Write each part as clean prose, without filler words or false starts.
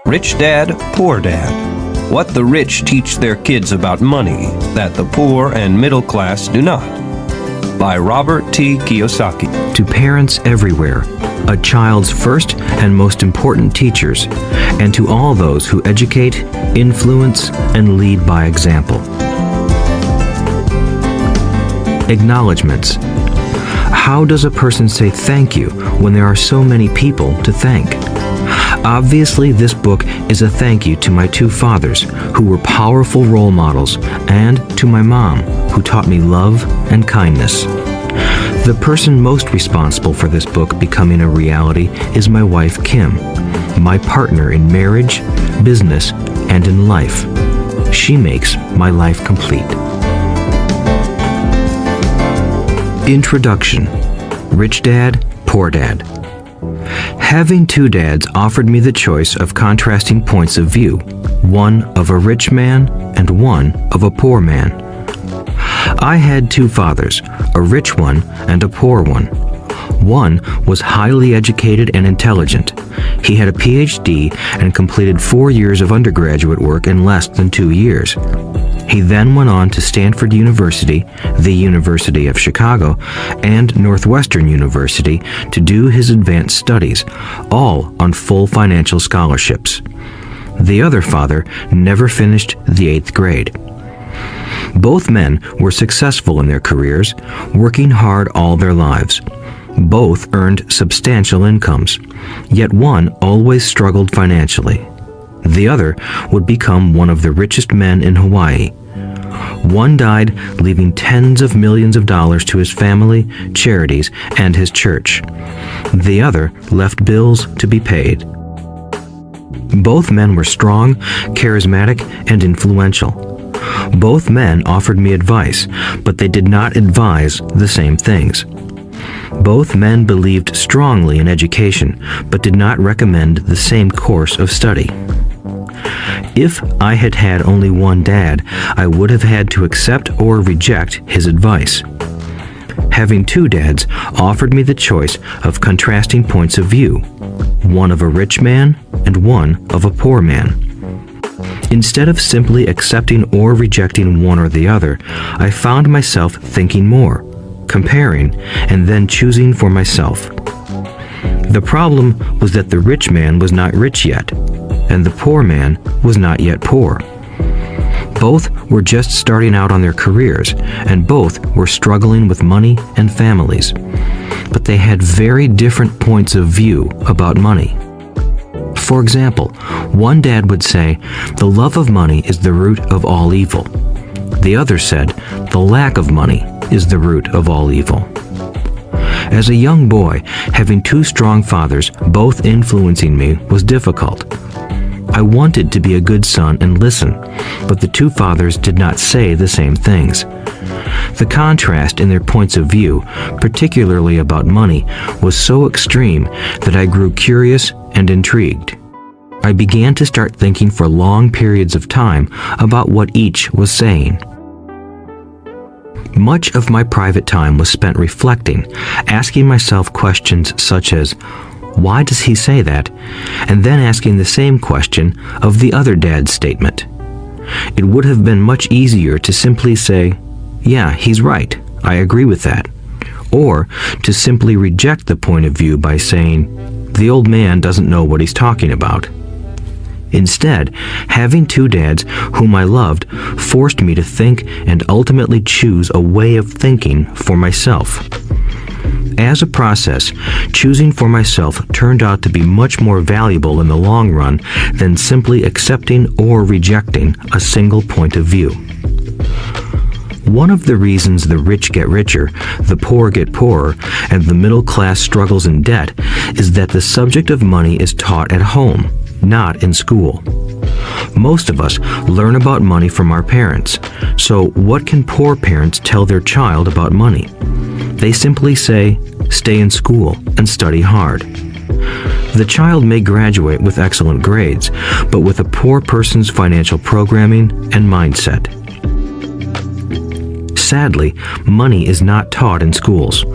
Rich Dad, Poor Dad. What the rich teach their kids about money that the poor and middle class do not. By Robert T. Kiyosaki. To parents everywhere, a child's first and most important teachers, and to all those who educate, influence, and lead by example. Acknowledgements. How does a person say thank you when there are so many people to thank? Obviously, this book is a thank you to my two fathers, who were powerful role models, and to my mom, who taught me love and kindness. The person most responsible for this book becoming a reality is my wife, Kim, my partner in marriage, business, and in life. She makes my life complete. Introduction. Rich Dad, Poor Dad. Having two dads offered me the choice of contrasting points of view, one of a rich man and one of a poor man. I had two fathers, a rich one and a poor one. One was highly educated and intelligent. He had a PhD and completed 4 years of undergraduate work in less than 2 years. He then went on to Stanford University, the University of Chicago, and Northwestern University to do his advanced studies, all on full financial scholarships. The other father never finished the 8th grade. Both men were successful in their careers, working hard all their lives. Both earned substantial incomes, yet one always struggled financially. The other would become one of the richest men in Hawaii. One died, leaving tens of millions of dollars to his family, charities, and his church. The other left bills to be paid. Both men were strong, charismatic, and influential. Both men offered me advice, but they did not advise the same things. Both men believed strongly in education, but did not recommend the same course of study. If I had had only one dad, I would have had to accept or reject his advice. Having two dads offered me the choice of contrasting points of view, one of a rich man and one of a poor man. Instead of simply accepting or rejecting one or the other, I found myself thinking more, comparing, and then choosing for myself. The problem was that the rich man was not rich yet, and the poor man was not yet poor. Both were just starting out on their careers, and both were struggling with money and families. But they had very different points of view about money. For example, one dad would say, "The love of money is the root of all evil." The other said, "The lack of money is the root of all evil." As a young boy, having two strong fathers, both influencing me, was difficult. I wanted to be a good son and listen, but the two fathers did not say the same things. The contrast in their points of view, particularly about money, was so extreme that I grew curious and intrigued. I began to start thinking for long periods of time about what each was saying. Much of my private time was spent reflecting, asking myself questions such as, why does he say that? And then asking the same question of the other dad's statement. It would have been much easier to simply say, yeah, he's right, I agree with that. Or to simply reject the point of view by saying, the old man doesn't know what he's talking about. Instead, having two dads whom I loved forced me to think and ultimately choose a way of thinking for myself. As a process, choosing for myself turned out to be much more valuable in the long run than simply accepting or rejecting a single point of view. One of the reasons the rich get richer, the poor get poorer, and the middle class struggles in debt is that the subject of money is taught at home, not in school. Most of us learn about money from our parents, so what can poor parents tell their child about money? They simply say, stay in school and study hard. The child may graduate with excellent grades, but with a poor person's financial programming and mindset. Sadly, money is not taught in schools.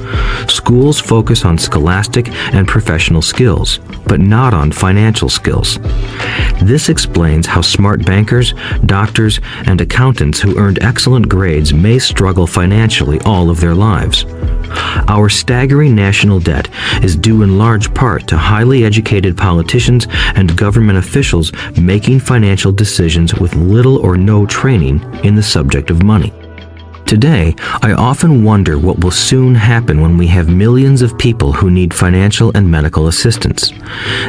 Schools focus on scholastic and professional skills, but not on financial skills. This explains how smart bankers, doctors, and accountants who earned excellent grades may struggle financially all of their lives. Our staggering national debt is due in large part to highly educated politicians and government officials making financial decisions with little or no training in the subject of money. Today, I often wonder what will soon happen when we have millions of people who need financial and medical assistance.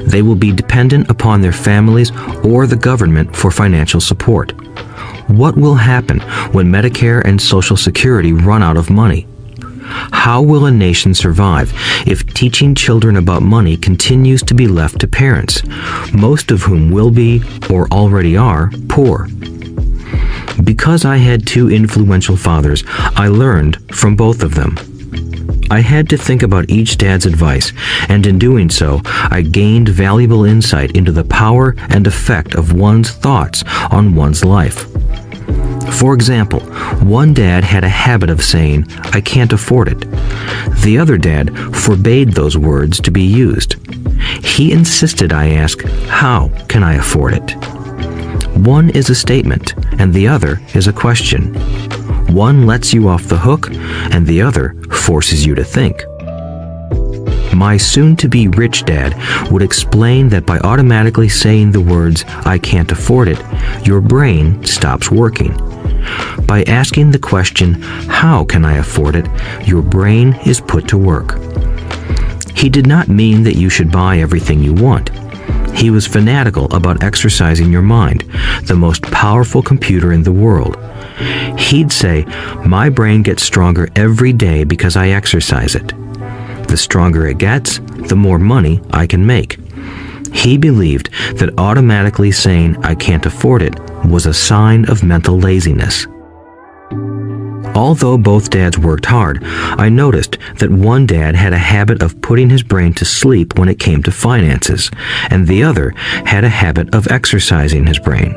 They will be dependent upon their families or the government for financial support. What will happen when Medicare and Social Security run out of money? How will a nation survive if teaching children about money continues to be left to parents, most of whom will be, or already are, poor? Because I had two influential fathers, I learned from both of them. I had to think about each dad's advice, and in doing so, I gained valuable insight into the power and effect of one's thoughts on one's life. For example, one dad had a habit of saying, "I can't afford it." The other dad forbade those words to be used. He insisted I ask, "How can I afford it?" One is a statement, and the other is a question. One lets you off the hook, and the other forces you to think. My soon-to-be rich dad would explain that by automatically saying the words, "I can't afford it," your brain stops working. By asking the question, "How can I afford it?" your brain is put to work. He did not mean that you should buy everything you want. He was fanatical about exercising your mind, the most powerful computer in the world. He'd say, "My brain gets stronger every day because I exercise it. The stronger it gets, the more money I can make." He believed that automatically saying, "I can't afford it," was a sign of mental laziness. Although both dads worked hard, I noticed that one dad had a habit of putting his brain to sleep when it came to finances, and the other had a habit of exercising his brain.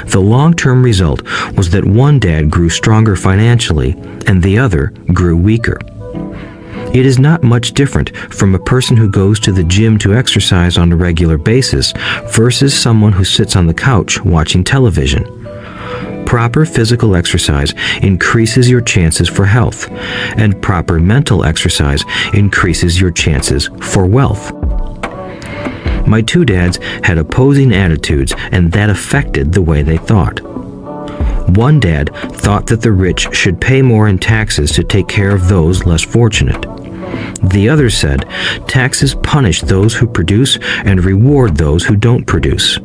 The long-term result was that one dad grew stronger financially, and the other grew weaker. It is not much different from a person who goes to the gym to exercise on a regular basis versus someone who sits on the couch watching television. Proper physical exercise increases your chances for health, and proper mental exercise increases your chances for wealth. My two dads had opposing attitudes, and that affected the way they thought. One dad thought that the rich should pay more in taxes to take care of those less fortunate. The other said, taxes punish those who produce and reward those who don't produce.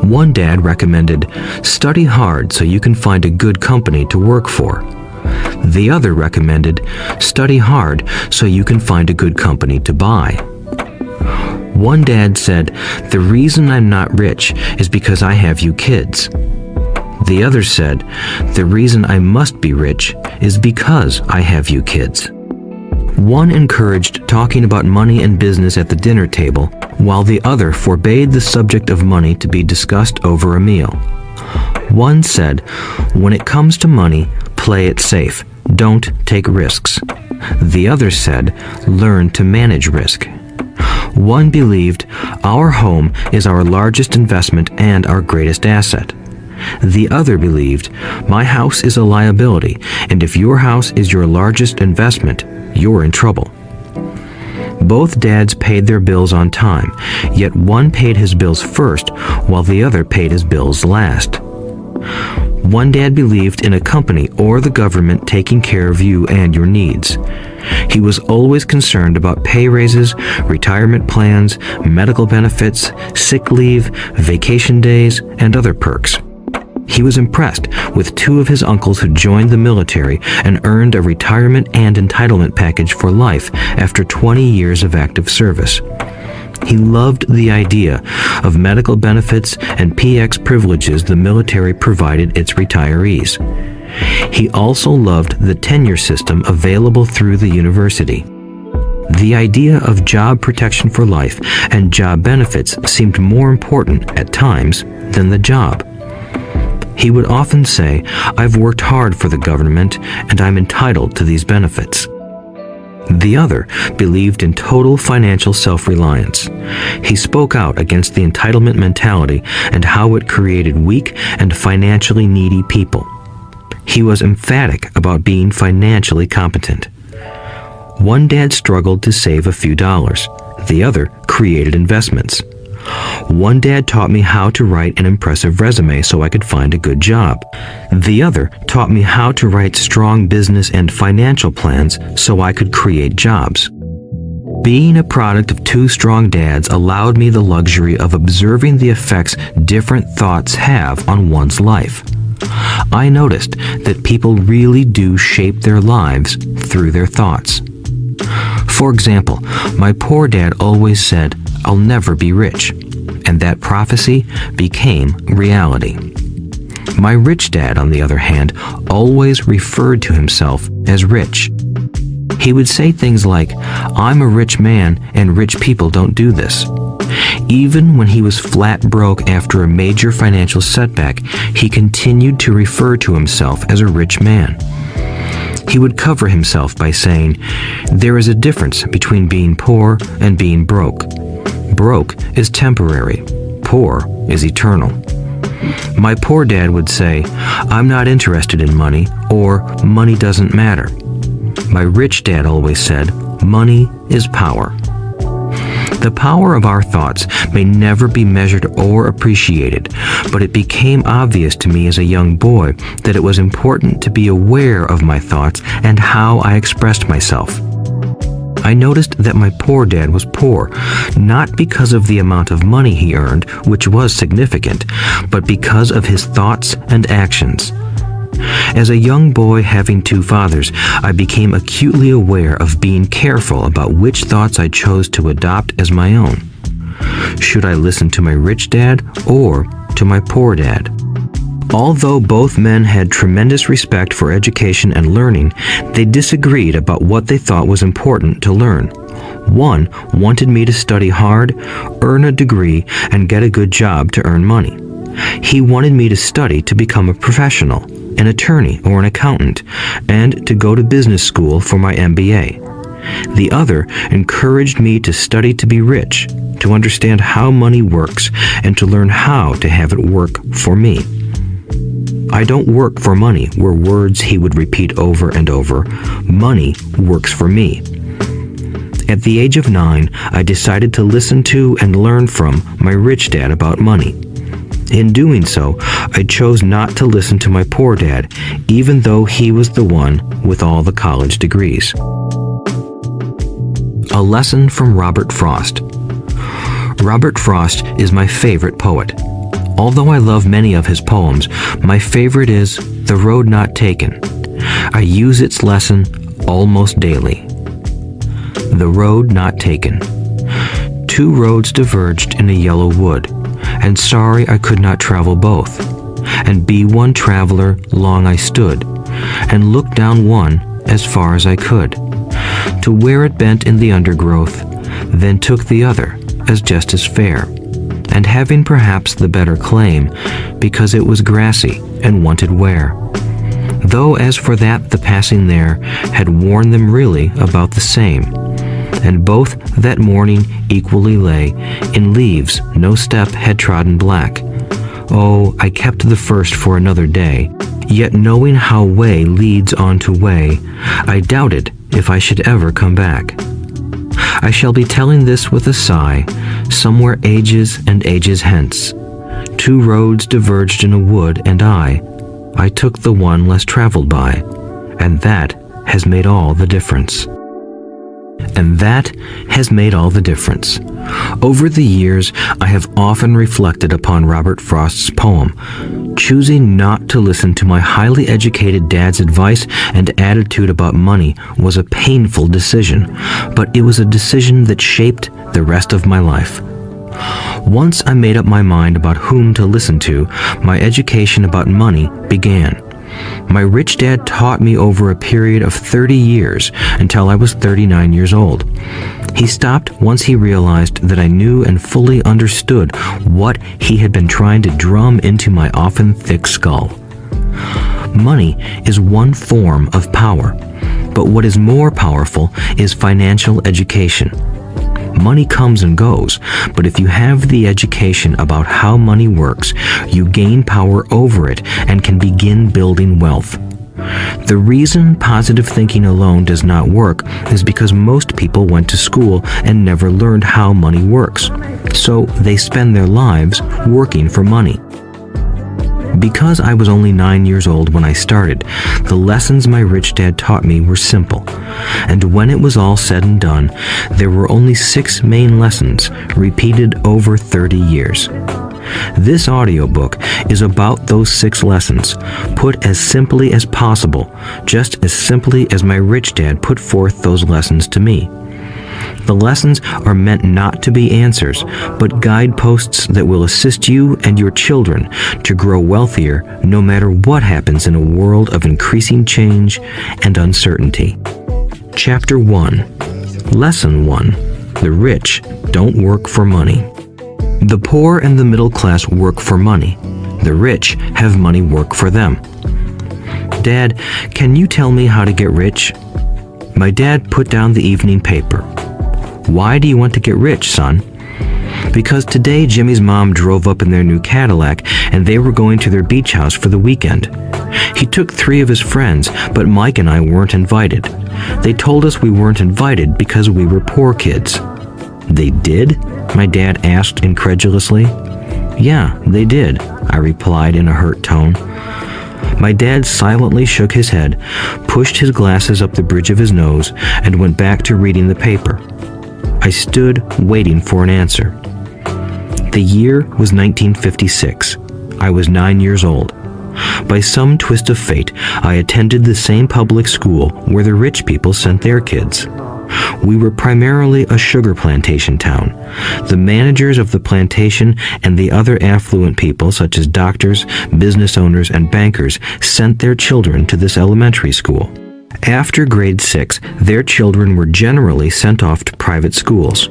One dad recommended, study hard so you can find a good company to work for. The other recommended, study hard so you can find a good company to buy. One dad said, the reason I'm not rich is because I have you kids. The other said, the reason I must be rich is because I have you kids. One encouraged talking about money and business at the dinner table, while the other forbade the subject of money to be discussed over a meal. One said, when it comes to money, play it safe. Don't take risks. The other said, learn to manage risk. One believed, our home is our largest investment and our greatest asset. The other believed, my house is a liability, and if your house is your largest investment, you're in trouble. Both dads paid their bills on time, yet one paid his bills first, while the other paid his bills last. One dad believed in a company or the government taking care of you and your needs. He was always concerned about pay raises, retirement plans, medical benefits, sick leave, vacation days, and other perks. He was impressed with two of his uncles who joined the military and earned a retirement and entitlement package for life after 20 years of active service. He loved the idea of medical benefits and PX privileges the military provided its retirees. He also loved the tenure system available through the university. The idea of job protection for life and job benefits seemed more important at times than the job. He would often say, "I've worked hard for the government and I'm entitled to these benefits." The other believed in total financial self-reliance. He spoke out against the entitlement mentality and how it created weak and financially needy people. He was emphatic about being financially competent. One dad struggled to save a few dollars. The other created investments. One dad taught me how to write an impressive resume so I could find a good job. The other taught me how to write strong business and financial plans so I could create jobs. Being a product of two strong dads allowed me the luxury of observing the effects different thoughts have on one's life. I noticed that people really do shape their lives through their thoughts. For example, my poor dad always said, "I'll never be rich," and that prophecy became reality. My rich dad, on the other hand, always referred to himself as rich. He would say things like, "I'm a rich man and rich people don't do this." Even when he was flat broke after a major financial setback, he continued to refer to himself as a rich man. He would cover himself by saying, "There is a difference between being poor and being broke. Broke is temporary. Poor is eternal." My poor dad would say, "I'm not interested in money," or "money doesn't matter." My rich dad always said, "Money is power." The power of our thoughts may never be measured or appreciated, but it became obvious to me as a young boy that it was important to be aware of my thoughts and how I expressed myself. I noticed that my poor dad was poor, not because of the amount of money he earned, which was significant, but because of his thoughts and actions. As a young boy having two fathers, I became acutely aware of being careful about which thoughts I chose to adopt as my own. Should I listen to my rich dad or to my poor dad? Although both men had tremendous respect for education and learning, they disagreed about what they thought was important to learn. One wanted me to study hard, earn a degree, and get a good job to earn money. He wanted me to study to become a professional, an attorney or an accountant, and to go to business school for my MBA. The other encouraged me to study to be rich, to understand how money works, and to learn how to have it work for me. "I don't work for money" were words he would repeat over and over. "Money works for me." At the age of 9, I decided to listen to and learn from my rich dad about money. In doing so, I chose not to listen to my poor dad, even though he was the one with all the college degrees. A lesson from Robert Frost. Robert Frost is my favorite poet. Although I love many of his poems, my favorite is "The Road Not Taken." I use its lesson almost daily. The road not taken. Two roads diverged in a yellow wood, and sorry I could not travel both. And be one traveler long I stood, and looked down one as far as I could, to where it bent in the undergrowth, then took the other as just as fair, and having perhaps the better claim, because it was grassy and wanted wear. Though as for that the passing there had worn them really about the same, and both that morning equally lay in leaves no step had trodden black. Oh, I kept the first for another day, yet knowing how way leads on to way, I doubted if I should ever come back. I shall be telling this with a sigh, somewhere ages and ages hence. Two roads diverged in a wood, and I took the one less traveled by, and that has made all the difference. And that has made all the difference. Over the years, I have often reflected upon Robert Frost's poem. Choosing not to listen to my highly educated dad's advice and attitude about money was a painful decision, but it was a decision that shaped the rest of my life. Once I made up my mind about whom to listen to, my education about money began. My rich dad taught me over a period of 30 years until I was 39 years old. He stopped once he realized that I knew and fully understood what he had been trying to drum into my often thick skull. Money is one form of power, but what is more powerful is financial education. Money comes and goes, but if you have the education about how money works, you gain power over it and can begin building wealth. The reason positive thinking alone does not work is because most people went to school and never learned how money works, so they spend their lives working for money. Because I was only 9 years old when I started, the lessons my rich dad taught me were simple. And when it was all said and done, there were only 6 main lessons, repeated over 30 years. This audiobook is about those 6 lessons, put as simply as possible, just as simply as my rich dad put forth those lessons to me. The lessons are meant not to be answers, but guideposts that will assist you and your children to grow wealthier no matter what happens in a world of increasing change and uncertainty. Chapter 1. Lesson 1. The rich don't work for money. The poor and the middle class work for money. The rich have money work for them. Dad, can you tell me how to get rich? My dad put down the evening paper. Why do you want to get rich, son? Because today Jimmy's mom drove up in their new Cadillac and they were going to their beach house for the weekend. He took 3 of his friends, but Mike and I weren't invited. They told us we weren't invited because we were poor kids. They did? My dad asked incredulously. Yeah, they did, I replied in a hurt tone. My dad silently shook his head, pushed his glasses up the bridge of his nose, and went back to reading the paper. I stood waiting for an answer. The year was 1956. I was 9 years old. By some twist of fate, I attended the same public school where the rich people sent their kids. We were primarily a sugar plantation town. The managers of the plantation and the other affluent people, such as doctors, business owners, and bankers, sent their children to this elementary school. After grade 6, their children were generally sent off to private schools.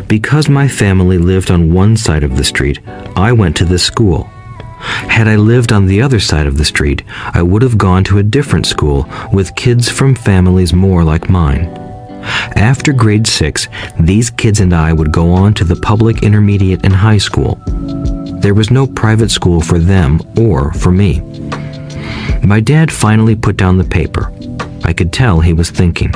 Because my family lived on one side of the street, I went to this school. Had I lived on the other side of the street, I would have gone to a different school with kids from families more like mine. After grade 6, these kids and I would go on to the public intermediate and high school. There was no private school for them or for me. My dad finally put down the paper. I could tell he was thinking.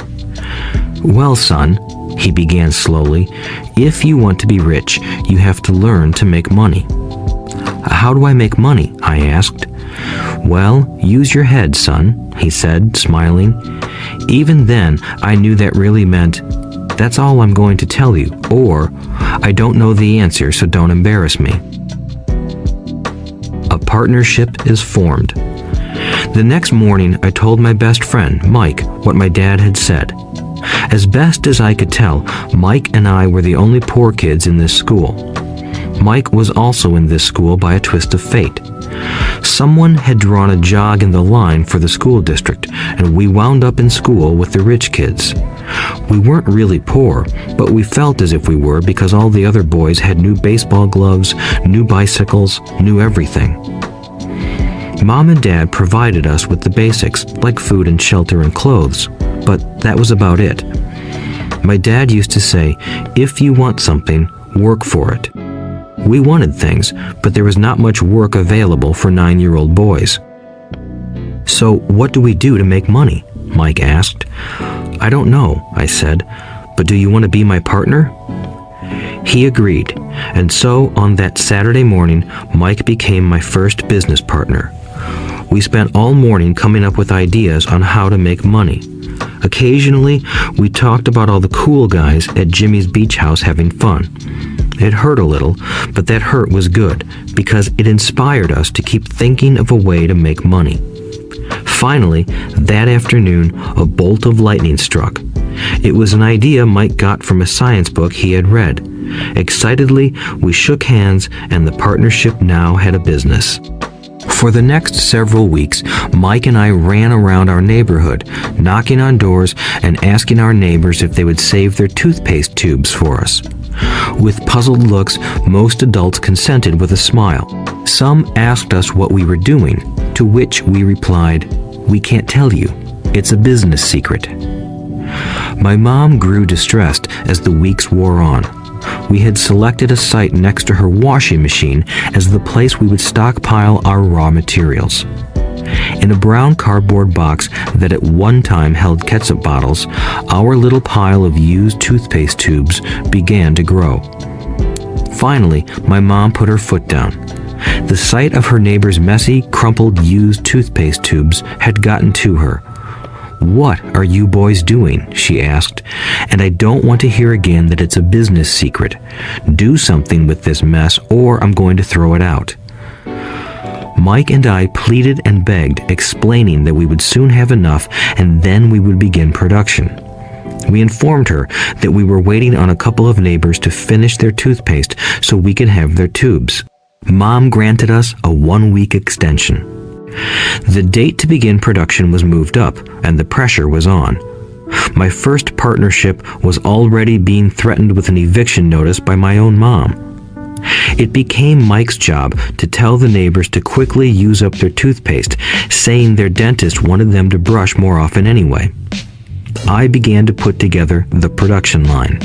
Well, son, he began slowly, if you want to be rich, you have to learn to make money. How do I make money? I asked. Well, use your head, son, he said, smiling. Even then, I knew that really meant, that's all I'm going to tell you, or, I don't know the answer, so don't embarrass me. A partnership is formed. The next morning, I told my best friend, Mike, what my dad had said. As best as I could tell, Mike and I were the only poor kids in this school. Mike was also in this school by a twist of fate. Someone had drawn a jog in the line for the school district, and we wound up in school with the rich kids. We weren't really poor, but we felt as if we were because all the other boys had new baseball gloves, new bicycles, new everything. Mom and Dad provided us with the basics, like food and shelter and clothes, but that was about it. My dad used to say, if you want something, work for it. We wanted things, but there was not much work available for 9-year-old boys. So what do we do to make money? Mike asked. I don't know, I said, but do you want to be my partner? He agreed, and so on that Saturday morning, Mike became my first business partner. We spent all morning coming up with ideas on how to make money. Occasionally, we talked about all the cool guys at Jimmy's beach house having fun. It hurt a little, but that hurt was good because it inspired us to keep thinking of a way to make money. Finally, that afternoon, a bolt of lightning struck. It was an idea Mike got from a science book he had read. Excitedly, we shook hands, and the partnership now had a business. For the next several weeks, Mike and I ran around our neighborhood, knocking on doors and asking our neighbors if they would save their toothpaste tubes for us. With puzzled looks, most adults consented with a smile. Some asked us what we were doing, to which we replied, "We can't tell you. It's a business secret." My mom grew distressed as the weeks wore on. We had selected a site next to her washing machine as the place we would stockpile our raw materials. In a brown cardboard box that at one time held ketchup bottles, our little pile of used toothpaste tubes began to grow. Finally, my mom put her foot down. The sight of her neighbor's messy, crumpled used toothpaste tubes had gotten to her. "What are you boys doing?" she asked. "And I don't want to hear again that it's a business secret. Do something with this mess or I'm going to throw it out." Mike and I pleaded and begged, explaining that we would soon have enough and then we would begin production. We informed her that we were waiting on a couple of neighbors to finish their toothpaste so we could have their tubes. Mom granted us a 1-week extension. The date to begin production was moved up, and the pressure was on. My first partnership was already being threatened with an eviction notice by my own mom. It became Mike's job to tell the neighbors to quickly use up their toothpaste, saying their dentist wanted them to brush more often anyway. I began to put together the production line.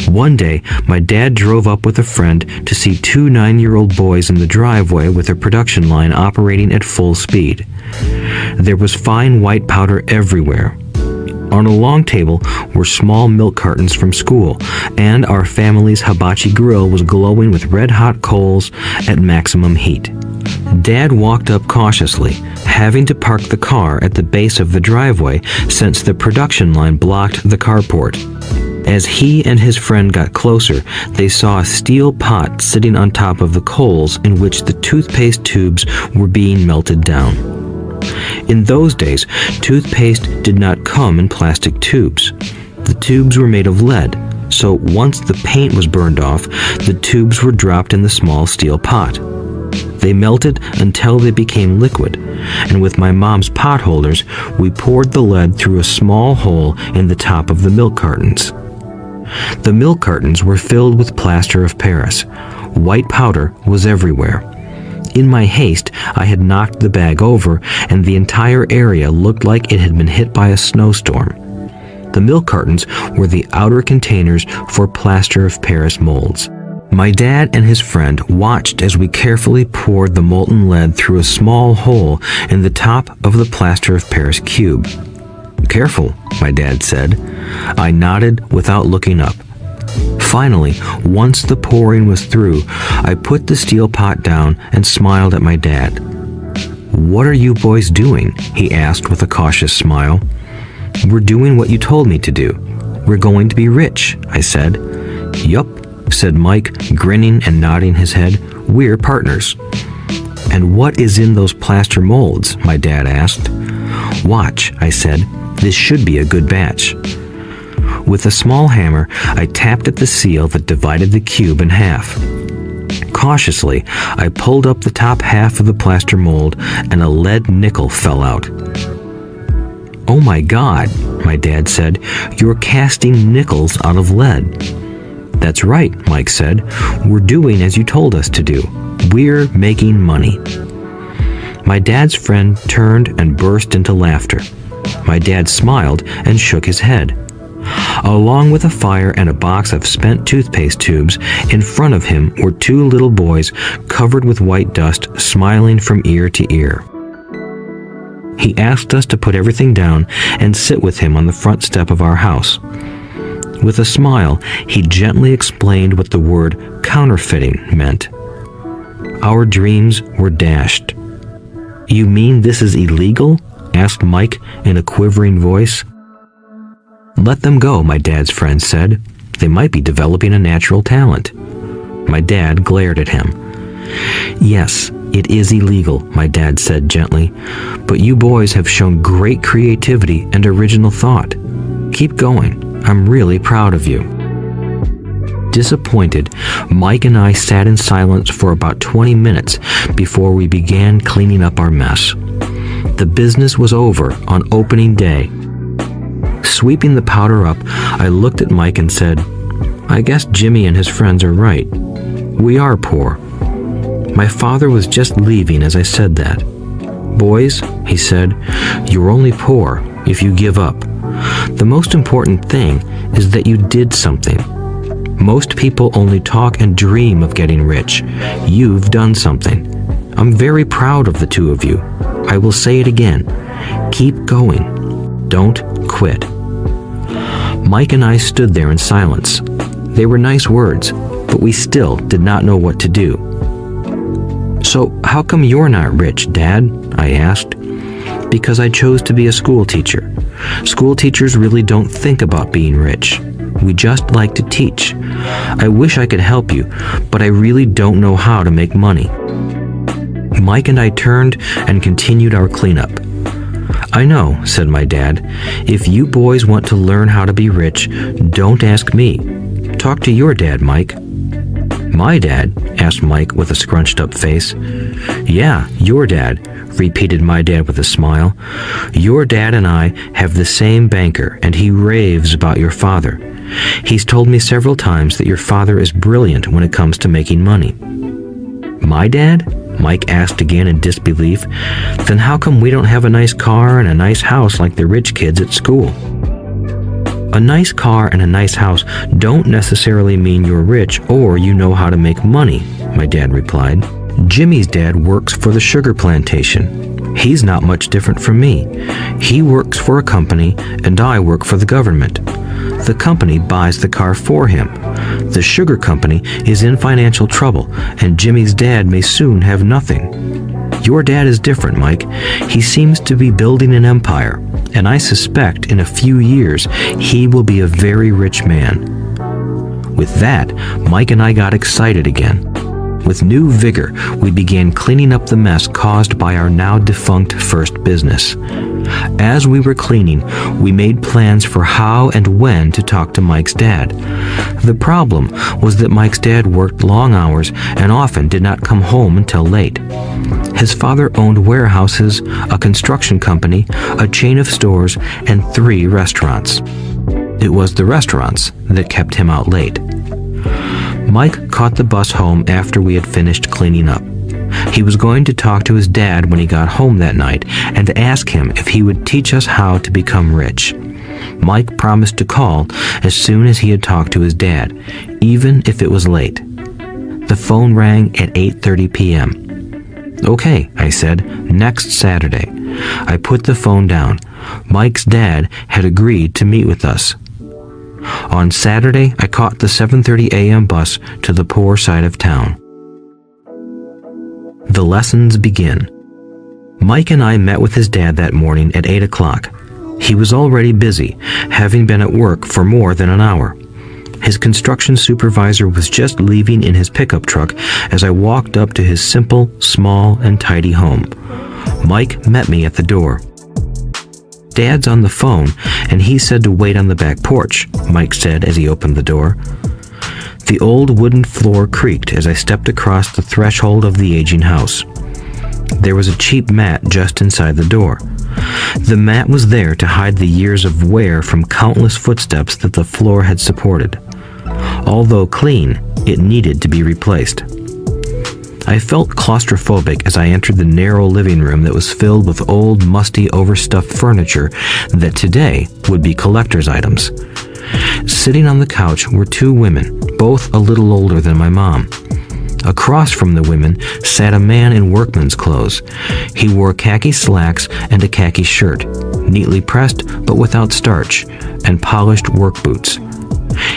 One day, my dad drove up with a friend to see 2 9-year-old boys in the driveway with their production line operating at full speed. There was fine white powder everywhere. On a long table were small milk cartons from school, and our family's hibachi grill was glowing with red-hot coals at maximum heat. Dad walked up cautiously, having to park the car at the base of the driveway since the production line blocked the carport. As he and his friend got closer, they saw a steel pot sitting on top of the coals in which the toothpaste tubes were being melted down. In those days, toothpaste did not come in plastic tubes. The tubes were made of lead, so once the paint was burned off, the tubes were dropped in the small steel pot. They melted until they became liquid, and with my mom's pot holders, we poured the lead through a small hole in the top of the milk cartons. The milk cartons were filled with plaster of Paris. White powder was everywhere. In my haste, I had knocked the bag over, and the entire area looked like it had been hit by a snowstorm. The milk cartons were the outer containers for plaster of Paris molds. My dad and his friend watched as we carefully poured the molten lead through a small hole in the top of the plaster of Paris cube. "Careful," my dad said. I nodded without looking up. Finally, once the pouring was through, I put the steel pot down and smiled at my dad. "What are you boys doing?" he asked with a cautious smile. "We're doing what you told me to do. We're going to be rich," I said. "Yup," said Mike, grinning and nodding his head. "We're partners." "And what is in those plaster molds?" my dad asked. "Watch," I said. "This should be a good batch." With a small hammer, I tapped at the seal that divided the cube in half. Cautiously, I pulled up the top half of the plaster mold, and a lead nickel fell out. "Oh my God," my dad said, "you're casting nickels out of lead." "That's right," Mike said. "We're doing as you told us to do. We're making money." My dad's friend turned and burst into laughter. My dad smiled and shook his head. Along with a fire and a box of spent toothpaste tubes, in front of him were 2 little boys covered with white dust, smiling from ear to ear. He asked us to put everything down and sit with him on the front step of our house. With a smile, he gently explained what the word counterfeiting meant. Our dreams were dashed. "You mean this is illegal?" asked Mike in a quivering voice. "Let them go," my dad's friend said. "They might be developing a natural talent." My dad glared at him. "Yes, it is illegal," my dad said gently, "but you boys have shown great creativity and original thought. Keep going. I'm really proud of you." Disappointed, Mike and I sat in silence for about 20 minutes before we began cleaning up our mess. The business was over on opening day. Sweeping the powder up, I looked at Mike and said, "I guess Jimmy and his friends are right. We are poor." My father was just leaving as I said that. "Boys," he said, "you're only poor if you give up. The most important thing is that you did something. Most people only talk and dream of getting rich. You've done something. I'm very proud of the two of you. I will say it again. Keep going. Don't quit." Mike and I stood there in silence. They were nice words, but we still did not know what to do. "So how come you're not rich, Dad?" I asked. "Because I chose to be a school teacher. School teachers really don't think about being rich. We just like to teach. I wish I could help you, but I really don't know how to make money." Mike and I turned and continued our cleanup. "I know," said my dad. "If you boys want to learn how to be rich, don't ask me. Talk to your dad, Mike." "My dad?" asked Mike with a scrunched up face. "Yeah, your dad," repeated my dad with a smile. "Your dad and I have the same banker, and he raves about your father. He's told me several times that your father is brilliant when it comes to making money." "My dad?" Mike asked again in disbelief. "Then how come we don't have a nice car and a nice house like the rich kids at school?" "A nice car and a nice house don't necessarily mean you're rich or you know how to make money," my dad replied. "Jimmy's dad works for the sugar plantation. He's not much different from me. He works for a company and I work for the government. The company buys the car for him. The sugar company is in financial trouble, and Jimmy's dad may soon have nothing. Your dad is different, Mike. He seems to be building an empire, and I suspect in a few years he will be a very rich man." With that, Mike and I got excited again. With new vigor, we began cleaning up the mess caused by our now defunct first business. As we were cleaning, we made plans for how and when to talk to Mike's dad. The problem was that Mike's dad worked long hours and often did not come home until late. His father owned warehouses, a construction company, a chain of stores, and 3 restaurants. It was the restaurants that kept him out late. Mike caught the bus home after we had finished cleaning up. He was going to talk to his dad when he got home that night and ask him if he would teach us how to become rich. Mike promised to call as soon as he had talked to his dad, even if it was late. The phone rang at 8:30 p.m. "Okay," I said, "next Saturday." I put the phone down. Mike's dad had agreed to meet with us. On Saturday, I caught the 7:30 a.m. bus to the poor side of town. The lessons begin. Mike and I met with his dad that morning at 8 o'clock. He was already busy, having been at work for more than an hour. His construction supervisor was just leaving in his pickup truck as I walked up to his simple, small, and tidy home. Mike met me at the door. "Dad's on the phone, and he said to wait on the back porch," Mike said as he opened the door. The old wooden floor creaked as I stepped across the threshold of the aging house. There was a cheap mat just inside the door. The mat was there to hide the years of wear from countless footsteps that the floor had supported. Although clean, it needed to be replaced. I felt claustrophobic as I entered the narrow living room that was filled with old, musty, overstuffed furniture that today would be collector's items. Sitting on the couch were 2 women, both a little older than my mom. Across from the women sat a man in workman's clothes. He wore khaki slacks and a khaki shirt, neatly pressed but without starch, and polished work boots.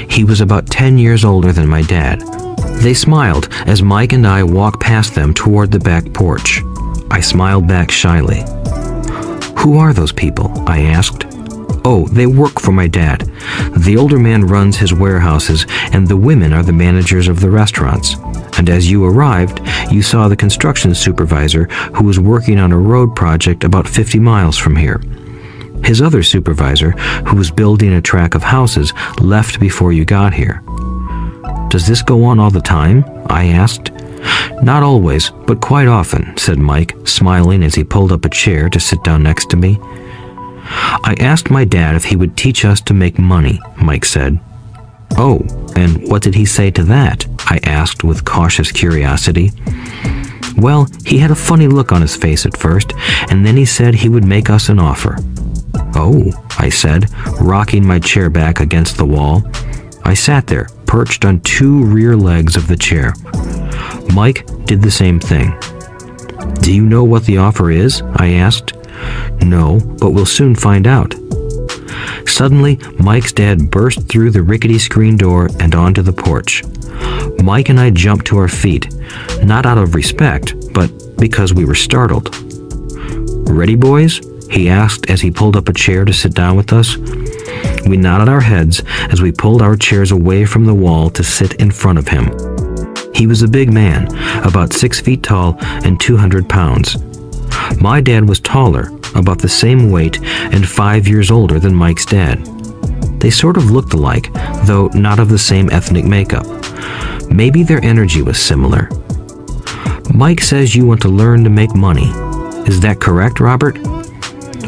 He was about 10 years older than my dad. They smiled as Mike and I walked past them toward the back porch. I smiled back shyly. "Who are those people?" I asked. "Oh, they work for my dad. The older man runs his warehouses, and the women are the managers of the restaurants. And as you arrived, you saw the construction supervisor who was working on a road project about 50 miles from here. His other supervisor, who was building a track of houses, left before you got here." Does this go on all the time? I asked. Not always, but quite often, said Mike, smiling as he pulled up a chair to sit down next to me. I asked my dad if he would teach us to make money, Mike said. Oh, and what did he say to that? I asked with cautious curiosity. Well, he had a funny look on his face at first, and then he said he would make us an offer. Oh, I said, rocking my chair back against the wall. I sat there, perched on two rear legs of the chair. Mike did the same thing. Do you know what the offer is? I asked. No, but we'll soon find out. Suddenly, Mike's dad burst through the rickety screen door and onto the porch. Mike and I jumped to our feet, not out of respect, but because we were startled. Ready, boys? He asked as he pulled up a chair to sit down with us. We nodded our heads as we pulled our chairs away from the wall to sit in front of him. He was a big man, about 6 feet tall and 200 pounds. My dad was taller, about the same weight, and 5 years older than Mike's dad. They sort of looked alike, though not of the same ethnic makeup. Maybe their energy was similar. Mike says you want to learn to make money. Is that correct, Robert?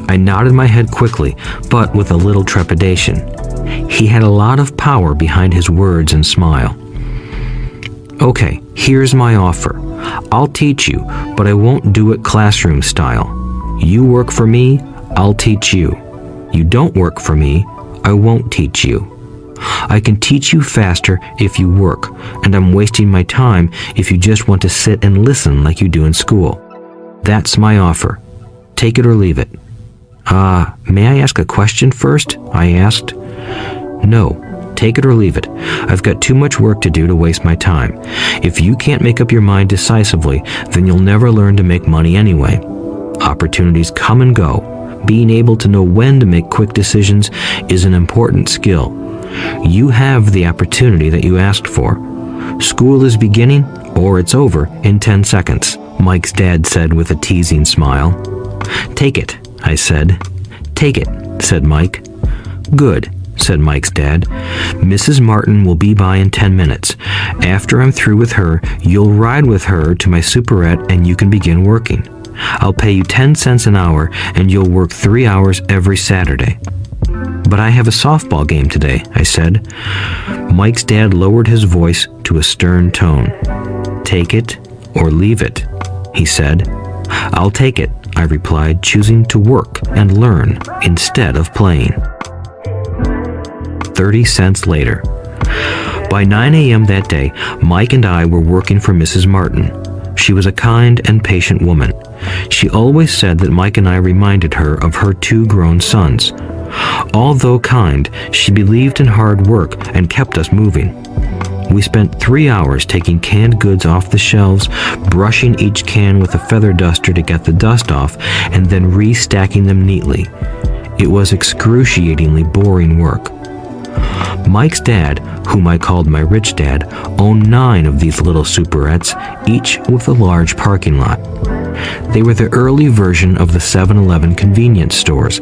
I nodded my head quickly, but with a little trepidation. He had a lot of power behind his words and smile. Okay, here's my offer. I'll teach you, but I won't do it classroom style. You work for me, I'll teach you. You don't work for me, I won't teach you. I can teach you faster if you work, and I'm wasting my time if you just want to sit and listen like you do in school. That's my offer. Take it or leave it. May I ask a question first? I asked. No, take it or leave it. I've got too much work to do to waste my time. If you can't make up your mind decisively, then you'll never learn to make money anyway. Opportunities come and go. Being able to know when to make quick decisions is an important skill. You have the opportunity that you asked for. School is beginning, or it's over in 10 seconds, Mike's dad said with a teasing smile. Take it, I said. Take it, said Mike. Good, said Mike's dad. Mrs. Martin will be by in 10 minutes. After I'm through with her, you'll ride with her to my superette and you can begin working. I'll pay you 10 cents an hour and you'll work 3 hours every Saturday. But I have a softball game today, I said. Mike's dad lowered his voice to a stern tone. Take it or leave it, he said. I'll take it, I replied, choosing to work and learn instead of playing. 30 cents later. By 9 a.m. that day, Mike and I were working for Mrs. Martin. She was a kind and patient woman. She always said that Mike and I reminded her of her 2 grown sons. Although kind, she believed in hard work and kept us moving. We spent 3 hours taking canned goods off the shelves, brushing each can with a feather duster to get the dust off, and then restacking them neatly. It was excruciatingly boring work. Mike's dad, whom I called my rich dad, owned 9 of these little superettes, each with a large parking lot. They were the early version of the 7-Eleven convenience stores,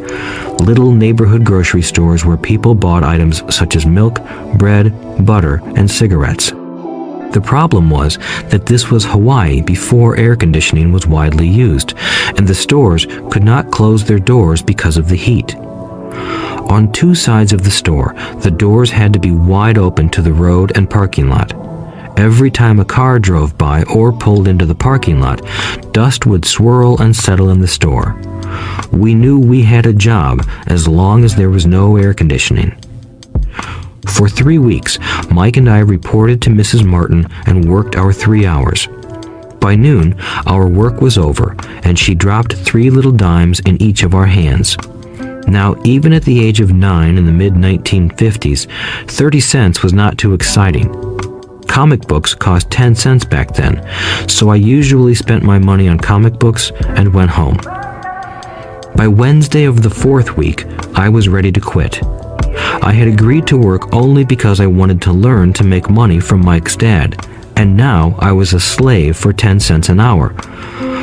little neighborhood grocery stores where people bought items such as milk, bread, butter, and cigarettes. The problem was that this was Hawaii before air conditioning was widely used, and the stores could not close their doors because of the heat. On 2 sides of the store, the doors had to be wide open to the road and parking lot. Every time a car drove by or pulled into the parking lot, dust would swirl and settle in the store. We knew we had a job as long as there was no air conditioning. For 3 weeks, Mike and I reported to Mrs. Martin and worked our 3 hours. By noon, our work was over, and she dropped 3 little dimes in each of our hands. Now, even at the age of 9 in the mid-1950s, 30 cents was not too exciting. Comic books cost 10 cents back then, so I usually spent my money on comic books and went home. By Wednesday of the 4th week, I was ready to quit. I had agreed to work only because I wanted to learn to make money from Mike's dad, and now I was a slave for 10 cents an hour.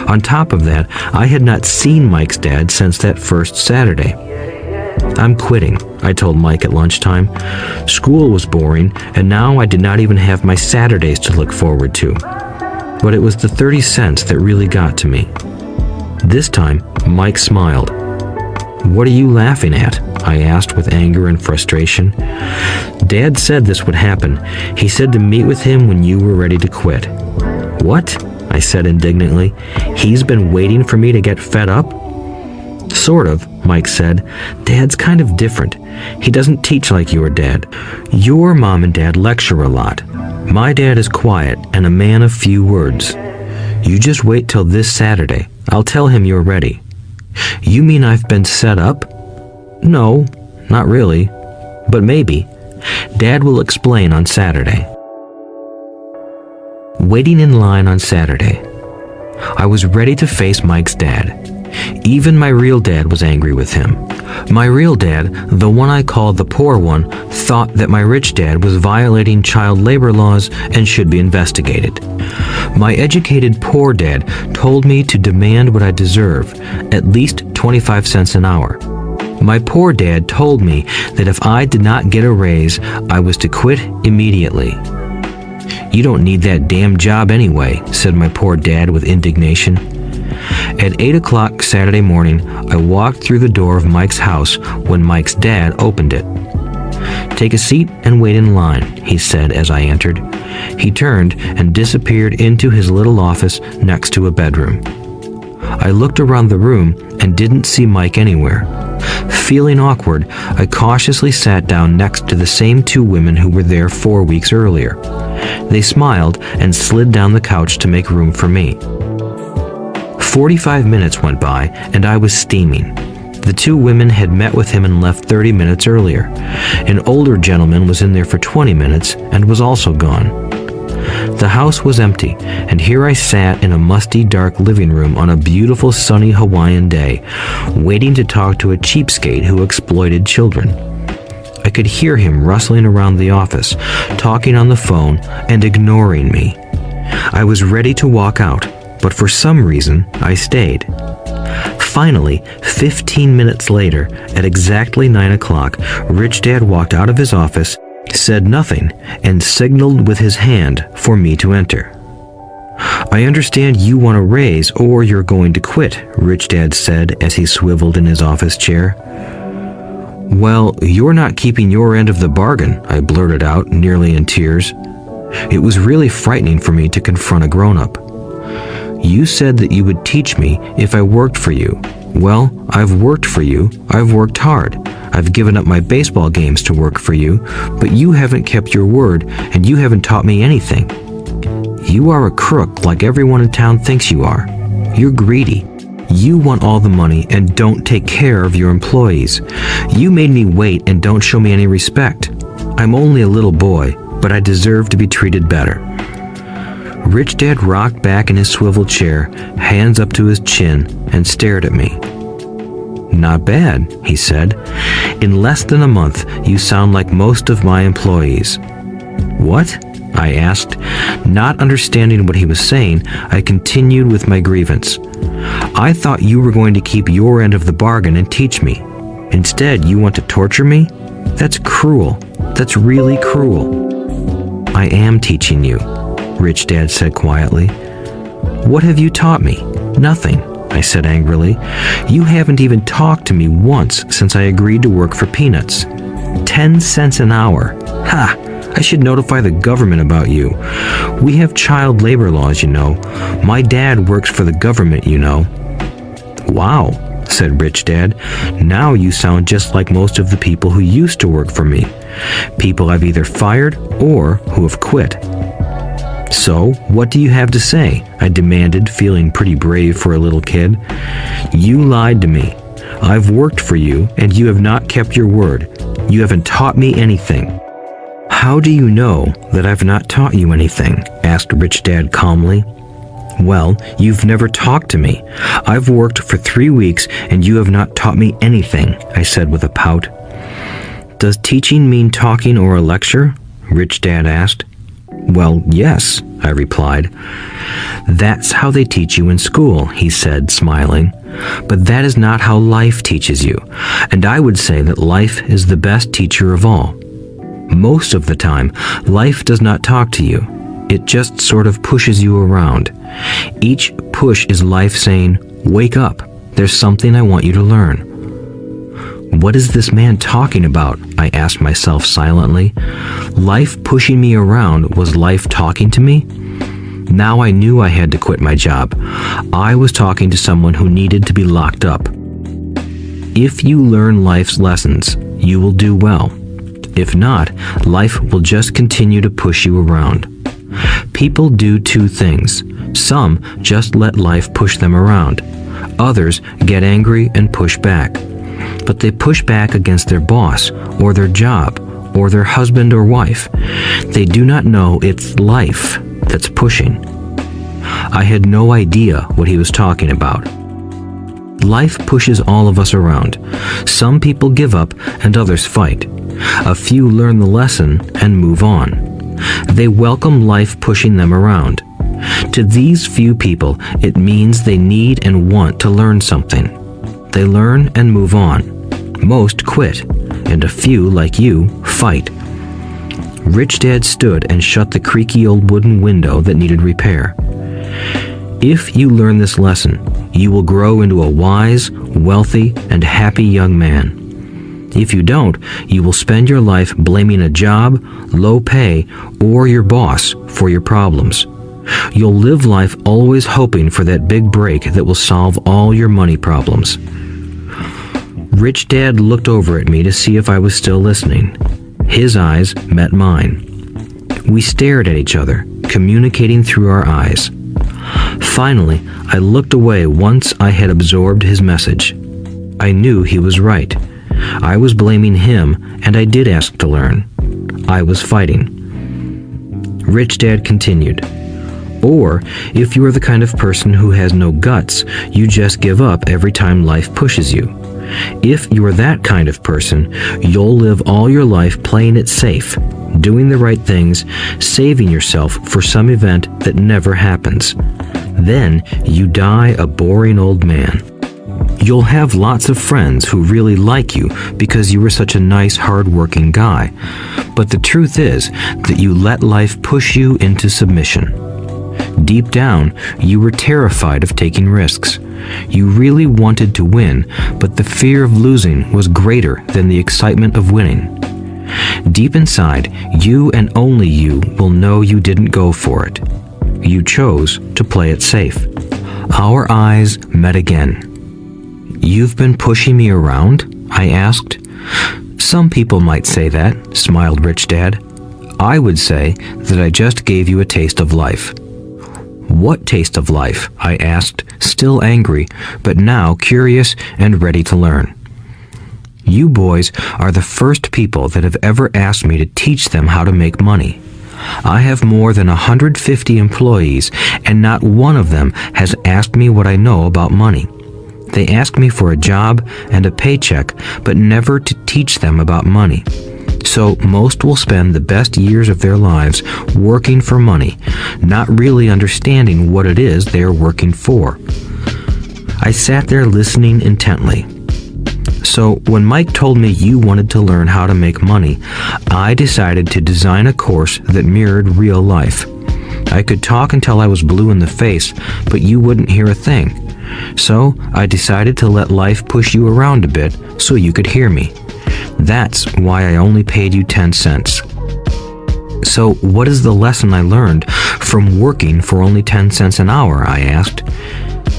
On top of that, I had not seen Mike's dad since that first Saturday. I'm quitting, I told Mike at lunchtime. School was boring, and now I did not even have my Saturdays to look forward to. But it was the 30 cents that really got to me. This time, Mike smiled. "What are you laughing at?" I asked with anger and frustration. "Dad said this would happen. He said to meet with him when you were ready to quit." "What?" I said indignantly. "He's been waiting for me to get fed up?" "Sort of," Mike said. "Dad's kind of different. He doesn't teach like your dad. Your mom and dad lecture a lot. My dad is quiet and a man of few words. You just wait till this Saturday. I'll tell him you're ready." "You mean I've been set up?" "No, not really. But maybe. Dad will explain on Saturday." Waiting in line on Saturday. I was ready to face Mike's dad. Even my real dad was angry with him. My real dad, the one I called the poor one, thought that my rich dad was violating child labor laws and should be investigated. My educated poor dad told me to demand what I deserve, at least 25 cents an hour. My poor dad told me that if I did not get a raise, I was to quit immediately. "You don't need that damn job anyway," said my poor dad with indignation. At 8 o'clock Saturday morning, I walked through the door of Mike's house when Mike's dad opened it. "Take a seat and wait in line," he said as I entered. He turned and disappeared into his little office next to a bedroom. I looked around the room and didn't see Mike anywhere. Feeling awkward, I cautiously sat down next to the same two women who were there 4 weeks earlier. They smiled and slid down the couch to make room for me. 45 minutes went by, and I was steaming. The two women had met with him and left 30 minutes earlier. An older gentleman was in there for 20 minutes and was also gone. The house was empty, and here I sat in a musty, dark living room on a beautiful, sunny Hawaiian day, waiting to talk to a cheapskate who exploited children. I could hear him rustling around the office, talking on the phone, and ignoring me. I was ready to walk out, but for some reason, I stayed. Finally, 15 minutes later, at exactly 9 o'clock, Rich Dad walked out of his office, said nothing, and signaled with his hand for me to enter. "I understand you want a raise or you're going to quit," Rich Dad said as he swiveled in his office chair. "Well, you're not keeping your end of the bargain," I blurted out, nearly in tears. It was really frightening for me to confront a grown-up. "You said that you would teach me if I worked for you. Well, I've worked for you. I've worked hard. I've given up my baseball games to work for you, but you haven't kept your word, and you haven't taught me anything. You are a crook like everyone in town thinks you are. You're greedy. You want all the money and don't take care of your employees. You made me wait and don't show me any respect. I'm only a little boy, but I deserve to be treated better." Rich Dad rocked back in his swivel chair, hands up to his chin, and stared at me. "Not bad," he said. "In less than a month, you sound like most of my employees." "What?" I asked. Not understanding what he was saying, I continued with my grievance. "I thought you were going to keep your end of the bargain and teach me. Instead, you want to torture me? That's cruel. That's really cruel." "I am teaching you," Rich Dad said quietly. "What have you taught me?" "Nothing," I said angrily. "You haven't even talked to me once since I agreed to work for peanuts. 10 cents an hour. Ha! I should notify the government about you. We have child labor laws, you know. My dad works for the government, you know." "Wow," said Rich Dad. "Now you sound just like most of the people who used to work for me. People I've either fired or who have quit." "So, what do you have to say?" I demanded, feeling pretty brave for a little kid. "You lied to me. I've worked for you, and you have not kept your word. You haven't taught me anything." "How do you know that I've not taught you anything?" asked Rich Dad calmly. "Well, you've never talked to me. I've worked for 3 weeks, and you have not taught me anything," I said with a pout. "Does teaching mean talking or a lecture?" Rich Dad asked. Well, yes, I replied. That's how they teach you in school, he said, smiling. But that is not how life teaches you, and I would say that life is the best teacher of all. Most of the time, life does not talk to you. It just sort of pushes you around. Each push is life saying, "Wake up, there's something I want you to learn." What is this man talking about? I asked myself silently. Life pushing me around, was life talking to me? Now I knew I had to quit my job. I was talking to someone who needed to be locked up. If you learn life's lessons, you will do well. If not, life will just continue to push you around. People do two things. Some just let life push them around. Others get angry and push back. But they push back against their boss, or their job, or their husband or wife. They do not know it's life that's pushing. I had no idea what he was talking about. Life pushes all of us around. Some people give up and others fight. A few learn the lesson and move on. They welcome life pushing them around. To these few people, it means they need and want to learn something. They learn and move on. Most quit, and a few, like you, fight. Rich Dad stood and shut the creaky old wooden window that needed repair. If you learn this lesson, you will grow into a wise, wealthy, and happy young man. If you don't, you will spend your life blaming a job, low pay, or your boss for your problems. You'll live life always hoping for that big break that will solve all your money problems. Rich Dad looked over at me to see if I was still listening. His eyes met mine. We stared at each other, communicating through our eyes. Finally, I looked away once I had absorbed his message. I knew he was right. I was blaming him, and I did ask to learn. I was fighting. Rich Dad continued. Or, if you are the kind of person who has no guts, you just give up every time life pushes you. If you are that kind of person, you'll live all your life playing it safe, doing the right things, saving yourself for some event that never happens. Then you die a boring old man. You'll have lots of friends who really like you because you were such a nice, hard-working guy. But the truth is that you let life push you into submission. Deep down, you were terrified of taking risks. You really wanted to win, but the fear of losing was greater than the excitement of winning. Deep inside, you and only you will know you didn't go for it. You chose to play it safe. Our eyes met again. "You've been pushing me around?" I asked. "Some people might say that," smiled Rich Dad. "I would say that I just gave you a taste of life." "What taste of life?" I asked, still angry, but now curious and ready to learn. "You boys are the first people that have ever asked me to teach them how to make money. I have more than 150 employees, and not one of them has asked me what I know about money. They ask me for a job and a paycheck, but never to teach them about money. So most will spend the best years of their lives working for money, not really understanding what it is they are working for." I sat there listening intently. So when Mike told me you wanted to learn how to make money, I decided to design a course that mirrored real life. I could talk until I was blue in the face, but you wouldn't hear a thing. So I decided to let life push you around a bit so you could hear me. That's why I only paid you 10 cents. "So what is the lesson I learned from working for only 10 cents an hour?" I asked.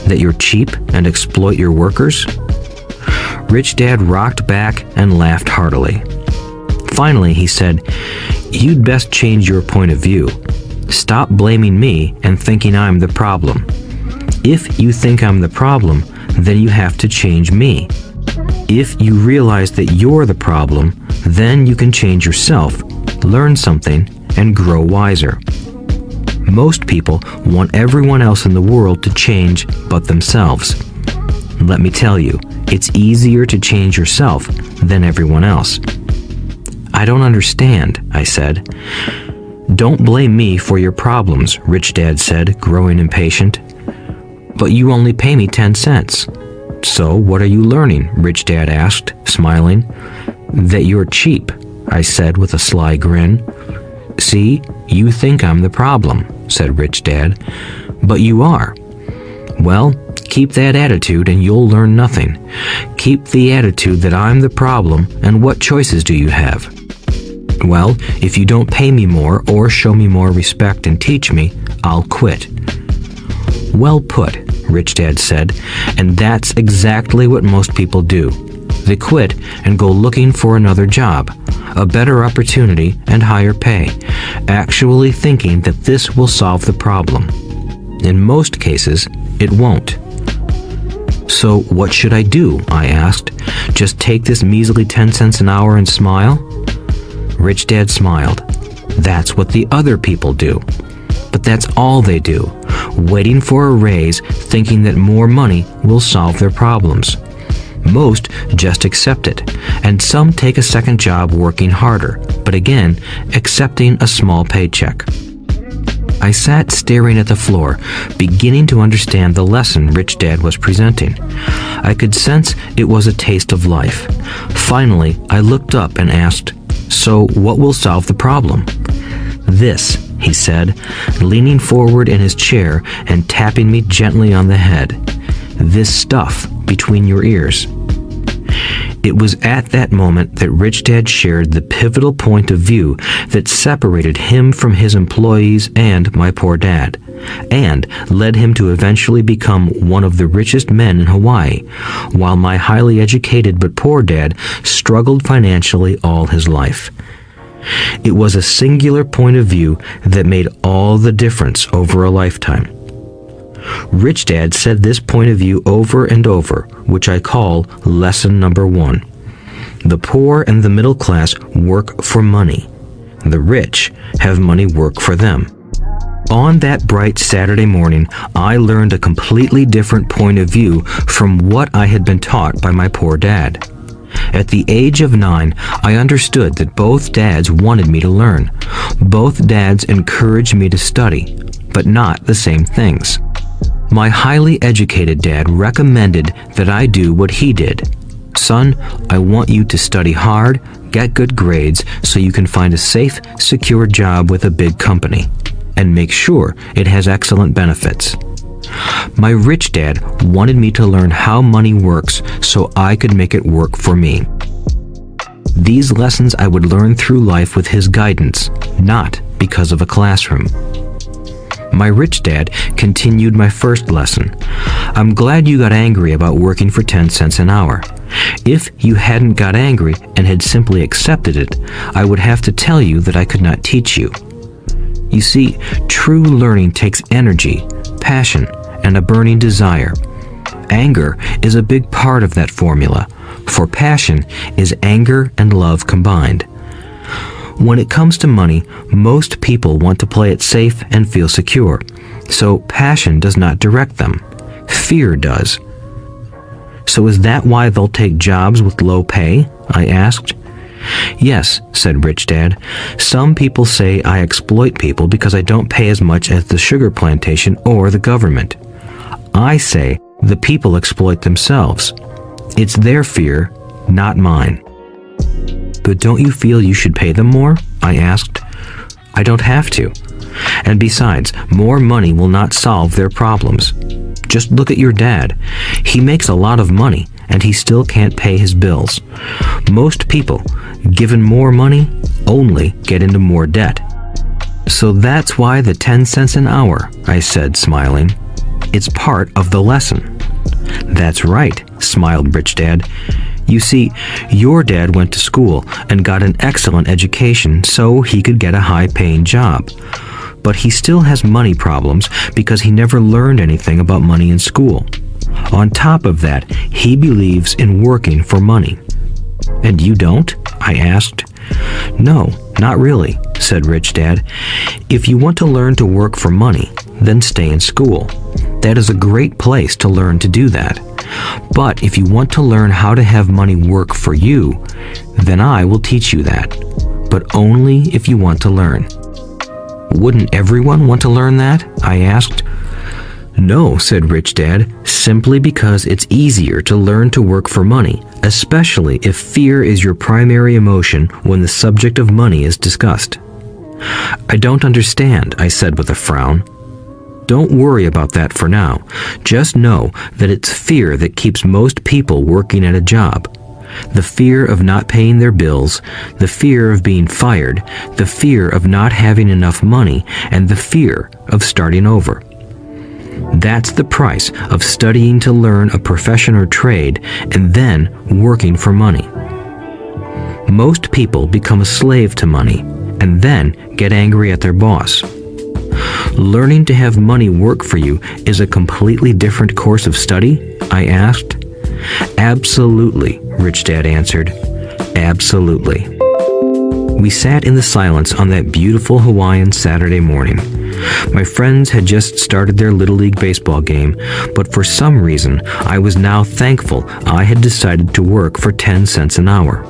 "That you're cheap and exploit your workers?" Rich Dad rocked back and laughed heartily. Finally, he said, "You'd best change your point of view. Stop blaming me and thinking I'm the problem. If you think I'm the problem, then you have to change me. If you realize that you're the problem, then you can change yourself, learn something, and grow wiser." Most people want everyone else in the world to change but themselves. Let me tell you, it's easier to change yourself than everyone else. "I don't understand," I said. Don't blame me for your problems, Rich Dad said, growing impatient. But you only pay me 10 cents. So what are you learning? Rich Dad asked, smiling. That you're cheap, I said with a sly grin. See, you think I'm the problem, said Rich Dad. But you are. Well, keep that attitude and you'll learn nothing. Keep the attitude that I'm the problem, and what choices do you have? Well, if you don't pay me more or show me more respect and teach me, I'll quit. Well put, Rich Dad said, and that's exactly what most people do. They quit and go looking for another job, a better opportunity and higher pay, actually thinking that this will solve the problem. In most cases, it won't. So what should I do? I asked. Just take this measly 10 cents an hour and smile? Rich Dad smiled. That's what the other people do. But that's all they do, waiting for a raise, thinking that more money will solve their problems. Most just accept it, and some take a second job working harder, but again, accepting a small paycheck. I sat staring at the floor, beginning to understand the lesson Rich Dad was presenting. I could sense it was a taste of life. Finally, I looked up and asked, "So what will solve the problem?" "This," he said, leaning forward in his chair and tapping me gently on the head. "This stuff between your ears." It was at that moment that Rich Dad shared the pivotal point of view that separated him from his employees and my poor dad, and led him to eventually become one of the richest men in Hawaii, while my highly educated but poor dad struggled financially all his life. It was a singular point of view that made all the difference over a lifetime. Rich Dad said this point of view over and over, which I call lesson number 1. The poor and the middle class work for money. The rich have money work for them. On that bright Saturday morning, I learned a completely different point of view from what I had been taught by my poor dad. At the age of 9, I understood that both dads wanted me to learn. Both dads encouraged me to study, but not the same things. My highly educated dad recommended that I do what he did. "Son, I want you to study hard, get good grades so you can find a safe, secure job with a big company, and make sure it has excellent benefits." My rich dad wanted me to learn how money works so I could make it work for me. These lessons I would learn through life with his guidance, not because of a classroom. My rich dad continued my first lesson. "I'm glad you got angry about working for 10 cents an hour. If you hadn't got angry and had simply accepted it, I would have to tell you that I could not teach you. You see, true learning takes energy, passion, and a burning desire. Anger is a big part of that formula, for passion is anger and love combined. When it comes to money, most people want to play it safe and feel secure, so passion does not direct them. Fear does. So is that why they'll take jobs with low pay?" I asked. "Yes," said Rich Dad. "Some people say I exploit people because I don't pay as much as the sugar plantation or the government. I say the people exploit themselves. It's their fear, not mine." "But don't you feel you should pay them more?" I asked. "I don't have to. And besides, more money will not solve their problems. Just look at your dad. He makes a lot of money, and he still can't pay his bills. Most people, given more money, only get into more debt." "So that's why the 10 cents an hour," I said, smiling. "It's part of the lesson." "That's right," smiled Rich Dad. "You see, your dad went to school and got an excellent education so he could get a high-paying job. But he still has money problems because he never learned anything about money in school. On top of that, he believes in working for money." "And you don't?" I asked. "No, not really," said Rich Dad. "If you want to learn to work for money, then stay in school. That is a great place to learn to do that. But if you want to learn how to have money work for you, then I will teach you that. But only if you want to learn." Wouldn't everyone want to learn that? I asked. No, said Rich Dad, simply because it's easier to learn to work for money, especially if fear is your primary emotion when the subject of money is discussed. I don't understand, I said with a frown. Don't worry about that for now. Just know that it's fear that keeps most people working at a job. The fear of not paying their bills, the fear of being fired, the fear of not having enough money, and the fear of starting over. That's the price of studying to learn a profession or trade and then working for money. Most people become a slave to money and then get angry at their boss. Learning to have money work for you is a completely different course of study? I asked. Absolutely, Rich Dad answered. Absolutely. We sat in the silence on that beautiful Hawaiian Saturday morning. My friends had just started their Little League baseball game, but for some reason, I was now thankful I had decided to work for 10 cents an hour.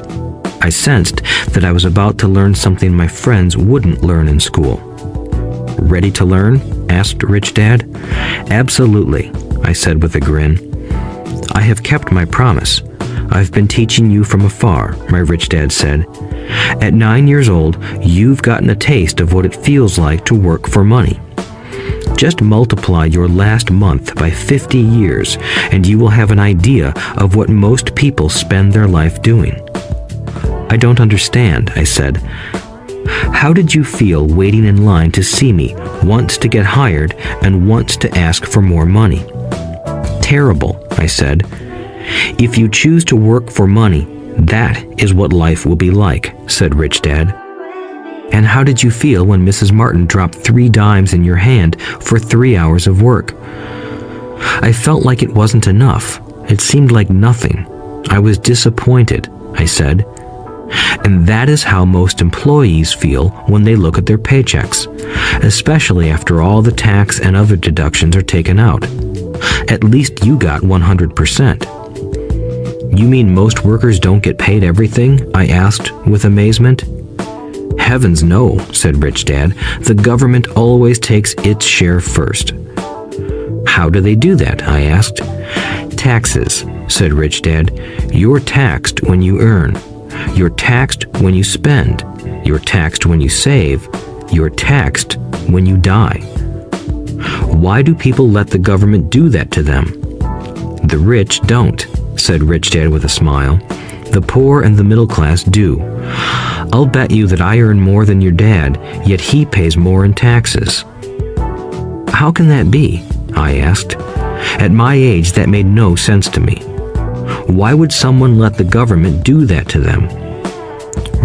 I sensed that I was about to learn something my friends wouldn't learn in school. Ready to learn? Asked Rich Dad. Absolutely, I said with a grin. I have kept my promise. I've been teaching you from afar, my Rich Dad said. At 9 years old, you've gotten a taste of what it feels like to work for money. Just multiply your last month by 50 years, and you will have an idea of what most people spend their life doing. I don't understand, I said. How did you feel waiting in line to see me, once to get hired and once to ask for more money? Terrible, I said. If you choose to work for money, that is what life will be like, said Rich Dad. And how did you feel when Mrs. Martin dropped 3 dimes in your hand for 3 hours of work? I felt like it wasn't enough. It seemed like nothing. I was disappointed, I said. And that is how most employees feel when they look at their paychecks, especially after all the tax and other deductions are taken out. At least you got 100%. You mean most workers don't get paid everything? I asked with amazement. Heavens no, said Rich Dad. The government always takes its share first. How do they do that? I asked. Taxes, said Rich Dad. You're taxed when you earn. You're taxed when you spend. You're taxed when you save. You're taxed when you die. Why do people let the government do that to them? The rich don't, said Rich Dad with a smile. The poor and the middle class do. I'll bet you that I earn more than your dad, yet he pays more in taxes. How can that be? I asked. At my age, that made no sense to me. Why would someone let the government do that to them?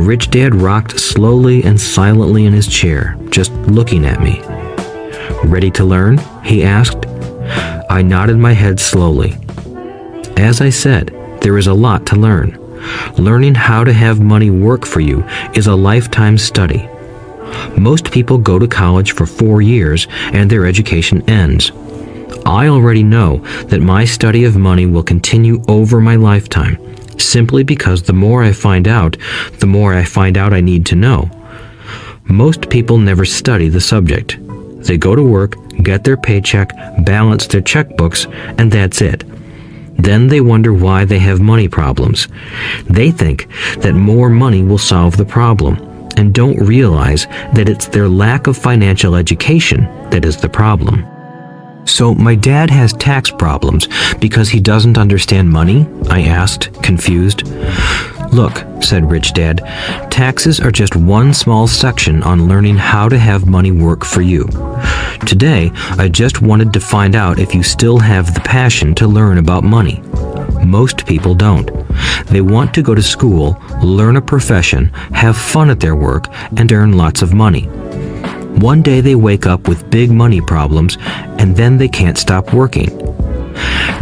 Rich Dad rocked slowly and silently in his chair, just looking at me. Ready to learn? He asked. I nodded my head slowly. As I said, there is a lot to learn. Learning how to have money work for you is a lifetime study. Most people go to college for 4 years and their education ends. I already know that my study of money will continue over my lifetime, simply because the more I find out I need to know. Most people never study the subject. They go to work, get their paycheck, balance their checkbooks, and that's it. Then they wonder why they have money problems. They think that more money will solve the problem, and don't realize that it's their lack of financial education that is the problem. So my dad has tax problems because he doesn't understand money? I asked, confused. Look, said Rich Dad, taxes are just one small section on learning how to have money work for you. Today, I just wanted to find out if you still have the passion to learn about money. Most people don't. They want to go to school, learn a profession, have fun at their work, and earn lots of money. One day they wake up with big money problems, and then they can't stop working.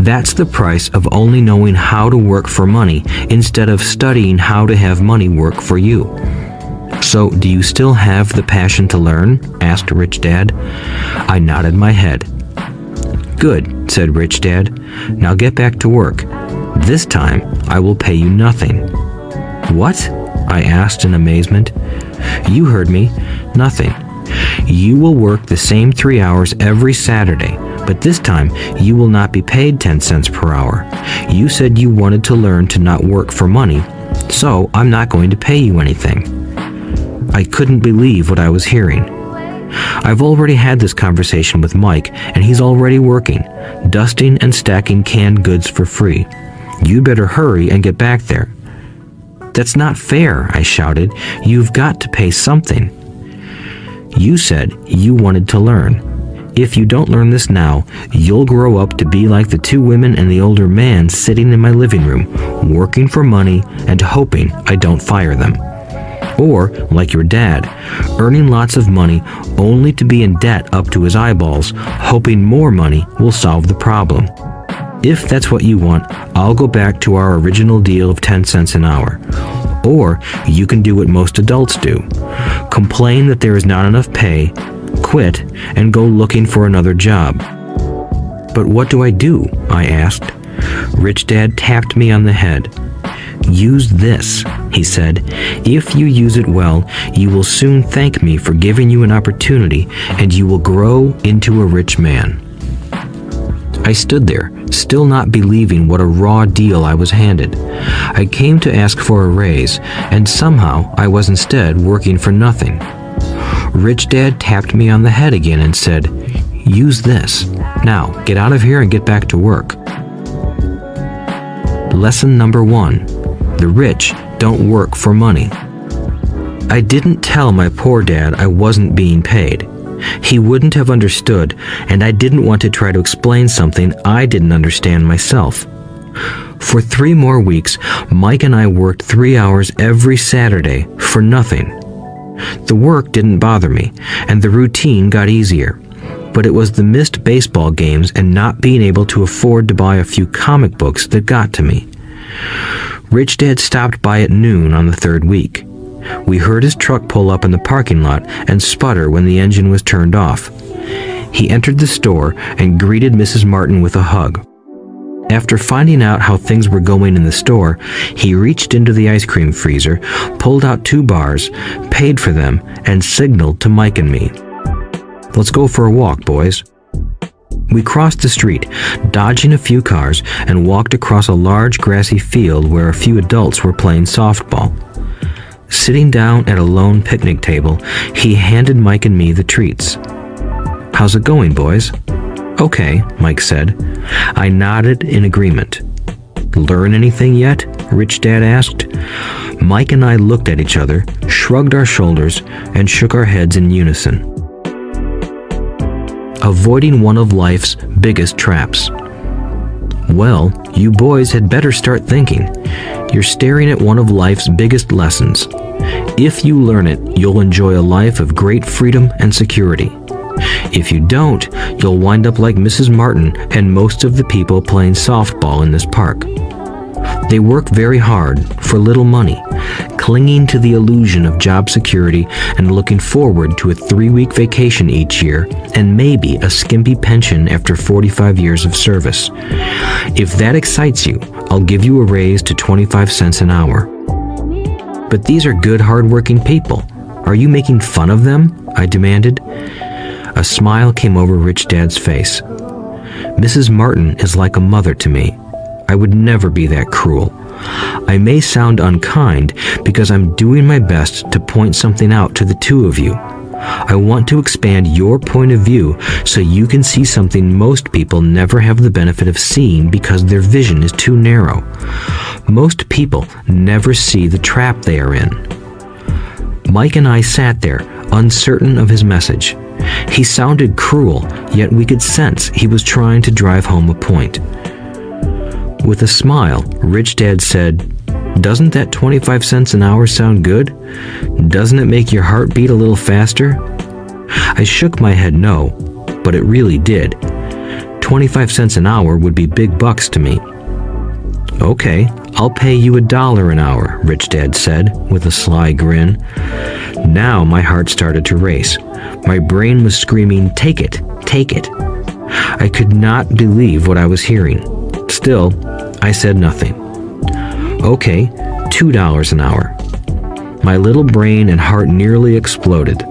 That's the price of only knowing how to work for money instead of studying how to have money work for you. So, do you still have the passion to learn? Asked Rich Dad. I nodded my head. Good, said Rich Dad. Now get back to work. This time, I will pay you nothing. What? I asked in amazement. You heard me. Nothing. You will work the same 3 hours every Saturday, but this time you will not be paid 10 cents per hour. You said you wanted to learn to not work for money, so I'm not going to pay you anything." I couldn't believe what I was hearing. I've already had this conversation with Mike, and he's already working, dusting and stacking canned goods for free. You better hurry and get back there. "That's not fair," I shouted. "You've got to pay something." "You said you wanted to learn. If you don't learn this now, you'll grow up to be like the 2 women and the older man sitting in my living room, working for money and hoping I don't fire them. Or, like your dad, earning lots of money only to be in debt up to his eyeballs, hoping more money will solve the problem. If that's what you want, I'll go back to our original deal of 10 cents an hour. Or you can do what most adults do. Complain that there is not enough pay, quit, and go looking for another job." "But what do I do?" I asked. Rich Dad tapped me on the head. "Use this," he said. "If you use it well, you will soon thank me for giving you an opportunity, and you will grow into a rich man." I stood there, still not believing what a raw deal I was handed. I came to ask for a raise, and somehow I was instead working for nothing. Rich Dad tapped me on the head again and said, "Use this. Now, get out of here and get back to work." Lesson number 1. The rich don't work for money. I didn't tell my poor dad I wasn't being paid. He wouldn't have understood, and I didn't want to try to explain something I didn't understand myself. For 3 more weeks, Mike and I worked 3 hours every Saturday for nothing. The work didn't bother me, and the routine got easier. But it was the missed baseball games and not being able to afford to buy a few comic books that got to me. Rich Dad stopped by at noon on the 3rd week. We heard his truck pull up in the parking lot and sputter when the engine was turned off. He entered the store and greeted Mrs. Martin with a hug. After finding out how things were going in the store, he reached into the ice cream freezer, pulled out 2 bars, paid for them, and signaled to Mike and me. "Let's go for a walk, boys." We crossed the street, dodging a few cars, and walked across a large grassy field where a few adults were playing softball. Sitting down at a lone picnic table, he handed Mike and me the treats. "How's it going, boys?" "Okay," Mike said. I nodded in agreement. "Learn anything yet?" Rich Dad asked. Mike and I looked at each other, shrugged our shoulders, and shook our heads in unison. Avoiding one of life's biggest traps. Well, you boys had better start thinking. You're staring at one of life's biggest lessons. If you learn it, you'll enjoy a life of great freedom and security. If you don't, you'll wind up like Mrs. Martin and most of the people playing softball in this park. They work very hard for little money, clinging to the illusion of job security and looking forward to a 3-week vacation each year and maybe a skimpy pension after 45 years of service. If that excites you, I'll give you a raise to 25 cents an hour. But these are good, hard-working people. Are you making fun of them? I demanded. A smile came over Rich Dad's face. Mrs. Martin is like a mother to me. I would never be that cruel. I may sound unkind because I'm doing my best to point something out to the 2 of you. I want to expand your point of view so you can see something most people never have the benefit of seeing because their vision is too narrow. Most people never see the trap they are in. Mike and I sat there, uncertain of his message. He sounded cruel, yet we could sense he was trying to drive home a point. With a smile, Rich Dad said, "Doesn't that 25 cents an hour sound good? Doesn't it make your heart beat a little faster?" I shook my head no, but it really did. 25 cents an hour would be big bucks to me. "Okay, I'll pay you $1 an hour," Rich Dad said, with a sly grin. Now my heart started to race. My brain was screaming, "Take it, take it." I could not believe what I was hearing. Still, I said nothing. "Okay, $2 an hour." My little brain and heart nearly exploded.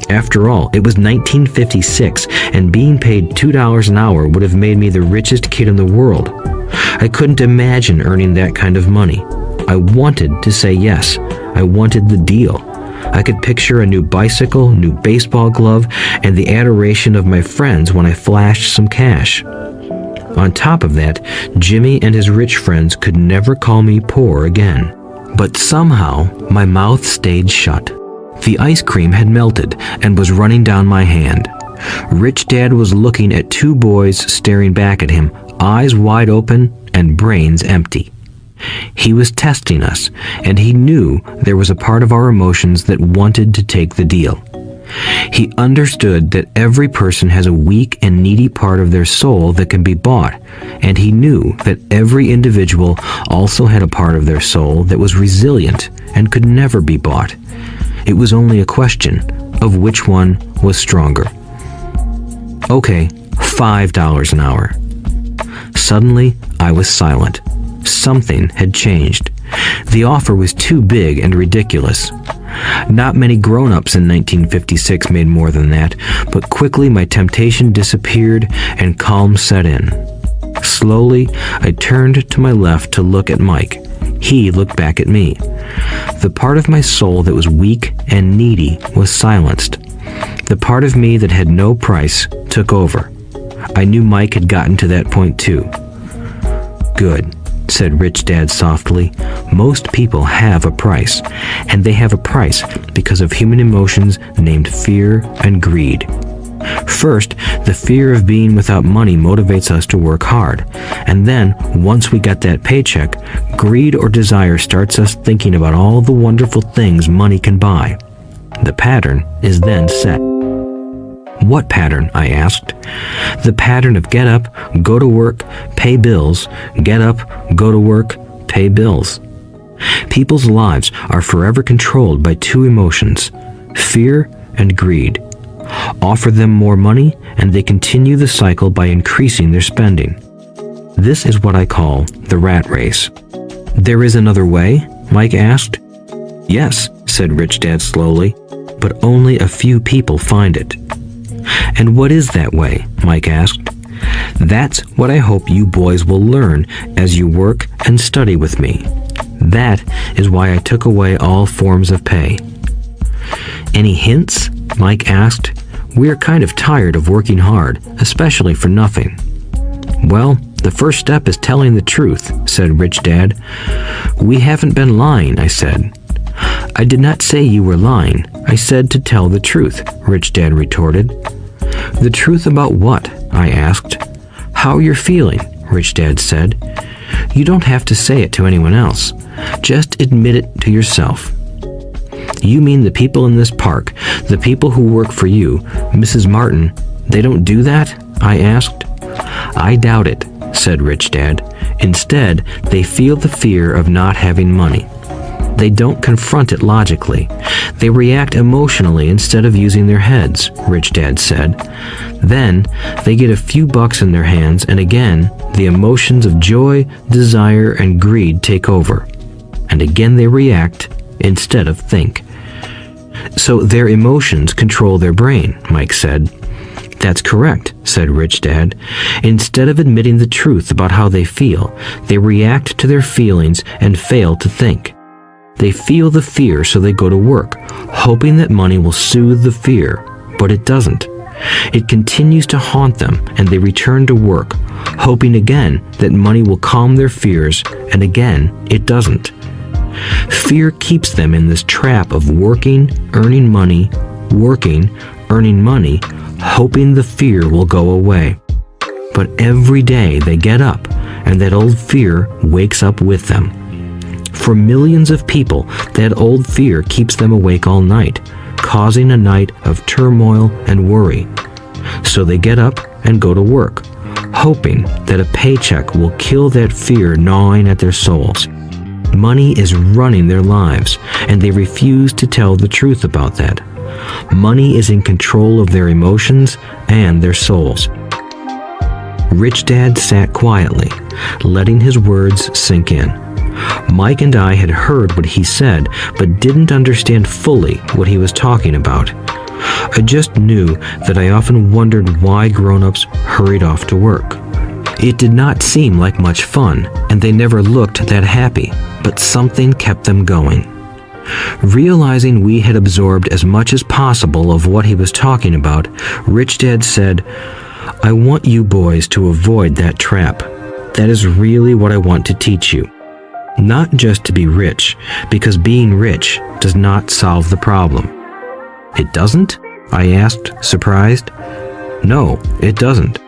After all, it was 1956, and being paid $2 an hour would have made me the richest kid in the world. I couldn't imagine earning that kind of money. I wanted to say yes. I wanted the deal. I could picture a new bicycle, new baseball glove, and the adoration of my friends when I flashed some cash. On top of that, Jimmy and his rich friends could never call me poor again. But somehow, my mouth stayed shut. The ice cream had melted and was running down my hand. Rich Dad was looking at two boys staring back at him, eyes wide open and brains empty. He was testing us, and he knew there was a part of our emotions that wanted to take the deal. He understood that every person has a weak and needy part of their soul that can be bought, and he knew that every individual also had a part of their soul that was resilient and could never be bought. It was only a question of which one was stronger. Okay, $5 an hour. Suddenly, I was silent. Something had changed. The offer was too big and ridiculous. Not many grown-ups in 1956 made more than that, but quickly my temptation disappeared and calm set in. Slowly, I turned to my left to look at Mike. He looked back at me. The part of my soul that was weak and needy was silenced. The part of me that had no price took over. I knew Mike had gotten to that point too. Good, said Rich Dad softly. Most people have a price, and they have a price because of human emotions named fear and greed. First, the fear of being without money motivates us to work hard, and then, once we got that paycheck, greed or desire starts us thinking about all the wonderful things money can buy. The pattern is then set. What pattern? I asked. The pattern of get up, go to work, pay bills, get up, go to work, pay bills. People's lives are forever controlled by two emotions, fear and greed. Offer them more money, and they continue the cycle by increasing their spending. This is what I call the rat race. There is another way? Mike asked. Yes, said Rich Dad slowly, but only a few people find it. And what is that way? Mike asked. That's what I hope you boys will learn as you work and study with me. That is why I took away all forms of pay. Any hints? Mike asked. We're kind of tired of working hard, especially for nothing. Well, the first step is telling the truth, said Rich Dad. We haven't been lying, I said. I did not say you were lying. I said to tell the truth, Rich Dad retorted. The truth about what? I asked. How you're feeling, Rich Dad said. You don't have to say it to anyone else. Just admit it to yourself. You mean the people in this park, the people who work for you, Mrs. Martin, they don't do that? I asked. I doubt it, said Rich Dad. Instead, they feel the fear of not having money. They don't confront it logically. They react emotionally instead of using their heads, Rich Dad said. Then, they get a few bucks in their hands, and again, the emotions of joy, desire, and greed take over. And again they react instead of think. So their emotions control their brain, Mike said. That's correct, said Rich Dad. Instead of admitting the truth about how they feel, they react to their feelings and fail to think. They feel the fear, so they go to work, hoping that money will soothe the fear, but it doesn't. It continues to haunt them, and they return to work, hoping again that money will calm their fears, and again it doesn't. Fear keeps them in this trap of working, earning money, hoping the fear will go away. But every day they get up, and that old fear wakes up with them. For millions of people, that old fear keeps them awake all night, causing a night of turmoil and worry. So they get up and go to work, hoping that a paycheck will kill that fear gnawing at their souls. Money is running their lives, and they refuse to tell the truth about that. Money is in control of their emotions and their souls. Rich Dad sat quietly, letting his words sink in. Mike and I had heard what he said, but didn't understand fully what he was talking about. I just knew that I often wondered why grown-ups hurried off to work. It did not seem like much fun, and they never looked that happy, but something kept them going. Realizing we had absorbed as much as possible of what he was talking about, Rich Dad said, "I want you boys to avoid that trap. That is really what I want to teach you. Not just to be rich, because being rich does not solve the problem." "It doesn't?" I asked, surprised. "No, it doesn't.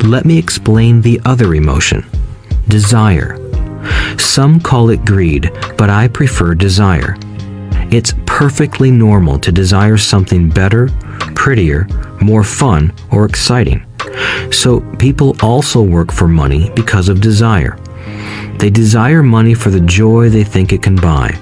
Let me explain the other emotion, desire. Some call it greed, but I prefer desire. It's perfectly normal to desire something better, prettier, more fun, or exciting. So people also work for money because of desire. They desire money for the joy they think it can buy.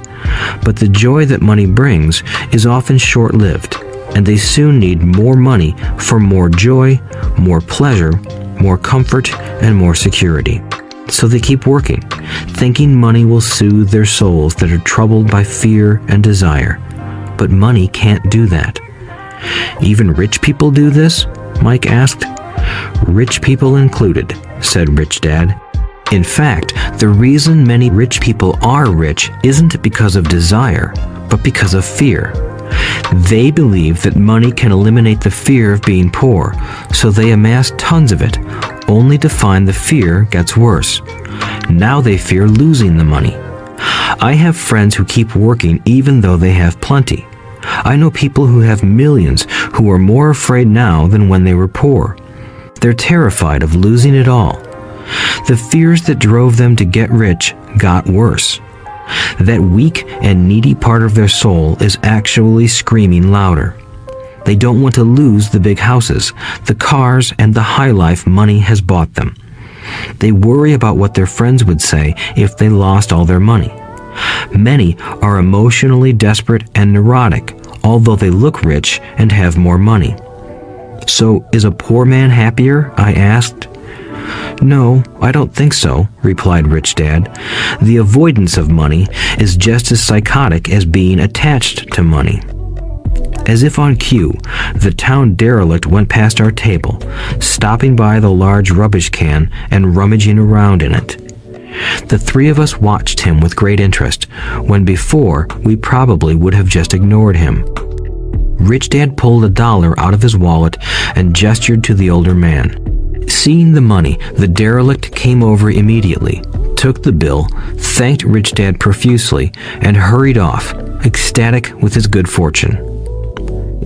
But the joy that money brings is often short-lived, and they soon need more money for more joy, more pleasure, more comfort, and more security. So they keep working, thinking money will soothe their souls that are troubled by fear and desire. But money can't do that. "Even rich people do this?" Mike asked. "Rich people included," said Rich Dad. "In fact, the reason many rich people are rich isn't because of desire, but because of fear. They believe that money can eliminate the fear of being poor, so they amass tons of it, only to find the fear gets worse. Now they fear losing the money. I have friends who keep working even though they have plenty. I know people who have millions who are more afraid now than when they were poor. They're terrified of losing it all. The fears that drove them to get rich got worse. That weak and needy part of their soul is actually screaming louder. They don't want to lose the big houses, the cars, and the high life money has bought them. They worry about what their friends would say if they lost all their money. Many are emotionally desperate and neurotic, although they look rich and have more money." "So, is a poor man happier?" I asked. "No, I don't think so," replied Rich Dad. "The avoidance of money is just as psychotic as being attached to money." As if on cue, the town derelict went past our table, stopping by the large rubbish can and rummaging around in it. The three of us watched him with great interest, when before we probably would have just ignored him. Rich Dad pulled $1 out of his wallet and gestured to the older man. Seeing the money, the derelict came over immediately, took the bill, thanked Rich Dad profusely, and hurried off, ecstatic with his good fortune.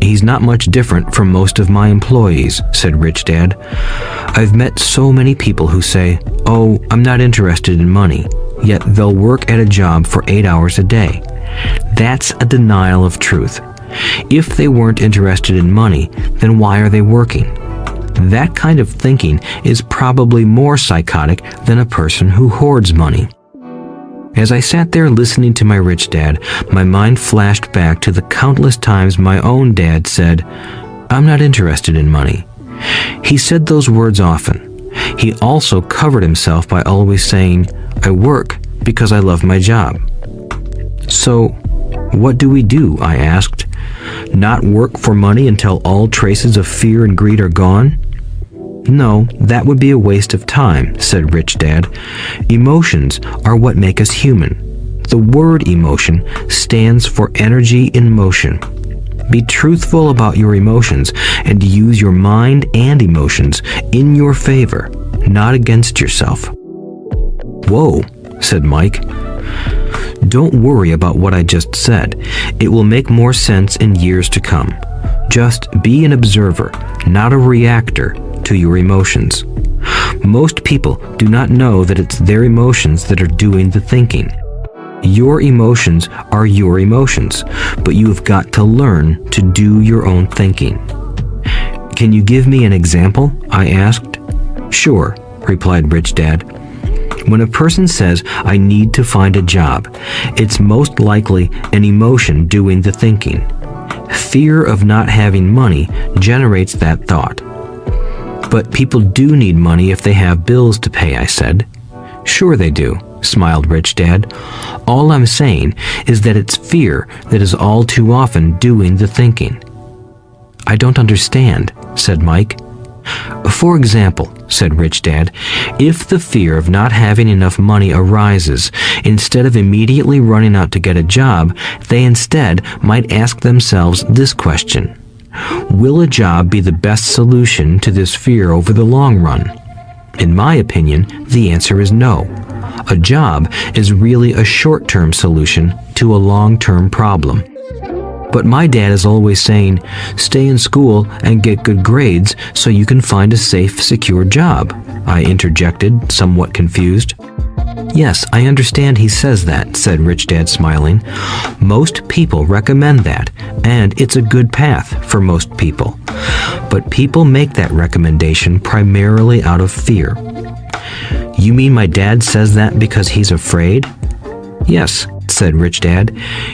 "He's not much different from most of my employees," said Rich Dad. "I've met so many people who say, 'Oh, I'm not interested in money,' yet they'll work at a job for 8 hours a day. That's a denial of truth. If they weren't interested in money, then why are they working? That kind of thinking is probably more psychotic than a person who hoards money." As I sat there listening to my Rich Dad, my mind flashed back to the countless times my own dad said, "I'm not interested in money." He said those words often. He also covered himself by always saying, "I work because I love my job." "So, what do we do?" I asked. "Not work for money until all traces of fear and greed are gone?" "No, that would be a waste of time," said Rich Dad. "Emotions are what make us human. The word emotion stands for energy in motion. Be truthful about your emotions and use your mind and emotions in your favor, not against yourself." "Whoa," said Mike. "Don't worry about what I just said. It will make more sense in years to come. Just be an observer, not a reactor to your emotions. Most people do not know that it's their emotions that are doing the thinking. Your emotions are your emotions, but you have got to learn to do your own thinking." "Can you give me an example?" I asked. "Sure," replied Rich Dad. When a person says, "I need to find a job," it's most likely an emotion doing the thinking. Fear of not having money generates that thought. "But people do need money if they have bills to pay," I said. "Sure they do," smiled Rich Dad. "All I'm saying is that it's fear that is all too often doing the thinking. I don't understand, said Mike. For example, said Rich Dad, if the fear of not having enough money arises, instead of immediately running out to get a job, they instead might ask themselves this question: will a job be the best solution to this fear over the long run? In my opinion, the answer is no. A job is really a short-term solution to a long-term problem. But my dad is always saying, stay in school and get good grades so you can find a safe, secure job, I interjected, somewhat confused. Yes, I understand he says that, said Rich Dad, smiling. Most people recommend that, and it's a good path for most people. But people make that recommendation primarily out of fear. You mean my dad says that because he's afraid? Yes, said Rich Dad.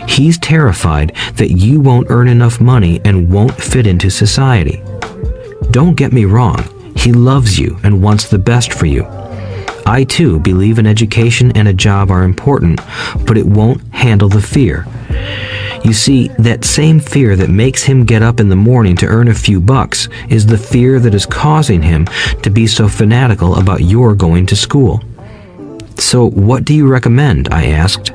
He's terrified that you won't earn enough money and won't fit into society. Don't get me wrong, he loves you and wants the best for you. I too believe an education and a job are important, but it won't handle the fear. You see, that same fear that makes him get up in the morning to earn a few bucks is the fear that is causing him to be so fanatical about your going to school. So what do you recommend? I asked.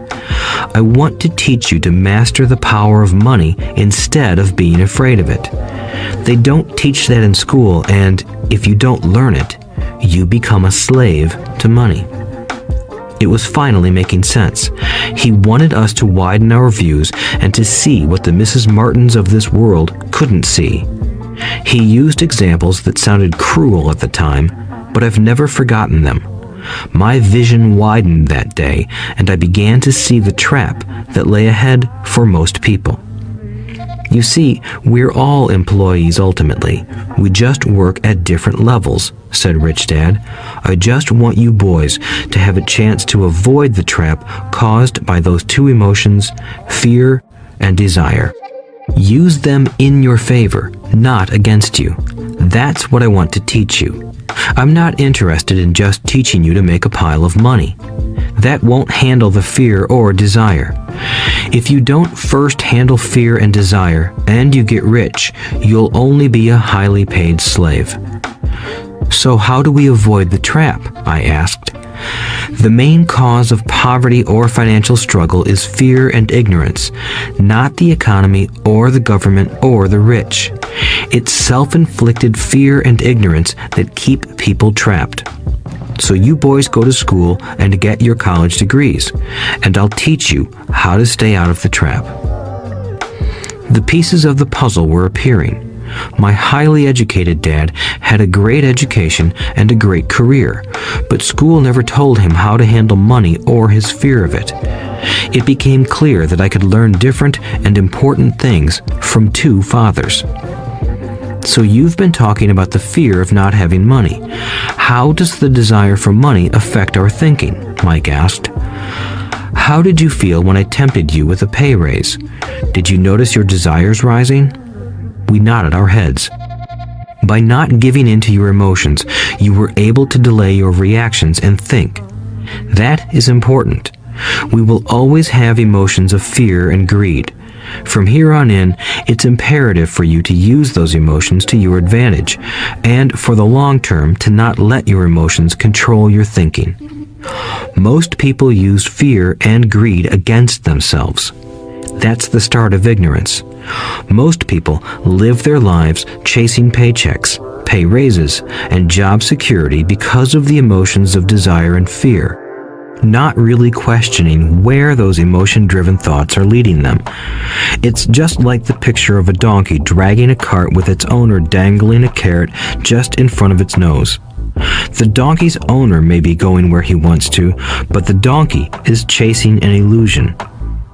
I want to teach you to master the power of money instead of being afraid of it. They don't teach that in school, and if you don't learn it, you become a slave to money. It was finally making sense. He wanted us to widen our views and to see what the Mrs. Martins of this world couldn't see. He used examples that sounded cruel at the time, but I've never forgotten them. My vision widened that day, and I began to see the trap that lay ahead for most people. You see, we're all employees ultimately. We just work at different levels, said Rich Dad. I just want you boys to have a chance to avoid the trap caused by those two emotions, fear and desire. Use them in your favor, not against you. That's what I want to teach you. I'm not interested in just teaching you to make a pile of money. That won't handle the fear or desire. If you don't first handle fear and desire, and you get rich, you'll only be a highly paid slave. So how do we avoid the trap? I asked. The main cause of poverty or financial struggle is fear and ignorance, not the economy or the government or the rich. It's self-inflicted fear and ignorance that keep people trapped. So you boys go to school and get your college degrees, and I'll teach you how to stay out of the trap. The pieces of the puzzle were appearing. My highly educated dad had a great education and a great career, but school never told him how to handle money or his fear of it. It became clear that I could learn different and important things from two fathers. So you've been talking about the fear of not having money. How does the desire for money affect our thinking? Mike asked. How did you feel when I tempted you with a pay raise? Did you notice your desires rising? We nodded our heads. By not giving in to your emotions, you were able to delay your reactions and think. That is important. We will always have emotions of fear and greed. From here on in, it's imperative for you to use those emotions to your advantage, and for the long term to not let your emotions control your thinking. Most people use fear and greed against themselves. That's the start of ignorance. Most people live their lives chasing paychecks, pay raises, and job security because of the emotions of desire and fear, not really questioning where those emotion-driven thoughts are leading them. It's just like the picture of a donkey dragging a cart with its owner dangling a carrot just in front of its nose. The donkey's owner may be going where he wants to, but the donkey is chasing an illusion.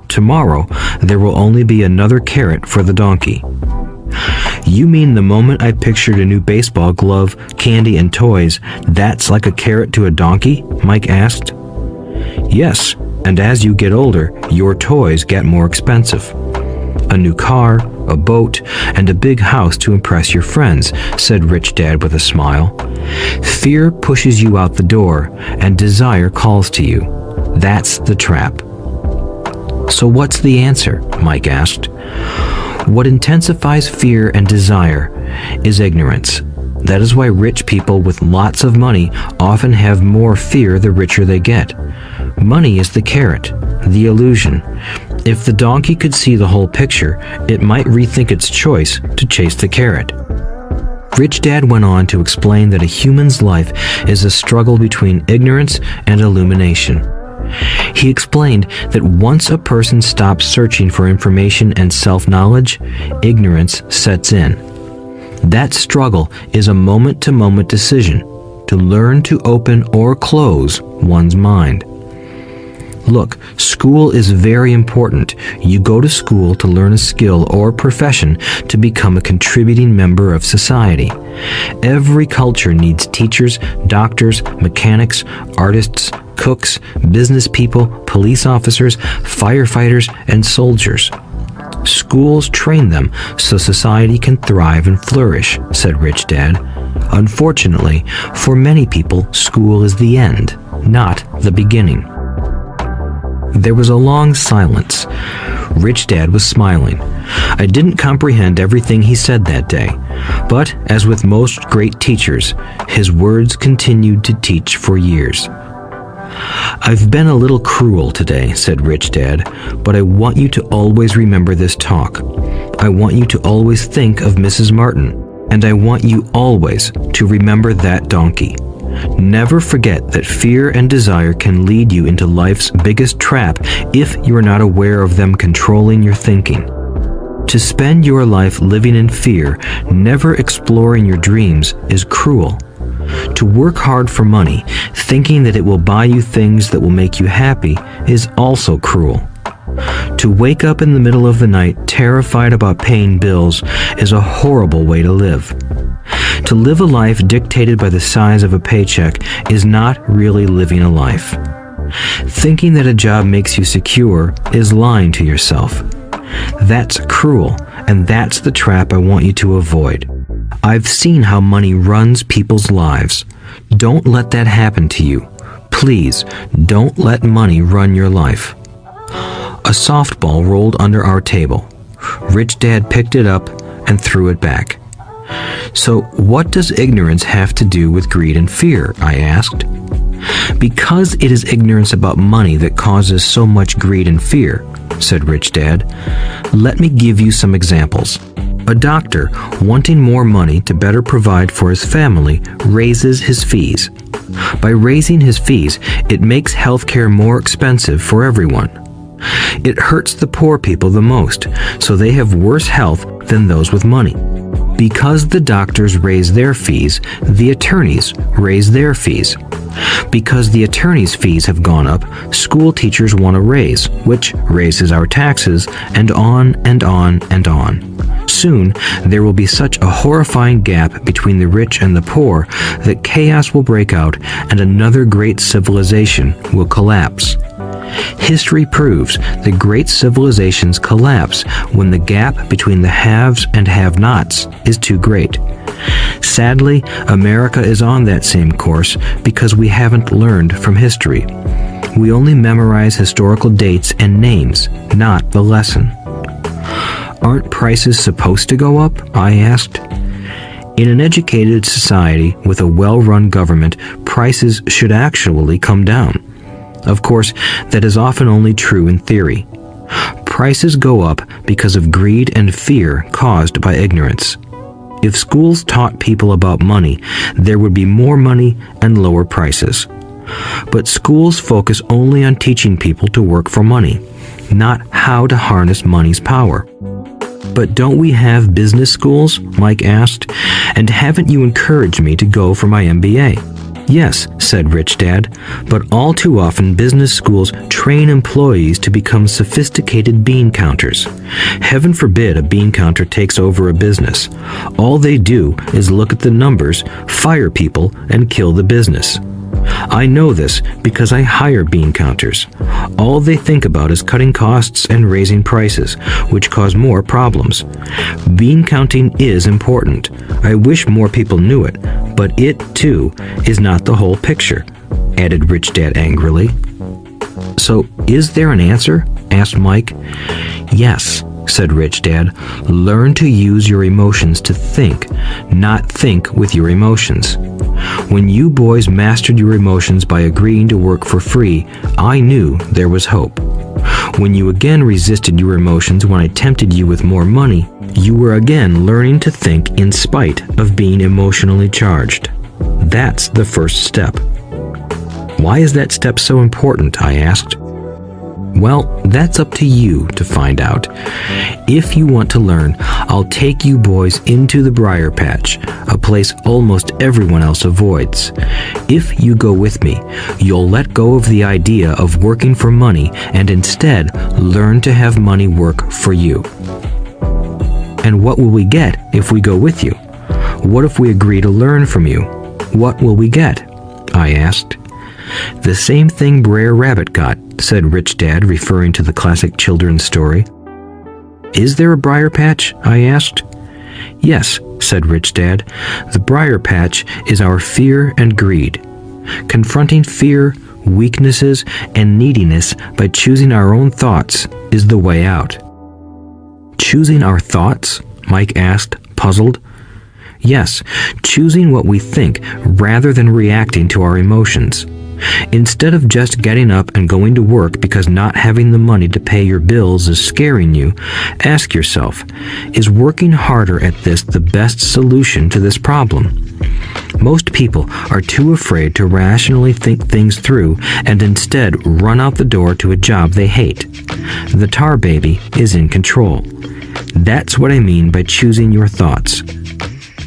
Tomorrow, there will only be another carrot for the donkey. You mean the moment I pictured a new baseball glove, candy, and toys, that's like a carrot to a donkey? Mike asked. Yes, and as you get older, your toys get more expensive. A new car, a boat, and a big house to impress your friends, said Rich Dad with a smile. Fear pushes you out the door, and desire calls to you. That's the trap. So what's the answer? Mike asked. What intensifies fear and desire is ignorance. That is why rich people with lots of money often have more fear the richer they get. Money is the carrot, the illusion. If the donkey could see the whole picture, it might rethink its choice to chase the carrot. Rich Dad went on to explain that a human's life is a struggle between ignorance and illumination. He explained that once a person stops searching for information and self-knowledge, ignorance sets in. That struggle is a moment-to-moment decision to learn to open or close one's mind. Look, school is very important. You go to school to learn a skill or profession to become a contributing member of society. Every culture needs teachers, doctors, mechanics, artists, cooks, business people, police officers, firefighters, and soldiers. Schools train them so society can thrive and flourish, said Rich Dad. Unfortunately, for many people, school is the end, not the beginning. There was a long silence. Rich Dad was smiling. I didn't comprehend everything he said that day, but as with most great teachers, his words continued to teach for years. I've been a little cruel today, said Rich Dad, but I want you to always remember this talk. I want you to always think of Mrs. Martin, and I want you always to remember that donkey. Never forget that fear and desire can lead you into life's biggest trap if you are not aware of them controlling your thinking. To spend your life living in fear, never exploring your dreams, is cruel. To work hard for money, thinking that it will buy you things that will make you happy, is also cruel. To wake up in the middle of the night terrified about paying bills is a horrible way to live. To live a life dictated by the size of a paycheck is not really living a life. Thinking that a job makes you secure is lying to yourself. That's cruel, and that's the trap I want you to avoid. I've seen how money runs people's lives. Don't let that happen to you. Please, don't let money run your life. A softball rolled under our table. Rich Dad picked it up and threw it back. So what does ignorance have to do with greed and fear? I asked. Because it is ignorance about money that causes so much greed and fear, said Rich Dad. Let me give you some examples. A doctor, wanting more money to better provide for his family, raises his fees. By raising his fees, it makes healthcare more expensive for everyone. It hurts the poor people the most, so they have worse health than those with money. Because the doctors raise their fees, the attorneys raise their fees. Because the attorneys' fees have gone up, school teachers want a raise, which raises our taxes, and on and on and on. Soon, there will be such a horrifying gap between the rich and the poor that chaos will break out and another great civilization will collapse. History proves that great civilizations collapse when the gap between the haves and have-nots is too great. Sadly, America is on that same course because we haven't learned from history. We only memorize historical dates and names, not the lesson. Aren't prices supposed to go up? I asked. In an educated society with a well-run government, prices should actually come down. Of course, that is often only true in theory. Prices go up because of greed and fear caused by ignorance. If schools taught people about money, there would be more money and lower prices. But schools focus only on teaching people to work for money, not how to harness money's power. But don't we have business schools? Mike asked. And haven't you encouraged me to go for my MBA? Yes, said Rich Dad, but all too often business schools train employees to become sophisticated bean counters. Heaven forbid a bean counter takes over a business. All they do is look at the numbers, fire people, and kill the business. I know this because I hire bean counters. All they think about is cutting costs and raising prices, which cause more problems. Bean counting is important. I wish more people knew it, but it, too, is not the whole picture, added Rich Dad angrily. So, is there an answer? Asked Mike. Yes, said Rich Dad. Learn to use your emotions to think, not think with your emotions. When you boys mastered your emotions by agreeing to work for free, I knew there was hope. When you again resisted your emotions when I tempted you with more money, you were again learning to think in spite of being emotionally charged. That's the first step. Why is that step so important? I asked. Well, that's up to you to find out. If you want to learn, I'll take you boys into the briar patch, a place almost everyone else avoids. If you go with me, you'll let go of the idea of working for money and instead learn to have money work for you. And what will we get if we go with you? What if we agree to learn from you? What will we get? I asked. The same thing Brer Rabbit got, said Rich Dad, referring to the classic children's story. Is there a briar patch? I asked. Yes, said Rich Dad. The briar patch is our fear and greed. Confronting fear, weaknesses, and neediness by choosing our own thoughts is the way out. Choosing our thoughts? Mike asked, puzzled. Yes, choosing what we think rather than reacting to our emotions. Instead of just getting up and going to work because not having the money to pay your bills is scaring you, ask yourself, is working harder at this the best solution to this problem? Most people are too afraid to rationally think things through and instead run out the door to a job they hate. The tar baby is in control. That's what I mean by choosing your thoughts.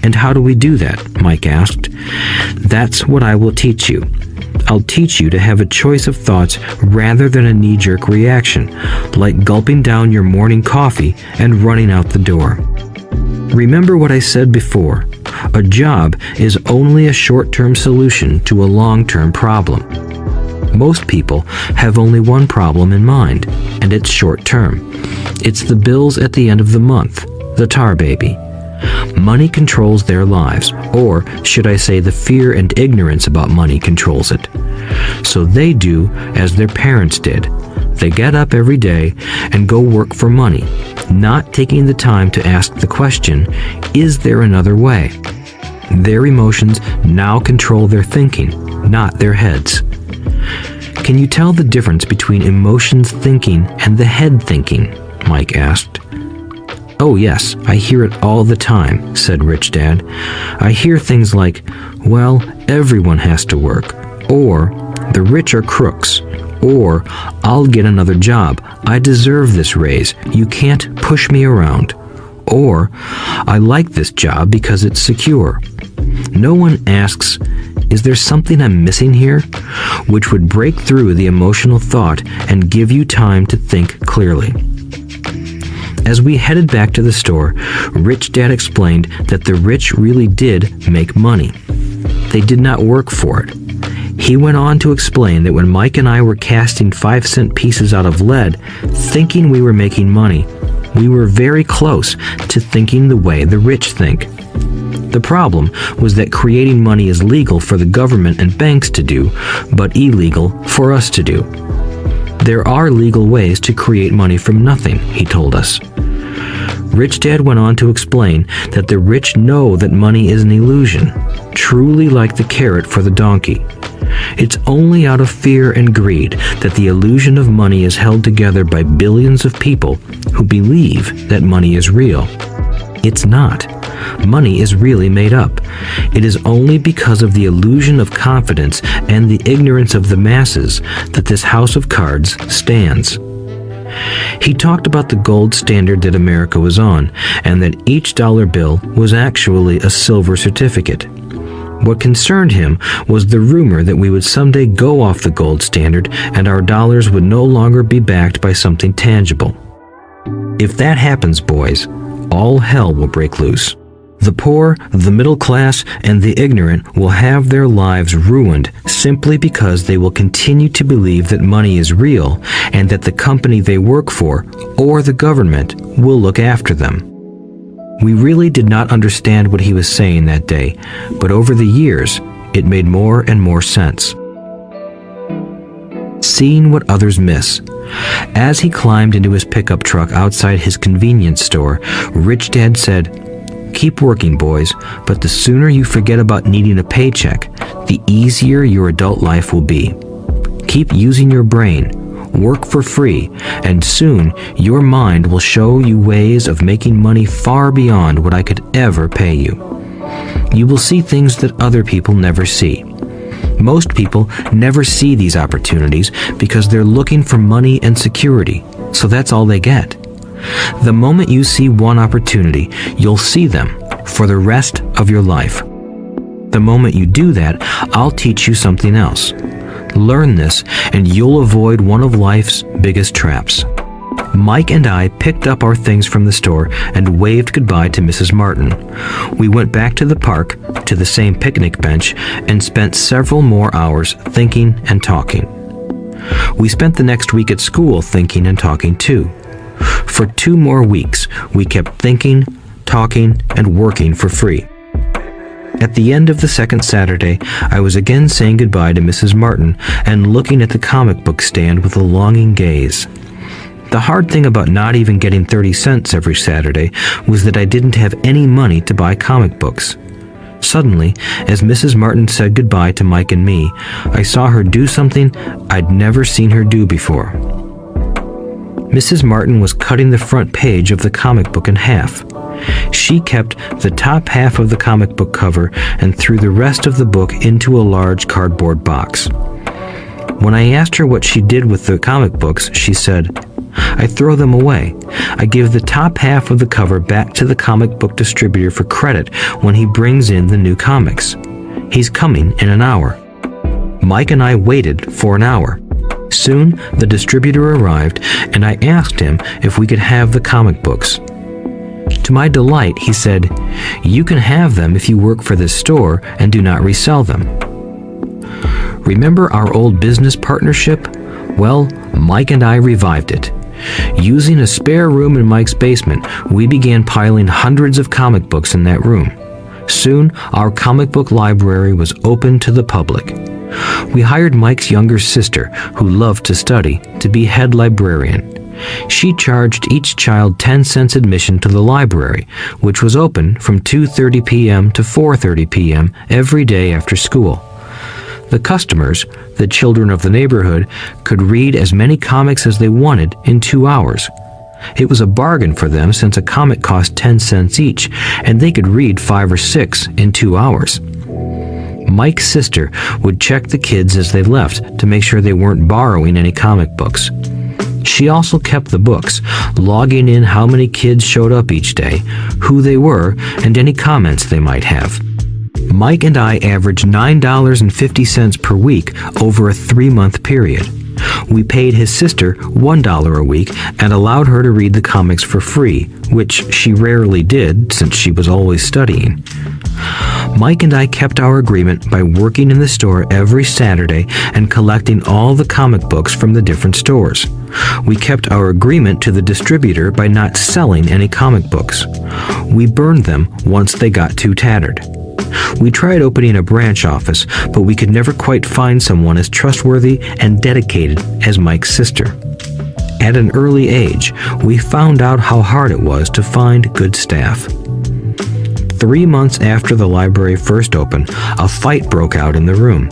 And how do we do that? Mike asked. That's what I will teach you. I'll teach you to have a choice of thoughts rather than a knee-jerk reaction, like gulping down your morning coffee and running out the door. Remember what I said before. A job is only a short-term solution to a long-term problem. Most people have only one problem in mind, and it's short-term. It's the bills at the end of the month, the tar baby. Money controls their lives, or should I say the fear and ignorance about money controls it. So they do as their parents did. They get up every day and go work for money, not taking the time to ask the question, is there another way? Their emotions now control their thinking, not their heads. Can you tell the difference between emotions thinking and the head thinking? Mike asked. Oh yes, I hear it all the time, said Rich Dad. I hear things like, well, everyone has to work, or the rich are crooks, or I'll get another job, I deserve this raise, you can't push me around, or I like this job because it's secure. No one asks, is there something I'm missing here? Which would break through the emotional thought and give you time to think clearly. As we headed back to the store, Rich Dad explained that the rich really did make money. They did not work for it. He went on to explain that when Mike and I were casting 5-cent pieces out of lead, thinking we were making money, we were very close to thinking the way the rich think. The problem was that creating money is legal for the government and banks to do, but illegal for us to do. There are legal ways to create money from nothing, he told us. Rich Dad went on to explain that the rich know that money is an illusion, truly like the carrot for the donkey. It's only out of fear and greed that the illusion of money is held together by billions of people who believe that money is real. It's not. Money is really made up. It is only because of the illusion of confidence and the ignorance of the masses that this house of cards stands. He talked about the gold standard that America was on, and that each dollar bill was actually a silver certificate. What concerned him was the rumor that we would someday go off the gold standard and our dollars would no longer be backed by something tangible. If that happens, boys, all hell will break loose. The poor, the middle class, and the ignorant will have their lives ruined simply because they will continue to believe that money is real and that the company they work for or the government will look after them. We really did not understand what he was saying that day, but over the years, it made more and more sense. seeing what others miss. As he climbed into his pickup truck outside his convenience store, Rich Dad said, "Keep working, boys, but the sooner you forget about needing a paycheck, the easier your adult life will be. Keep using your brain, work for free, and soon your mind will show you ways of making money far beyond what I could ever pay you. You will see things that other people never see. Most people never see these opportunities because they're looking for money and security, so that's all they get. The moment you see one opportunity, you'll see them for the rest of your life. The moment you do that, I'll teach you something else. Learn this, and you'll avoid one of life's biggest traps." Mike and I picked up our things from the store and waved goodbye to Mrs. Martin. We went back to the park, to the same picnic bench, and spent several more hours thinking and talking. We spent the next week at school thinking and talking too. For 2 more weeks, we kept thinking, talking, and working for free. At the end of the second Saturday, I was again saying goodbye to Mrs. Martin and looking at the comic book stand with a longing gaze. The hard thing about not even getting 30 cents every Saturday was that I didn't have any money to buy comic books. Suddenly, as Mrs. Martin said goodbye to Mike and me, I saw her do something I'd never seen her do before. Mrs. Martin was cutting the front page of the comic book in half. She kept the top half of the comic book cover and threw the rest of the book into a large cardboard box. When I asked her what she did with the comic books, she said, "I throw them away. I give the top half of the cover back to the comic book distributor for credit when he brings in the new comics. He's coming in an hour." Mike and I waited for an hour. Soon, the distributor arrived, and I asked him if we could have the comic books. To my delight, he said, "You can have them if you work for this store and do not resell them." Remember our old business partnership? Well, Mike and I revived it. Using a spare room in Mike's basement, we began piling hundreds of comic books in that room. Soon, our comic book library was open to the public. We hired Mike's younger sister, who loved to study, to be head librarian. She charged each child 10 cents admission to the library, which was open from 2:30 p.m. to 4:30 p.m. every day after school. The customers, the children of the neighborhood, could read as many comics as they wanted in 2 hours. It was a bargain for them since a comic cost 10 cents each, and they could read 5 or 6 in 2 hours. Mike's sister would check the kids as they left to make sure they weren't borrowing any comic books. She also kept the books, logging in how many kids showed up each day, who they were, and any comments they might have. Mike and I averaged $9.50 per week over a 3-month period. We paid his sister $1 a week and allowed her to read the comics for free, which she rarely did since she was always studying. Mike and I kept our agreement by working in the store every Saturday and collecting all the comic books from the different stores. We kept our agreement to the distributor by not selling any comic books. We burned them once they got too tattered. We tried opening a branch office, but we could never quite find someone as trustworthy and dedicated as Mike's sister. At an early age, we found out how hard it was to find good staff. 3 months after the library first opened, a fight broke out in the room.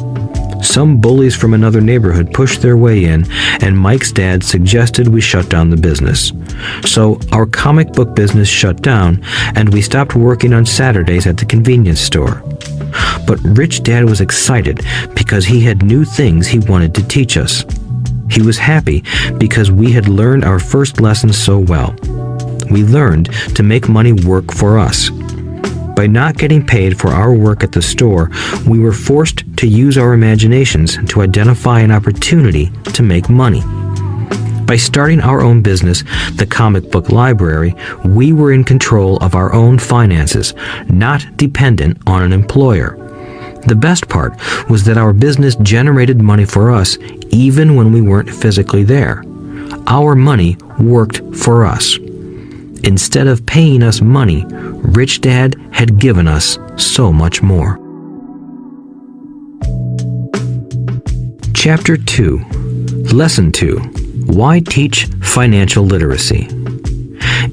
Some bullies from another neighborhood pushed their way in, and Mike's dad suggested we shut down the business. So our comic book business shut down, and we stopped working on Saturdays at the convenience store. But Rich Dad was excited because he had new things he wanted to teach us. He was happy because we had learned our first lesson so well. We learned to make money work for us. By not getting paid for our work at the store, we were forced to use our imaginations to identify an opportunity to make money. By starting our own business, the comic book library, we were in control of our own finances, not dependent on an employer. The best part was that our business generated money for us even when we weren't physically there. Our money worked for us. Instead of paying us money, Rich Dad had given us so much more. Chapter 2. Lesson 2. Why teach financial literacy?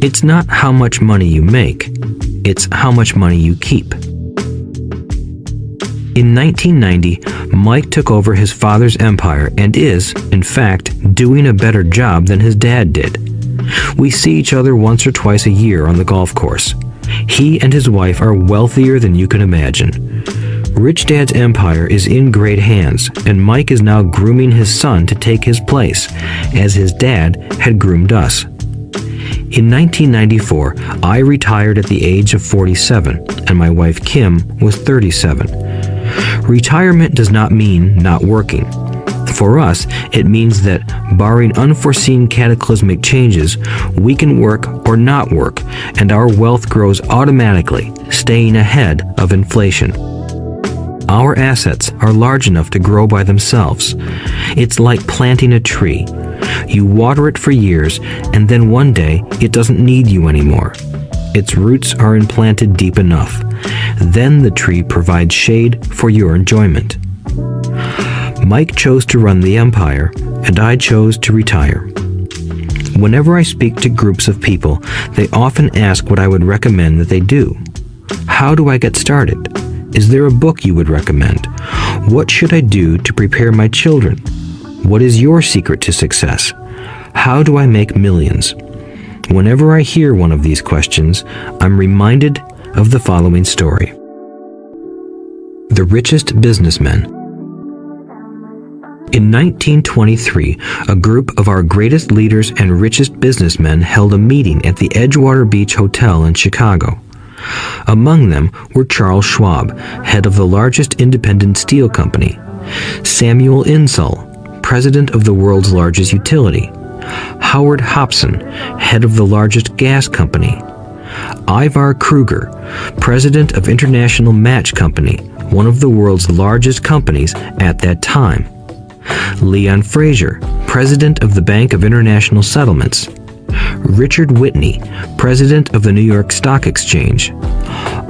It's not how much money you make, it's how much money you keep. In 1990, Mike took over his father's empire and is, in fact, doing a better job than his dad did. We see each other once or twice a year on the golf course. He and his wife are wealthier than you can imagine. Rich Dad's empire is in great hands, and Mike is now grooming his son to take his place, as his dad had groomed us. In 1994, I retired at the age of 47, and my wife Kim was 37. Retirement does not mean not working. For us, it means that, barring unforeseen cataclysmic changes, we can work or not work, and our wealth grows automatically, staying ahead of inflation. Our assets are large enough to grow by themselves. It's like planting a tree. You water it for years, and then one day it doesn't need you anymore. Its roots are implanted deep enough. Then the tree provides shade for your enjoyment. Mike chose to run the empire, and I chose to retire. Whenever I speak to groups of people, they often ask what I would recommend that they do. How do I get started? Is there a book you would recommend? What should I do to prepare my children? What is your secret to success? How do I make millions? Whenever I hear one of these questions, I'm reminded of the following story. The Richest Businessmen. In 1923, a group of our greatest leaders and richest businessmen held a meeting at the Edgewater Beach Hotel in Chicago. Among them were Charles Schwab, head of the largest independent steel company; Samuel Insull, president of the world's largest utility; Howard Hobson, head of the largest gas company; Ivar Kruger, president of International Match Company, one of the world's largest companies at that time; Leon Fraser, president of the Bank of International Settlements; Richard Whitney, president of the New York Stock Exchange;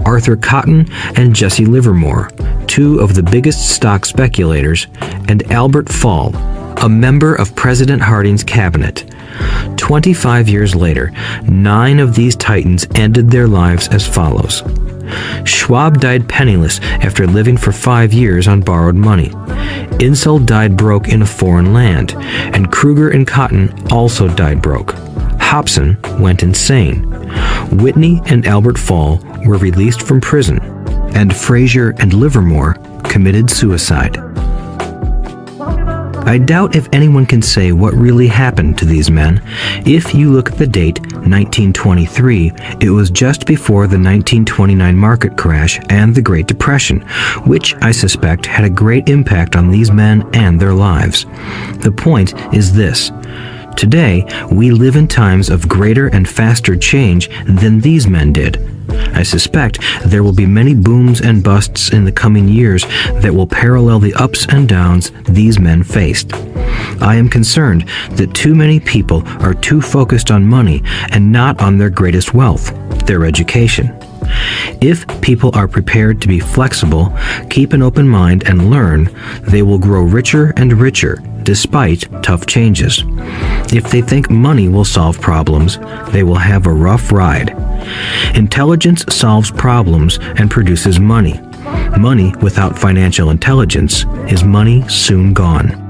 Arthur Cotton and Jesse Livermore, two of the biggest stock speculators; and Albert Fall, a member of President Harding's cabinet. 25 years later, 9 of these titans ended their lives as follows. Schwab died penniless after living for 5 years on borrowed money. Insull died broke in a foreign land, and Kruger and Cotton also died broke. Hobson went insane. Whitney and Albert Fall were released from prison, and Fraser and Livermore committed suicide. I doubt if anyone can say what really happened to these men. If you look at the date, 1923, it was just before the 1929 market crash and the Great Depression, which I suspect had a great impact on these men and their lives. The point is this. Today, we live in times of greater and faster change than these men did. I suspect there will be many booms and busts in the coming years that will parallel the ups and downs these men faced. I am concerned that too many people are too focused on money and not on their greatest wealth, their education. If people are prepared to be flexible, keep an open mind, and learn, they will grow richer and richer despite tough changes. If they think money will solve problems, they will have a rough ride. Intelligence solves problems and produces money. Money without financial intelligence is money soon gone.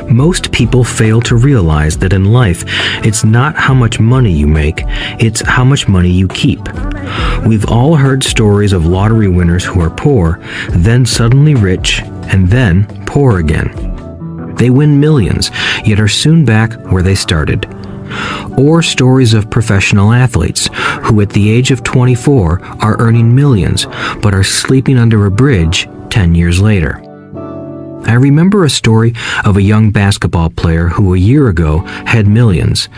Most people fail to realize that in life, it's not how much money you make, it's how much money you keep. We've all heard stories of lottery winners who are poor, then suddenly rich, and then poor again. They win millions, yet are soon back where they started. Or stories of professional athletes who at the age of 24 are earning millions, but are sleeping under a bridge 10 years later. I remember a story of a young basketball player who a year ago had millions.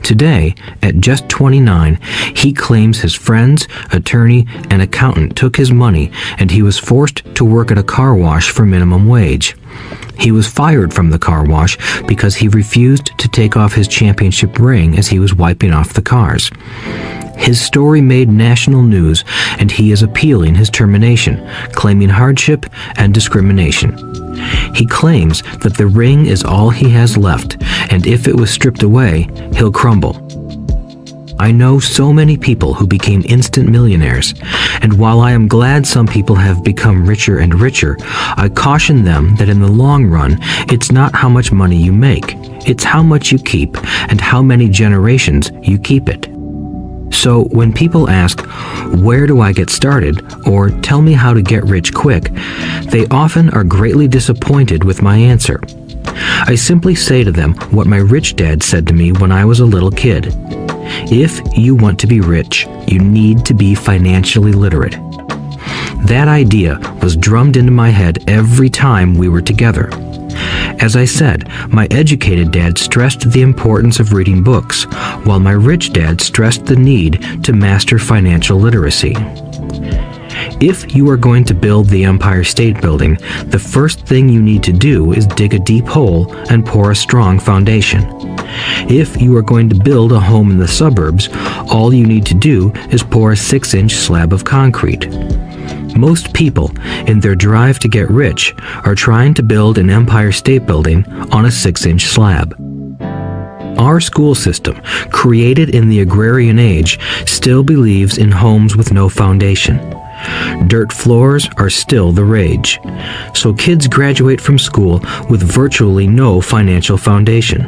Today, at just 29, he claims his friends, attorney, and accountant took his money, and he was forced to work at a car wash for minimum wage. He was fired from the car wash because he refused to take off his championship ring as he was wiping off the cars. His story made national news, and he is appealing his termination, claiming hardship and discrimination. He claims that the ring is all he has left, and if it was stripped away, he'll crumble. I know so many people who became instant millionaires, and while I am glad some people have become richer and richer, I caution them that in the long run, it's not how much money you make, it's how much you keep and how many generations you keep it. So when people ask, "Where do I get started?" or "Tell me how to get rich quick," they often are greatly disappointed with my answer. I simply say to them what my rich dad said to me when I was a little kid. If you want to be rich, you need to be financially literate. That idea was drummed into my head every time we were together. As I said, my educated dad stressed the importance of reading books, while my rich dad stressed the need to master financial literacy. If you are going to build the Empire State Building, the first thing you need to do is dig a deep hole and pour a strong foundation. If you are going to build a home in the suburbs, all you need to do is pour a 6-inch slab of concrete. Most people, in their drive to get rich, are trying to build an Empire State Building on a 6-inch slab. Our school system, created in the agrarian age, still believes in homes with no foundation. Dirt floors are still the rage, so kids graduate from school with virtually no financial foundation.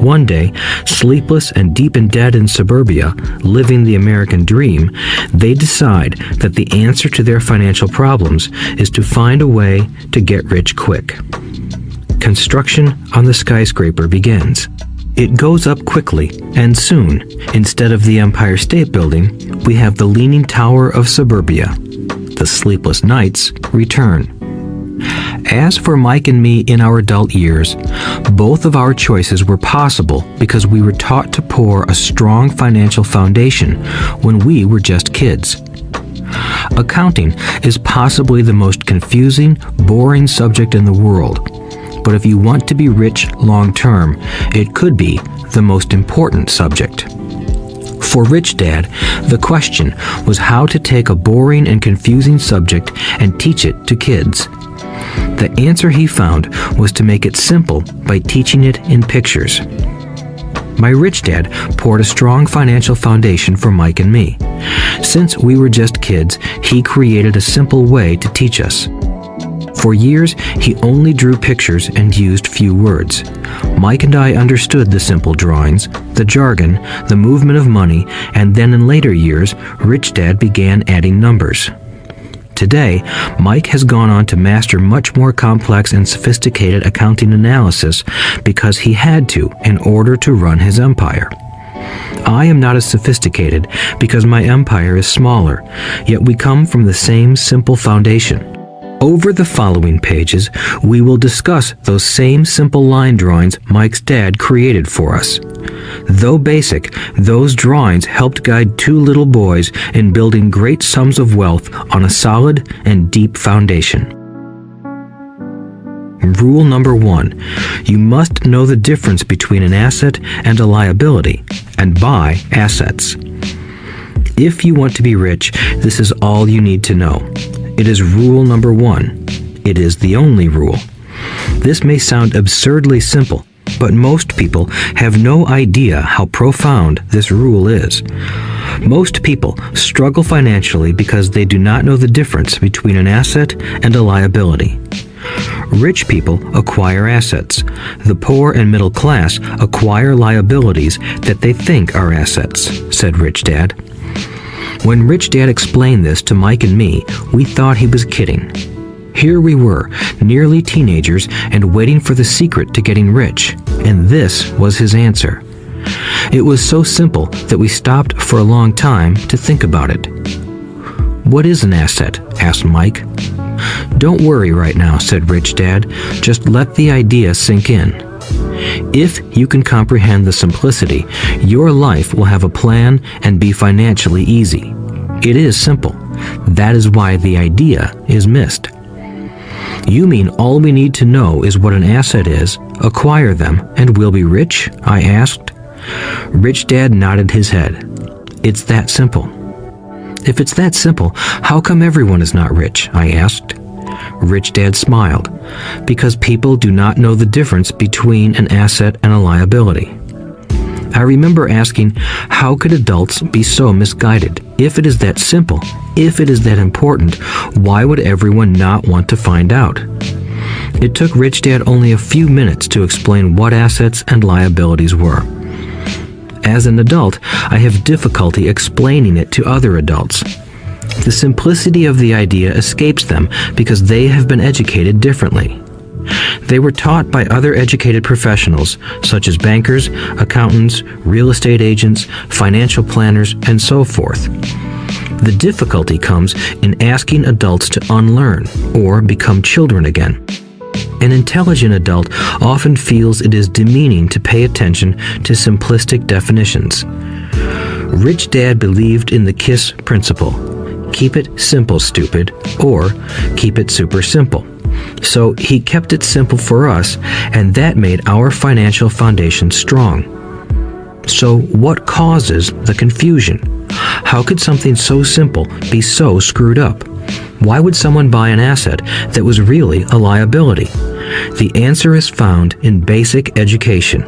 One day, sleepless and deep in debt in suburbia, living the American dream, they decide that the answer to their financial problems is to find a way to get rich quick. Construction on the skyscraper begins. It goes up quickly, and soon, instead of the Empire State Building, we have the Leaning Tower of Suburbia. The sleepless nights return. As for Mike and me in our adult years, both of our choices were possible because we were taught to pour a strong financial foundation when we were just kids. Accounting is possibly the most confusing, boring subject in the world, but if you want to be rich long-term, it could be the most important subject. For Rich Dad, the question was how to take a boring and confusing subject and teach it to kids. The answer he found was to make it simple by teaching it in pictures. My rich dad poured a strong financial foundation for Mike and me. Since we were just kids, he created a simple way to teach us. For years, he only drew pictures and used few words. Mike and I understood the simple drawings, the jargon, the movement of money, and then in later years, Rich Dad began adding numbers. Today, Mike has gone on to master much more complex and sophisticated accounting analysis because he had to in order to run his empire. I am not as sophisticated because my empire is smaller, yet we come from the same simple foundation. Over the following pages, we will discuss those same simple line drawings Mike's dad created for us. Though basic, those drawings helped guide two little boys in building great sums of wealth on a solid and deep foundation. Rule number 1. You must know the difference between an asset and a liability, and buy assets. If you want to be rich, this is all you need to know. It is rule number 1. It is the only rule. This may sound absurdly simple, but most people have no idea how profound this rule is. Most people struggle financially because they do not know the difference between an asset and a liability. Rich people acquire assets. The poor and middle class acquire liabilities that they think are assets, said Rich Dad. When Rich Dad explained this to Mike and me, we thought he was kidding. Here we were, nearly teenagers, and waiting for the secret to getting rich, and this was his answer. It was so simple that we stopped for a long time to think about it. "What is an asset?" asked Mike. "Don't worry right now," said Rich Dad. "Just let the idea sink in. If you can comprehend the simplicity, your life will have a plan and be financially easy. It is simple. That is why the idea is missed." "You mean all we need to know is what an asset is, acquire them, and we'll be rich?" I asked. Rich Dad nodded his head. It's that simple. If it's that simple, how come everyone is not rich? I asked. Rich Dad smiled. Because people do not know the difference between an asset and a liability. I remember asking, how could adults be so misguided? If it is that simple, if it is that important, why would everyone not want to find out? It took Rich Dad only a few minutes to explain what assets and liabilities were. As an adult, I have difficulty explaining it to other adults. The simplicity of the idea escapes them because they have been educated differently. They were taught by other educated professionals, such as bankers, accountants, real estate agents, financial planners, and so forth. The difficulty comes in asking adults to unlearn or become children again. An intelligent adult often feels it is demeaning to pay attention to simplistic definitions. Rich Dad believed in the KISS principle. Keep it simple, stupid, or keep it super simple. So he kept it simple for us, and that made our financial foundation strong. So what causes the confusion? How could something so simple be so screwed up? Why would someone buy an asset that was really a liability? The answer is found in basic education.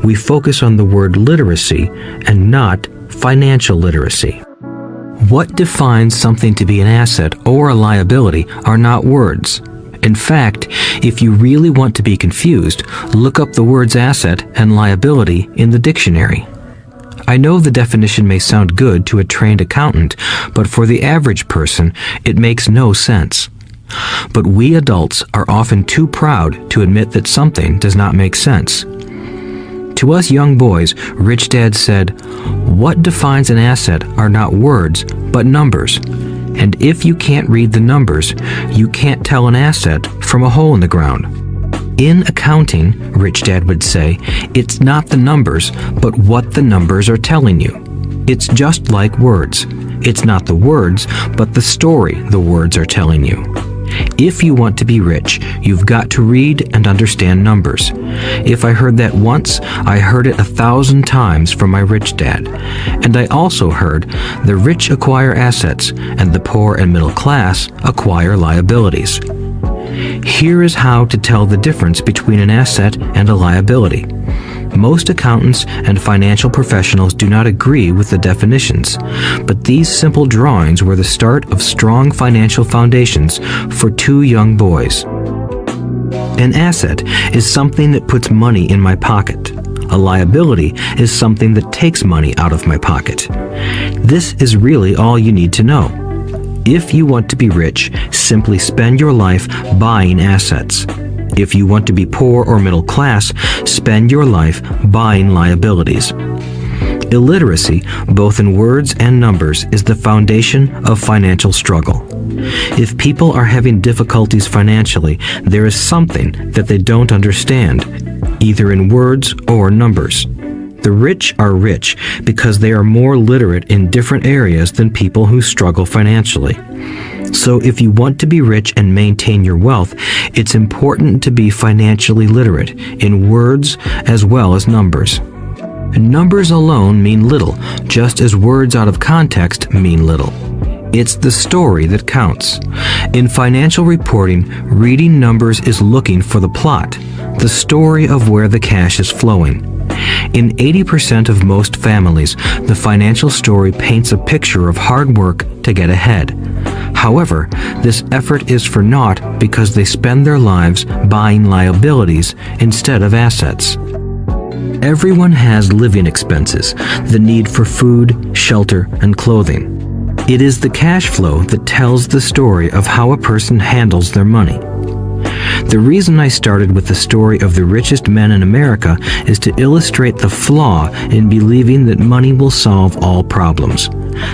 We focus on the word literacy and not financial literacy. What defines something to be an asset or a liability are not words. In fact, if you really want to be confused, look up the words asset and liability in the dictionary. I know the definition may sound good to a trained accountant, but for the average person, it makes no sense. But we adults are often too proud to admit that something does not make sense. To us young boys, Rich Dad said, "What defines an asset are not words, but numbers. And if you can't read the numbers, you can't tell an asset from a hole in the ground." In accounting, Rich Dad would say, it's not the numbers, but what the numbers are telling you. It's just like words. It's not the words, but the story the words are telling you. If you want to be rich, you've got to read and understand numbers. If I heard that once, I heard it 1,000 times from my rich dad. And I also heard the rich acquire assets and the poor and middle class acquire liabilities. Here is how to tell the difference between an asset and a liability. Most accountants and financial professionals do not agree with the definitions, but these simple drawings were the start of strong financial foundations for two young boys. An asset is something that puts money in my pocket. A liability is something that takes money out of my pocket. This is really all you need to know. If you want to be rich, simply spend your life buying assets. If you want to be poor or middle class, spend your life buying liabilities. Illiteracy, both in words and numbers, is the foundation of financial struggle. If people are having difficulties financially, there is something that they don't understand, either in words or numbers. The rich are rich because they are more literate in different areas than people who struggle financially. So if you want to be rich and maintain your wealth, it's important to be financially literate in words as well as numbers. Numbers alone mean little, just as words out of context mean little. It's the story that counts. In financial reporting, reading numbers is looking for the plot, the story of where the cash is flowing. In 80% of most families, the financial story paints a picture of hard work to get ahead. However, this effort is for naught because they spend their lives buying liabilities instead of assets. Everyone has living expenses, the need for food, shelter, and clothing. It is the cash flow that tells the story of how a person handles their money. The reason I started with the story of the richest men in America is to illustrate the flaw in believing that money will solve all problems.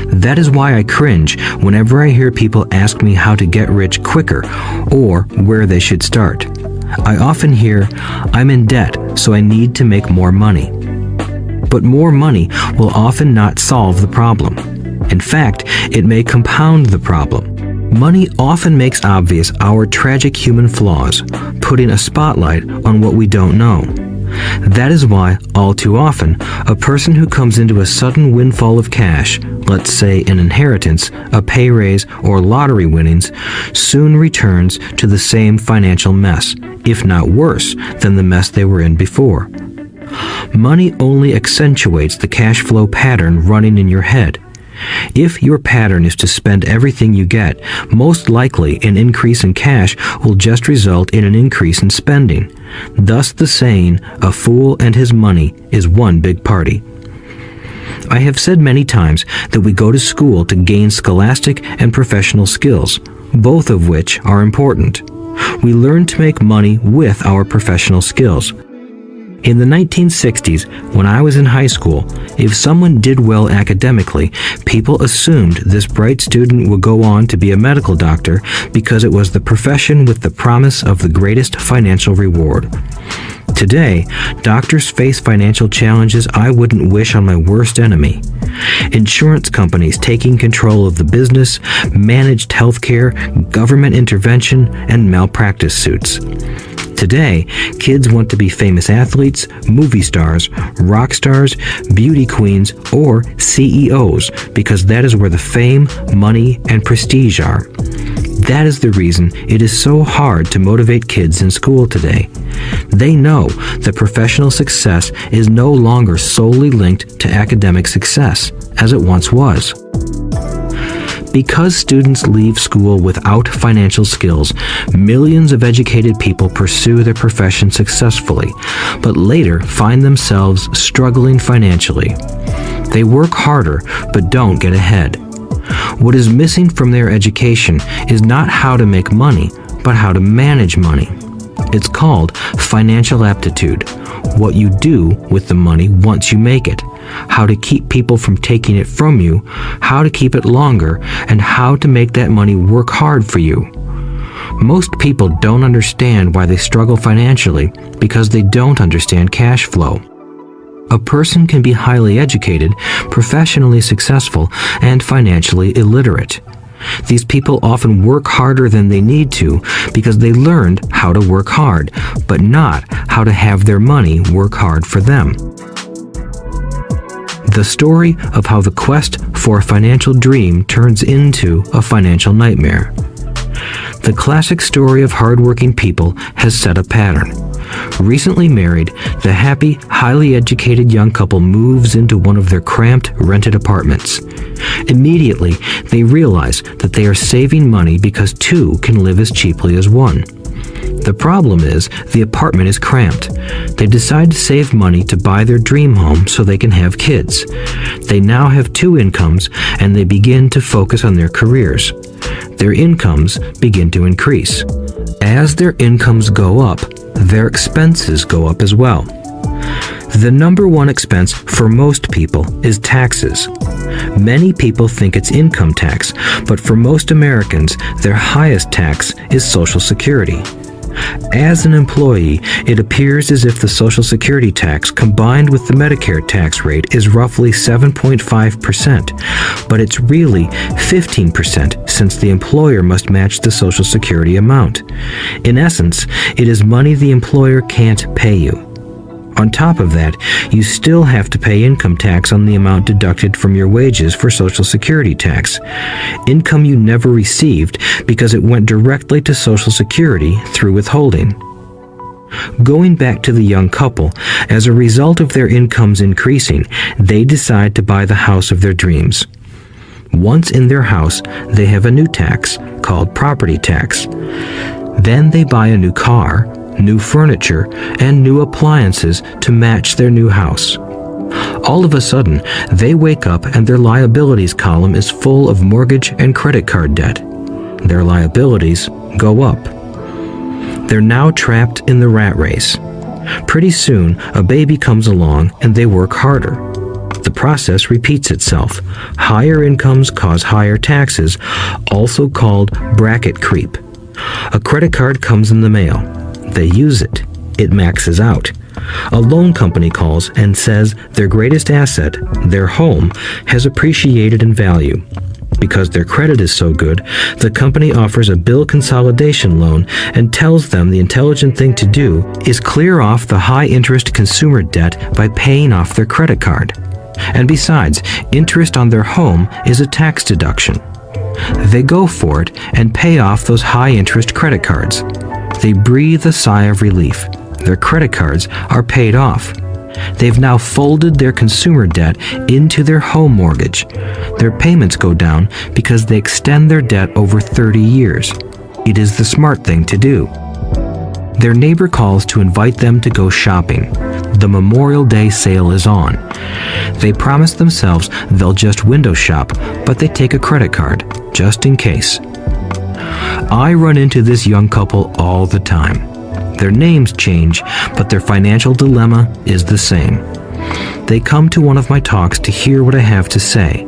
That is why I cringe whenever I hear people ask me how to get rich quicker or where they should start. I often hear, "I'm in debt, so I need to make more money." But more money will often not solve the problem. In fact, it may compound the problem. Money often makes obvious our tragic human flaws, putting a spotlight on what we don't know. That is why, all too often, a person who comes into a sudden windfall of cash, let's say an inheritance, a pay raise, or lottery winnings, soon returns to the same financial mess, if not worse than the mess they were in before. Money only accentuates the cash flow pattern running in your head. If your pattern is to spend everything you get, most likely an increase in cash will just result in an increase in spending. Thus the saying, "A fool and his money is one big party." I have said many times that we go to school to gain scholastic and professional skills, both of which are important. We learn to make money with our professional skills. In the 1960s, when I was in high school, if someone did well academically, people assumed this bright student would go on to be a medical doctor because it was the profession with the promise of the greatest financial reward. Today, doctors face financial challenges I wouldn't wish on my worst enemy. Insurance companies taking control of the business, managed healthcare, government intervention, and malpractice suits. Today, kids want to be famous athletes, movie stars, rock stars, beauty queens, or CEOs because that is where the fame, money, and prestige are. That is the reason it is so hard to motivate kids in school today. They know that professional success is no longer solely linked to academic success, as it once was. Because students leave school without financial skills, millions of educated people pursue their profession successfully, but later find themselves struggling financially. They work harder, but don't get ahead. What is missing from their education is not how to make money, but how to manage money. It's called financial aptitude, what you do with the money once you make it, how to keep people from taking it from you, how to keep it longer, and how to make that money work hard for you. Most people don't understand why they struggle financially because they don't understand cash flow. A person can be highly educated, professionally successful, and financially illiterate. These people often work harder than they need to because they learned how to work hard, but not how to have their money work hard for them. The story of how the quest for a financial dream turns into a financial nightmare. The classic story of hardworking people has set a pattern. Recently married, the happy, highly educated young couple moves into one of their cramped, rented apartments. Immediately, they realize that they are saving money because two can live as cheaply as one. The problem is, the apartment is cramped. They decide to save money to buy their dream home so they can have kids. They now have two incomes, and they begin to focus on their careers. Their incomes begin to increase. As their incomes go up, their expenses go up as well. The number one expense for most people is taxes. Many people think it's income tax, but for most Americans, their highest tax is Social Security. As an employee, it appears as if the Social Security tax combined with the Medicare tax rate is roughly 7.5%, but it's really 15% since the employer must match the Social Security amount. In essence, it is money the employer can't pay you. On top of that, you still have to pay income tax on the amount deducted from your wages for Social Security tax. Income you never received because it went directly to Social Security through withholding. Going back to the young couple, as a result of their incomes increasing, they decide to buy the house of their dreams. Once in their house, they have a new tax called property tax. Then they buy a new car, new furniture, and new appliances to match their new house. All of a sudden, they wake up and their liabilities column is full of mortgage and credit card debt. Their liabilities go up. They're now trapped in the rat race. Pretty soon, a baby comes along and they work harder. The process repeats itself. Higher incomes cause higher taxes, also called bracket creep. A credit card comes in the mail. They use it. It maxes out. A loan company calls and says their greatest asset, their home, has appreciated in value. Because their credit is so good, the company offers a bill consolidation loan and tells them the intelligent thing to do is clear off the high-interest consumer debt by paying off their credit card. And besides, interest on their home is a tax deduction. They go for it and pay off those high-interest credit cards. They breathe a sigh of relief. Their credit cards are paid off. They've now folded their consumer debt into their home mortgage. Their payments go down because they extend their debt over 30 years. It is the smart thing to do. Their neighbor calls to invite them to go shopping. The Memorial Day sale is on. They promise themselves they'll just window shop, but they take a credit card, just in case. I run into this young couple all the time. Their names change, but their financial dilemma is the same. They come to one of my talks to hear what I have to say.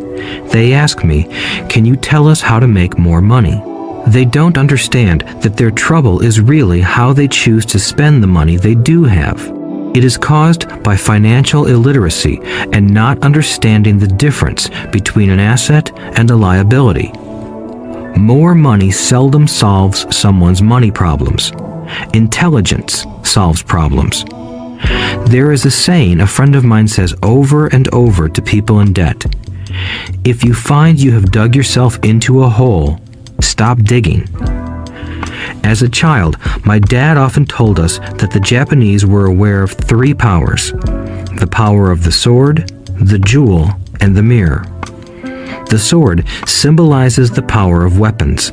They ask me, "Can you tell us how to make more money?" They don't understand that their trouble is really how they choose to spend the money they do have. It is caused by financial illiteracy and not understanding the difference between an asset and a liability. More money seldom solves someone's money problems. Intelligence solves problems. There is a saying a friend of mine says over and over to people in debt. If you find you have dug yourself into a hole, stop digging. As a child, my dad often told us that the Japanese were aware of 3 powers: the power of the sword, the jewel, and the mirror. The sword symbolizes the power of weapons.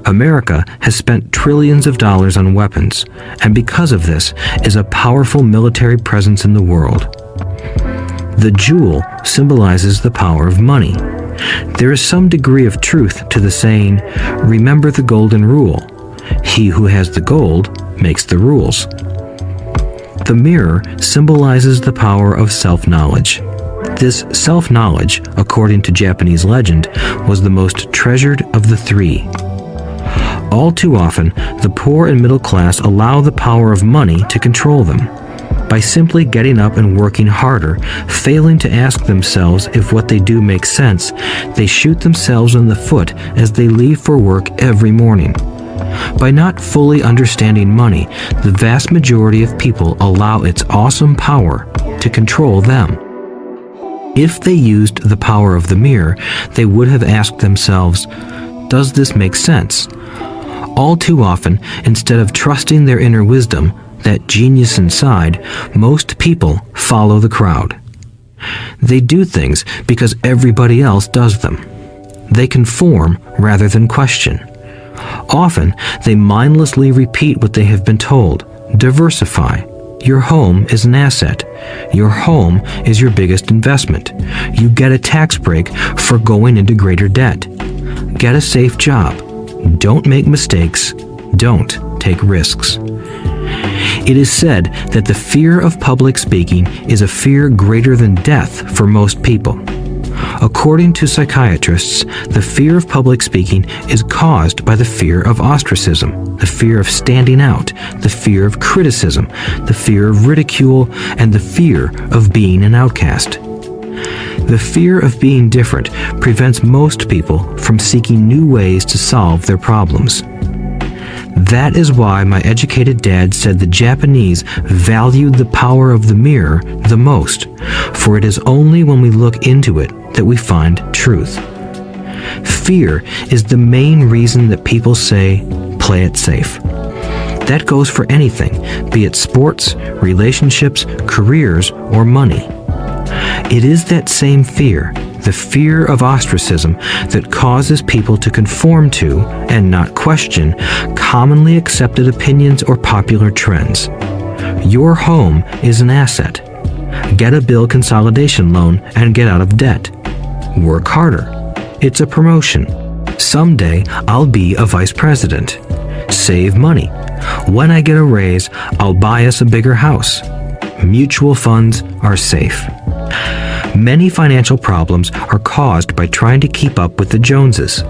America has spent trillions of dollars on weapons, and because of this, is a powerful military presence in the world. The jewel symbolizes the power of money. There is some degree of truth to the saying, "Remember the golden rule. He who has the gold makes the rules." The mirror symbolizes the power of self-knowledge. This self-knowledge, according to Japanese legend, was the most treasured of the 3. All too often, the poor and middle class allow the power of money to control them. By simply getting up and working harder, failing to ask themselves if what they do makes sense, they shoot themselves in the foot as they leave for work every morning. By not fully understanding money, the vast majority of people allow its awesome power to control them. If they used the power of the mirror, they would have asked themselves, "Does this make sense?" All too often, instead of trusting their inner wisdom, that genius inside, most people follow the crowd. They do things because everybody else does them. They conform rather than question. Often, they mindlessly repeat what they have been told. Diversify. Your home is an asset. Your home is your biggest investment. You get a tax break for going into greater debt. Get a safe job. Don't make mistakes. Don't take risks. It is said that the fear of public speaking is a fear greater than death for most people. According to psychiatrists, the fear of public speaking is caused by the fear of ostracism, the fear of standing out, the fear of criticism, the fear of ridicule, and the fear of being an outcast. The fear of being different prevents most people from seeking new ways to solve their problems. That is why my educated dad said the Japanese valued the power of the mirror the most, for it is only when we look into it that we find truth. Fear is the main reason that people say, play it safe. That goes for anything, be it sports, relationships, careers, or money. It is that same fear, the fear of ostracism, that causes people to conform to, and not question, commonly accepted opinions or popular trends. Your home is an asset. Get a bill consolidation loan and get out of debt. Work harder. It's a promotion. Someday I'll be a vice president. Save money. When I get a raise, I'll buy us a bigger house. Mutual funds are safe. Many financial problems are caused by trying to keep up with the Joneses.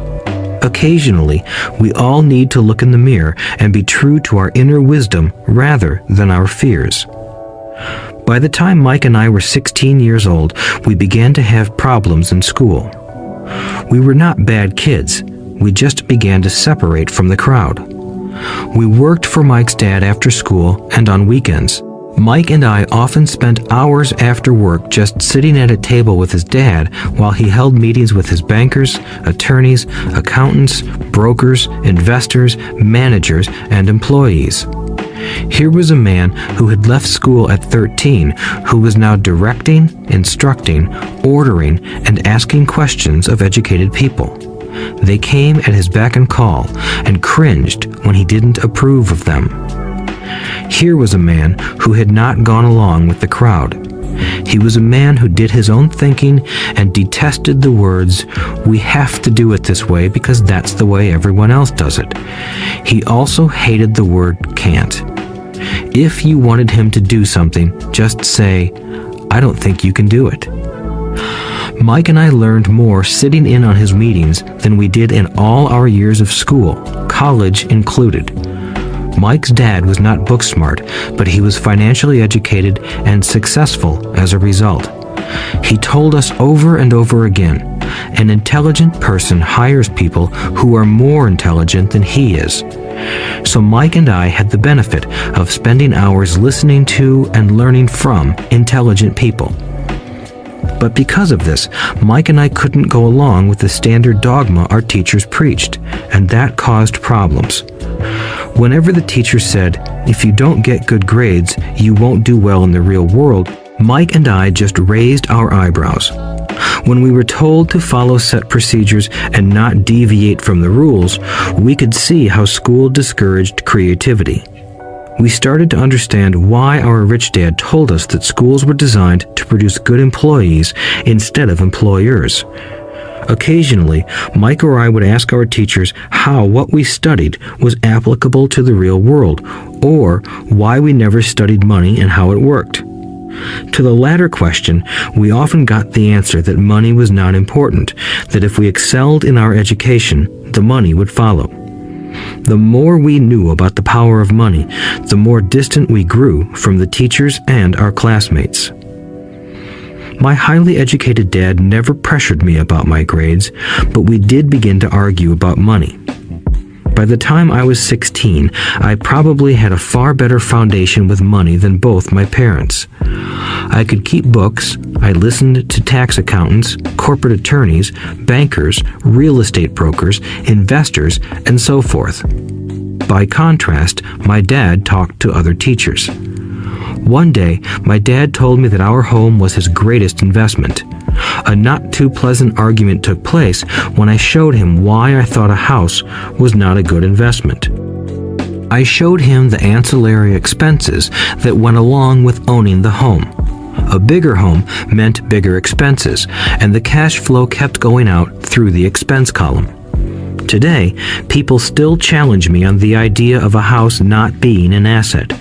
Occasionally, we all need to look in the mirror and be true to our inner wisdom rather than our fears. By the time Mike and I were 16 years old, we began to have problems in school. We were not bad kids. We just began to separate from the crowd. We worked for Mike's dad after school and on weekends. Mike and I often spent hours after work just sitting at a table with his dad while he held meetings with his bankers, attorneys, accountants, brokers, investors, managers, and employees. Here was a man who had left school at 13, who was now directing, instructing, ordering, and asking questions of educated people. They came at his beck and call and cringed when he didn't approve of them. Here was a man who had not gone along with the crowd. He was a man who did his own thinking and detested the words, "We have to do it this way because that's the way everyone else does it." He also hated the word "can't." If you wanted him to do something, just say, "I don't think you can do it." Mike and I learned more sitting in on his meetings than we did in all our years of school, college included. Mike's dad was not book smart, but he was financially educated and successful as a result. He told us over and over again, an intelligent person hires people who are more intelligent than he is. So Mike and I had the benefit of spending hours listening to and learning from intelligent people. But because of this, Mike and I couldn't go along with the standard dogma our teachers preached, and that caused problems. Whenever the teacher said, "If you don't get good grades, you won't do well in the real world," Mike and I just raised our eyebrows. When we were told to follow set procedures and not deviate from the rules, we could see how school discouraged creativity. We started to understand why our rich dad told us that schools were designed to produce good employees instead of employers. Occasionally, Mike or I would ask our teachers how what we studied was applicable to the real world, or why we never studied money and how it worked. To the latter question, we often got the answer that money was not important, that if we excelled in our education, the money would follow. The more we knew about the power of money, the more distant we grew from the teachers and our classmates. My highly educated dad never pressured me about my grades, but we did begin to argue about money. By the time I was 16, I probably had a far better foundation with money than both my parents. I could keep books, I listened to tax accountants, corporate attorneys, bankers, real estate brokers, investors, and so forth. By contrast, my dad talked to other teachers. One day, my dad told me that our home was his greatest investment. A not too pleasant argument took place when I showed him why I thought a house was not a good investment. I showed him the ancillary expenses that went along with owning the home. A bigger home meant bigger expenses, and the cash flow kept going out through the expense column. Today, people still challenge me on the idea of a house not being an asset.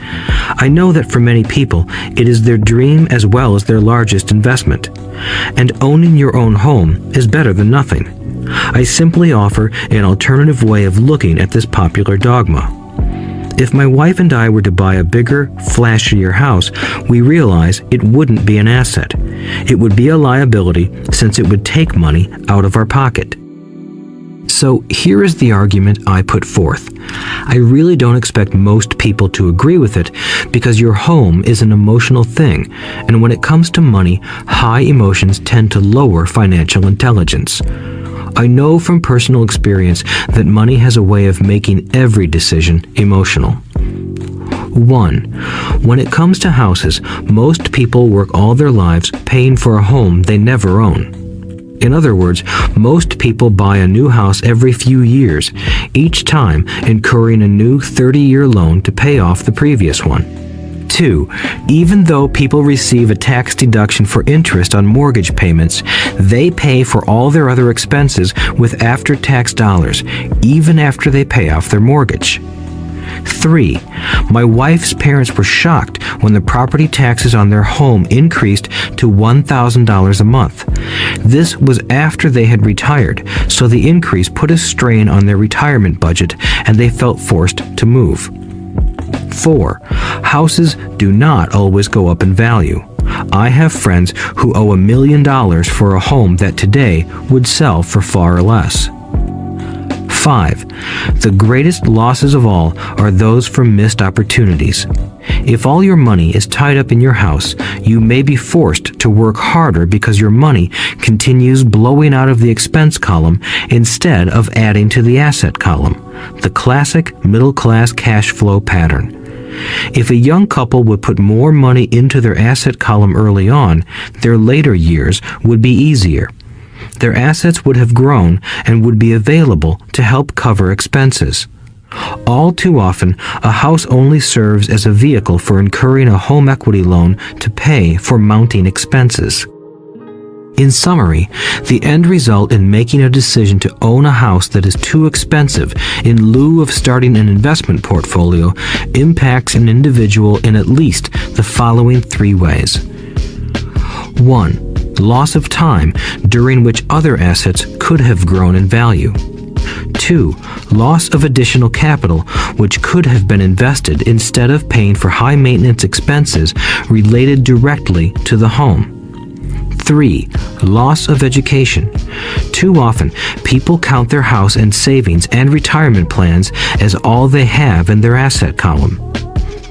I know that for many people, it is their dream as well as their largest investment. And owning your own home is better than nothing. I simply offer an alternative way of looking at this popular dogma. If my wife and I were to buy a bigger, flashier house, we realize it wouldn't be an asset. It would be a liability since it would take money out of our pocket. So here is the argument I put forth. I really don't expect most people to agree with it because your home is an emotional thing, and when it comes to money, high emotions tend to lower financial intelligence. I know from personal experience that money has a way of making every decision emotional. 1. When it comes to houses, most people work all their lives paying for a home they never own. In other words, most people buy a new house every few years, each time incurring a new 30-year loan to pay off the previous one. 2. Even though people receive a tax deduction for interest on mortgage payments, they pay for all their other expenses with after-tax dollars, even after they pay off their mortgage. 3. My wife's parents were shocked when the property taxes on their home increased to $1,000 a month. This was after they had retired, so the increase put a strain on their retirement budget and they felt forced to move. 4. Houses do not always go up in value. I have friends who owe $1 million for a home that today would sell for far less. 5. The greatest losses of all are those from missed opportunities. If all your money is tied up in your house, you may be forced to work harder because your money continues blowing out of the expense column instead of adding to the asset column, the classic middle-class cash flow pattern. If a young couple would put more money into their asset column early on, their later years would be easier. Their assets would have grown and would be available to help cover expenses. All too often, a house only serves as a vehicle for incurring a home equity loan to pay for mounting expenses. In summary, the end result in making a decision to own a house that is too expensive in lieu of starting an investment portfolio impacts an individual in at least the following 3 ways. 1. Loss of time during which other assets could have grown in value. 2. Loss of additional capital which could have been invested instead of paying for high maintenance expenses related directly to the home. 3. Loss of education. Too often, people count their house and savings and retirement plans as all they have in their asset column.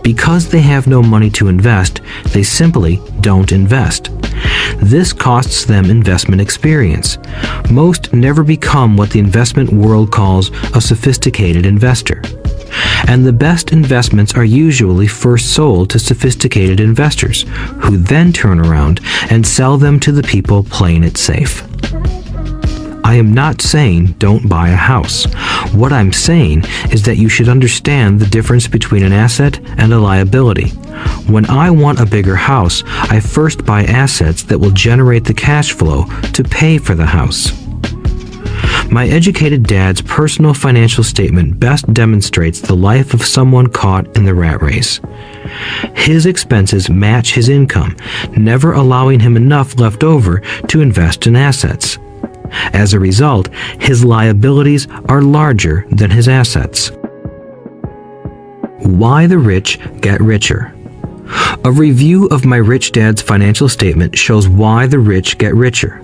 Because they have no money to invest, they simply don't invest. This costs them investment experience. Most never become what the investment world calls a sophisticated investor. And the best investments are usually first sold to sophisticated investors, who then turn around and sell them to the people playing it safe. I am not saying don't buy a house. What I'm saying is that you should understand the difference between an asset and a liability. When I want a bigger house, I first buy assets that will generate the cash flow to pay for the house. My educated dad's personal financial statement best demonstrates the life of someone caught in the rat race. His expenses match his income, never allowing him enough left over to invest in assets. As a result, his liabilities are larger than his assets. Why the rich get richer. A review of my rich dad's financial statement shows why the rich get richer.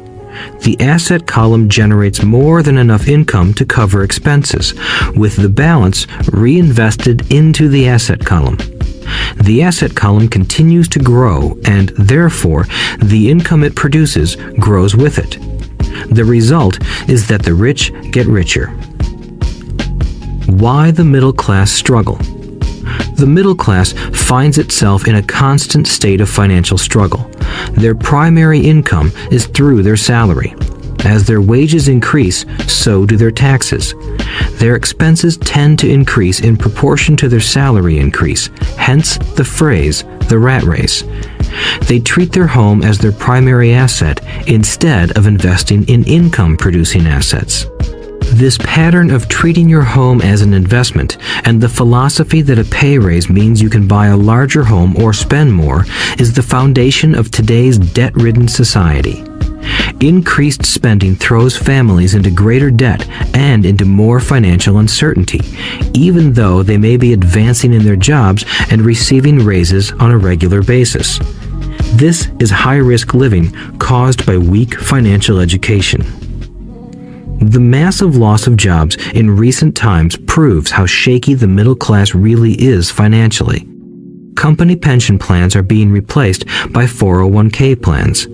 The asset column generates more than enough income to cover expenses, with the balance reinvested into the asset column. The asset column continues to grow, and therefore, the income it produces grows with it. The result is that the rich get richer. Why the middle class struggle? The middle class finds itself in a constant state of financial struggle. Their primary income is through their salary. As their wages increase, so do their taxes. Their expenses tend to increase in proportion to their salary increase, hence the phrase, the rat race. They treat their home as their primary asset instead of investing in income-producing assets. This pattern of treating your home as an investment and the philosophy that a pay raise means you can buy a larger home or spend more is the foundation of today's debt-ridden society. Increased spending throws families into greater debt and into more financial uncertainty, even though they may be advancing in their jobs and receiving raises on a regular basis. This is high-risk living caused by weak financial education. The massive loss of jobs in recent times proves how shaky the middle class really is financially. Company pension plans are being replaced by 401k plans.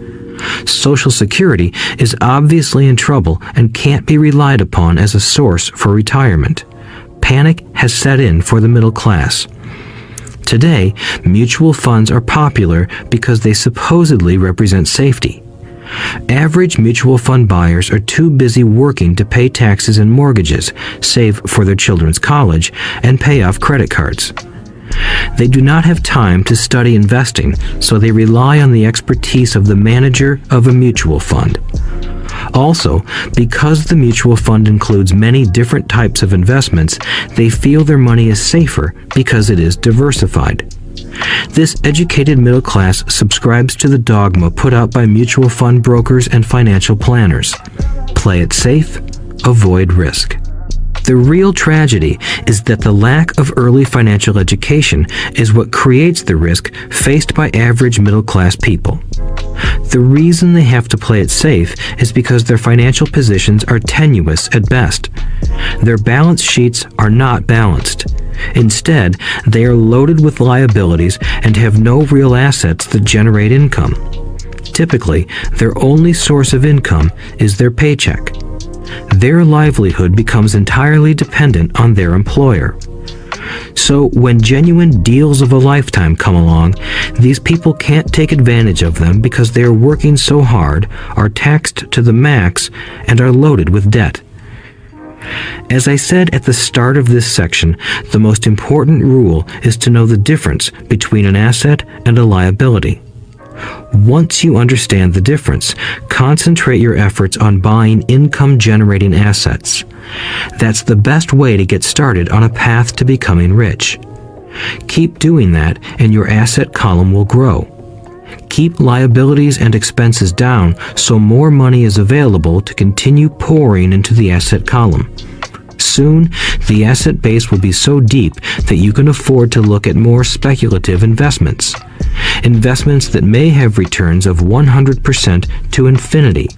Social Security is obviously in trouble and can't be relied upon as a source for retirement. Panic has set in for the middle class. Today, mutual funds are popular because they supposedly represent safety. Average mutual fund buyers are too busy working to pay taxes and mortgages, save for their children's college, and pay off credit cards. They do not have time to study investing, so they rely on the expertise of the manager of a mutual fund. Also, because the mutual fund includes many different types of investments, they feel their money is safer because it is diversified. This educated middle class subscribes to the dogma put out by mutual fund brokers and financial planners. Play it safe, avoid risk. The real tragedy is that the lack of early financial education is what creates the risk faced by average middle-class people. The reason they have to play it safe is because their financial positions are tenuous at best. Their balance sheets are not balanced. Instead, they are loaded with liabilities and have no real assets that generate income. Typically, their only source of income is their paycheck. Their livelihood becomes entirely dependent on their employer. So when genuine deals of a lifetime come along, these people can't take advantage of them because they are working so hard, are taxed to the max, and are loaded with debt. As I said at the start of this section, the most important rule is to know the difference between an asset and a liability. Once you understand the difference, concentrate your efforts on buying income-generating assets. That's the best way to get started on a path to becoming rich. Keep doing that, and your asset column will grow. Keep liabilities and expenses down so more money is available to continue pouring into the asset column. Soon, the asset base will be so deep that you can afford to look at more speculative investments. Investments that may have returns of 100% to infinity.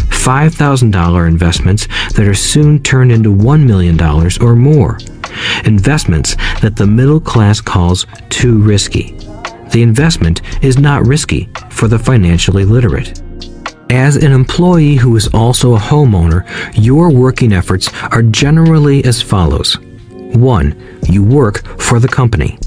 $5,000 investments that are soon turned into $1 million or more. Investments that the middle class calls too risky. The investment is not risky for the financially literate. As an employee who is also a homeowner, your working efforts are generally as follows. 1. You work for the company.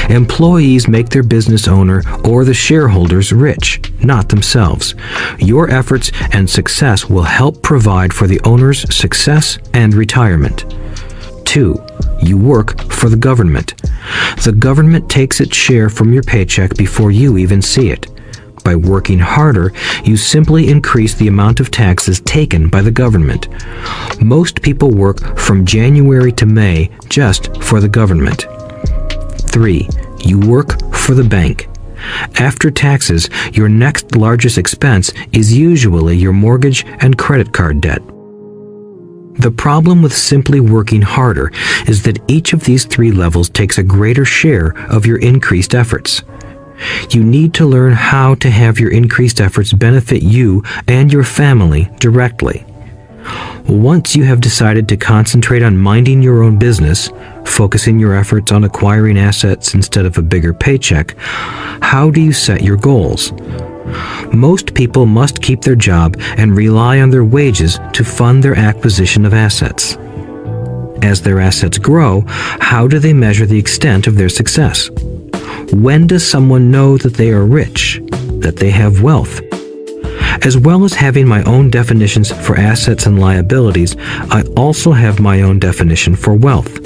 Employees make their business owner or the shareholders rich, not themselves. Your efforts and success will help provide for the owner's success and retirement. 2. You work for the government. The government takes its share from your paycheck before you even see it. By working harder, you simply increase the amount of taxes taken by the government. Most people work from January to May just for the government. 3. You work for the bank. After taxes, your next largest expense is usually your mortgage and credit card debt. The problem with simply working harder is that each of these 3 levels takes a greater share of your increased efforts. You need to learn how to have your increased efforts benefit you and your family directly. Once you have decided to concentrate on minding your own business, focusing your efforts on acquiring assets instead of a bigger paycheck, how do you set your goals? Most people must keep their job and rely on their wages to fund their acquisition of assets. As their assets grow, how do they measure the extent of their success? When does someone know that they are rich, that they have wealth? As well as having my own definitions for assets and liabilities, I also have my own definition for wealth.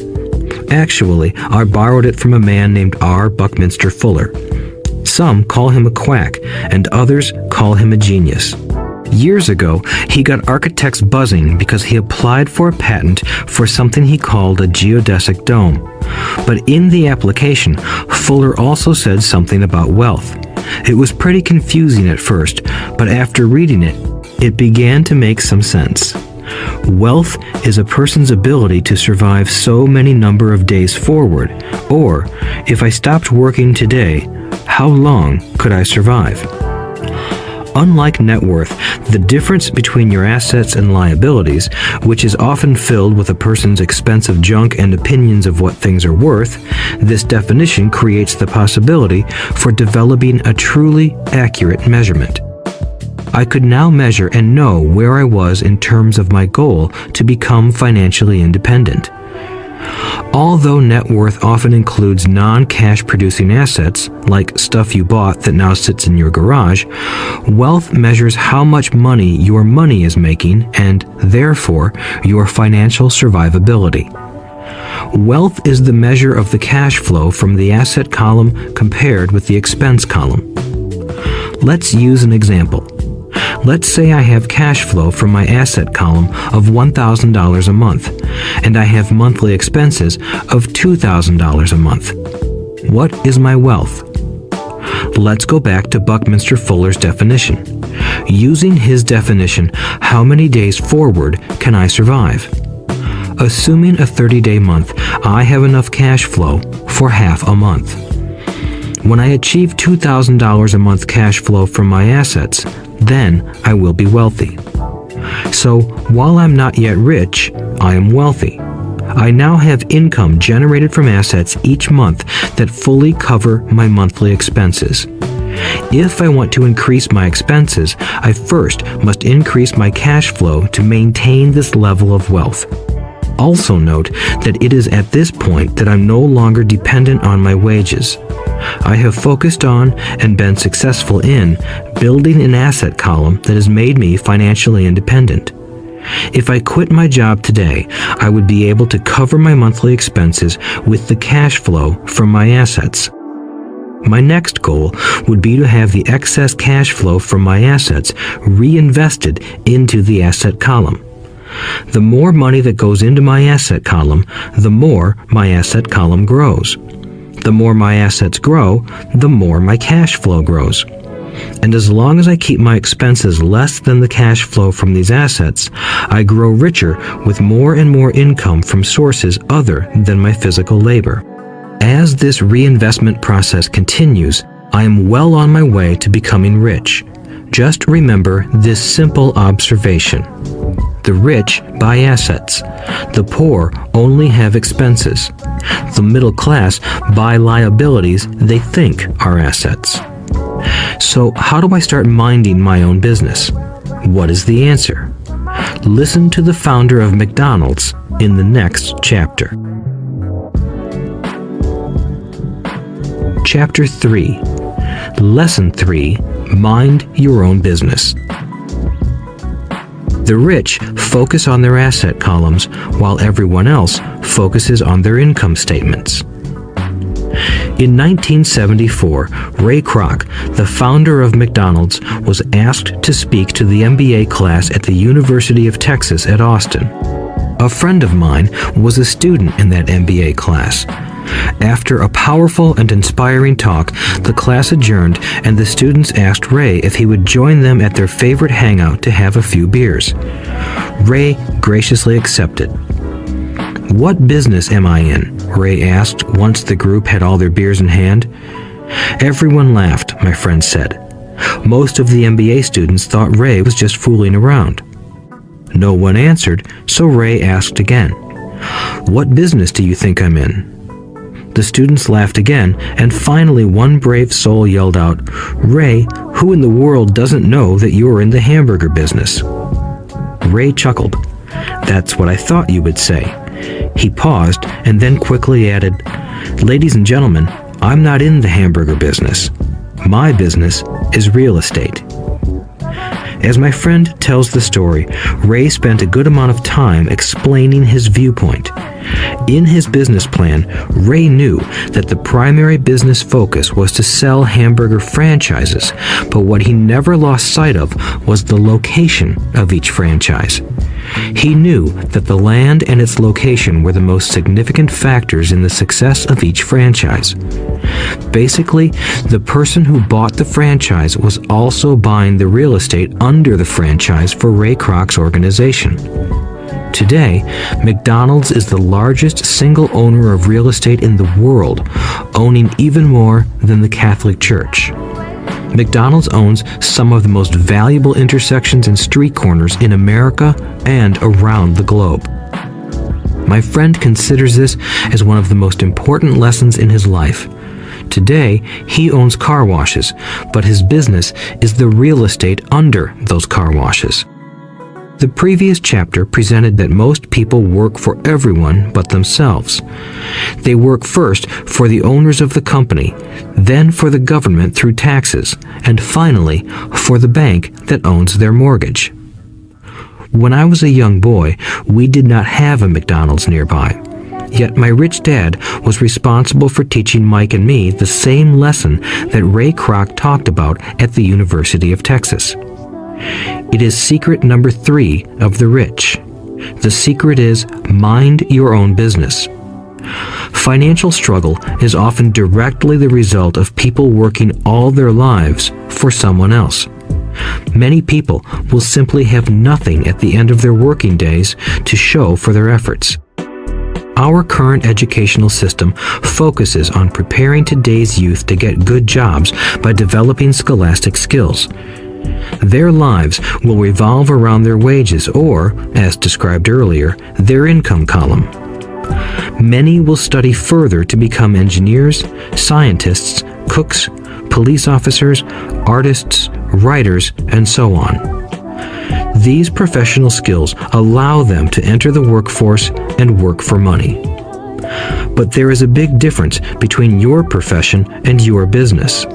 Actually, I borrowed it from a man named R. Buckminster Fuller. Some call him a quack, and others call him a genius. Years ago, he got architects buzzing because he applied for a patent for something he called a geodesic dome. But in the application, Fuller also said something about wealth. It was pretty confusing at first, but after reading it, it began to make some sense. Wealth is a person's ability to survive so many number of days forward, or, if I stopped working today, how long could I survive? Unlike net worth, the difference between your assets and liabilities, which is often filled with a person's expensive junk and opinions of what things are worth, this definition creates the possibility for developing a truly accurate measurement. I could now measure and know where I was in terms of my goal to become financially independent. Although net worth often includes non-cash producing assets, like stuff you bought that now sits in your garage, wealth measures how much money your money is making and, therefore, your financial survivability. Wealth is the measure of the cash flow from the asset column compared with the expense column. Let's use an example. Let's say I have cash flow from my asset column of $1,000 a month, and I have monthly expenses of $2,000 a month. What is my wealth? Let's go back to Buckminster Fuller's definition. Using his definition, how many days forward can I survive? Assuming a 30-day month, I have enough cash flow for half a month. When I achieve $2,000 a month cash flow from my assets, then I will be wealthy. So, while I'm not yet rich, I am wealthy. I now have income generated from assets each month that fully cover my monthly expenses. If I want to increase my expenses, I first must increase my cash flow to maintain this level of wealth. Also note that it is at this point that I'm no longer dependent on my wages. I have focused on and been successful in building an asset column that has made me financially independent. If I quit my job today, I would be able to cover my monthly expenses with the cash flow from my assets. My next goal would be to have the excess cash flow from my assets reinvested into the asset column. The more money that goes into my asset column, the more my asset column grows. The more my assets grow, the more my cash flow grows. And as long as I keep my expenses less than the cash flow from these assets, I grow richer with more and more income from sources other than my physical labor. As this reinvestment process continues, I am well on my way to becoming rich. Just remember this simple observation. The rich buy assets. The poor only have expenses. The middle class buy liabilities they think are assets. So how do I start minding my own business? What is the answer? Listen to the founder of McDonald's in the next chapter. Chapter 3. Lesson 3. Mind your own business. The rich focus on their asset columns while everyone else focuses on their income statements. In 1974, Ray Kroc, the founder of McDonald's, was asked to speak to the MBA class at the University of Texas at Austin. A friend of mine was a student in that MBA class. After a powerful and inspiring talk, the class adjourned and the students asked Ray if he would join them at their favorite hangout to have a few beers. Ray graciously accepted. "What business am I in?" Ray asked once the group had all their beers in hand. Everyone laughed, my friend said. Most of the MBA students thought Ray was just fooling around. No one answered, so Ray asked again. "What business do you think I'm in?" The students laughed again, and finally one brave soul yelled out, "Ray, who in the world doesn't know that you're in the hamburger business?" Ray chuckled. "That's what I thought you would say." He paused and then quickly added, "Ladies and gentlemen, I'm not in the hamburger business. My business is real estate." As my friend tells the story, Ray spent a good amount of time explaining his viewpoint. In his business plan, Ray knew that the primary business focus was to sell hamburger franchises, but what he never lost sight of was the location of each franchise. He knew that the land and its location were the most significant factors in the success of each franchise. Basically, the person who bought the franchise was also buying the real estate under the franchise for Ray Kroc's organization. Today, McDonald's is the largest single owner of real estate in the world, owning even more than the Catholic Church. McDonald's owns some of the most valuable intersections and street corners in America and around the globe. My friend considers this as one of the most important lessons in his life. Today, he owns car washes, but his business is the real estate under those car washes. The previous chapter presented that most people work for everyone but themselves. They work first for the owners of the company, then for the government through taxes, and finally for the bank that owns their mortgage. When I was a young boy, we did not have a McDonald's nearby. Yet my rich dad was responsible for teaching Mike and me the same lesson that Ray Kroc talked about at the University of Texas. It is secret number 3 of the rich. The secret is mind your own business. Financial struggle is often directly the result of people working all their lives for someone else. Many people will simply have nothing at the end of their working days to show for their efforts. Our current educational system focuses on preparing today's youth to get good jobs by developing scholastic skills. Their lives will revolve around their wages or, as described earlier, their income column. Many will study further to become engineers, scientists, cooks, police officers, artists, writers, and so on. These professional skills allow them to enter the workforce and work for money. But there is a big difference between your profession and your business.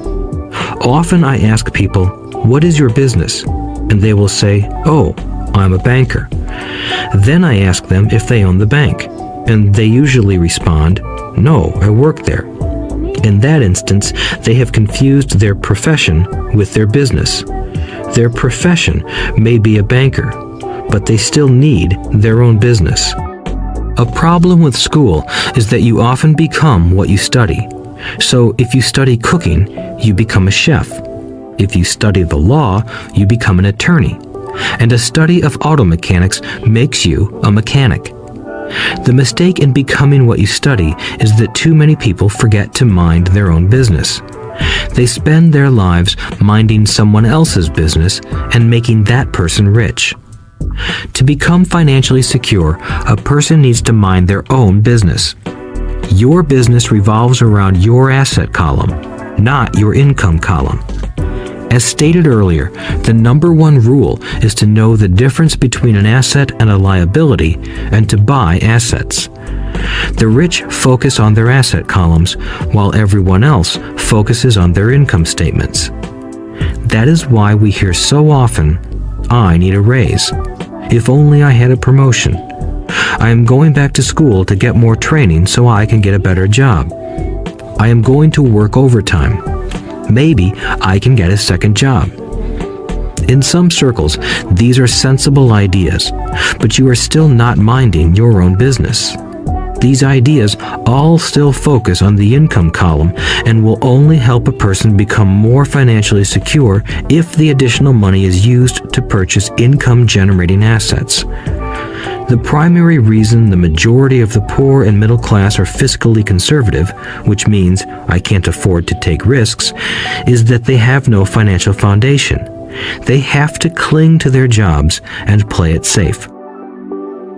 Often I ask people, "What is your business?" And they will say, "Oh, I'm a banker." Then I ask them if they own the bank, and they usually respond, "No, I work there." In that instance, they have confused their profession with their business. Their profession may be a banker, but they still need their own business. A problem with school is that you often become what you study. So if you study cooking, you become a chef. If you study the law, you become an attorney. And a study of auto mechanics makes you a mechanic. The mistake in becoming what you study is that too many people forget to mind their own business. They spend their lives minding someone else's business and making that person rich. To become financially secure, a person needs to mind their own business. Your business revolves around your asset column, not your income column. As stated earlier, the number one rule is to know the difference between an asset and a liability and to buy assets. The rich focus on their asset columns, while everyone else focuses on their income statements. That is why we hear so often, "I need a raise. If only I had a promotion. I am going back to school to get more training so I can get a better job. I am going to work overtime. Maybe I can get a second job." In some circles, these are sensible ideas, but you are still not minding your own business. These ideas all still focus on the income column and will only help a person become more financially secure if the additional money is used to purchase income-generating assets. The primary reason the majority of the poor and middle class are fiscally conservative, which means I can't afford to take risks, is that they have no financial foundation. They have to cling to their jobs and play it safe.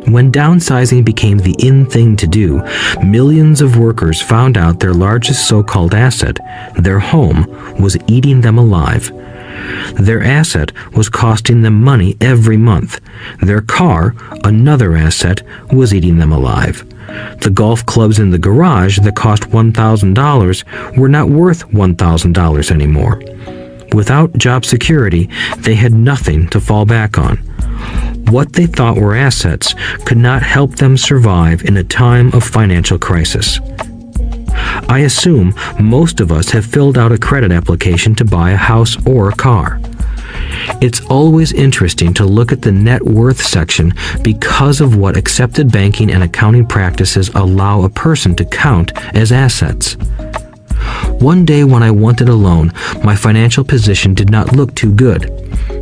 When downsizing became the in thing to do, millions of workers found out their largest so-called asset, their home, was eating them alive. Their asset was costing them money every month. Their car, another asset, was eating them alive. The golf clubs in the garage that cost $1,000 were not worth $1,000 anymore. Without job security, they had nothing to fall back on. What they thought were assets could not help them survive in a time of financial crisis. I assume most of us have filled out a credit application to buy a house or a car. It's always interesting to look at the net worth section because of what accepted banking and accounting practices allow a person to count as assets. One day when I wanted a loan, my financial position did not look too good.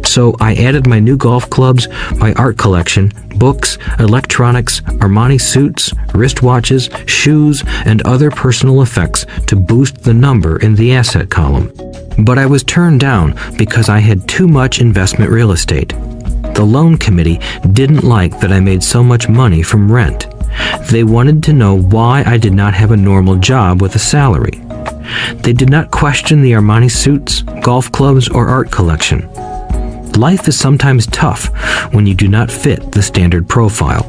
So I added my new golf clubs, my art collection, books, electronics, Armani suits, wristwatches, shoes, and other personal effects to boost the number in the asset column. But I was turned down because I had too much investment real estate. The loan committee didn't like that I made so much money from rent. They wanted to know why I did not have a normal job with a salary. They did not question the Armani suits, golf clubs, or art collection. Life is sometimes tough when you do not fit the standard profile.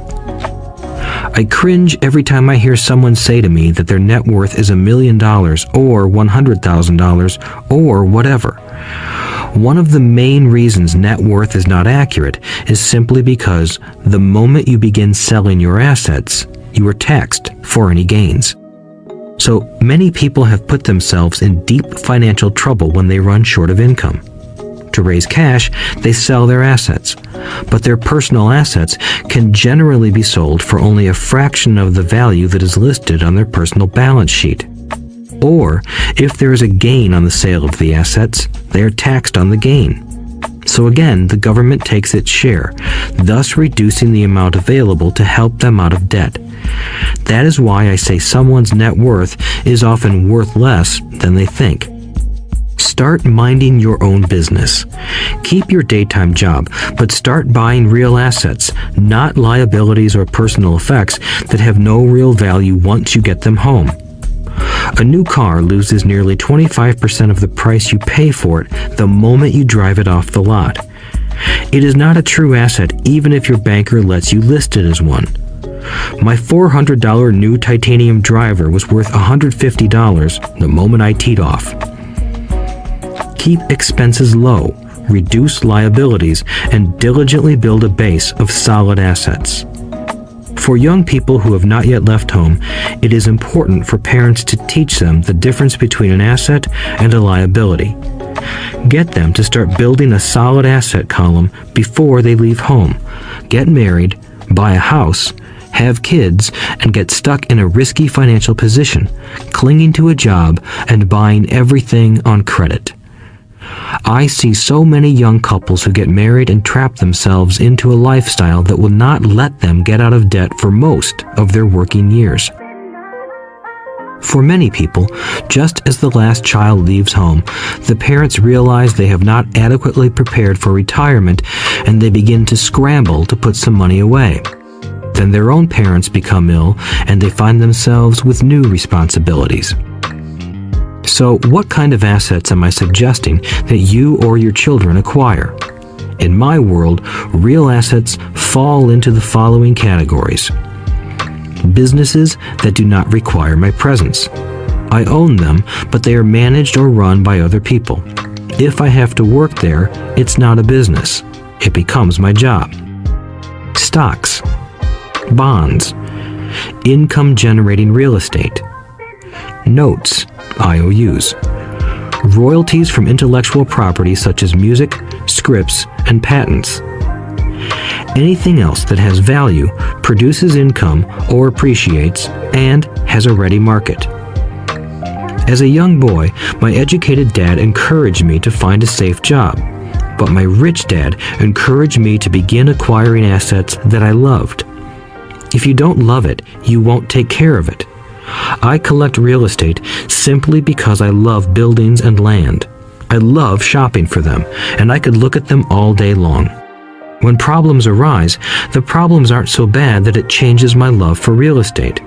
I cringe every time I hear someone say to me that their net worth is $1 million or $100,000 or whatever. One of the main reasons net worth is not accurate is simply because the moment you begin selling your assets, you are taxed for any gains. So many people have put themselves in deep financial trouble when they run short of income. To raise cash, they sell their assets, but their personal assets can generally be sold for only a fraction of the value that is listed on their personal balance sheet. Or, if there is a gain on the sale of the assets, they are taxed on the gain. So again, the government takes its share, thus reducing the amount available to help them out of debt. That is why I say someone's net worth is often worth less than they think. Start minding your own business. Keep your daytime job, but start buying real assets, not liabilities or personal effects that have no real value once you get them home. A new car loses nearly 25% of the price you pay for it the moment you drive it off the lot. It is not a true asset even if your banker lets you list it as one. My $400 new titanium driver was worth $150 the moment I teed off. Keep expenses low, reduce liabilities, and diligently build a base of solid assets. For young people who have not yet left home, it is important for parents to teach them the difference between an asset and a liability. Get them to start building a solid asset column before they leave home, get married, buy a house, have kids, and get stuck in a risky financial position, clinging to a job and buying everything on credit. I see so many young couples who get married and trap themselves into a lifestyle that will not let them get out of debt for most of their working years. For many people, just as the last child leaves home, the parents realize they have not adequately prepared for retirement and they begin to scramble to put some money away. Then their own parents become ill and they find themselves with new responsibilities. So, what kind of assets am I suggesting that you or your children acquire? In my world, real assets fall into the following categories. Businesses that do not require my presence. I own them, but they are managed or run by other people. If I have to work there, it's not a business. It becomes my job. Stocks, bonds, income-generating real estate, notes, IOUs, royalties from intellectual property such as music, scripts, and patents. Anything else that has value, produces income, or appreciates, and has a ready market. As a young boy, my educated dad encouraged me to find a safe job, but my rich dad encouraged me to begin acquiring assets that I loved. If you don't love it, you won't take care of it. I collect real estate simply because I love buildings and land. I love shopping for them, and I could look at them all day long. When problems arise, the problems aren't so bad that it changes my love for real estate.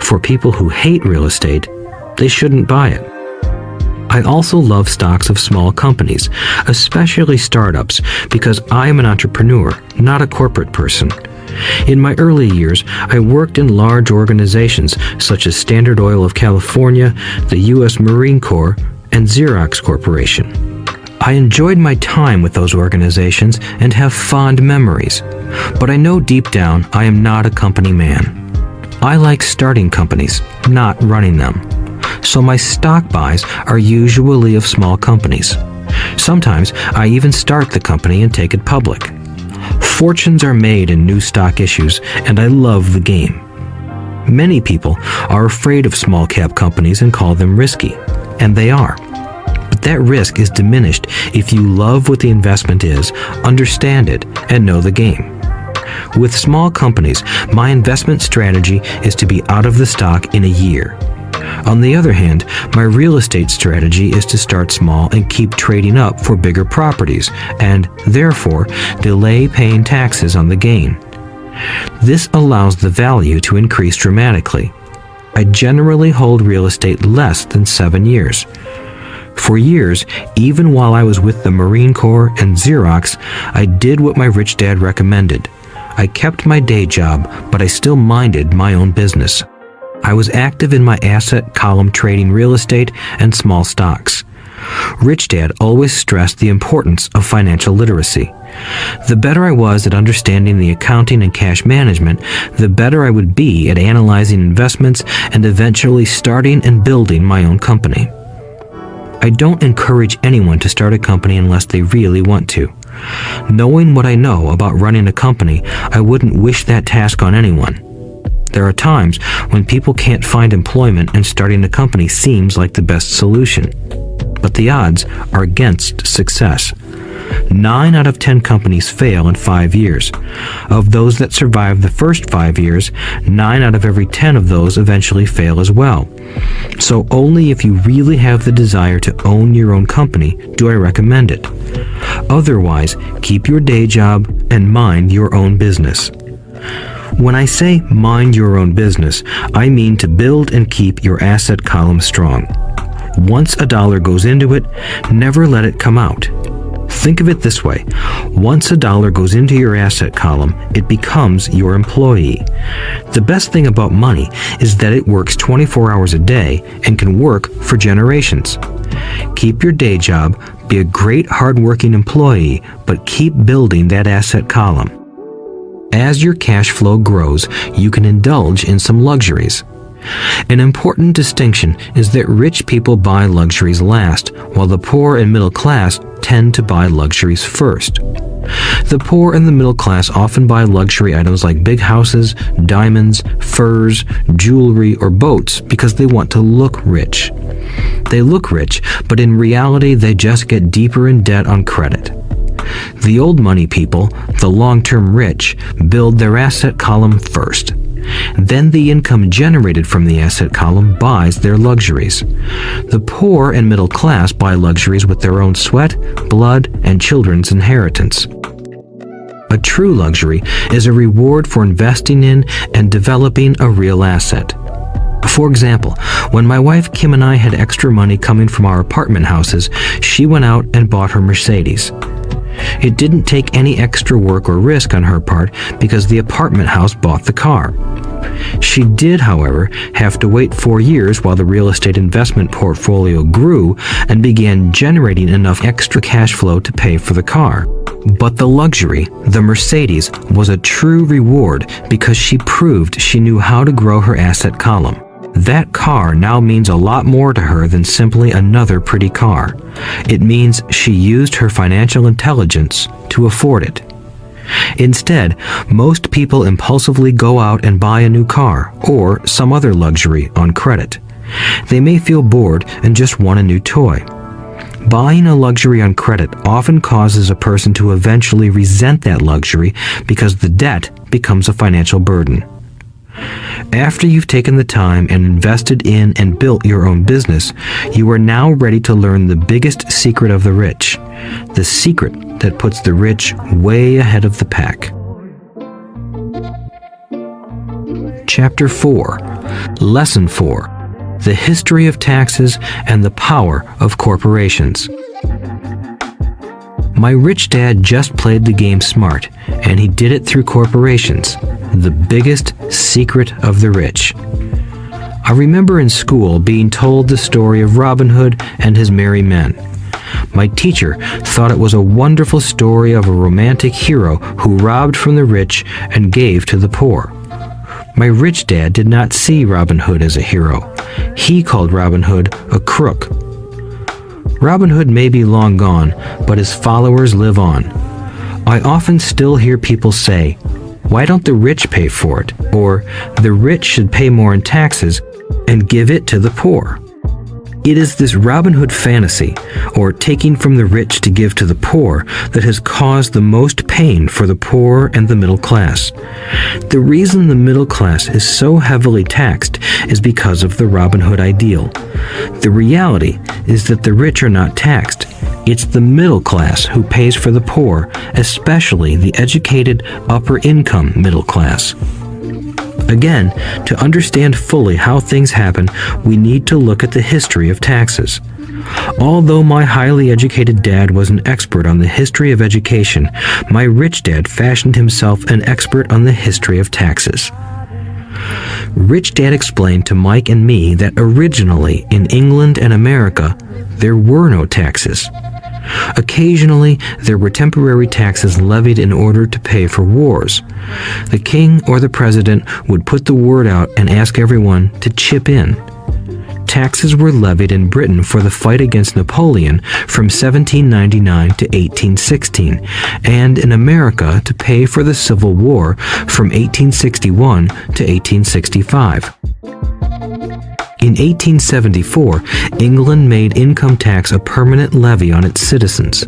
For people who hate real estate, they shouldn't buy it. I also love stocks of small companies, especially startups, because I am an entrepreneur, not a corporate person. In my early years, I worked in large organizations such as Standard Oil of California, the U.S. Marine Corps, and Xerox Corporation. I enjoyed my time with those organizations and have fond memories, but I know deep down I am not a company man. I like starting companies, not running them. So my stock buys are usually of small companies. Sometimes I even start the company and take it public. Fortunes are made in new stock issues, and I love the game. Many people are afraid of small cap companies and call them risky, and they are. But that risk is diminished if you love what the investment is, understand it, and know the game. With small companies, my investment strategy is to be out of the stock in a year. On the other hand, my real estate strategy is to start small and keep trading up for bigger properties, and, therefore, delay paying taxes on the gain. This allows the value to increase dramatically. I generally hold real estate less than 7 years. For years, even while I was with the Marine Corps and Xerox, I did what my rich dad recommended. I kept my day job, but I still minded my own business. I was active in my asset column trading real estate and small stocks. Rich Dad always stressed the importance of financial literacy. The better I was at understanding the accounting and cash management, the better I would be at analyzing investments and eventually starting and building my own company. I don't encourage anyone to start a company unless they really want to. Knowing what I know about running a company, I wouldn't wish that task on anyone. There are times when people can't find employment and starting a company seems like the best solution. But the odds are against success. 9 out of 10 companies fail in 5 years. Of those that survive the first 5 years, 9 out of every 10 of those eventually fail as well. So only if you really have the desire to own your own company do I recommend it. Otherwise, keep your day job and mind your own business. When I say mind your own business, I mean to build and keep your asset column strong. Once a dollar goes into it, never let it come out. Think of it this way. Once a dollar goes into your asset column, it becomes your employee. The best thing about money is that it works 24 hours a day and can work for generations. Keep your day job, be a great hardworking employee, but keep building that asset column. As your cash flow grows, you can indulge in some luxuries. An important distinction is that rich people buy luxuries last, while the poor and middle class tend to buy luxuries first. The poor and the middle class often buy luxury items like big houses, diamonds, furs, jewelry, or boats because they want to look rich. They look rich, but in reality they just get deeper in debt on credit. The old money people, the long-term rich, build their asset column first. Then the income generated from the asset column buys their luxuries. The poor and middle class buy luxuries with their own sweat, blood, and children's inheritance. A true luxury is a reward for investing in and developing a real asset. For example, when my wife Kim and I had extra money coming from our apartment houses, she went out and bought her Mercedes. It didn't take any extra work or risk on her part because the apartment house bought the car. She did, however, have to wait 4 years while the real estate investment portfolio grew and began generating enough extra cash flow to pay for the car. But the luxury, the Mercedes, was a true reward because she proved she knew how to grow her asset column. That car now means a lot more to her than simply another pretty car. It means she used her financial intelligence to afford it. Instead, most people impulsively go out and buy a new car or some other luxury on credit. They may feel bored and just want a new toy. Buying a luxury on credit often causes a person to eventually resent that luxury because the debt becomes a financial burden. After you've taken the time and invested in and built your own business, you are now ready to learn the biggest secret of the rich, the secret that puts the rich way ahead of the pack. Chapter 4, Lesson 4, The History of Taxes and the Power of Corporations. My rich dad just played the game smart, and he did it through corporations, the biggest secret of the rich. I remember in school being told the story of Robin Hood and his merry men. My teacher thought it was a wonderful story of a romantic hero who robbed from the rich and gave to the poor. My rich dad did not see Robin Hood as a hero. He called Robin Hood a crook. Robin Hood may be long gone, but his followers live on. I often still hear people say, "Why don't the rich pay for it?" Or, "The rich should pay more in taxes and give it to the poor." It is this Robin Hood fantasy, or taking from the rich to give to the poor, that has caused the most pain for the poor and the middle class. The reason the middle class is so heavily taxed is because of the Robin Hood ideal. The reality is that the rich are not taxed. It's the middle class who pays for the poor, especially the educated, upper-income middle class. Again, to understand fully how things happen, we need to look at the history of taxes. Although my highly educated dad was an expert on the history of education, my rich dad fashioned himself an expert on the history of taxes. Rich Dad explained to Mike and me that originally in England and America, there were no taxes. Occasionally, there were temporary taxes levied in order to pay for wars. The king or the president would put the word out and ask everyone to chip in. Taxes were levied in Britain for the fight against Napoleon from 1799 to 1816, and in America to pay for the Civil War from 1861 to 1865. In 1874, England made income tax a permanent levy on its citizens.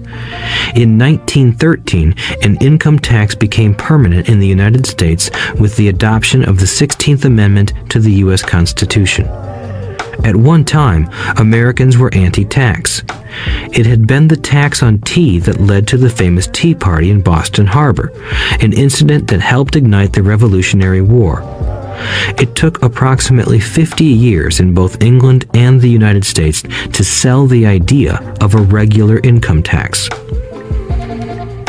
In 1913, an income tax became permanent in the United States with the adoption of the 16th Amendment to the U.S. Constitution. At one time, Americans were anti-tax. It had been the tax on tea that led to the famous Tea Party in Boston Harbor, an incident that helped ignite the Revolutionary War. It took approximately 50 years in both England and the United States to sell the idea of a regular income tax.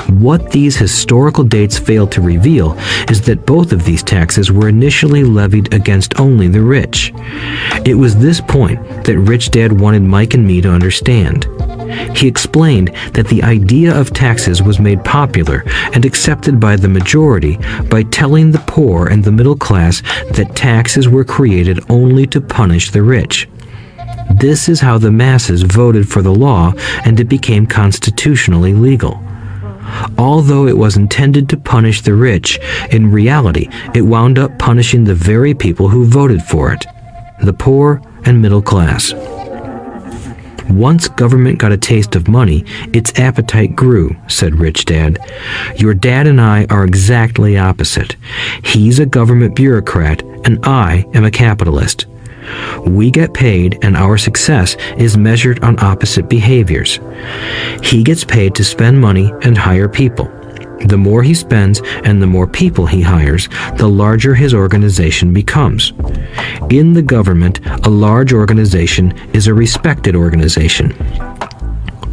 What these historical dates fail to reveal is that both of these taxes were initially levied against only the rich. It was this point that Rich Dad wanted Mike and me to understand. He explained that the idea of taxes was made popular and accepted by the majority by telling the poor and the middle class that taxes were created only to punish the rich. This is how the masses voted for the law, and it became constitutionally legal. Although it was intended to punish the rich, in reality it wound up punishing the very people who voted for it, the poor and middle class. Once government got a taste of money, its appetite grew, said Rich Dad. Your dad and I are exactly opposite. He's a government bureaucrat, and I am a capitalist. We get paid, and our success is measured on opposite behaviors. He gets paid to spend money and hire people. The more he spends and the more people he hires, the larger his organization becomes. In the government, a large organization is a respected organization.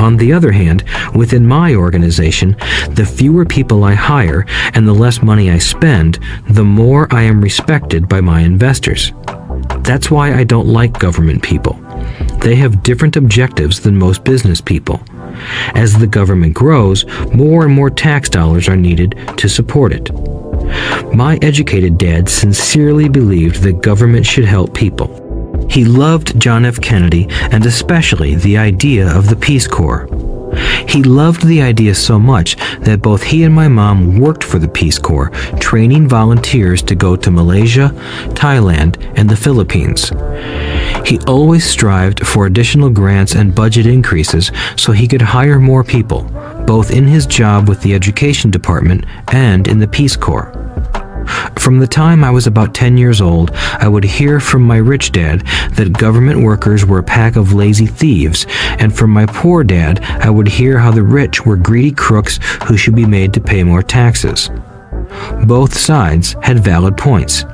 On the other hand, within my organization, the fewer people I hire and the less money I spend, the more I am respected by my investors. That's why I don't like government people. They have different objectives than most business people. As the government grows, more and more tax dollars are needed to support it. My educated dad sincerely believed that government should help people. He loved John F. Kennedy and especially the idea of the Peace Corps. He loved the idea so much that both he and my mom worked for the Peace Corps, training volunteers to go to Malaysia, Thailand, and the Philippines. He always strived for additional grants and budget increases so he could hire more people, both in his job with the Education Department and in the Peace Corps. From the time I was about 10 years old, I would hear from my rich dad that government workers were a pack of lazy thieves, and from my poor dad, I would hear how the rich were greedy crooks who should be made to pay more taxes. Both sides had valid points.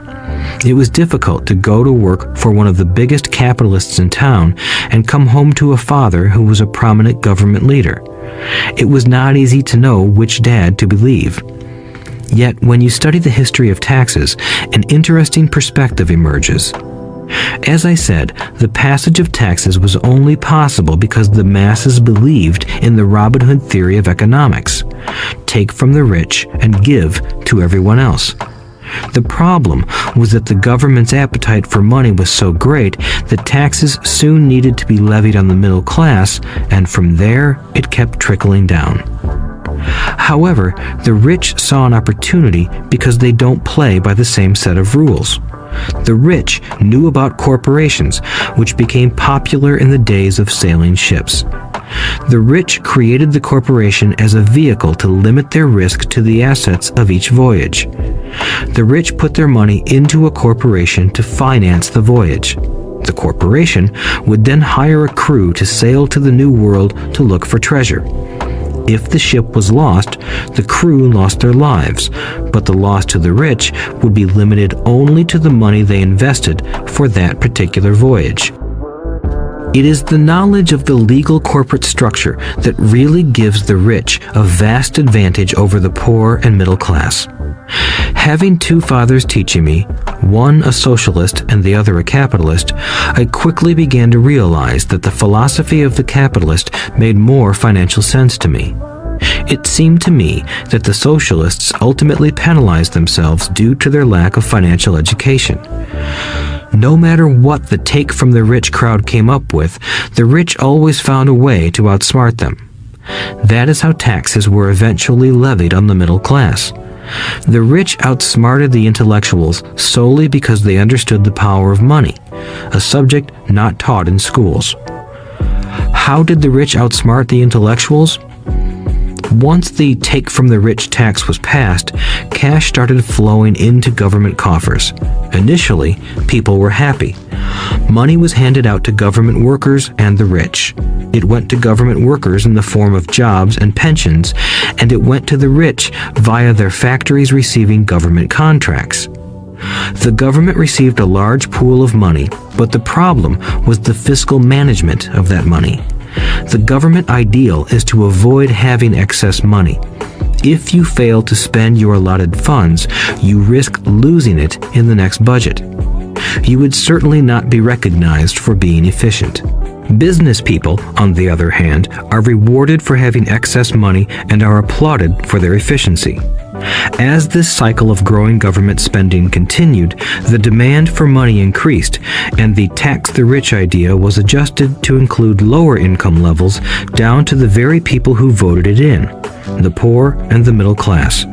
It was difficult to go to work for one of the biggest capitalists in town and come home to a father who was a prominent government leader. It was not easy to know which dad to believe. Yet, when you study the history of taxes, an interesting perspective emerges. As I said, the passage of taxes was only possible because the masses believed in the Robin Hood theory of economics. Take from the rich and give to everyone else. The problem was that the government's appetite for money was so great that taxes soon needed to be levied on the middle class, and from there it kept trickling down. However, the rich saw an opportunity because they don't play by the same set of rules. The rich knew about corporations, which became popular in the days of sailing ships. The rich created the corporation as a vehicle to limit their risk to the assets of each voyage. The rich put their money into a corporation to finance the voyage. The corporation would then hire a crew to sail to the New World to look for treasure. If the ship was lost, the crew lost their lives, but the loss to the rich would be limited only to the money they invested for that particular voyage. It is the knowledge of the legal corporate structure that really gives the rich a vast advantage over the poor and middle class. Having two fathers teaching me, one a socialist and the other a capitalist, I quickly began to realize that the philosophy of the capitalist made more financial sense to me. It seemed to me that the socialists ultimately penalized themselves due to their lack of financial education. No matter what the take from the rich crowd came up with, the rich always found a way to outsmart them. That is how taxes were eventually levied on the middle class. The rich outsmarted the intellectuals solely because they understood the power of money, a subject not taught in schools. How did the rich outsmart the intellectuals? Once the take from the rich tax was passed, cash started flowing into government coffers. Initially, people were happy. Money was handed out to government workers and the rich. It went to government workers in the form of jobs and pensions, and it went to the rich via their factories receiving government contracts. The government received a large pool of money, but the problem was the fiscal management of that money. The government ideal is to avoid having excess money. If you fail to spend your allotted funds, you risk losing it in the next budget. You would certainly not be recognized for being efficient. Business people, on the other hand, are rewarded for having excess money and are applauded for their efficiency. As this cycle of growing government spending continued, the demand for money increased, and the tax the rich idea was adjusted to include lower income levels down to the very people who voted it in, the poor and the middle class.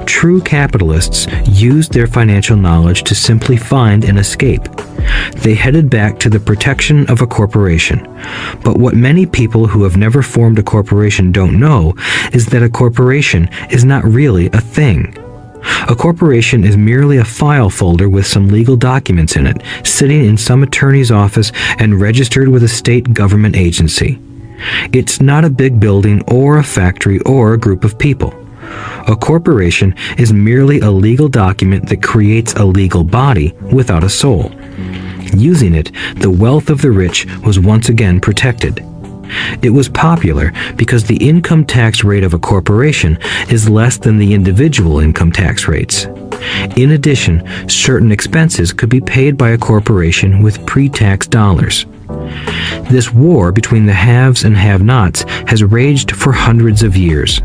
True capitalists used their financial knowledge to simply find an escape. They headed back to the protection of a corporation. But what many people who have never formed a corporation don't know is that a corporation is not really a thing. A corporation is merely a file folder with some legal documents in it, sitting in some attorney's office and registered with a state government agency. It's not a big building or a factory or a group of people. A corporation is merely a legal document that creates a legal body without a soul. Using it, the wealth of the rich was once again protected. It was popular because the income tax rate of a corporation is less than the individual income tax rates. In addition, certain expenses could be paid by a corporation with pre-tax dollars. This war between the haves and have-nots has raged for hundreds of years.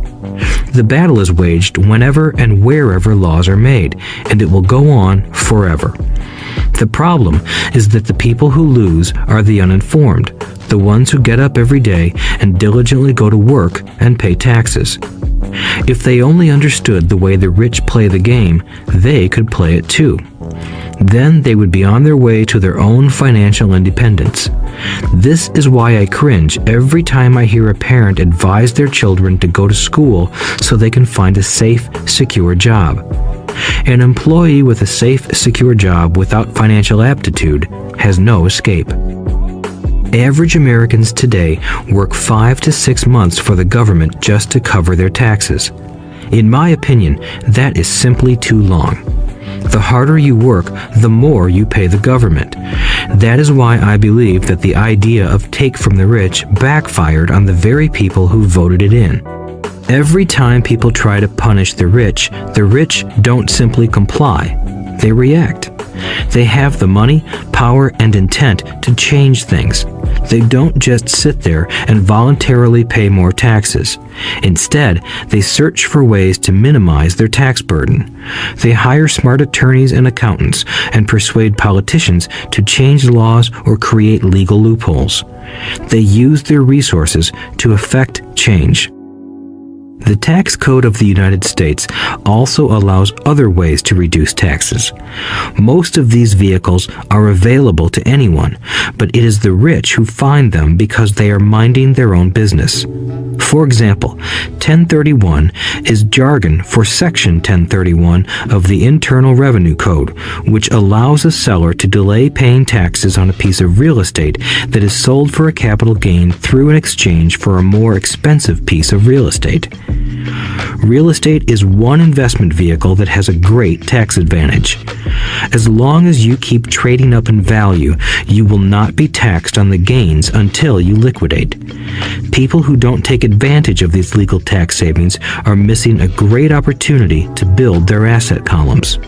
The battle is waged whenever and wherever laws are made, and it will go on forever. The problem is that the people who lose are the uninformed, the ones who get up every day and diligently go to work and pay taxes. If they only understood the way the rich play the game, they could play it too. Then they would be on their way to their own financial independence. This is why I cringe every time I hear a parent advise their children to go to school so they can find a safe, secure job. An employee with a safe, secure job without financial aptitude has no escape. Average Americans today work 5 to 6 months for the government just to cover their taxes. In my opinion, that is simply too long. The harder you work, the more you pay the government. That is why I believe that the idea of take from the rich backfired on the very people who voted it in. Every time people try to punish the rich don't simply comply. They react. They have the money, power, and intent to change things. They don't just sit there and voluntarily pay more taxes. Instead, they search for ways to minimize their tax burden. They hire smart attorneys and accountants and persuade politicians to change laws or create legal loopholes. They use their resources to effect change. The tax code of the United States also allows other ways to reduce taxes. Most of these vehicles are available to anyone, but it is the rich who find them because they are minding their own business. For example, 1031 is jargon for Section 1031 of the Internal Revenue Code, which allows a seller to delay paying taxes on a piece of real estate that is sold for a capital gain through an exchange for a more expensive piece of real estate. Real estate is one investment vehicle that has a great tax advantage. As long as you keep trading up in value, you will not be taxed on the gains until you liquidate. People who don't take advantage of these legal tax savings are missing a great opportunity to build their asset columns.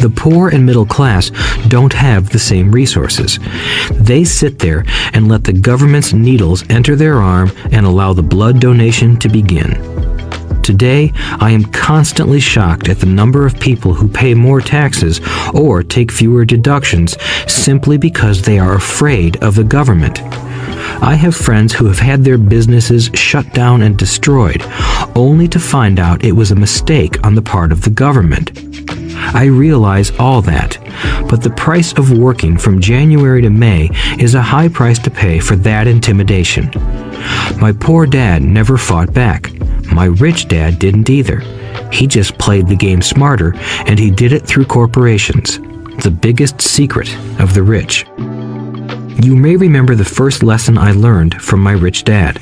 The poor and middle class don't have the same resources. They sit there and let the government's needles enter their arm and allow the blood donation to begin. Today, I am constantly shocked at the number of people who pay more taxes or take fewer deductions simply because they are afraid of the government. I have friends who have had their businesses shut down and destroyed, only to find out it was a mistake on the part of the government. I realize all that, but the price of working from January to May is a high price to pay for that intimidation. My poor dad never fought back. My rich dad didn't either. He just played the game smarter, and he did it through corporations, the biggest secret of the rich. You may remember the first lesson I learned from my rich dad.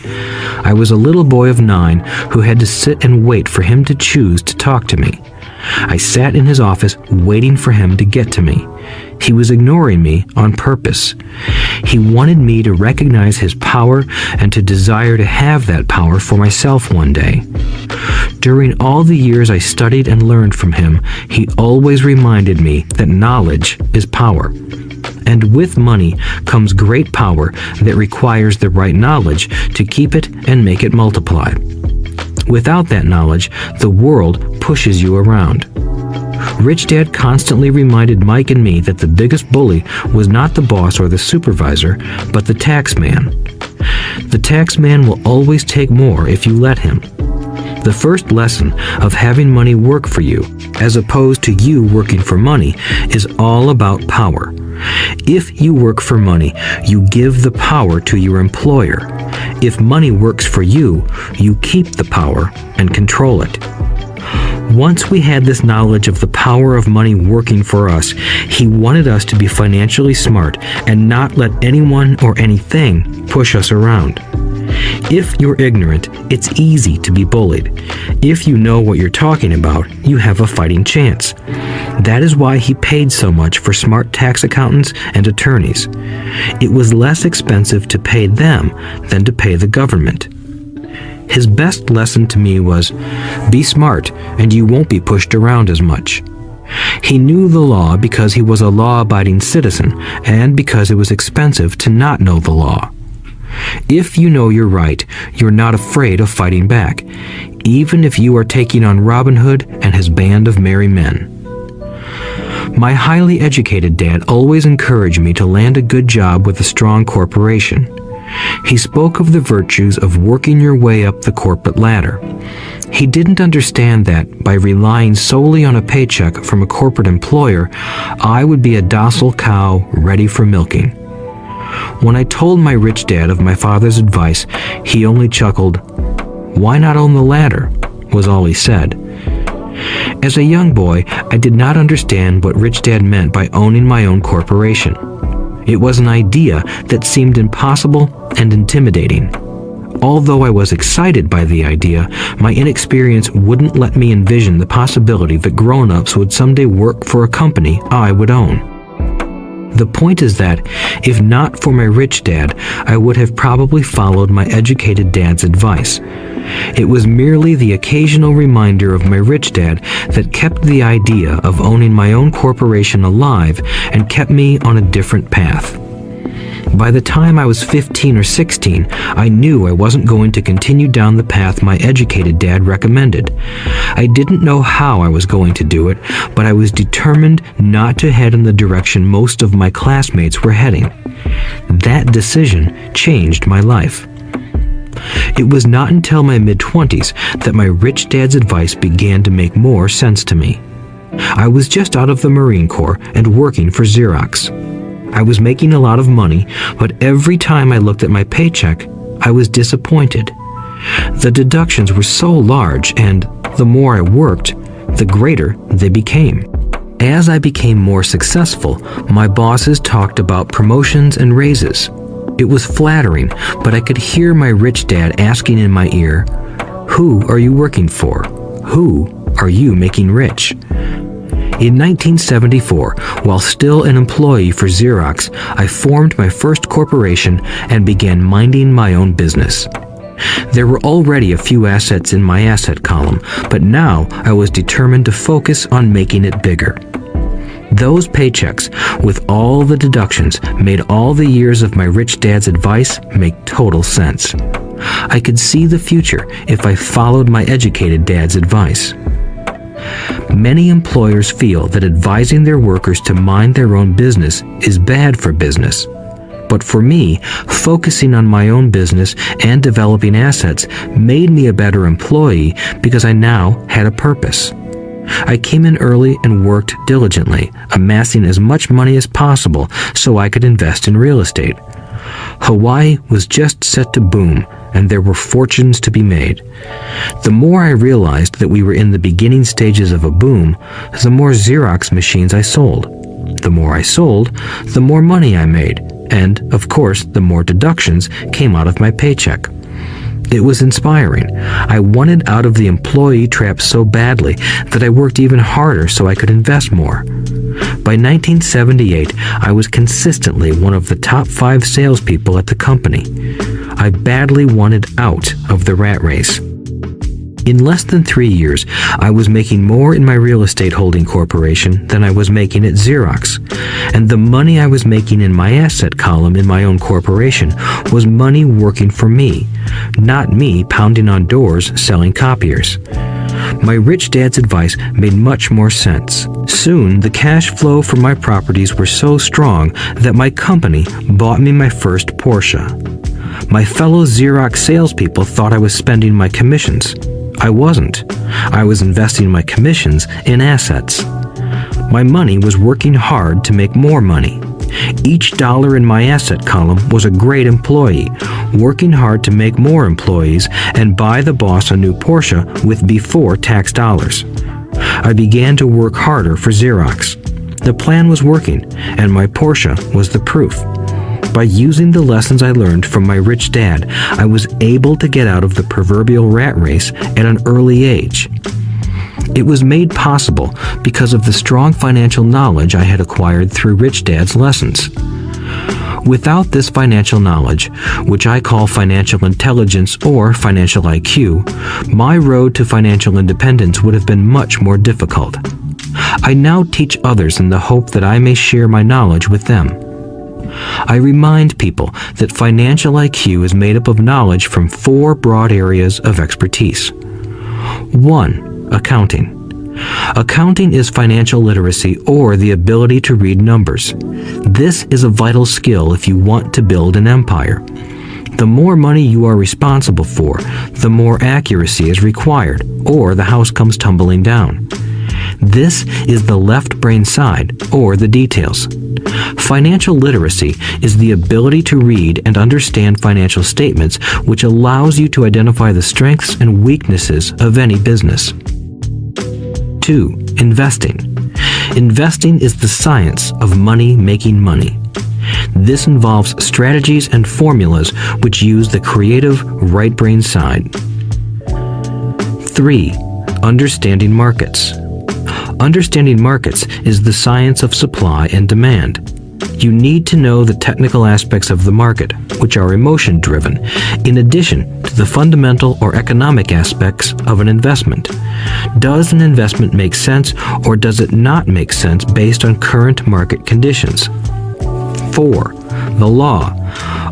I was a little boy of 9 who had to sit and wait for him to choose to talk to me. I sat in his office waiting for him to get to me. He was ignoring me on purpose. He wanted me to recognize his power and to desire to have that power for myself one day. During all the years I studied and learned from him, he always reminded me that knowledge is power. And with money comes great power that requires the right knowledge to keep it and make it multiply. Without that knowledge, the world pushes you around. Rich Dad constantly reminded Mike and me that the biggest bully was not the boss or the supervisor, but the tax man. The tax man will always take more if you let him. The first lesson of having money work for you, as opposed to you working for money, is all about power. If you work for money, you give the power to your employer. If money works for you, you keep the power and control it. Once we had this knowledge of the power of money working for us, he wanted us to be financially smart and not let anyone or anything push us around. If you're ignorant, it's easy to be bullied. If you know what you're talking about, you have a fighting chance. That is why he paid so much for smart tax accountants and attorneys. It was less expensive to pay them than to pay the government. His best lesson to me was, be smart and you won't be pushed around as much. He knew the law because he was a law-abiding citizen and because it was expensive to not know the law. If you know you're right, you're not afraid of fighting back, even if you are taking on Robin Hood and his band of merry men. My highly educated dad always encouraged me to land a good job with a strong corporation. He spoke of the virtues of working your way up the corporate ladder. He didn't understand that by relying solely on a paycheck from a corporate employer, I would be a docile cow ready for milking. When I told my rich dad of my father's advice, he only chuckled. "Why not own the ladder?" was all he said. As a young boy, I did not understand what Rich Dad meant by owning my own corporation. It was an idea that seemed impossible and intimidating. Although I was excited by the idea, my inexperience wouldn't let me envision the possibility that grown-ups would someday work for a company I would own. The point is that, if not for my rich dad, I would have probably followed my educated dad's advice. It was merely the occasional reminder of my rich dad that kept the idea of owning my own corporation alive and kept me on a different path. By the time I was 15 or 16, I knew I wasn't going to continue down the path my educated dad recommended. I didn't know how I was going to do it, but I was determined not to head in the direction most of my classmates were heading. That decision changed my life. It was not until my mid-20s that my rich dad's advice began to make more sense to me. I was just out of the Marine Corps and working for Xerox. I was making a lot of money, but every time I looked at my paycheck, I was disappointed. The deductions were so large, and the more I worked, the greater they became. As I became more successful, my bosses talked about promotions and raises. It was flattering, but I could hear my rich dad asking in my ear, "Who are you working for? Who are you making rich?" In 1974, while still an employee for Xerox, I formed my first corporation and began minding my own business. There were already a few assets in my asset column, but now I was determined to focus on making it bigger. Those paychecks, with all the deductions, made all the years of my rich dad's advice make total sense. I could see the future if I followed my educated dad's advice. Many employers feel that advising their workers to mind their own business is bad for business. But for me, focusing on my own business and developing assets made me a better employee because I now had a purpose. I came in early and worked diligently, amassing as much money as possible so I could invest in real estate. Hawaii was just set to boom, and there were fortunes to be made. The more I realized that we were in the beginning stages of a boom, the more Xerox machines I sold. The more I sold, the more money I made, and, of course, the more deductions came out of my paycheck. It was inspiring. I wanted out of the employee trap so badly that I worked even harder so I could invest more. By 1978, I was consistently one of the top 5 salespeople at the company. I badly wanted out of the rat race. In less than 3 years, I was making more in my real estate holding corporation than I was making at Xerox. And the money I was making in my asset column in my own corporation was money working for me, not me pounding on doors selling copiers. My rich dad's advice made much more sense. Soon, the cash flow from my properties were so strong that my company bought me my first Porsche. My fellow Xerox salespeople thought I was spending my commissions. I wasn't. I was investing my commissions in assets. My money was working hard to make more money. Each dollar in my asset column was a great employee, working hard to make more employees and buy the boss a new Porsche with before-tax dollars. I began to work harder for Xerox. The plan was working, and my Porsche was the proof. By using the lessons I learned from my rich dad, I was able to get out of the proverbial rat race at an early age. It was made possible because of the strong financial knowledge I had acquired through Rich Dad's lessons. Without this financial knowledge, which I call financial intelligence or financial IQ, my road to financial independence would have been much more difficult. I now teach others in the hope that I may share my knowledge with them. I remind people that financial IQ is made up of knowledge from 4 broad areas of expertise. 1. Accounting. Accounting is financial literacy or the ability to read numbers. This is a vital skill if you want to build an empire. The more money you are responsible for, the more accuracy is required, or the house comes tumbling down. This is the left brain side, or the details. Financial literacy is the ability to read and understand financial statements, which allows you to identify the strengths and weaknesses of any business. 2. Investing. Investing is the science of money making money. This involves strategies and formulas which use the creative right brain side. 3. Understanding markets. Understanding markets is the science of supply and demand. You need to know the technical aspects of the market, which are emotion-driven, in addition to the fundamental or economic aspects of an investment. Does an investment make sense, or does it not make sense based on current market conditions? 4. The law.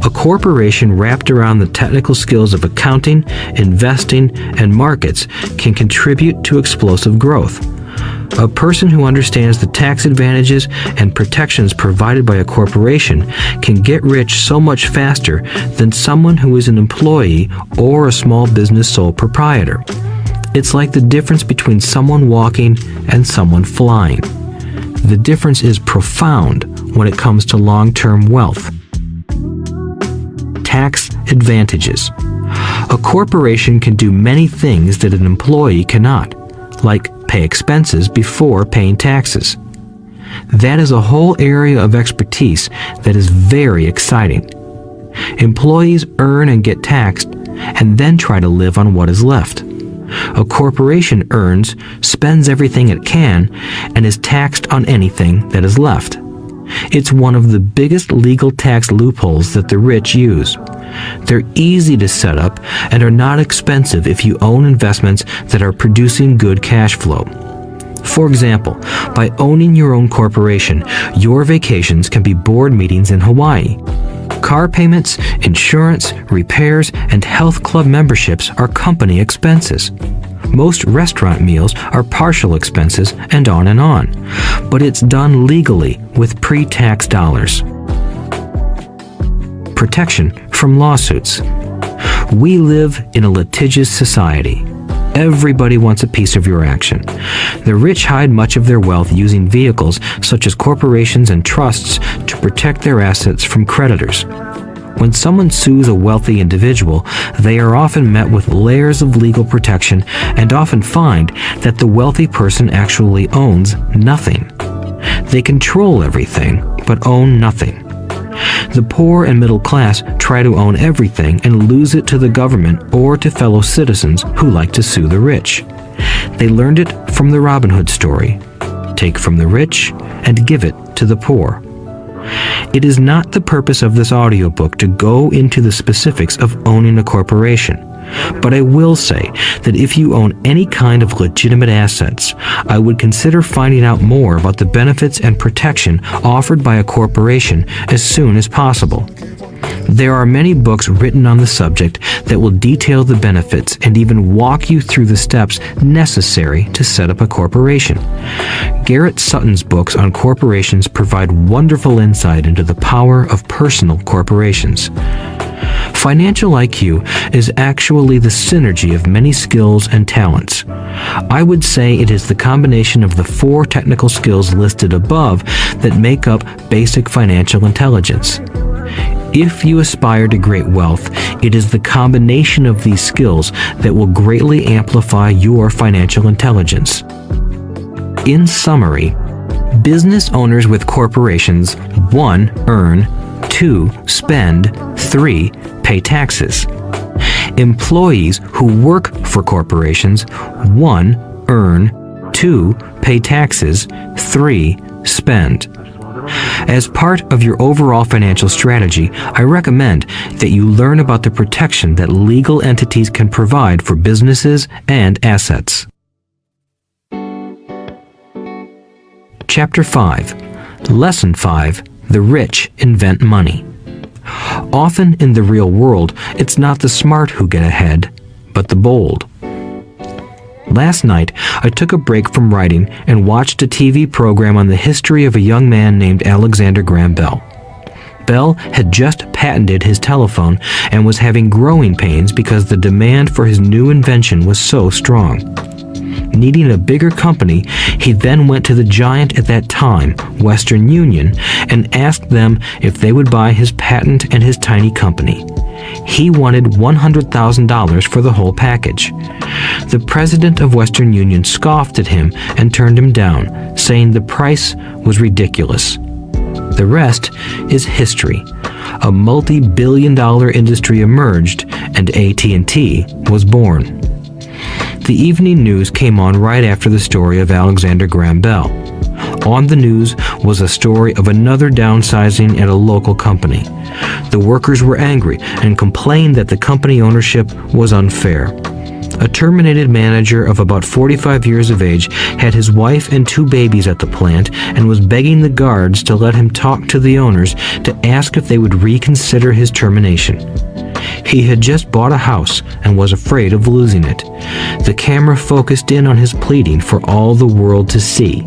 A corporation wrapped around the technical skills of accounting, investing, and markets can contribute to explosive growth. A person who understands the tax advantages and protections provided by a corporation can get rich so much faster than someone who is an employee or a small business sole proprietor. It's like the difference between someone walking and someone flying. The difference is profound when it comes to long-term wealth. Tax advantages. A corporation can do many things that an employee cannot, like pay expenses before paying taxes. That is a whole area of expertise that is very exciting. Employees earn and get taxed, and then try to live on what is left. A corporation earns, spends everything it can, and is taxed on anything that is left. It's one of the biggest legal tax loopholes that the rich use. They're easy to set up and are not expensive if you own investments that are producing good cash flow. For example, by owning your own corporation, your vacations can be board meetings in Hawaii. Car payments, insurance, repairs, and health club memberships are company expenses. Most restaurant meals are partial expenses, and on and on. But it's done legally with pre-tax dollars. protection from lawsuits. We live in a litigious society. Everybody wants a piece of your action. The rich hide much of their wealth using vehicles such as corporations and trusts to protect their assets from creditors. When someone sues a wealthy individual, they are often met with layers of legal protection and often find that the wealthy person actually owns nothing. They control everything, but own nothing. The poor and middle class try to own everything and lose it to the government or to fellow citizens who like to sue the rich. They learned it from the Robin Hood story. Take from the rich and give it to the poor. It is not the purpose of this audiobook to go into the specifics of owning a corporation, but I will say that if you own any kind of legitimate assets, I would consider finding out more about the benefits and protection offered by a corporation as soon as possible. There are many books written on the subject that will detail the benefits and even walk you through the steps necessary to set up a corporation. Garrett Sutton's books on corporations provide wonderful insight into the power of personal corporations. Financial IQ is actually the synergy of many skills and talents. I would say it is the combination of the 4 technical skills listed above that make up basic financial intelligence. If you aspire to great wealth, it is the combination of these skills that will greatly amplify your financial intelligence. In summary, business owners with corporations 1. Earn, 2. Spend, 3. Pay taxes. Employees who work for corporations 1. Earn, 2. Pay taxes, 3. Spend. As part of your overall financial strategy, I recommend that you learn about the protection that legal entities can provide for businesses and assets. Chapter 5. Lesson 5. The rich invent money. Often in the real world, it's not the smart who get ahead, but the bold. Last night, I took a break from writing and watched a TV program on the history of a young man named Alexander Graham Bell. Bell had just patented his telephone and was having growing pains because the demand for his new invention was so strong. Needing a bigger company, he then went to the giant at that time, Western Union, and asked them if they would buy his patent and his tiny company. He wanted $100,000 for the whole package. The president of Western Union scoffed at him and turned him down, saying the price was ridiculous. The rest is history. A multi-billion-dollar industry emerged, and AT&T was born. The evening news came on right after the story of Alexander Graham Bell. On the news was a story of another downsizing at a local company. The workers were angry and complained that the company ownership was unfair. A terminated manager of about 45 years of age had his wife and 2 babies at the plant and was begging the guards to let him talk to the owners to ask if they would reconsider his termination. He had just bought a house and was afraid of losing it. The camera focused in on his pleading for all the world to see.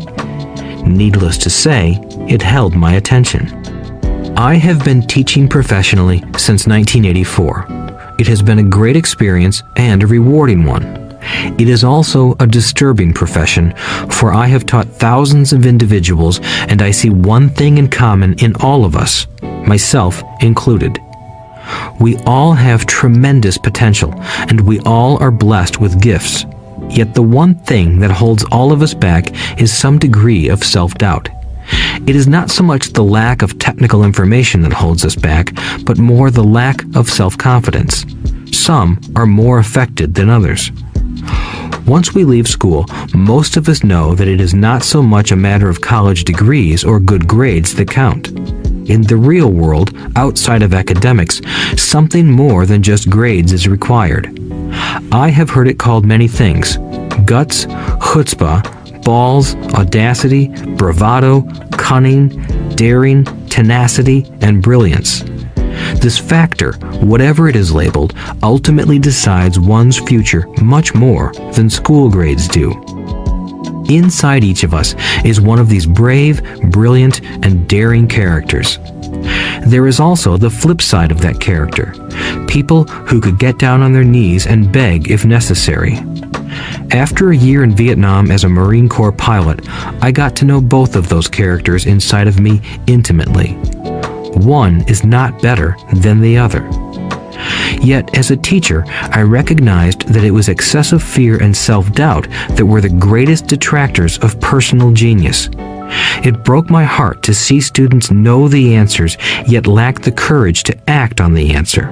Needless to say, it held my attention. I have been teaching professionally since 1984. It has been a great experience and a rewarding one. It is also a disturbing profession, for I have taught thousands of individuals and I see one thing in common in all of us, myself included. We all have tremendous potential, and we all are blessed with gifts. Yet the one thing that holds all of us back is some degree of self-doubt. It is not so much the lack of technical information that holds us back, but more the lack of self-confidence. Some are more affected than others. Once we leave school, most of us know that it is not so much a matter of college degrees or good grades that count. In the real world, outside of academics, something more than just grades is required. I have heard it called many things: guts, chutzpah, balls, audacity, bravado, cunning, daring, tenacity, and brilliance. This factor, whatever it is labeled, ultimately decides one's future much more than school grades do. Inside each of us is one of these brave, brilliant, and daring characters. There is also the flip side of that character, people who could get down on their knees and beg if necessary. After a year in Vietnam as a Marine Corps pilot, I got to know both of those characters inside of me intimately. One is not better than the other. Yet, as a teacher, I recognized that it was excessive fear and self-doubt that were the greatest detractors of personal genius. It broke my heart to see students know the answers, yet lack the courage to act on the answer.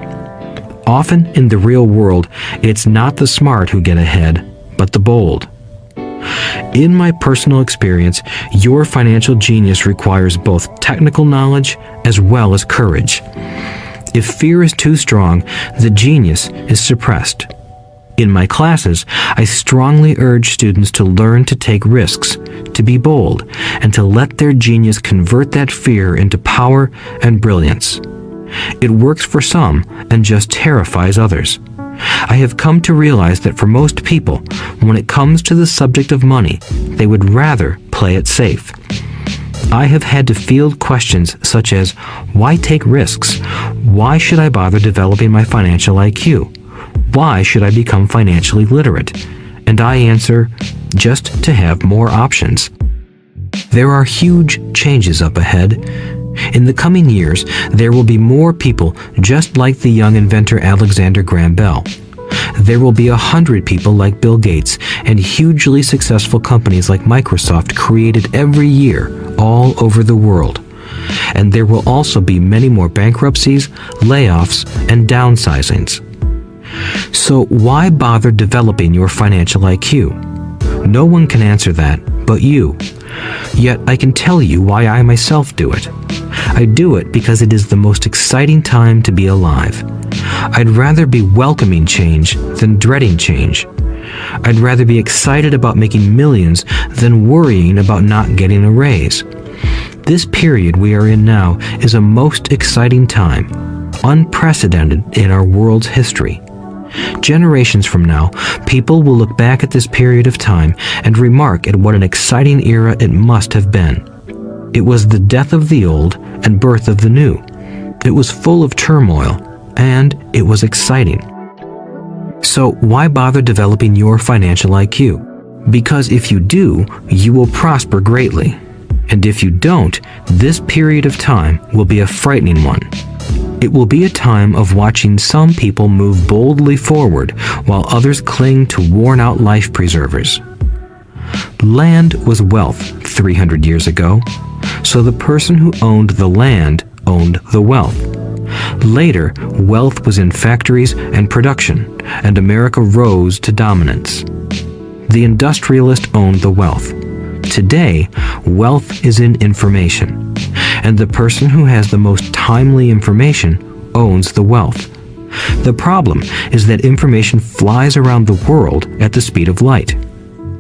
Often in the real world, it's not the smart who get ahead, but the bold. In my personal experience, your financial genius requires both technical knowledge as well as courage. If fear is too strong, the genius is suppressed. In my classes, I strongly urge students to learn to take risks, to be bold, and to let their genius convert that fear into power and brilliance. It works for some and just terrifies others. I have come to realize that for most people, when it comes to the subject of money, they would rather play it safe. I have had to field questions such as, why take risks? Why should I bother developing my financial IQ? Why should I become financially literate? And I answer, just to have more options. There are huge changes up ahead. In the coming years, there will be more people just like the young inventor Alexander Graham Bell. There will be 100 people like Bill Gates and hugely successful companies like Microsoft created every year all over the world. And there will also be many more bankruptcies, layoffs, and downsizings. So why bother developing your financial IQ? No one can answer that but you. Yet I can tell you why I myself do it. I do it because it is the most exciting time to be alive. I'd rather be welcoming change than dreading change. I'd rather be excited about making millions than worrying about not getting a raise. This period we are in now is a most exciting time, unprecedented in our world's history. Generations from now, people will look back at this period of time and remark at what an exciting era it must have been. It was the death of the old and birth of the new. It was full of turmoil, and it was exciting. So why bother developing your financial IQ? Because if you do, you will prosper greatly. And if you don't, this period of time will be a frightening one. It will be a time of watching some people move boldly forward while others cling to worn-out life preservers. Land was wealth 300 years ago, so the person who owned the land owned the wealth. Later, wealth was in factories and production, and America rose to dominance. The industrialist owned the wealth. Today, wealth is in information, and the person who has the most timely information owns the wealth. The problem is that information flies around the world at the speed of light.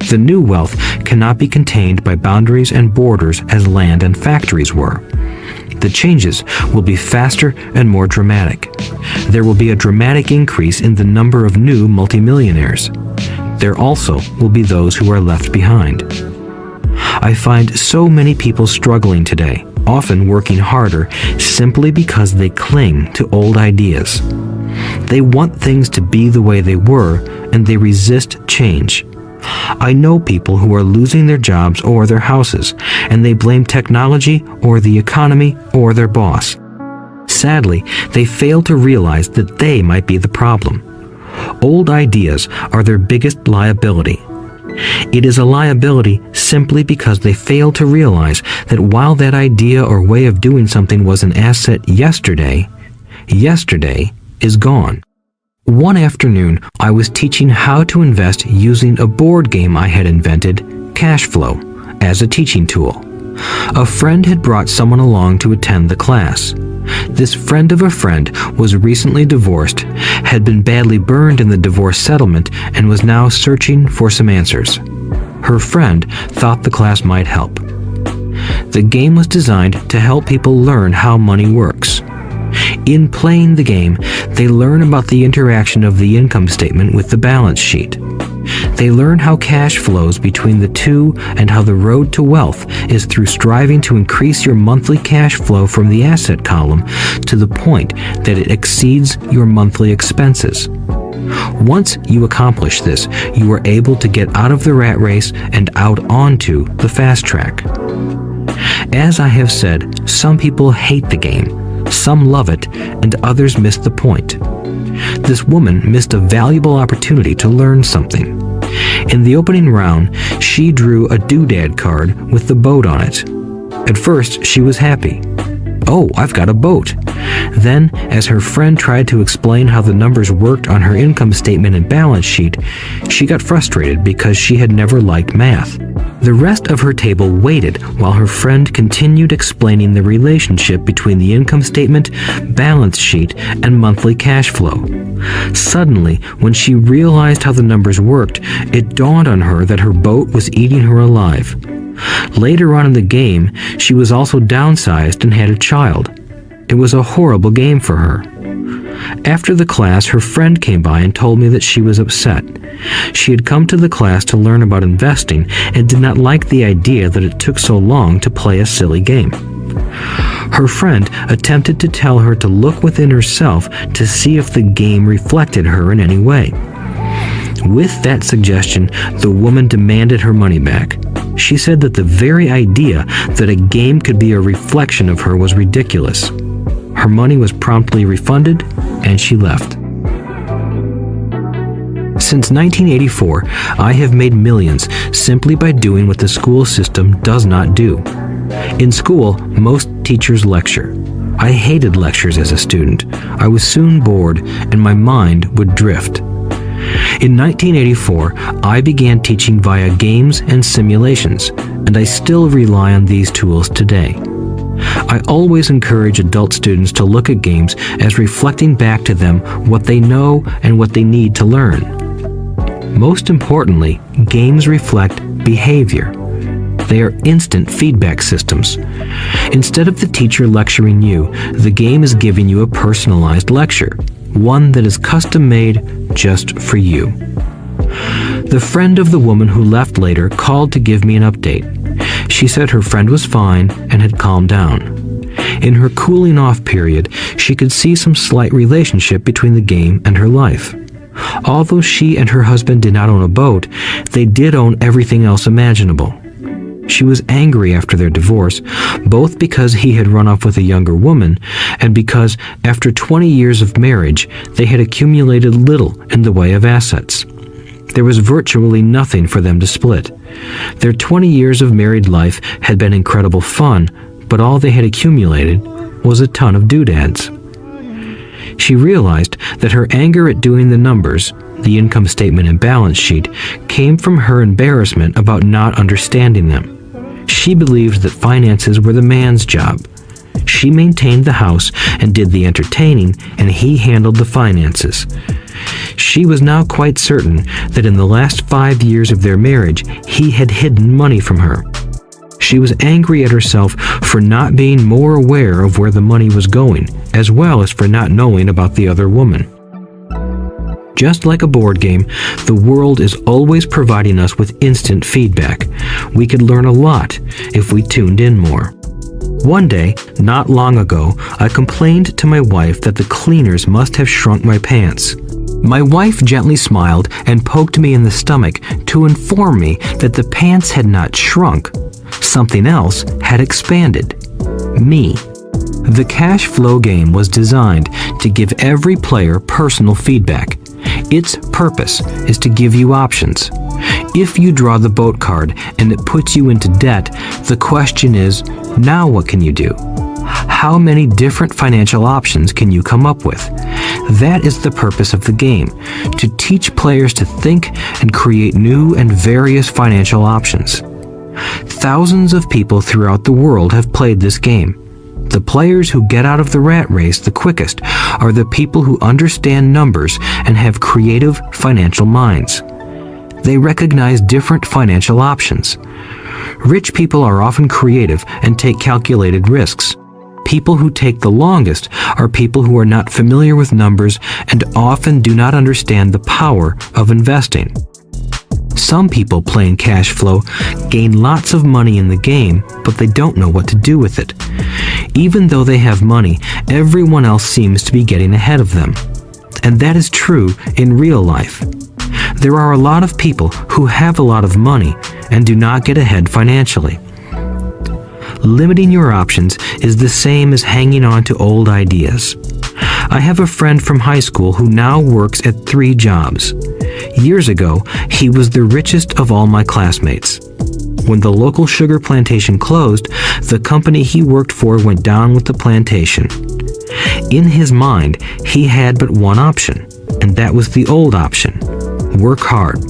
The new wealth cannot be contained by boundaries and borders as land and factories were. The changes will be faster and more dramatic. There will be a dramatic increase in the number of new multimillionaires. There also will be those who are left behind. I find so many people struggling today, often working harder simply because they cling to old ideas. They want things to be the way they were, and they resist change. I know people who are losing their jobs or their houses, and they blame technology or the economy or their boss. Sadly, they fail to realize that they might be the problem. Old ideas are their biggest liability. It is a liability simply because they fail to realize that while that idea or way of doing something was an asset yesterday, yesterday is gone. One afternoon, I was teaching how to invest using a board game I had invented, Cash Flow, as a teaching tool. A friend had brought someone along to attend the class. This friend of a friend was recently divorced, had been badly burned in the divorce settlement, and was now searching for some answers. Her friend thought the class might help. The game was designed to help people learn how money works. In playing the game, they learn about the interaction of the income statement with the balance sheet. They learn how cash flows between the two and how the road to wealth is through striving to increase your monthly cash flow from the asset column to the point that it exceeds your monthly expenses. Once you accomplish this, you are able to get out of the rat race and out onto the fast track. As I have said, some people hate the game, some love it, and others miss the point. This woman missed a valuable opportunity to learn something. In the opening round, she drew a doodad card with the boat on it. At first, she was happy. "Oh, I've got a boat." Then, as her friend tried to explain how the numbers worked on her income statement and balance sheet, she got frustrated because she had never liked math. The rest of her table waited while her friend continued explaining the relationship between the income statement, balance sheet, and monthly cash flow. Suddenly, when she realized how the numbers worked, it dawned on her that her boat was eating her alive. Later on in the game, she was also downsized and had a child. It was a horrible game for her. After the class, her friend came by and told me that she was upset. She had come to the class to learn about investing and did not like the idea that it took so long to play a silly game. Her friend attempted to tell her to look within herself to see if the game reflected her in any way. With that suggestion, the woman demanded her money back. She said that the very idea that a game could be a reflection of her was ridiculous. Her money was promptly refunded, and she left. Since 1984, I have made millions simply by doing what the school system does not do. In school, most teachers lecture. I hated lectures as a student. I was soon bored, and my mind would drift. In 1984, I began teaching via games and simulations, and I still rely on these tools today. I always encourage adult students to look at games as reflecting back to them what they know and what they need to learn. Most importantly, games reflect behavior. They are instant feedback systems. Instead of the teacher lecturing you, the game is giving you a personalized lecture, one that is custom-made just for you. The friend of the woman who left later called to give me an update. She said her friend was fine and had calmed down. In her cooling off period, she could see some slight relationship between the game and her life. Although she and her husband did not own a boat, they did own everything else imaginable. She was angry after their divorce, both because he had run off with a younger woman and because, after 20 years of marriage, they had accumulated little in the way of assets. There was virtually nothing for them to split. Their 20 years of married life had been incredible fun, but all they had accumulated was a ton of doodads. She realized that her anger at doing the numbers, the income statement and balance sheet, came from her embarrassment about not understanding them. She believed that finances were the man's job. She maintained the house and did the entertaining, and he handled the finances. She was now quite certain that in the last 5 years of their marriage, he had hidden money from her. She was angry at herself for not being more aware of where the money was going, as well as for not knowing about the other woman. Just like a board game, the world is always providing us with instant feedback. We could learn a lot if we tuned in more. One day, not long ago, I complained to my wife that the cleaners must have shrunk my pants. My wife gently smiled and poked me in the stomach to inform me that the pants had not shrunk. Something else had expanded. Me. The cash flow game was designed to give every player personal feedback. Its purpose is to give you options. If you draw the boat card and it puts you into debt, the question is, now what can you do? How many different financial options can you come up with? That is the purpose of the game, to teach players to think and create new and various financial options. Thousands of people throughout the world have played this game. The players who get out of the rat race the quickest are the people who understand numbers and have creative financial minds. They recognize different financial options. Rich people are often creative and take calculated risks. People who take the longest are people who are not familiar with numbers and often do not understand the power of investing. Some people playing cash flow gain lots of money in the game, but they don't know what to do with it. Even though they have money, everyone else seems to be getting ahead of them. And that is true in real life. There are a lot of people who have a lot of money and do not get ahead financially. Limiting your options is the same as hanging on to old ideas. I have a friend from high school who now works at 3 jobs. Years ago, he was the richest of all my classmates. When the local sugar plantation closed, the company he worked for went down with the plantation. In his mind, he had but one option, and that was the old option: work hard.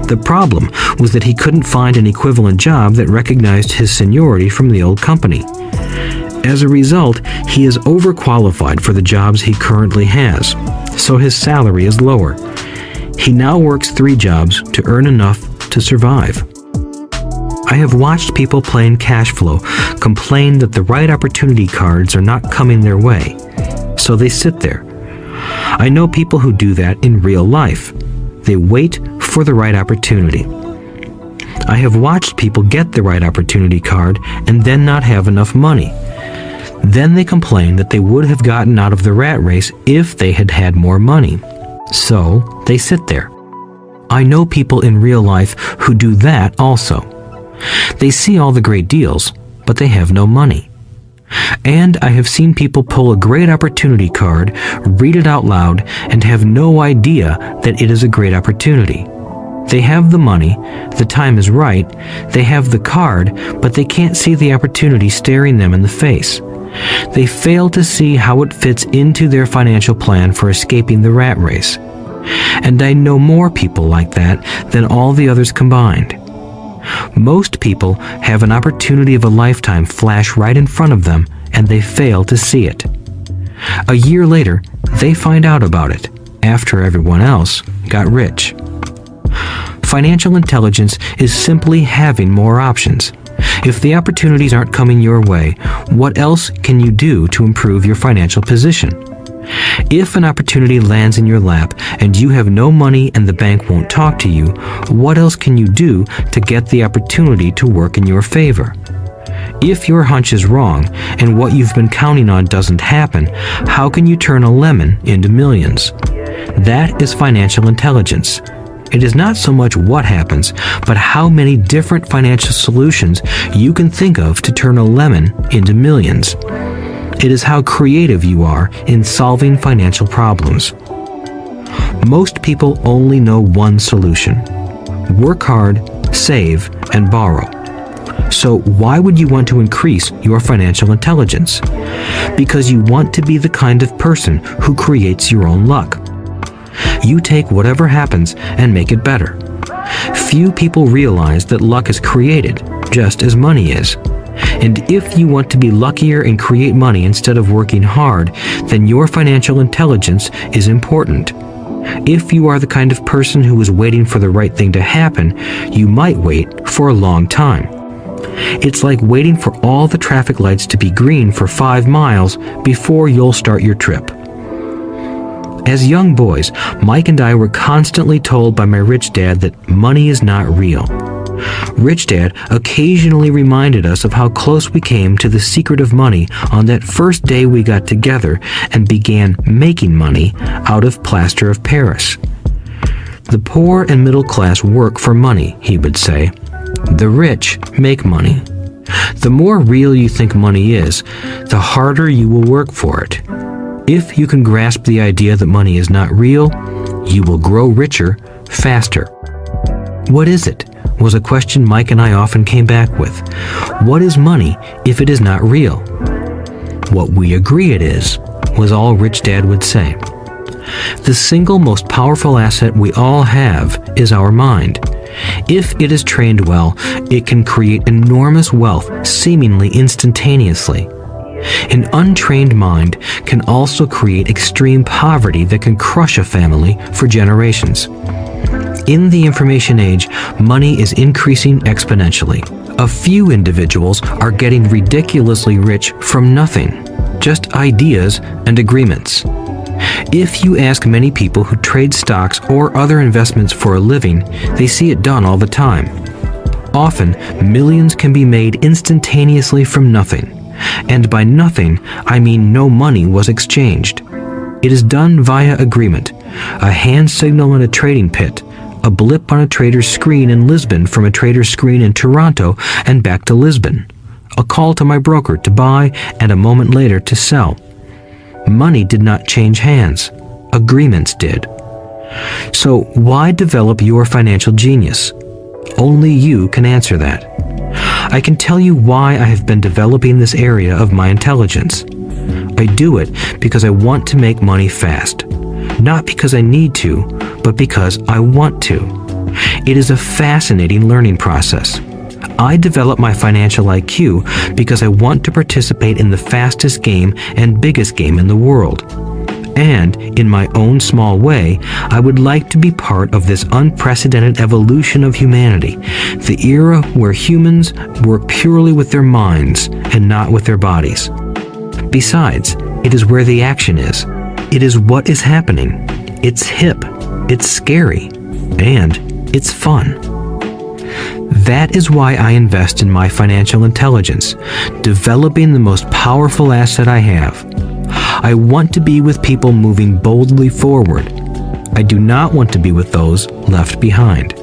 The problem was that he couldn't find an equivalent job that recognized his seniority from the old company. As a result, he is overqualified for the jobs he currently has, so his salary is lower. He now works 3 jobs to earn enough to survive. I have watched people playing cash flow complain that the right opportunity cards are not coming their way, so they sit there. I know people who do that in real life. They wait for the right opportunity. I have watched people get the right opportunity card and then not have enough money. Then they complain that they would have gotten out of the rat race if they had had more money. So they sit there. I know people in real life who do that also. They see all the great deals, but they have no money. And I have seen people pull a great opportunity card, read it out loud, and have no idea that it is a great opportunity. They have the money, the time is right, they have the card, but they can't see the opportunity staring them in the face. They fail to see how it fits into their financial plan for escaping the rat race. And I know more people like that than all the others combined. Most people have an opportunity of a lifetime flash right in front of them, and they fail to see it. A year later, they find out about it, after everyone else got rich. Financial intelligence is simply having more options. If the opportunities aren't coming your way, what else can you do to improve your financial position? If an opportunity lands in your lap and you have no money and the bank won't talk to you, what else can you do to get the opportunity to work in your favor? If your hunch is wrong and what you've been counting on doesn't happen, how can you turn a lemon into millions? That is financial intelligence. It is not so much what happens, but how many different financial solutions you can think of to turn a lemon into millions. It is how creative you are in solving financial problems. Most people only know one solution: work hard, save, and borrow. So why would you want to increase your financial intelligence? Because you want to be the kind of person who creates your own luck. You take whatever happens and make it better. Few people realize that luck is created, just as money is. And if you want to be luckier and create money instead of working hard, then your financial intelligence is important. If you are the kind of person who is waiting for the right thing to happen, you might wait for a long time. It's like waiting for all the traffic lights to be green for 5 miles before you'll start your trip. As young boys, Mike and I were constantly told by my rich dad that money is not real. Rich Dad occasionally reminded us of how close we came to the secret of money on that first day we got together and began making money out of plaster of Paris. The poor and middle class work for money, he would say. The rich make money. The more real you think money is, the harder you will work for it. If you can grasp the idea that money is not real, you will grow richer faster. What is it? Was a question Mike and I often came back with. What is money if it is not real? What we agree it is, was all Rich Dad would say. The single most powerful asset we all have is our mind. If it is trained well, it can create enormous wealth seemingly instantaneously. An untrained mind can also create extreme poverty that can crush a family for generations. In the information age, money is increasing exponentially. A few individuals are getting ridiculously rich from nothing, just ideas and agreements. If you ask many people who trade stocks or other investments for a living, they see it done all the time. Often, millions can be made instantaneously from nothing. And by nothing, I mean no money was exchanged. It is done via agreement, a hand signal in a trading pit, a blip on a trader's screen in Lisbon from a trader's screen in Toronto and back to Lisbon, a call to my broker to buy and a moment later to sell. Money did not change hands. Agreements did. So why develop your financial genius? Only you can answer that. I can tell you why I have been developing this area of my intelligence. I do it because I want to make money fast. Not because I need to, but because I want to. It is a fascinating learning process. I develop my financial IQ because I want to participate in the fastest game and biggest game in the world. And, in my own small way, I would like to be part of this unprecedented evolution of humanity, the era where humans work purely with their minds and not with their bodies. Besides, it is where the action is. It is what is happening. It's hip, it's scary, and it's fun. That is why I invest in my financial intelligence, developing the most powerful asset I have. I want to be with people moving boldly forward. I do not want to be with those left behind.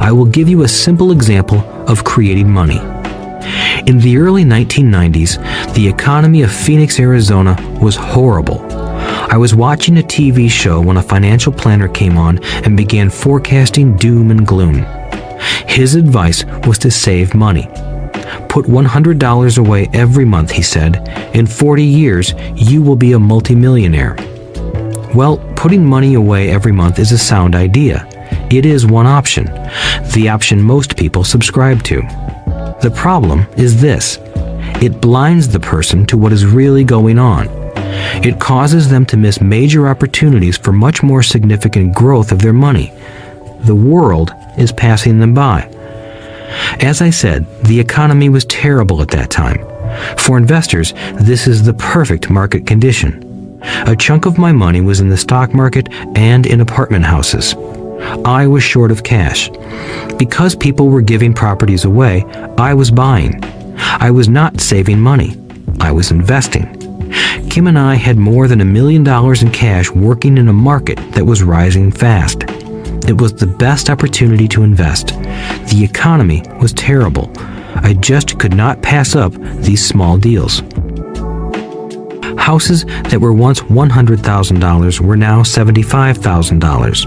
I will give you a simple example of creating money. In the early 1990s, the economy of Phoenix, Arizona was horrible. I was watching a TV show when a financial planner came on and began forecasting doom and gloom. His advice was to save money. Put $100 away every month, he said. In 40 years, you will be a multimillionaire. Well, putting money away every month is a sound idea. It is one option, the option most people subscribe to. The problem is this: it blinds the person to what is really going on. It causes them to miss major opportunities for much more significant growth of their money. The world is passing them by. As I said, the economy was terrible at that time. For investors, this is the perfect market condition. A chunk of my money was in the stock market and in apartment houses. I was short of cash. Because people were giving properties away, I was buying. I was not saving money. I was investing. Kim and I had more than $1 million in cash working in a market that was rising fast. It was the best opportunity to invest. The economy was terrible. I just could not pass up these small deals. Houses that were once $100,000 were now $75,000.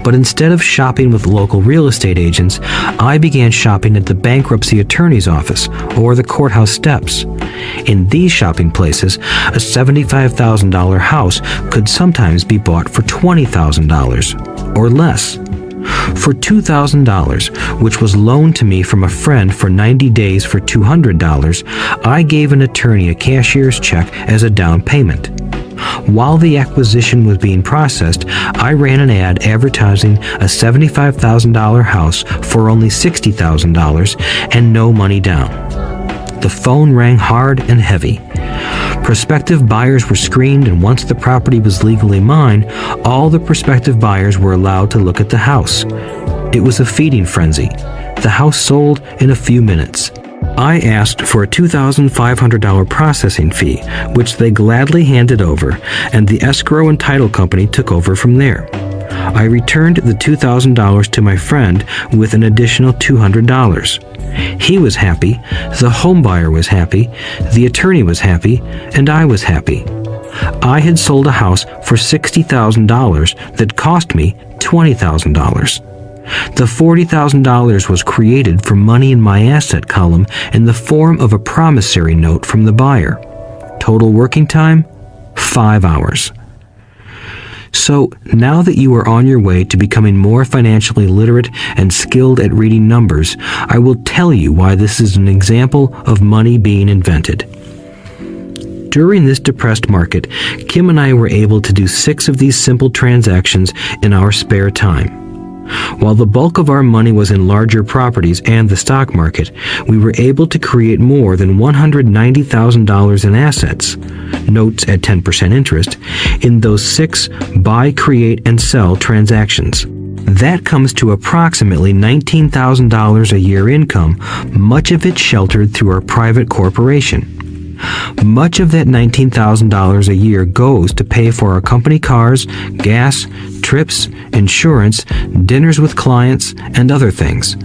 But instead of shopping with local real estate agents, I began shopping at the bankruptcy attorney's office or the courthouse steps. In these shopping places, a $75,000 house could sometimes be bought for $20,000 or less. For $2,000, which was loaned to me from a friend for 90 days for $200, I gave an attorney a cashier's check as a down payment. While the acquisition was being processed, I ran an ad advertising a $75,000 house for only $60,000 and no money down. The phone rang hard and heavy. Prospective buyers were screened, and once the property was legally mine, all the prospective buyers were allowed to look at the house. It was a feeding frenzy. The house sold in a few minutes. I asked for a $2,500 processing fee, which they gladly handed over, and the escrow and title company took over from there. I returned the $2,000 to my friend with an additional $200. He was happy, the home buyer was happy, the attorney was happy, and I was happy. I had sold a house for $60,000 that cost me $20,000. The $40,000 was created from money in my asset column in the form of a promissory note from the buyer. Total working time, 5 hours. So, now that you are on your way to becoming more financially literate and skilled at reading numbers, I will tell you why this is an example of money being invented. During this depressed market, Kim and I were able to do 6 of these simple transactions in our spare time. While the bulk of our money was in larger properties and the stock market, we were able to create more than $190,000 in assets, notes at 10% interest, in those 6 buy, create, and sell transactions. That comes to approximately $19,000 a year income, much of it sheltered through our private corporation. Much of that $19,000 a year goes to pay for our company cars, gas, trips, insurance, dinners with clients, and other things.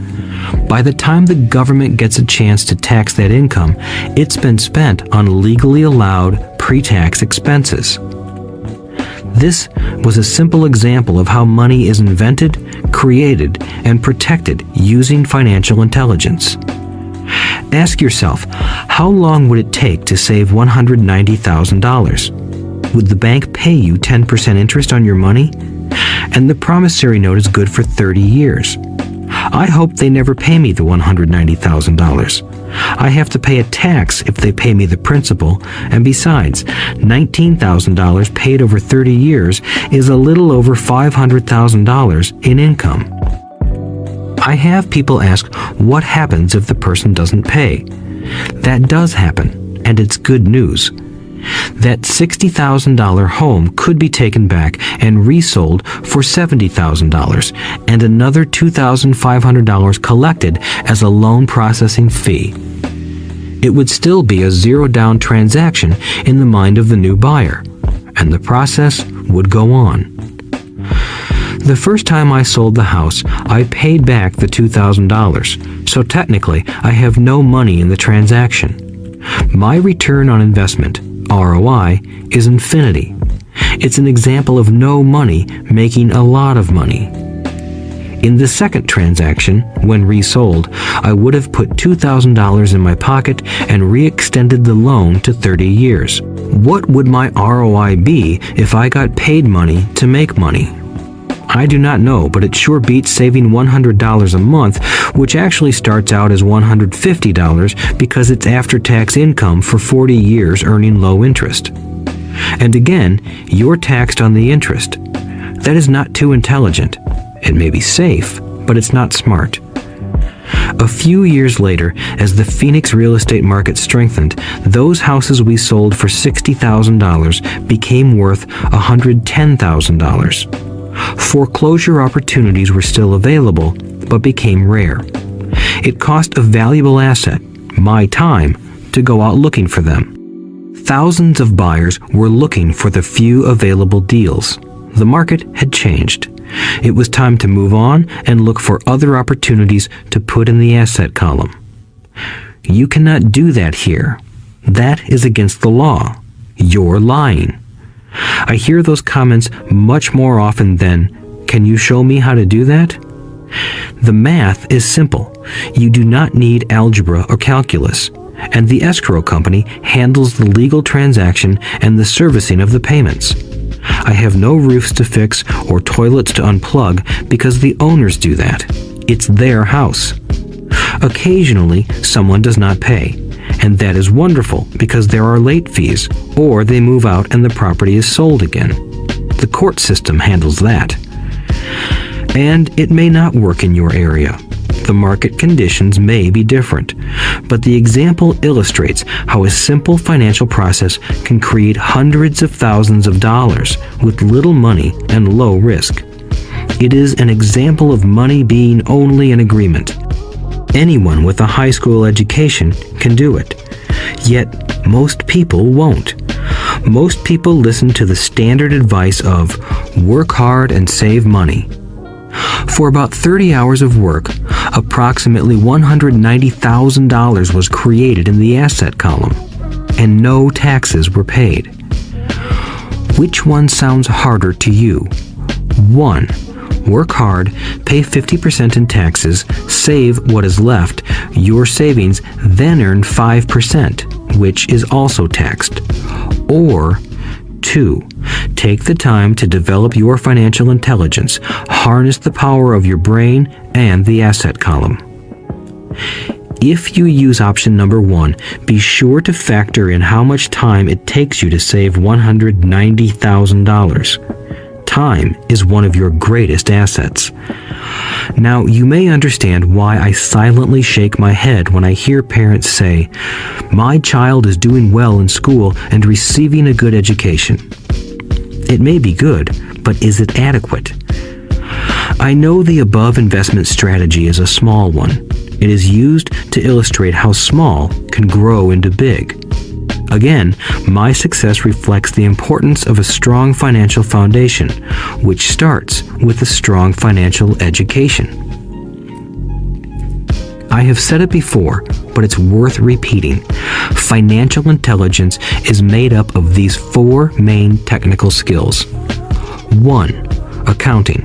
By the time the government gets a chance to tax that income, it's been spent on legally allowed pre-tax expenses. This was a simple example of how money is invented, created, and protected using financial intelligence. Ask yourself, how long would it take to save $190,000? Would the bank pay you 10% interest on your money? And the promissory note is good for 30 years. I hope they never pay me the $190,000. I have to pay a tax if they pay me the principal, and besides, $19,000 paid over 30 years is a little over $500,000 in income. I have people ask, what happens if the person doesn't pay? That does happen, and it's good news. That $60,000 home could be taken back and resold for $70,000, and another $2,500 collected as a loan processing fee. It would still be a zero-down transaction in the mind of the new buyer, and the process would go on. The first time I sold the house, I paid back the $2,000, so technically I have no money in the transaction. My return on investment, ROI, is infinity. It's an example of no money making a lot of money. In the second transaction, when resold, I would have put $2,000 in my pocket and re-extended the loan to 30 years. What would my ROI be if I got paid money to make money? I do not know, but it sure beats saving $100 a month, which actually starts out as $150 because it's after-tax income for 40 years earning low interest. And again, you're taxed on the interest. That is not too intelligent. It may be safe, but it's not smart. A few years later, as the Phoenix real estate market strengthened, those houses we sold for $60,000 became worth $110,000. Foreclosure opportunities were still available, but became rare. It cost a valuable asset, my time, to go out looking for them. Thousands of buyers were looking for the few available deals. The market had changed. It was time to move on and look for other opportunities to put in the asset column. You cannot do that here. That is against the law. You're lying. I hear those comments much more often than, "Can you show me how to do that?" The math is simple. You do not need algebra or calculus, and the escrow company handles the legal transaction and the servicing of the payments. I have no roofs to fix or toilets to unplug because the owners do that. It's their house. Occasionally, someone does not pay, and that is wonderful because there are late fees, or they move out and the property is sold again. The court system handles that. And it may not work in your area. The market conditions may be different, but the example illustrates how a simple financial process can create hundreds of thousands of dollars with little money and low risk. It is an example of money being only an agreement. Anyone with a high school education can do it. Yet, most people won't. Most people listen to the standard advice of work hard and save money. For about 30 hours of work, approximately $190,000 was created in the asset column, and no taxes were paid. Which one sounds harder to you? 1. Work hard, pay 50% in taxes, save what is left, your savings, then earn 5%, which is also taxed. Or 2. Take the time to develop your financial intelligence, harness the power of your brain and the asset column. If you use option number 1, be sure to factor in how much time it takes you to save $190,000. Time is one of your greatest assets. Now, you may understand why I silently shake my head when I hear parents say, "My child is doing well in school and receiving a good education." It may be good, but is it adequate? I know the above investment strategy is a small one. It is used to illustrate how small can grow into big. Again, my success reflects the importance of a strong financial foundation, which starts with a strong financial education. I have said it before, but it's worth repeating. Financial intelligence is made up of these 4 main technical skills. 1. Accounting.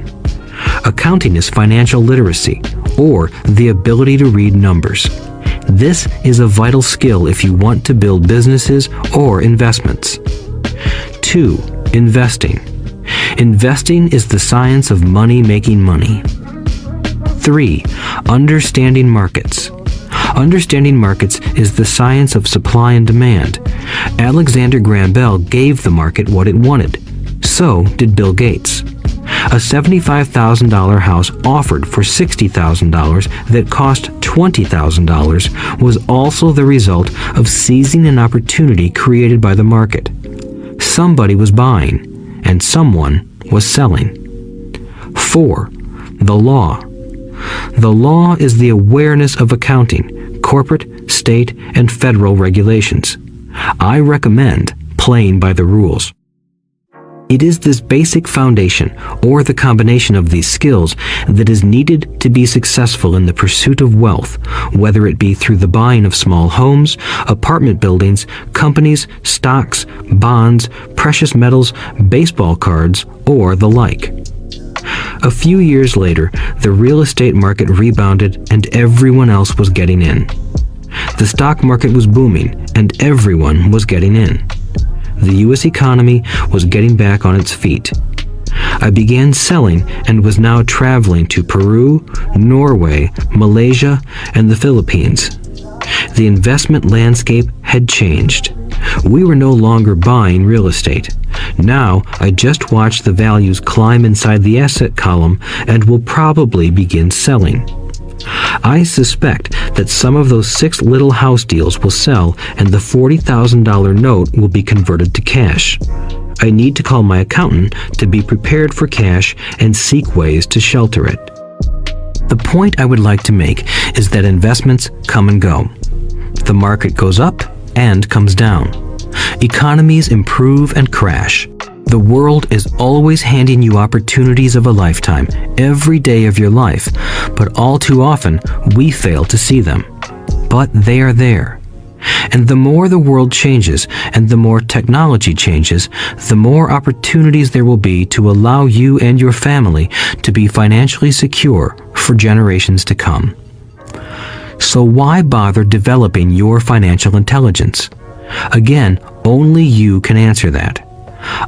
Accounting is financial literacy, or the ability to read numbers. This is a vital skill if you want to build businesses or investments. 2. Investing. Investing is the science of money making money. 3. Understanding markets. Understanding markets is the science of supply and demand. Alexander Graham Bell gave the market what it wanted. So did Bill Gates. A $75,000 house offered for $60,000 that cost $20,000 was also the result of seizing an opportunity created by the market. Somebody was buying, and someone was selling. 4. The law. The law is the awareness of accounting, corporate, state, and federal regulations. I recommend playing by the rules. It is this basic foundation, or the combination of these skills, that is needed to be successful in the pursuit of wealth, whether it be through the buying of small homes, apartment buildings, companies, stocks, bonds, precious metals, baseball cards, or the like. A few years later, the real estate market rebounded and everyone else was getting in. The stock market was booming and everyone was getting in. The U.S. economy was getting back on its feet. I began selling and was now traveling to Peru, Norway, Malaysia, and the Philippines. The investment landscape had changed. We were no longer buying real estate. Now I just watch the values climb inside the asset column and will probably begin selling. I suspect that some of those 6 little house deals will sell and the $40,000 note will be converted to cash. I need to call my accountant to be prepared for cash and seek ways to shelter it. The point I would like to make is that investments come and go. The market goes up and comes down. Economies improve and crash. The world is always handing you opportunities of a lifetime, every day of your life, but all too often we fail to see them. But they are there. And the more the world changes and the more technology changes, the more opportunities there will be to allow you and your family to be financially secure for generations to come. So why bother developing your financial intelligence? Again, only you can answer that.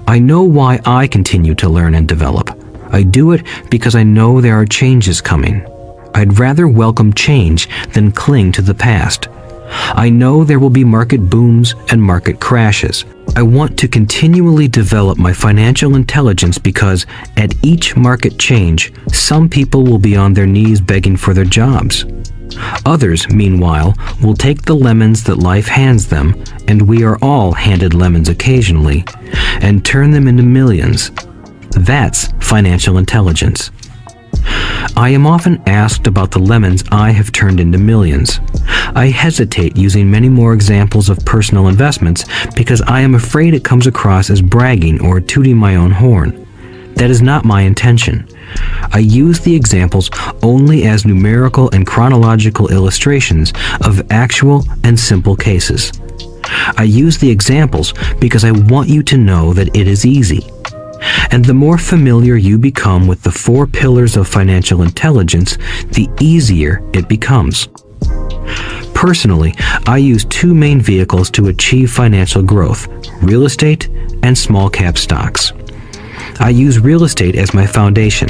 I know why I continue to learn and develop. I do it because I know there are changes coming. I'd rather welcome change than cling to the past. I know there will be market booms and market crashes. I want to continually develop my financial intelligence because at each market change, some people will be on their knees begging for their jobs. Others, meanwhile, will take the lemons that life hands them, and we are all handed lemons occasionally, and turn them into millions. That's financial intelligence. I am often asked about the lemons I have turned into millions. I hesitate using many more examples of personal investments because I am afraid it comes across as bragging or tooting my own horn. That is not my intention. I use the examples only as numerical and chronological illustrations of actual and simple cases. I use the examples because I want you to know that it is easy. And the more familiar you become with the 4 pillars of financial intelligence, the easier it becomes. Personally, I use 2 main vehicles to achieve financial growth: real estate and small cap stocks. I use real estate as my foundation.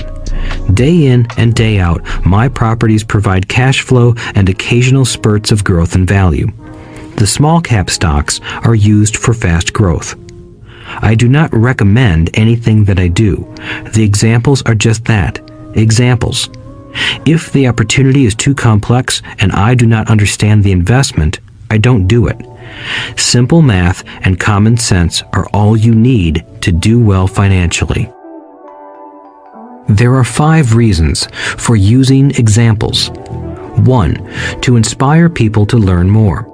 Day in and day out, my properties provide cash flow and occasional spurts of growth and value. The small cap stocks are used for fast growth. I do not recommend anything that I do. The examples are just that, examples. If the opportunity is too complex and I do not understand the investment, I don't do it. Simple math and common sense are all you need to do well financially. There are 5 reasons for using examples. 1. To inspire people to learn more.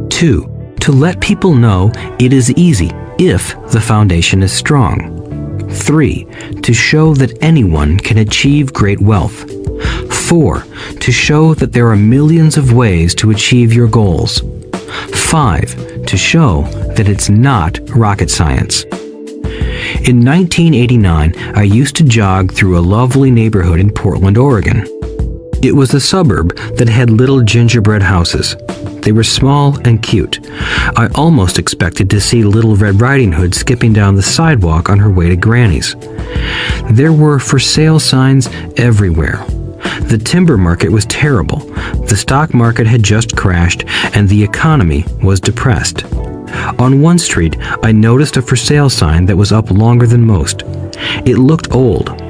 2. To let people know it is easy if the foundation is strong. 3. To show that anyone can achieve great wealth. 4. To show that there are millions of ways to achieve your goals. 5. To show that it's not rocket science. In 1989, I used to jog through a lovely neighborhood in Portland, Oregon. It was a suburb that had little gingerbread houses. They were small and cute. I almost expected to see Little Red Riding Hood skipping down the sidewalk on her way to Granny's. There were for sale signs everywhere. The timber market was terrible. The stock market had just crashed, and the economy was depressed. On one street, I noticed a for sale sign that was up longer than most. It looked old.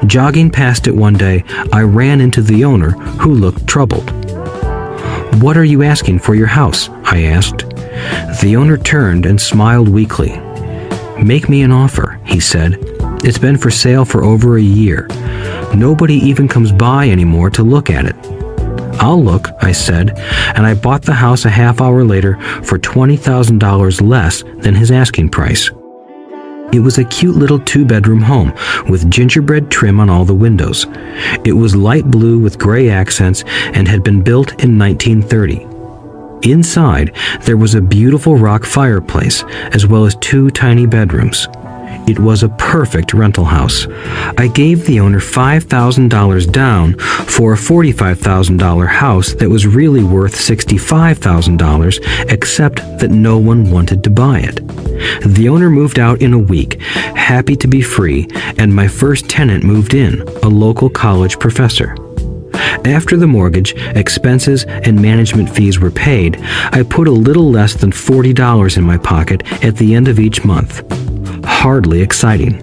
Jogging past it one day, I ran into the owner, who looked troubled. "What are you asking for your house?" I asked. The owner turned and smiled weakly. "Make me an offer," he said. "It's been for sale for over a year. Nobody even comes by anymore to look at it." "I'll look," I said, and I bought the house a half hour later for $20,000 less than his asking price. It was a cute little 2-bedroom home with gingerbread trim on all the windows. It was light blue with gray accents and had been built in 1930. Inside, there was a beautiful rock fireplace as well as 2 tiny bedrooms. It was a perfect rental house. I gave the owner $5,000 down for a $45,000 house that was really worth $65,000, except that no one wanted to buy it. The owner moved out in a week, happy to be free, and my first tenant moved in, a local college professor. After the mortgage, expenses, and management fees were paid, I put a little less than $40 in my pocket at the end of each month. Hardly exciting.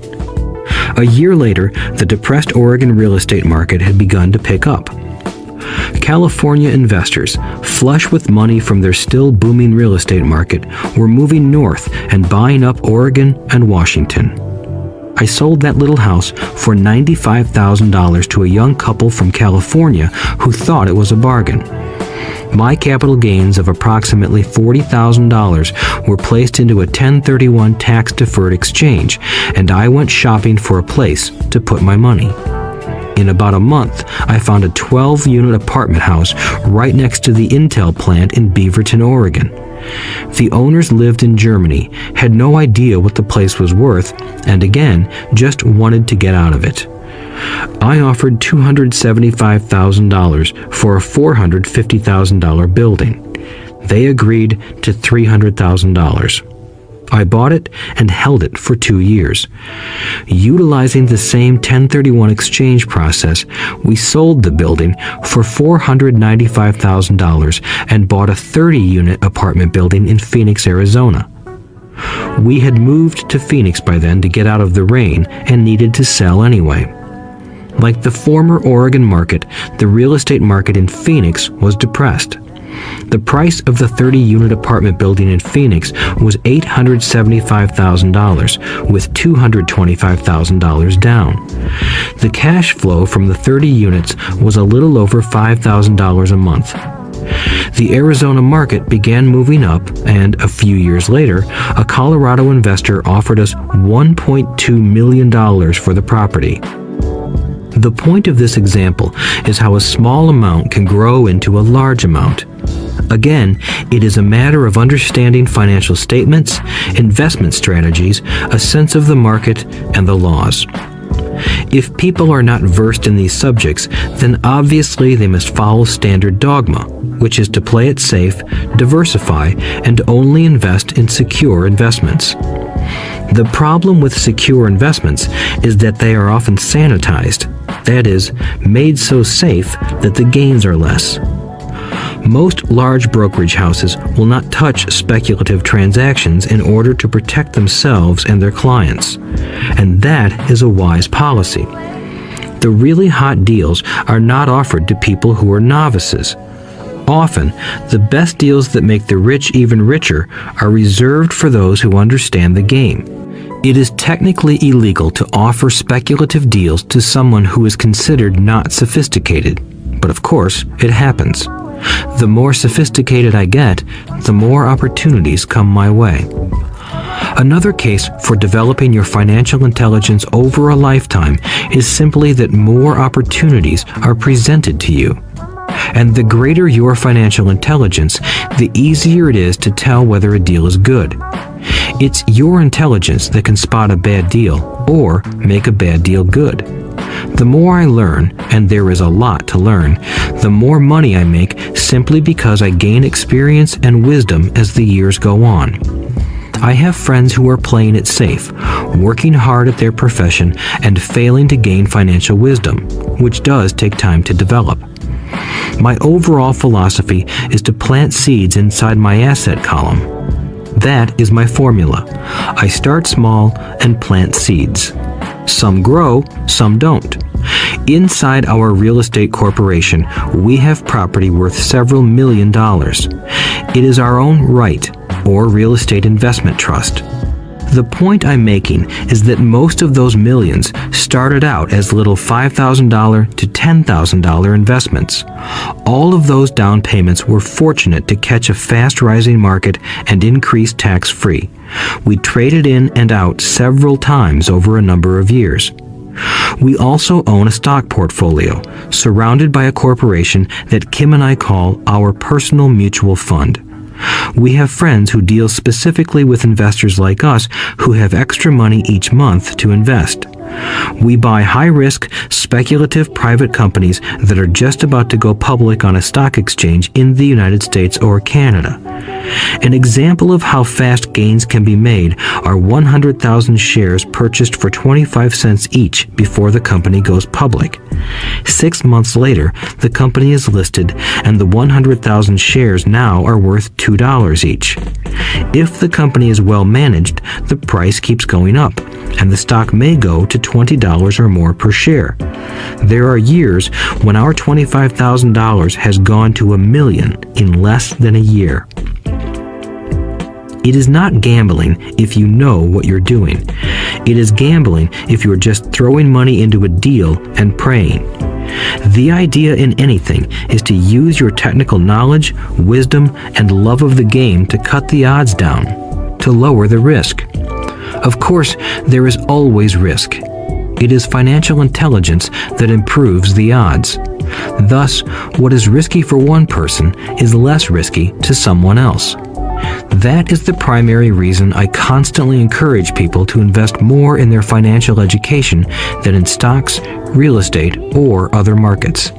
A year later, the depressed Oregon real estate market had begun to pick up. California investors, flush with money from their still booming real estate market, were moving north and buying up Oregon and Washington. I sold that little house for $95,000 to a young couple from California who thought it was a bargain. My capital gains of approximately $40,000 were placed into a 1031 tax-deferred exchange, and I went shopping for a place to put my money. In about a month, I found a 12-unit apartment house right next to the Intel plant in Beaverton, Oregon. The owners lived in Germany, had no idea what the place was worth, and again, just wanted to get out of it. I offered $275,000 for a $450,000 building. They agreed to $300,000. I bought it and held it for 2 years. Utilizing the same 1031 exchange process, we sold the building for $495,000 and bought a 30-unit apartment building in Phoenix, Arizona. We had moved to Phoenix by then to get out of the rain and needed to sell anyway. Like the former Oregon market, the real estate market in Phoenix was depressed. The price of the 30-unit apartment building in Phoenix was $875,000, with $225,000 down. The cash flow from the 30 units was a little over $5,000 a month. The Arizona market began moving up, and a few years later, a Colorado investor offered us $1.2 million for the property. The point of this example is how a small amount can grow into a large amount. Again, it is a matter of understanding financial statements, investment strategies, a sense of the market, and the laws. If people are not versed in these subjects, then obviously they must follow standard dogma, which is to play it safe, diversify, and only invest in secure investments. The problem with secure investments is that they are often sanitized, that is, made so safe that the gains are less. Most large brokerage houses will not touch speculative transactions in order to protect themselves and their clients, and that is a wise policy. The really hot deals are not offered to people who are novices. Often, the best deals that make the rich even richer are reserved for those who understand the game. It is technically illegal to offer speculative deals to someone who is considered not sophisticated, but of course, it happens. The more sophisticated I get, the more opportunities come my way. Another case for developing your financial intelligence over a lifetime is simply that more opportunities are presented to you. And the greater your financial intelligence, the easier it is to tell whether a deal is good. It's your intelligence that can spot a bad deal or make a bad deal good. The more I learn, and there is a lot to learn, the more money I make simply because I gain experience and wisdom as the years go on. I have friends who are playing it safe, working hard at their profession and failing to gain financial wisdom, which does take time to develop. My overall philosophy is to plant seeds inside my asset column. That is my formula. I start small and plant seeds. Some grow, some don't. Inside our real estate corporation, we have property worth several $1 million. It is our own right, or real estate investment trust. The point I'm making is that most of those millions started out as little $5,000 to $10,000 investments. All of those down payments were fortunate to catch a fast-rising market and increase tax-free. We traded in and out several times over a number of years. We also own a stock portfolio, surrounded by a corporation that Kim and I call our personal mutual fund. We have friends who deal specifically with investors like us who have extra money each month to invest. We buy high-risk, speculative private companies that are just about to go public on a stock exchange in the United States or Canada. An example of how fast gains can be made are 100,000 shares purchased for 25 cents each before the company goes public. 6 months later, the company is listed and the 100,000 shares now are worth $2 each. If the company is well managed, the price keeps going up, and the stock may go to $20 or more per share. There are years when our $25,000 has gone to $1 million in less than a year. It is not gambling if you know what you're doing. It is gambling if you're just throwing money into a deal and praying. The idea in anything is to use your technical knowledge, wisdom, and love of the game to cut the odds down, to lower the risk. Of course, there is always risk. It is financial intelligence that improves the odds. Thus, what is risky for one person is less risky to someone else. That is the primary reason I constantly encourage people to invest more in their financial education than in stocks, real estate, or other markets.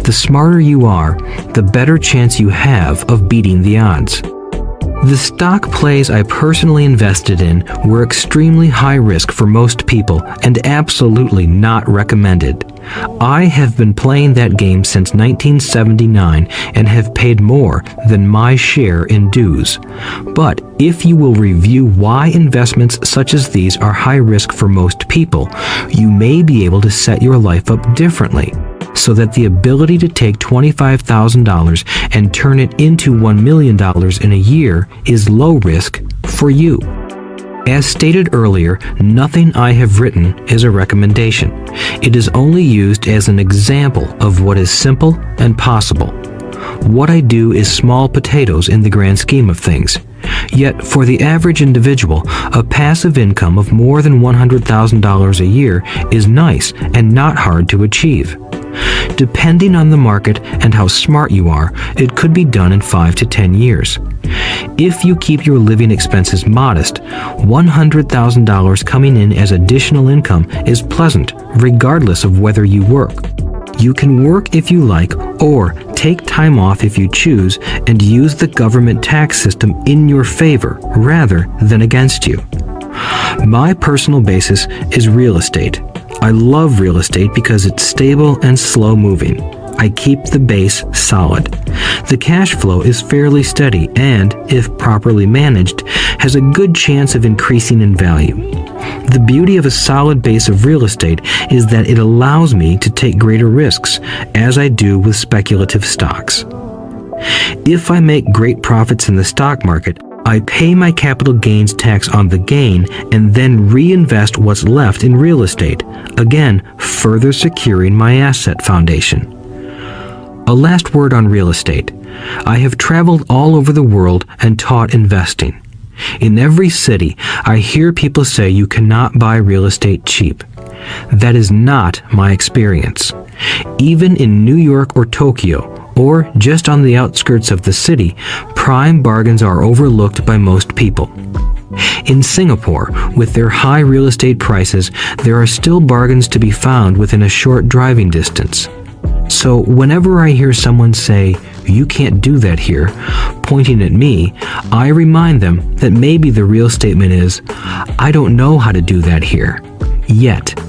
The smarter you are, the better chance you have of beating the odds. The stock plays I personally invested in were extremely high risk for most people and absolutely not recommended. I have been playing that game since 1979 and have paid more than my share in dues. But if you will review why investments such as these are high risk for most people, you may be able to set your life up differently, so that the ability to take $25,000 and turn it into $1 million in a year is low risk for you. As stated earlier, nothing I have written is a recommendation. It is only used as an example of what is simple and possible. What I do is small potatoes in the grand scheme of things. Yet, for the average individual, a passive income of more than $100,000 a year is nice and not hard to achieve. Depending on the market and how smart you are, it could be done in 5 to 10 years. If you keep your living expenses modest, $100,000 coming in as additional income is pleasant, regardless of whether you work. You can work if you like, or take time off if you choose, and use the government tax system in your favor rather than against you. My personal basis is real estate. I love real estate because it's stable and slow-moving. I keep the base solid. The cash flow is fairly steady and, if properly managed, has a good chance of increasing in value. The beauty of a solid base of real estate is that it allows me to take greater risks, as I do with speculative stocks. If I make great profits in the stock market, I pay my capital gains tax on the gain and then reinvest what's left in real estate, again, further securing my asset foundation. A last word on real estate. I have traveled all over the world and taught investing. In every city, I hear people say you cannot buy real estate cheap. That is not my experience. Even in New York or Tokyo, or just on the outskirts of the city, prime bargains are overlooked by most people. In Singapore, with their high real estate prices, there are still bargains to be found within a short driving distance. So whenever I hear someone say, "You can't do that here," pointing at me, I remind them that maybe the real statement is, "I don't know how to do that here, yet."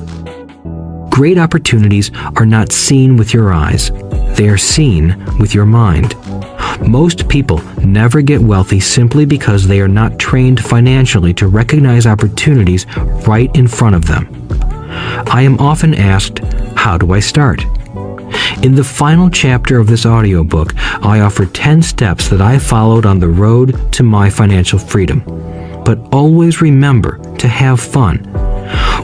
Great opportunities are not seen with your eyes. They are seen with your mind. Most people never get wealthy simply because they are not trained financially to recognize opportunities right in front of them. I am often asked, how do I start? In the final chapter of this audiobook, I offer 10 steps that I followed on the road to my financial freedom. But always remember to have fun.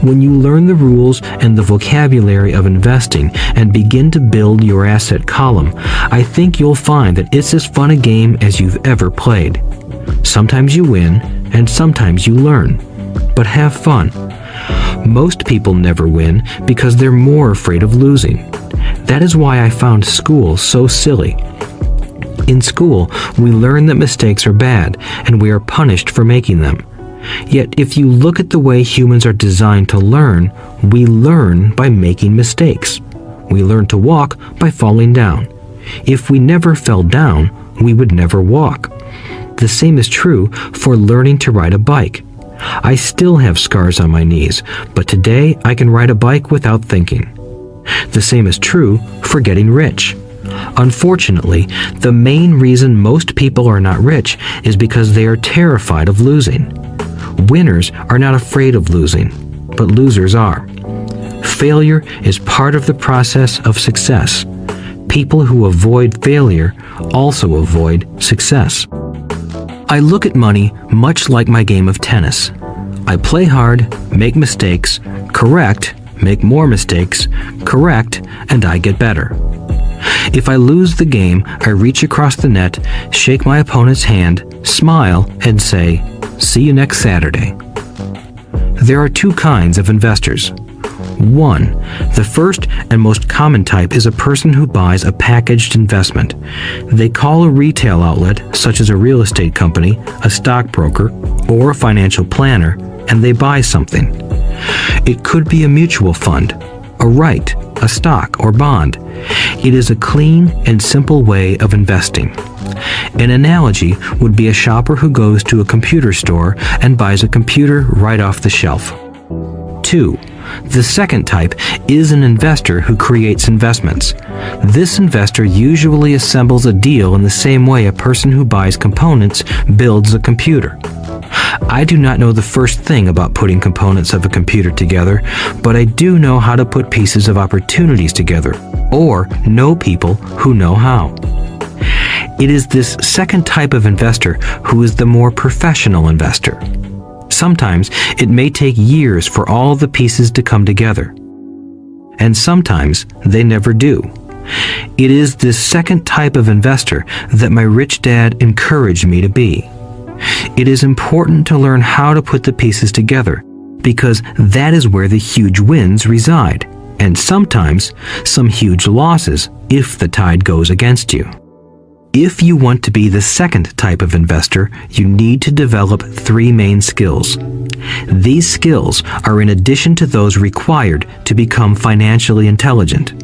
When you learn the rules and the vocabulary of investing and begin to build your asset column, I think you'll find that it's as fun a game as you've ever played. Sometimes you win, and sometimes you learn. But have fun. Most people never win because they're more afraid of losing. That is why I found school so silly. In school, we learn that mistakes are bad, and we are punished for making them. Yet if you look at the way humans are designed to learn, we learn by making mistakes. We learn to walk by falling down. If we never fell down, we would never walk. The same is true for learning to ride a bike. I still have scars on my knees, but today I can ride a bike without thinking. The same is true for getting rich. Unfortunately, the main reason most people are not rich is because they are terrified of losing. Winners are not afraid of losing, but losers are. Failure is part of the process of success. People who avoid failure also avoid success. I look at money much like my game of tennis. I play hard, make mistakes, correct, make more mistakes, correct, and I get better. If I lose the game, I reach across the net, shake my opponent's hand, smile, and say, "See you next Saturday." There are two kinds of investors. One, the first and most common type is a person who buys a packaged investment. They call a retail outlet, such as a real estate company, a stockbroker, or a financial planner, and they buy something. It could be a mutual fund, a right, a stock, or bond. It is a clean and simple way of investing. An analogy would be a shopper who goes to a computer store and buys a computer right off the shelf. 2. The second type is an investor who creates investments. This investor usually assembles a deal in the same way a person who buys components builds a computer. I do not know the first thing about putting components of a computer together, but I do know how to put pieces of opportunities together, or know people who know how. It is this second type of investor who is the more professional investor. Sometimes it may take years for all the pieces to come together, and sometimes they never do. It is this second type of investor that my rich dad encouraged me to be. It is important to learn how to put the pieces together, because that is where the huge wins reside, and sometimes some huge losses if the tide goes against you. If you want to be the second type of investor, you need to develop 3 main skills. These skills are in addition to those required to become financially intelligent.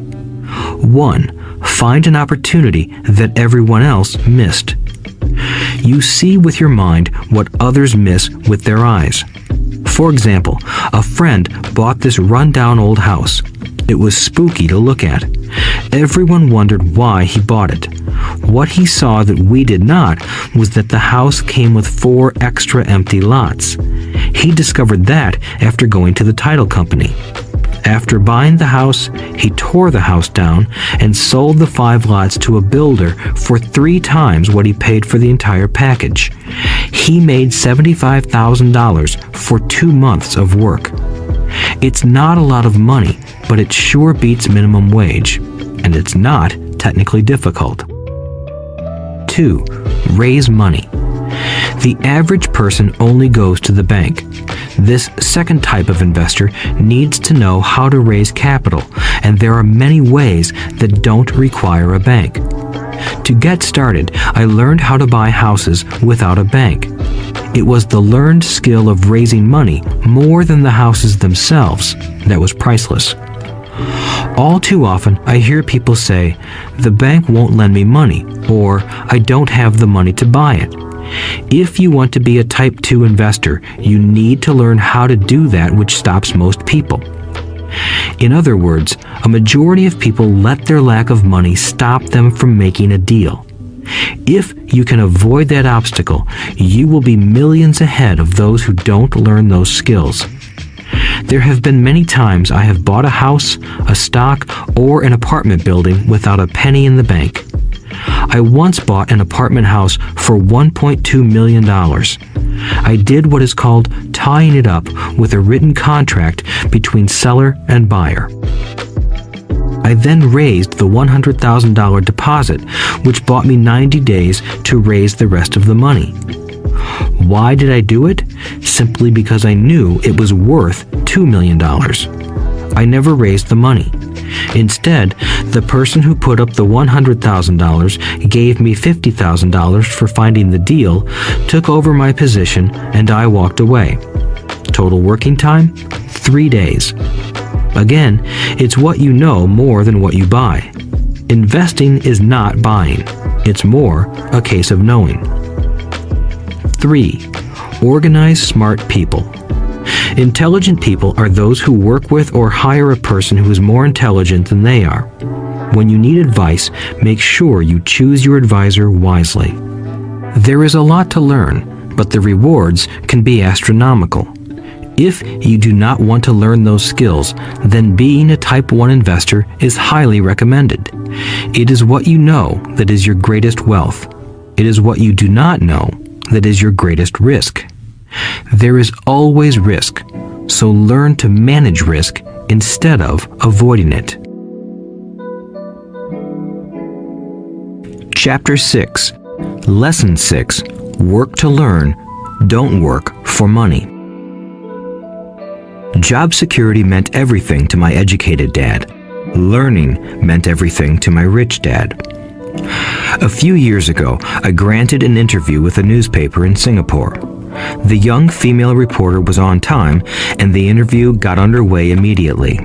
1. Find an opportunity that everyone else missed. You see with your mind what others miss with their eyes. For example, a friend bought this run-down old house. It was spooky to look at. Everyone wondered why he bought it. What he saw that we did not was that the house came with 4 extra empty lots. He discovered that after going to the title company. After buying the house, he tore the house down and sold the 5 lots to a builder for 3 times what he paid for the entire package. He made $75,000 for 2 months of work. It's not a lot of money, but it sure beats minimum wage, and it's not technically difficult. 2. Raise money. The average person only goes to the bank. This second type of investor needs to know how to raise capital, and there are many ways that don't require a bank. To get started, I learned how to buy houses without a bank. It was the learned skill of raising money more than the houses themselves that was priceless. All too often, I hear people say, "The bank won't lend me money," or "I don't have the money to buy it." If you want to be a Type 2 investor, you need to learn how to do that which stops most people. In other words, a majority of people let their lack of money stop them from making a deal. If you can avoid that obstacle, you will be millions ahead of those who don't learn those skills. There have been many times I have bought a house, a stock, or an apartment building without a penny in the bank. I once bought an apartment house for $1.2 million. I did what is called tying it up with a written contract between seller and buyer. I then raised the $100,000 deposit, which bought me 90 days to raise the rest of the money. Why did I do it? Simply because I knew it was worth $2 million. I never raised the money. Instead, the person who put up the $100,000 gave me $50,000 for finding the deal, took over my position, and I walked away. Total working time? 3 days. Again, it's what you know more than what you buy. Investing is not buying. It's more a case of knowing. 3. Organize smart people. Intelligent people are those who work with or hire a person who is more intelligent than they are. When you need advice, make sure you choose your advisor wisely. There is a lot to learn, but the rewards can be astronomical. If you do not want to learn those skills, then being a Type 1 investor is highly recommended. It is what you know that is your greatest wealth. It is what you do not know that is your greatest risk. There is always risk, so learn to manage risk instead of avoiding it. Chapter 6. Lesson 6. Work to learn, don't work for money. Job security meant everything to my educated dad. Learning meant everything to my rich dad. A few years ago, I granted an interview with a newspaper in Singapore. The young female reporter was on time, and the interview got underway immediately.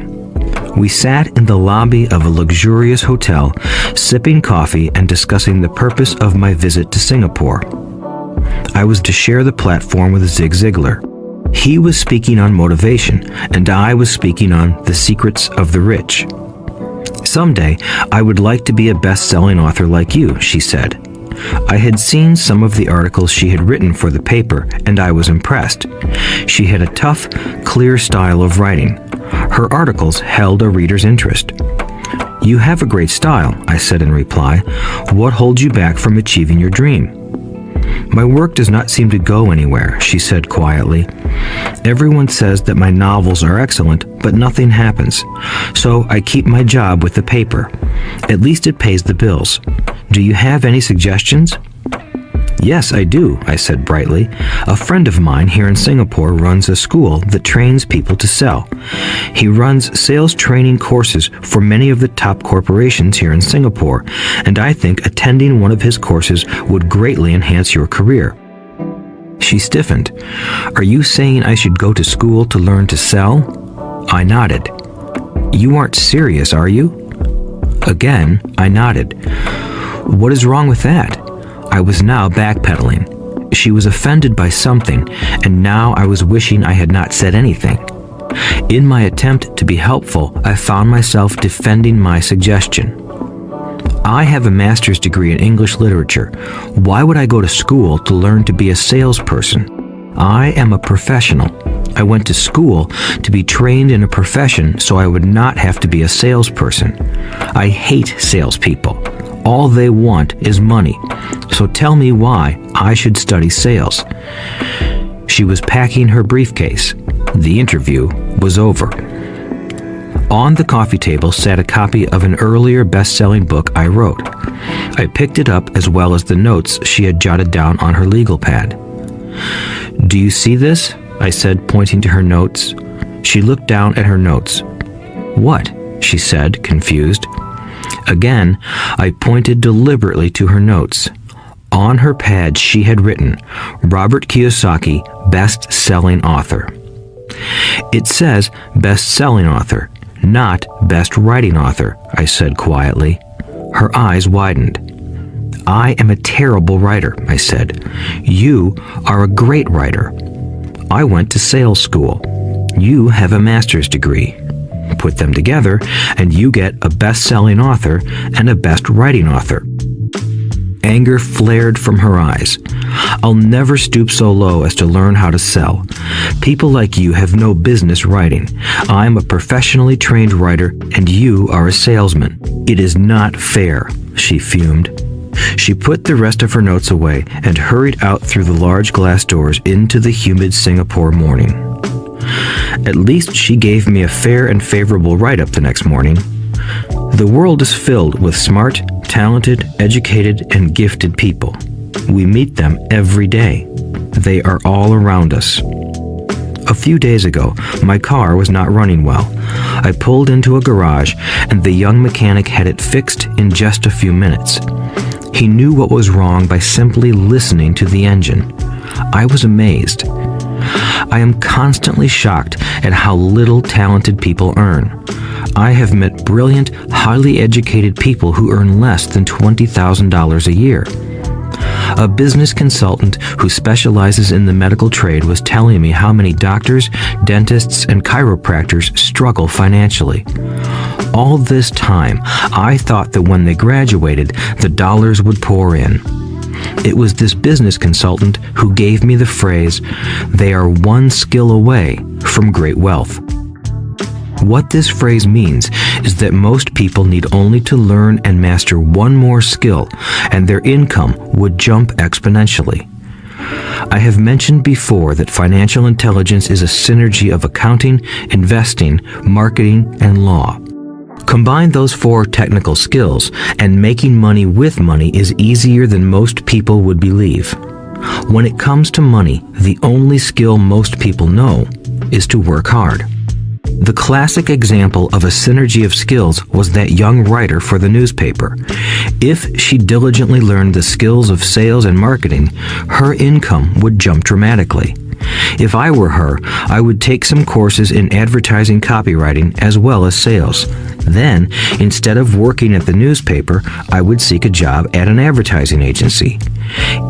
We sat in the lobby of a luxurious hotel, sipping coffee and discussing the purpose of my visit to Singapore. I was to share the platform with Zig Ziglar. He was speaking on motivation, and I was speaking on the secrets of the rich. "Someday, I would like to be a best-selling author like you," she said. I had seen some of the articles she had written for the paper, and I was impressed. She had a tough, clear style of writing. Her articles held a reader's interest. "You have a great style," I said in reply. "What holds you back from achieving your dream?" "My work does not seem to go anywhere," she said quietly. "Everyone says that my novels are excellent, but nothing happens. So I keep my job with the paper. At least it pays the bills. Do you have any suggestions?" "Yes, I do," I said brightly. "A friend of mine here in Singapore runs a school that trains people to sell. He runs sales training courses for many of the top corporations here in Singapore, and I think attending one of his courses would greatly enhance your career." She stiffened. "Are you saying I should go to school to learn to sell?" I nodded. "You aren't serious, are you?" Again, I nodded. "What is wrong with that?" I was now backpedaling. She was offended by something, and now I was wishing I had not said anything. In my attempt to be helpful, I found myself defending my suggestion. "I have a master's degree in English literature. Why would I go to school to learn to be a salesperson?" I am a professional. I went to school to be trained in a profession so I would not have to be a salesperson. I hate salespeople. All they want is money. So tell me why I should study sales. She was packing her briefcase. The interview was over. On the coffee table sat a copy of an earlier best-selling book I wrote. I picked it up as well as the notes she had jotted down on her legal pad. "Do you see this?" I said, pointing to her notes. She looked down at her notes. "What?" she said, confused. Again, I pointed deliberately to her notes. On her pad, she had written, "Robert Kiyosaki, best-selling author." "It says best-selling author, not best writing author," I said quietly. Her eyes widened. "I am a terrible writer," I said. "You are a great writer. I went to sales school. You have a master's degree. Put them together, and you get a best-selling author and a best writing author." Anger flared from her eyes. "I'll never stoop so low as to learn how to sell. People like you have no business writing. I'm a professionally trained writer, and you are a salesman. It is not fair," she fumed. She put the rest of her notes away and hurried out through the large glass doors into the humid Singapore morning. At least she gave me a fair and favorable write-up the next morning. The world is filled with smart, talented, educated, and gifted people. We meet them every day. They are all around us. A few days ago, my car was not running well. I pulled into a garage, and the young mechanic had it fixed in just a few minutes. He knew what was wrong by simply listening to the engine. I was amazed. I am constantly shocked at how little talented people earn. I have met brilliant, highly educated people who earn less than $20,000 a year. A business consultant who specializes in the medical trade was telling me how many doctors, dentists, and chiropractors struggle financially. All this time, I thought that when they graduated, the dollars would pour in. It was this business consultant who gave me the phrase, "They are one skill away from great wealth." What this phrase means is that most people need only to learn and master one more skill, and their income would jump exponentially. I have mentioned before that financial intelligence is a synergy of accounting, investing, marketing, and law. Combine those 4 technical skills, and making money with money is easier than most people would believe. When it comes to money, the only skill most people know is to work hard. The classic example of a synergy of skills was that young writer for the newspaper. If she diligently learned the skills of sales and marketing, her income would jump dramatically. If I were her, I would take some courses in advertising copywriting as well as sales. Then, instead of working at the newspaper, I would seek a job at an advertising agency.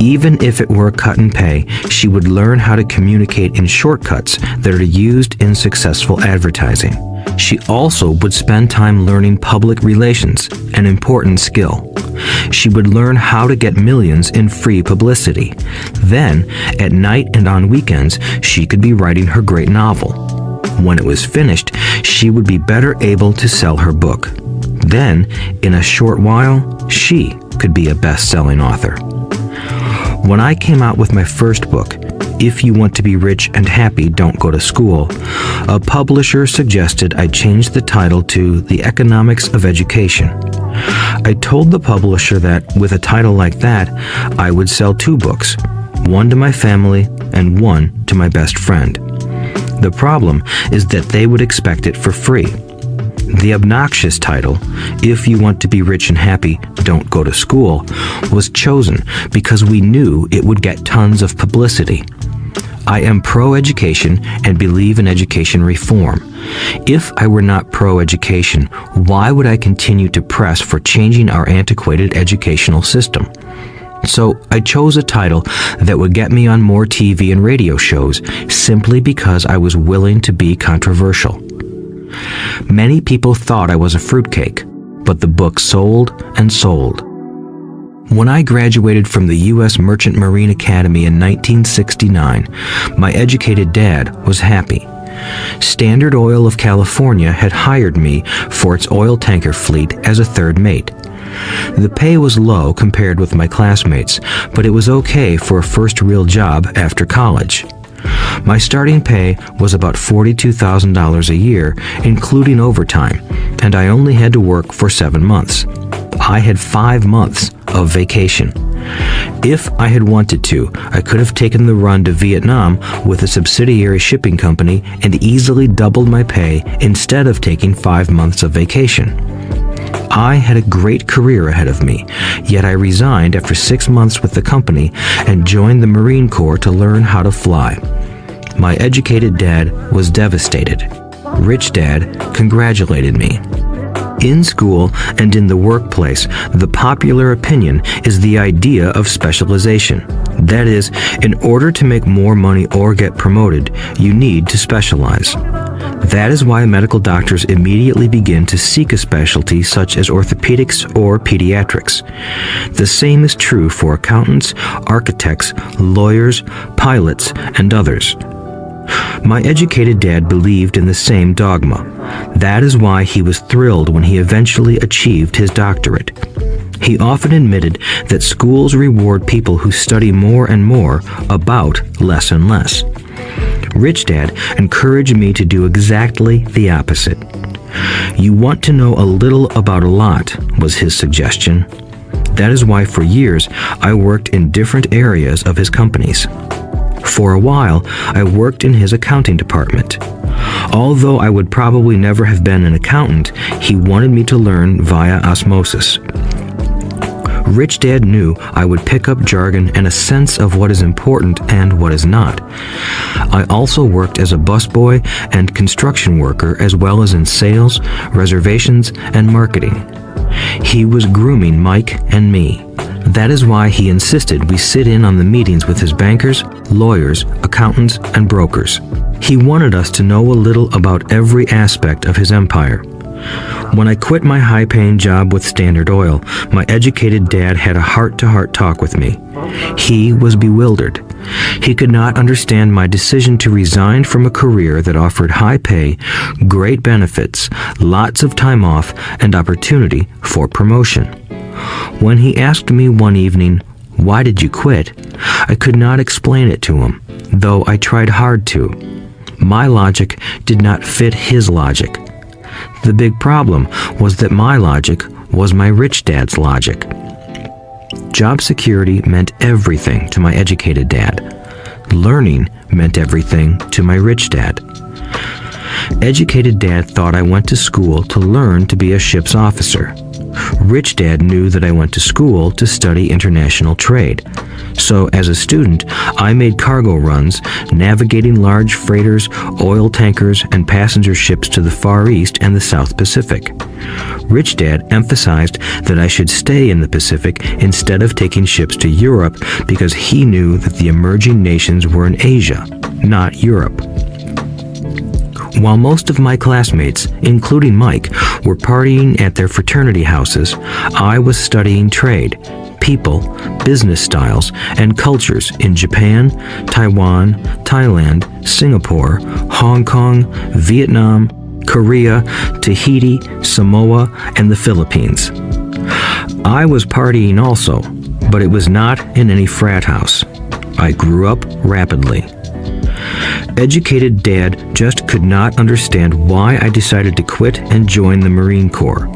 Even if it were a cut in pay, she would learn how to communicate in shortcuts that are used in successful advertising. She also would spend time learning public relations, an important skill. She would learn how to get millions in free publicity. Then, at night and on weekends, she could be writing her great novel. When it was finished, she would be better able to sell her book. Then, in a short while, she could be a best-selling author. When I came out with my first book, If You Want to Be Rich and Happy, Don't Go to School, a publisher suggested I change the title to The Economics of Education. I told the publisher that with a title like that, I would sell 2 books, one to my family and one to my best friend. The problem is that they would expect it for free. The obnoxious title, If You Want to Be Rich and Happy, Don't Go to School, was chosen because we knew it would get tons of publicity. I am pro-education and believe in education reform. If I were not pro-education, why would I continue to press for changing our antiquated educational system? So I chose a title that would get me on more TV and radio shows simply because I was willing to be controversial. Many people thought I was a fruitcake, but the book sold and sold. When I graduated from the U.S. Merchant Marine Academy in 1969, my educated dad was happy. Standard Oil of California had hired me for its oil tanker fleet as a third mate. The pay was low compared with my classmates, but it was okay for a first real job after college. My starting pay was about $42,000 a year, including overtime, and I only had to work for 7 months. I had 5 months of vacation. If I had wanted to, I could have taken the run to Vietnam with a subsidiary shipping company and easily doubled my pay instead of taking 5 months of vacation. I had a great career ahead of me, yet I resigned after 6 months with the company and joined the Marine Corps to learn how to fly. My educated dad was devastated. Rich Dad congratulated me. In school and in the workplace, the popular opinion is the idea of specialization. That is, in order to make more money or get promoted, you need to specialize. That is why medical doctors immediately begin to seek a specialty such as orthopedics or pediatrics. The same is true for accountants, architects, lawyers, pilots, and others. My educated dad believed in the same dogma. That is why he was thrilled when he eventually achieved his doctorate. He often admitted that schools reward people who study more and more about less and less. Rich Dad encouraged me to do exactly the opposite. You want to know a little about a lot, was his suggestion. That is why for years I worked in different areas of his companies. For a while, I worked in his accounting department. Although I would probably never have been an accountant, he wanted me to learn via osmosis. Rich Dad knew I would pick up jargon and a sense of what is important and what is not. I also worked as a busboy and construction worker as well as in sales, reservations, and marketing. He was grooming Mike and me. That is why he insisted we sit in on the meetings with his bankers, lawyers, accountants, and brokers. He wanted us to know a little about every aspect of his empire. When I quit my high-paying job with Standard Oil, my educated dad had a heart-to-heart talk with me. He was bewildered. He could not understand my decision to resign from a career that offered high pay, great benefits, lots of time off, and opportunity for promotion. When he asked me one evening, "Why did you quit?" I could not explain it to him, though I tried hard to. My logic did not fit his logic. The big problem was that my logic was my rich dad's logic. Job security meant everything to my educated dad. Learning meant everything to my rich dad. Educated dad thought I went to school to learn to be a ship's officer. Rich Dad knew that I went to school to study international trade. So as a student, I made cargo runs, navigating large freighters, oil tankers, and passenger ships to the Far East and the South Pacific. Rich Dad emphasized that I should stay in the Pacific instead of taking ships to Europe because he knew that the emerging nations were in Asia, not Europe. While most of my classmates, including Mike, were partying at their fraternity houses, I was studying trade, people, business styles, and cultures in Japan, Taiwan, Thailand, Singapore, Hong Kong, Vietnam, Korea, Tahiti, Samoa, and the Philippines. I was partying also, but it was not in any frat house. I grew up rapidly. Educated Dad just could not understand why I decided to quit and join the Marine Corps.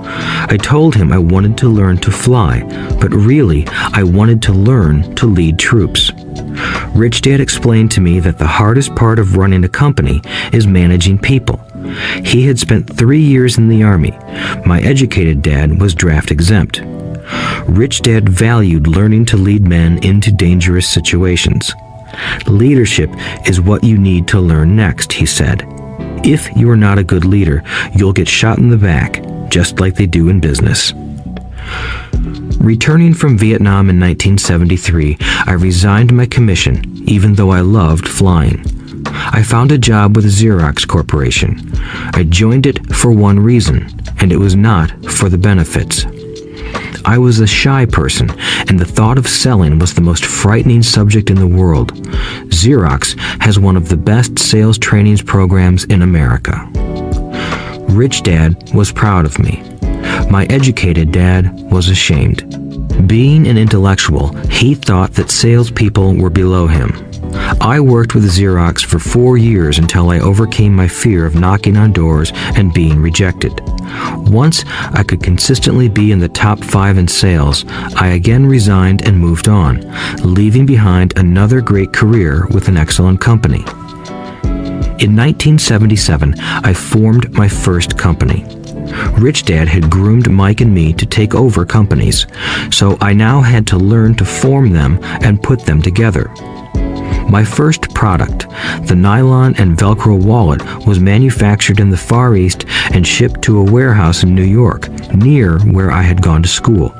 I told him I wanted to learn to fly, but really I wanted to learn to lead troops. Rich Dad explained to me that the hardest part of running a company is managing people. He had spent 3 years in the Army. My educated dad was draft exempt. Rich Dad valued learning to lead men into dangerous situations. Leadership is what you need to learn next, he said. If you are not a good leader, you'll get shot in the back, just like they do in business. Returning from Vietnam in 1973, I resigned my commission, even though I loved flying. I found a job with Xerox Corporation. I joined it for one reason, and it was not for the benefits. I was a shy person, and the thought of selling was the most frightening subject in the world. Xerox has one of the best sales trainings programs in America. Rich Dad was proud of me. My educated dad was ashamed. Being an intellectual, he thought that salespeople were below him. I worked with Xerox for 4 years until I overcame my fear of knocking on doors and being rejected. Once I could consistently be in the top 5 in sales, I again resigned and moved on, leaving behind another great career with an excellent company. In 1977, I formed my first company. Rich Dad had groomed Mike and me to take over companies, so I now had to learn to form them and put them together. My first product, the nylon and Velcro wallet, was manufactured in the Far East and shipped to a warehouse in New York, near where I had gone to school.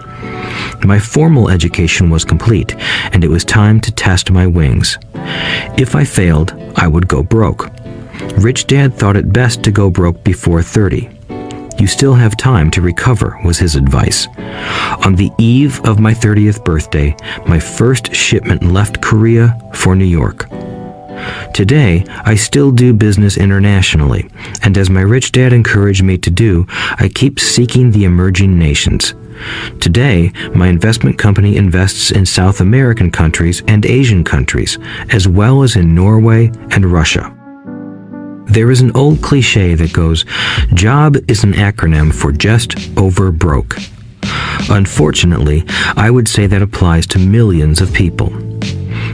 My formal education was complete, and it was time to test my wings. If I failed, I would go broke. Rich Dad thought it best to go broke before 30. You still have time to recover, was his advice. On the eve of my 30th birthday, my first shipment left Korea for New York. Today, I still do business internationally, and as my rich dad encouraged me to do, I keep seeking the emerging nations. Today, my investment company invests in South American countries and Asian countries, as well as in Norway and Russia. There is an old cliche that goes, "Job is an acronym for just over broke." Unfortunately, I would say that applies to millions of people.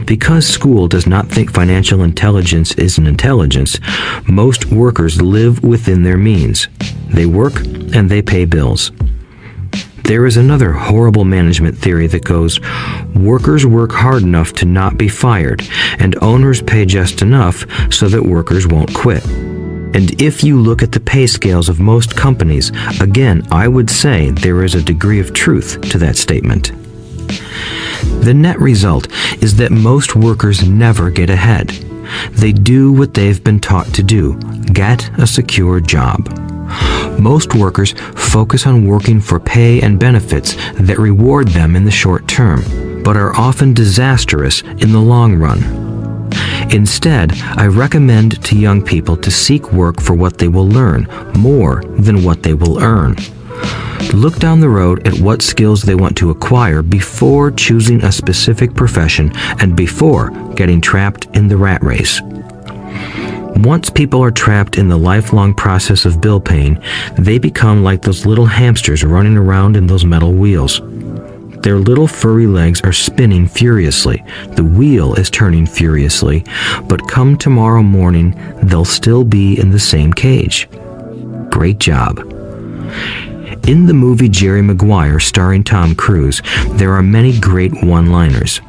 Because school does not think financial intelligence is an intelligence, most workers live within their means. They work and they pay bills. There is another horrible management theory that goes, workers work hard enough to not be fired, and owners pay just enough so that workers won't quit. And if you look at the pay scales of most companies, again, I would say there is a degree of truth to that statement. The net result is that most workers never get ahead. They do what they've been taught to do, get a secure job. Most workers focus on working for pay and benefits that reward them in the short term, but are often disastrous in the long run. Instead, I recommend to young people to seek work for what they will learn more than what they will earn. Look down the road at what skills they want to acquire before choosing a specific profession and before getting trapped in the rat race. Once people are trapped in the lifelong process of bill paying, they become like those little hamsters running around in those metal wheels. Their little furry legs are spinning furiously. The wheel is turning furiously, but come tomorrow morning, they'll still be in the same cage. Great job. In the movie Jerry Maguire, starring Tom Cruise, there are many great one-liners.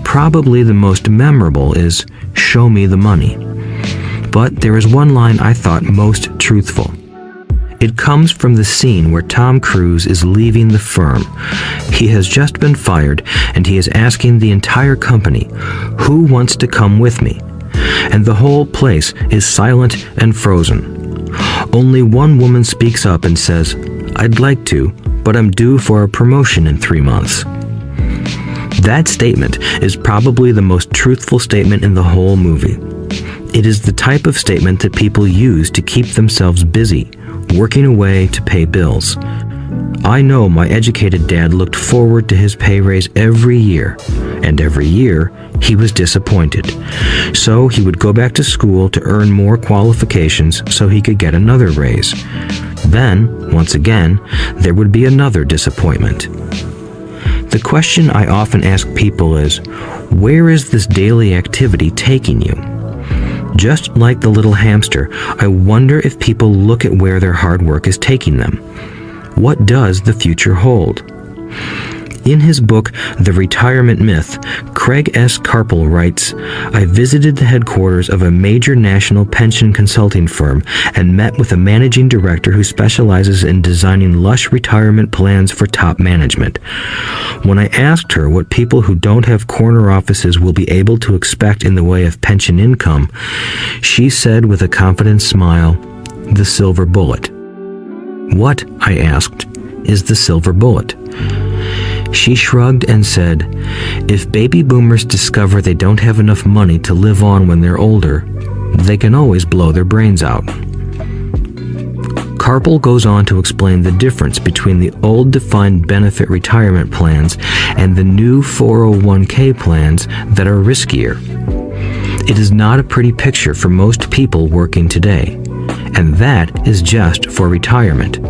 Probably the most memorable is, "Show me the money." But there is one line I thought most truthful. It comes from the scene where Tom Cruise is leaving the firm. He has just been fired, and he is asking the entire company, "Who wants to come with me?" And the whole place is silent and frozen. Only one woman speaks up and says, "I'd like to, but I'm due for a promotion in 3 months." That statement is probably the most truthful statement in the whole movie. It is the type of statement that people use to keep themselves busy, working away to pay bills. I know my educated dad looked forward to his pay raise every year, and every year he was disappointed. So he would go back to school to earn more qualifications so he could get another raise. Then, once again, there would be another disappointment. The question I often ask people is, where is this daily activity taking you? Just like the little hamster, I wonder if people look at where their hard work is taking them. What does the future hold? In his book, The Retirement Myth, Craig S. Carpel writes, "I visited the headquarters of a major national pension consulting firm and met with a managing director who specializes in designing lush retirement plans for top management. When I asked her what people who don't have corner offices will be able to expect in the way of pension income, she said with a confident smile, 'The silver bullet.'" "What," I asked, "is the silver bullet?" She shrugged and said, "If baby boomers discover they don't have enough money to live on when they're older, they can always blow their brains out." Karpel goes on to explain the difference between the old defined benefit retirement plans and the new 401k plans that are riskier. It is not a pretty picture for most people working today, and that is just for retirement.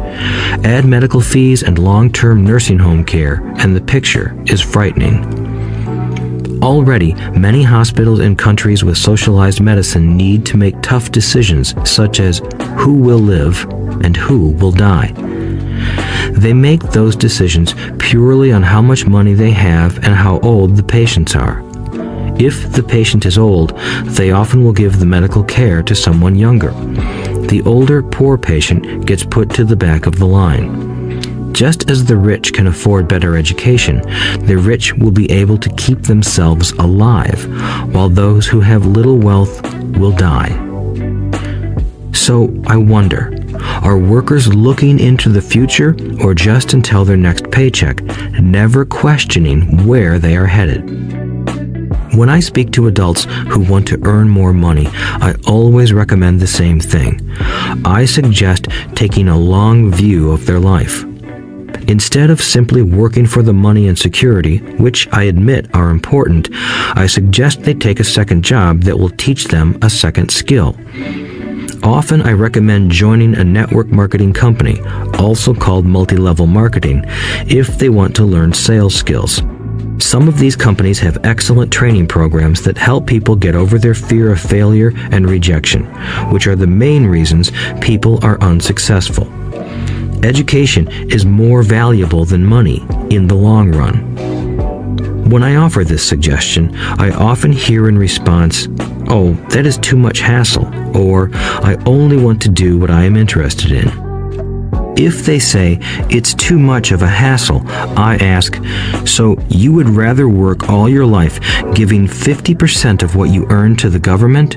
Add medical fees and long-term nursing home care, and the picture is frightening. Already, many hospitals in countries with socialized medicine need to make tough decisions such as who will live and who will die. They make those decisions purely on how much money they have and how old the patients are. If the patient is old, they often will give the medical care to someone younger. The older, poor patient gets put to the back of the line. Just as the rich can afford better education, the rich will be able to keep themselves alive, while those who have little wealth will die. So I wonder, are workers looking into the future or just until their next paycheck, never questioning where they are headed? When I speak to adults who want to earn more money, I always recommend the same thing. I suggest taking a long view of their life. Instead of simply working for the money and security, which I admit are important, I suggest they take a second job that will teach them a second skill. Often I recommend joining a network marketing company, also called multi-level marketing, if they want to learn sales skills. Some of these companies have excellent training programs that help people get over their fear of failure and rejection, which are the main reasons people are unsuccessful. Education is more valuable than money in the long run. When I offer this suggestion, I often hear in response, "Oh, that is too much hassle," or "I only want to do what I am interested in." If they say it's too much of a hassle, I ask, "So you would rather work all your life giving 50% of what you earn to the government?"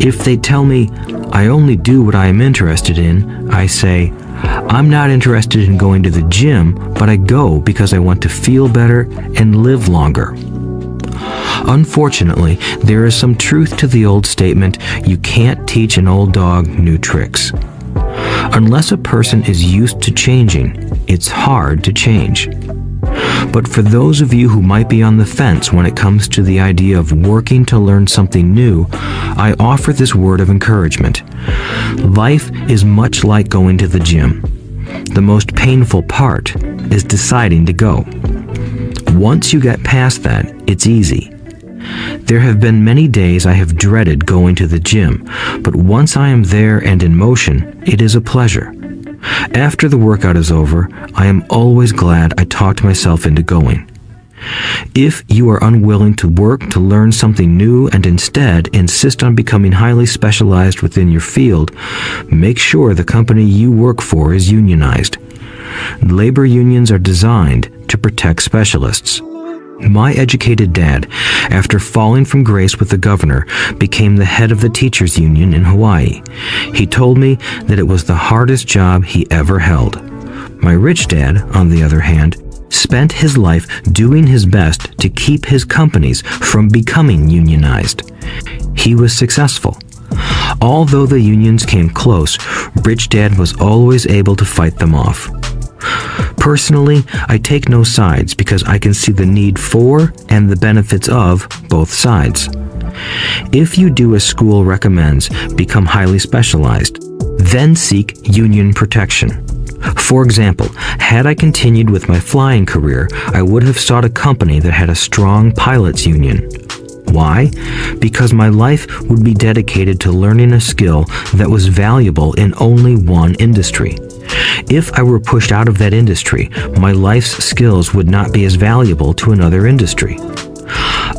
If they tell me, "I only do what I am interested in," I say, "I'm not interested in going to the gym, but I go because I want to feel better and live longer." Unfortunately, there is some truth to the old statement, "You can't teach an old dog new tricks." Unless a person is used to changing, it's hard to change. But for those of you who might be on the fence when it comes to the idea of working to learn something new, I offer this word of encouragement. Life is much like going to the gym. The most painful part is deciding to go. Once you get past that, it's easy. There have been many days I have dreaded going to the gym, but once I am there and in motion, it is a pleasure. After the workout is over, I am always glad I talked myself into going. If you are unwilling to work to learn something new and instead insist on becoming highly specialized within your field, make sure the company you work for is unionized. Labor unions are designed to protect specialists. My educated dad, after falling from grace with the governor, became the head of the teachers' union in Hawaii. He told me that it was the hardest job he ever held. My rich dad, on the other hand, spent his life doing his best to keep his companies from becoming unionized. He was successful. Although the unions came close, Rich Dad was always able to fight them off. Personally, I take no sides because I can see the need for and the benefits of both sides. If you do as school recommends, become highly specialized, then seek union protection. For example, had I continued with my flying career, I would have sought a company that had a strong pilots union. Why? Because my life would be dedicated to learning a skill that was valuable in only one industry. If I were pushed out of that industry, my life's skills would not be as valuable to another industry.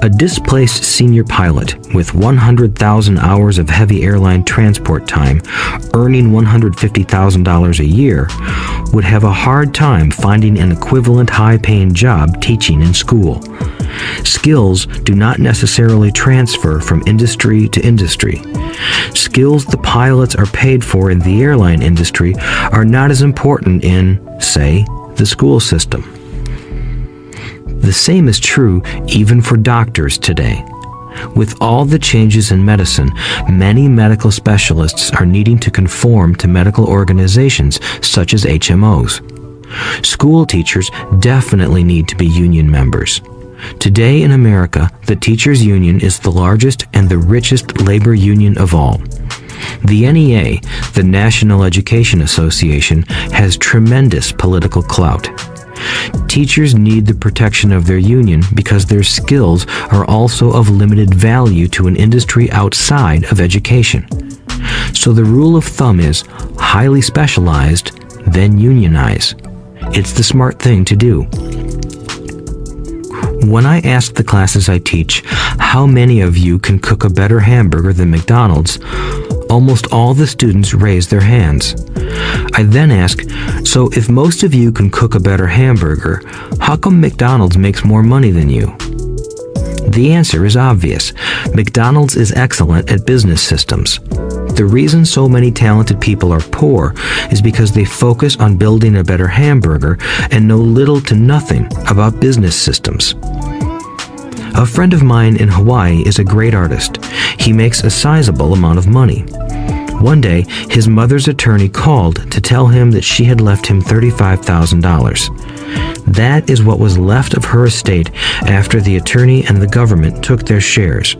A displaced senior pilot with 100,000 hours of heavy airline transport time, earning $150,000 a year, would have a hard time finding an equivalent high-paying job teaching in school. Skills do not necessarily transfer from industry to industry. Skills the pilots are paid for in the airline industry are not as important in, say, the school system. The same is true even for doctors today. With all the changes in medicine, many medical specialists are needing to conform to medical organizations such as HMOs. School teachers definitely need to be union members. Today in America, the teachers' union is the largest and the richest labor union of all. The NEA, the National Education Association, has tremendous political clout. Teachers need the protection of their union because their skills are also of limited value to an industry outside of education. So the rule of thumb is highly specialized, then unionize. It's the smart thing to do. When I ask the classes I teach, how many of you can cook a better hamburger than McDonald's, almost all the students raise their hands. I then ask, so if most of you can cook a better hamburger, how come McDonald's makes more money than you? The answer is obvious. McDonald's is excellent at business systems. The reason so many talented people are poor is because they focus on building a better hamburger and know little to nothing about business systems. A friend of mine in Hawaii is a great artist. He makes a sizable amount of money. One day, his mother's attorney called to tell him that she had left him $35,000. That is what was left of her estate after the attorney and the government took their shares.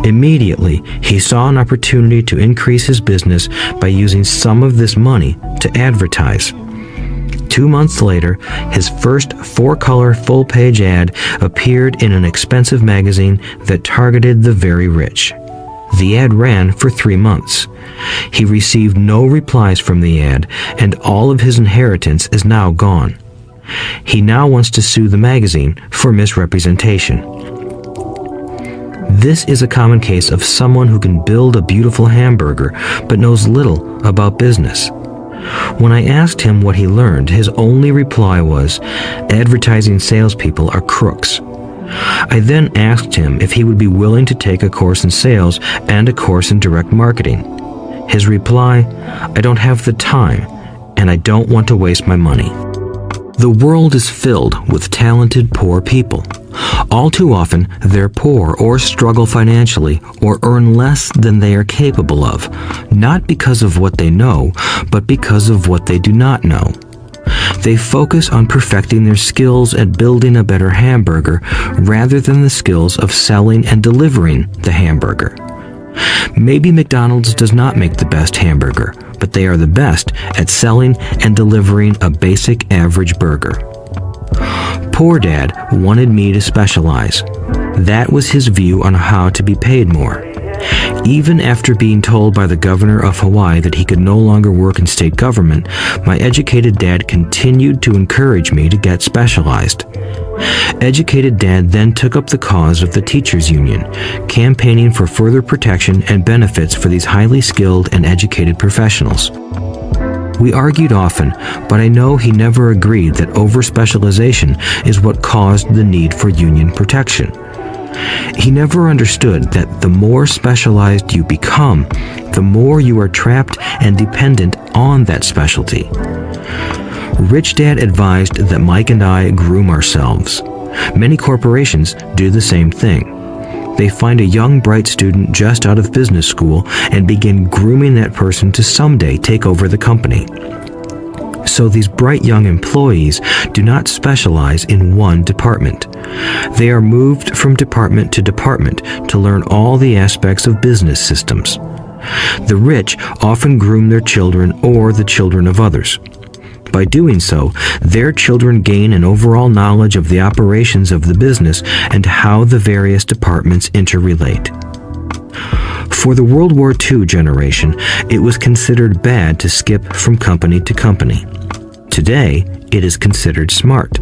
Immediately, he saw an opportunity to increase his business by using some of this money to advertise. 2 months later, his first 4-color full-page ad appeared in an expensive magazine that targeted the very rich. The ad ran for 3 months. He received no replies from the ad, and all of his inheritance is now gone. He now wants to sue the magazine for misrepresentation. This is a common case of someone who can build a beautiful hamburger but knows little about business. When I asked him what he learned, his only reply was, "Advertising salespeople are crooks." I then asked him if he would be willing to take a course in sales and a course in direct marketing. His reply, "I don't have the time, and I don't want to waste my money." The world is filled with talented poor people. All too often, they're poor or struggle financially or earn less than they are capable of, not because of what they know, but because of what they do not know. They focus on perfecting their skills at building a better hamburger rather than the skills of selling and delivering the hamburger. Maybe McDonald's does not make the best hamburger, but they are the best at selling and delivering a basic average burger. Poor Dad wanted me to specialize. That was his view on how to be paid more. Even after being told by the governor of Hawaii that he could no longer work in state government, my educated dad continued to encourage me to get specialized. Educated Dad then took up the cause of the teachers' union, campaigning for further protection and benefits for these highly skilled and educated professionals. We argued often, but I know he never agreed that over-specialization is what caused the need for union protection. He never understood that the more specialized you become, the more you are trapped and dependent on that specialty. Rich Dad advised that Mike and I groom ourselves. Many corporations do the same thing. They find a young, bright student just out of business school and begin grooming that person to someday take over the company. So these bright young employees do not specialize in one department. They are moved from department to department to learn all the aspects of business systems. The rich often groom their children or the children of others. By doing so, their children gain an overall knowledge of the operations of the business and how the various departments interrelate. For the World War II generation, it was considered bad to skip from company to company. Today, it is considered smart.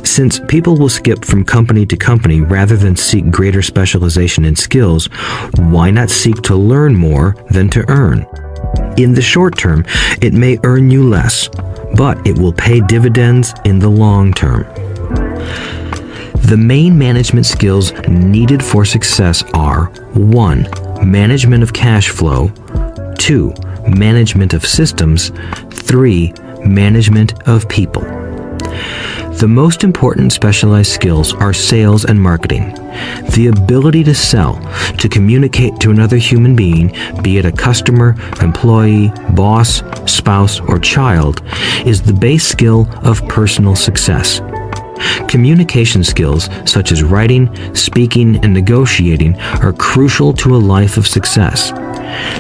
Since people will skip from company to company rather than seek greater specialization in skills, why not seek to learn more than to earn? In the short term, it may earn you less, but it will pay dividends in the long term. The main management skills needed for success are 1. Management of cash flow, 2. Management of systems, 3. Management of people. The most important specialized skills are sales and marketing. The ability to sell, to communicate to another human being, be it a customer, employee, boss, spouse, or child, is the base skill of personal success. Communication skills such as writing, speaking, and negotiating are crucial to a life of success.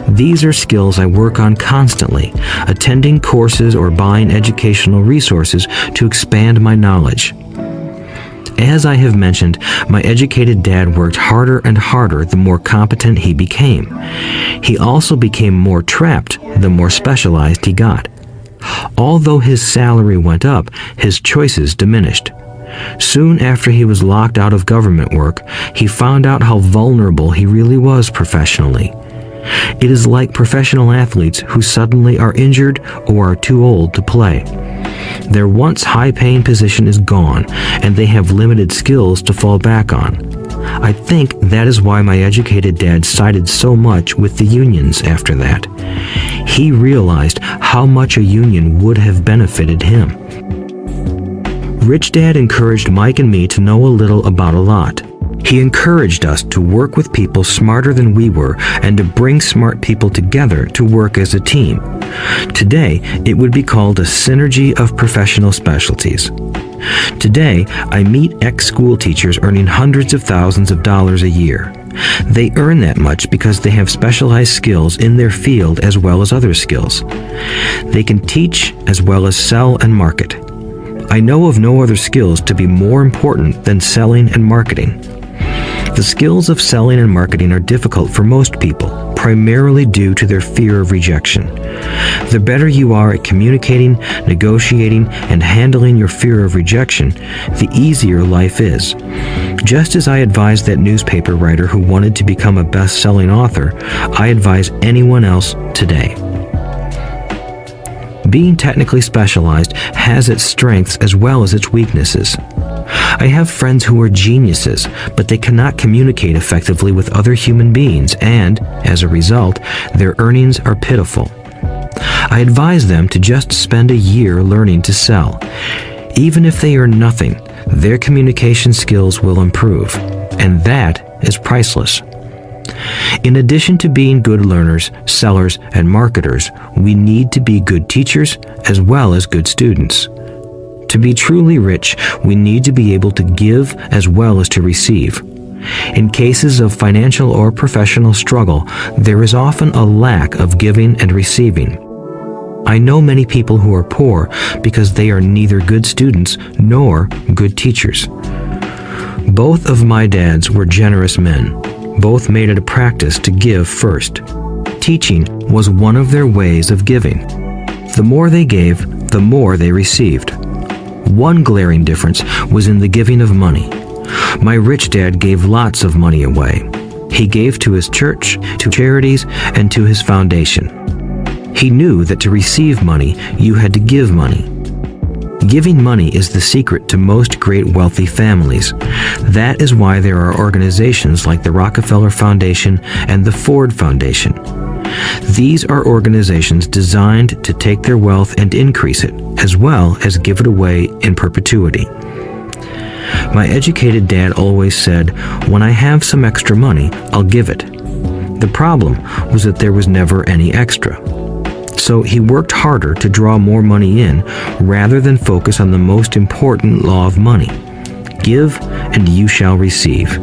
These are skills I work on constantly, attending courses or buying educational resources to expand my knowledge. As I have mentioned, my educated dad worked harder and harder the more competent he became. He also became more trapped the more specialized he got. Although his salary went up, his choices diminished. Soon after he was locked out of government work, he found out how vulnerable he really was professionally. It is like professional athletes who suddenly are injured or are too old to play. Their once high-paying position is gone, and they have limited skills to fall back on. I think that is why my educated dad sided so much with the unions after that. He realized how much a union would have benefited him. Rich Dad encouraged Mike and me to know a little about a lot. He encouraged us to work with people smarter than we were and to bring smart people together to work as a team. Today, it would be called a synergy of professional specialties. Today, I meet ex-school teachers earning hundreds of thousands of dollars a year. They earn that much because they have specialized skills in their field as well as other skills. They can teach as well as sell and market. I know of no other skills to be more important than selling and marketing. The skills of selling and marketing are difficult for most people, primarily due to their fear of rejection. The better you are at communicating, negotiating, and handling your fear of rejection, the easier life is. Just as I advise that newspaper writer who wanted to become a best-selling author, I advise anyone else today. Being technically specialized has its strengths as well as its weaknesses. I have friends who are geniuses, but they cannot communicate effectively with other human beings, and, as a result, their earnings are pitiful. I advise them to just spend a year learning to sell. Even if they earn nothing, their communication skills will improve, and that is priceless. In addition to being good learners, sellers, and marketers, we need to be good teachers as well as good students. To be truly rich, we need to be able to give as well as to receive. In cases of financial or professional struggle, there is often a lack of giving and receiving. I know many people who are poor because they are neither good students nor good teachers. Both of my dads were generous men. Both made it a practice to give first. Teaching was one of their ways of giving. The more they gave, the more they received. One glaring difference was in the giving of money. My rich dad gave lots of money away. He gave to his church, to charities, and to his foundation. He knew that to receive money, you had to give money. Giving money is the secret to most great wealthy families. That is why there are organizations like the Rockefeller Foundation and the Ford Foundation. These are organizations designed to take their wealth and increase it, as well as give it away in perpetuity. My educated dad always said, "When I have some extra money, I'll give it." The problem was that there was never any extra. So he worked harder to draw more money in rather than focus on the most important law of money. Give and you shall receive.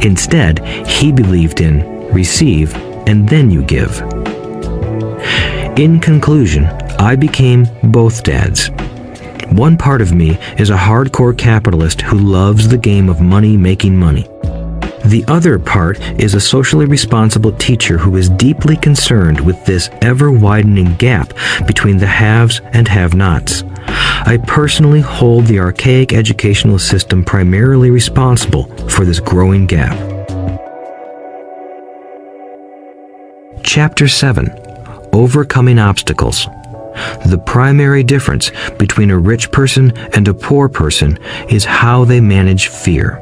Instead, he believed in receive and then you give. In conclusion, I became both dads. One part of me is a hardcore capitalist who loves the game of money making money. The other part is a socially responsible teacher who is deeply concerned with this ever-widening gap between the haves and have-nots. I personally hold the archaic educational system primarily responsible for this growing gap. Chapter 7. Overcoming Obstacles. The primary difference between a rich person and a poor person is how they manage fear.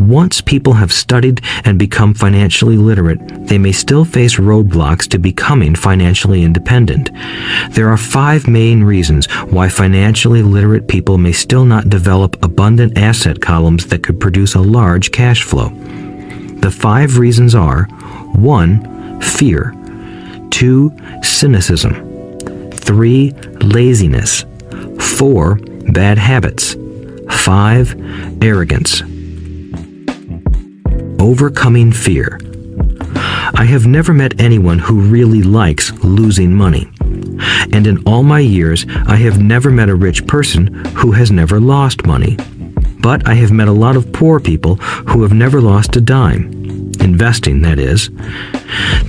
once people have studied and become financially literate, they may still face roadblocks to becoming financially independent. There are 5 main reasons why financially literate people may still not develop abundant asset columns that could produce a large cash flow. The 5 reasons are: 1. Fear. 2. Cynicism. 3. Laziness. 4. Bad habits. 5. Arrogance. Overcoming fear. I have never met anyone who really likes losing money. And in all my years, I have never met a rich person who has never lost money. But I have met a lot of poor people who have never lost a dime. Investing, that is.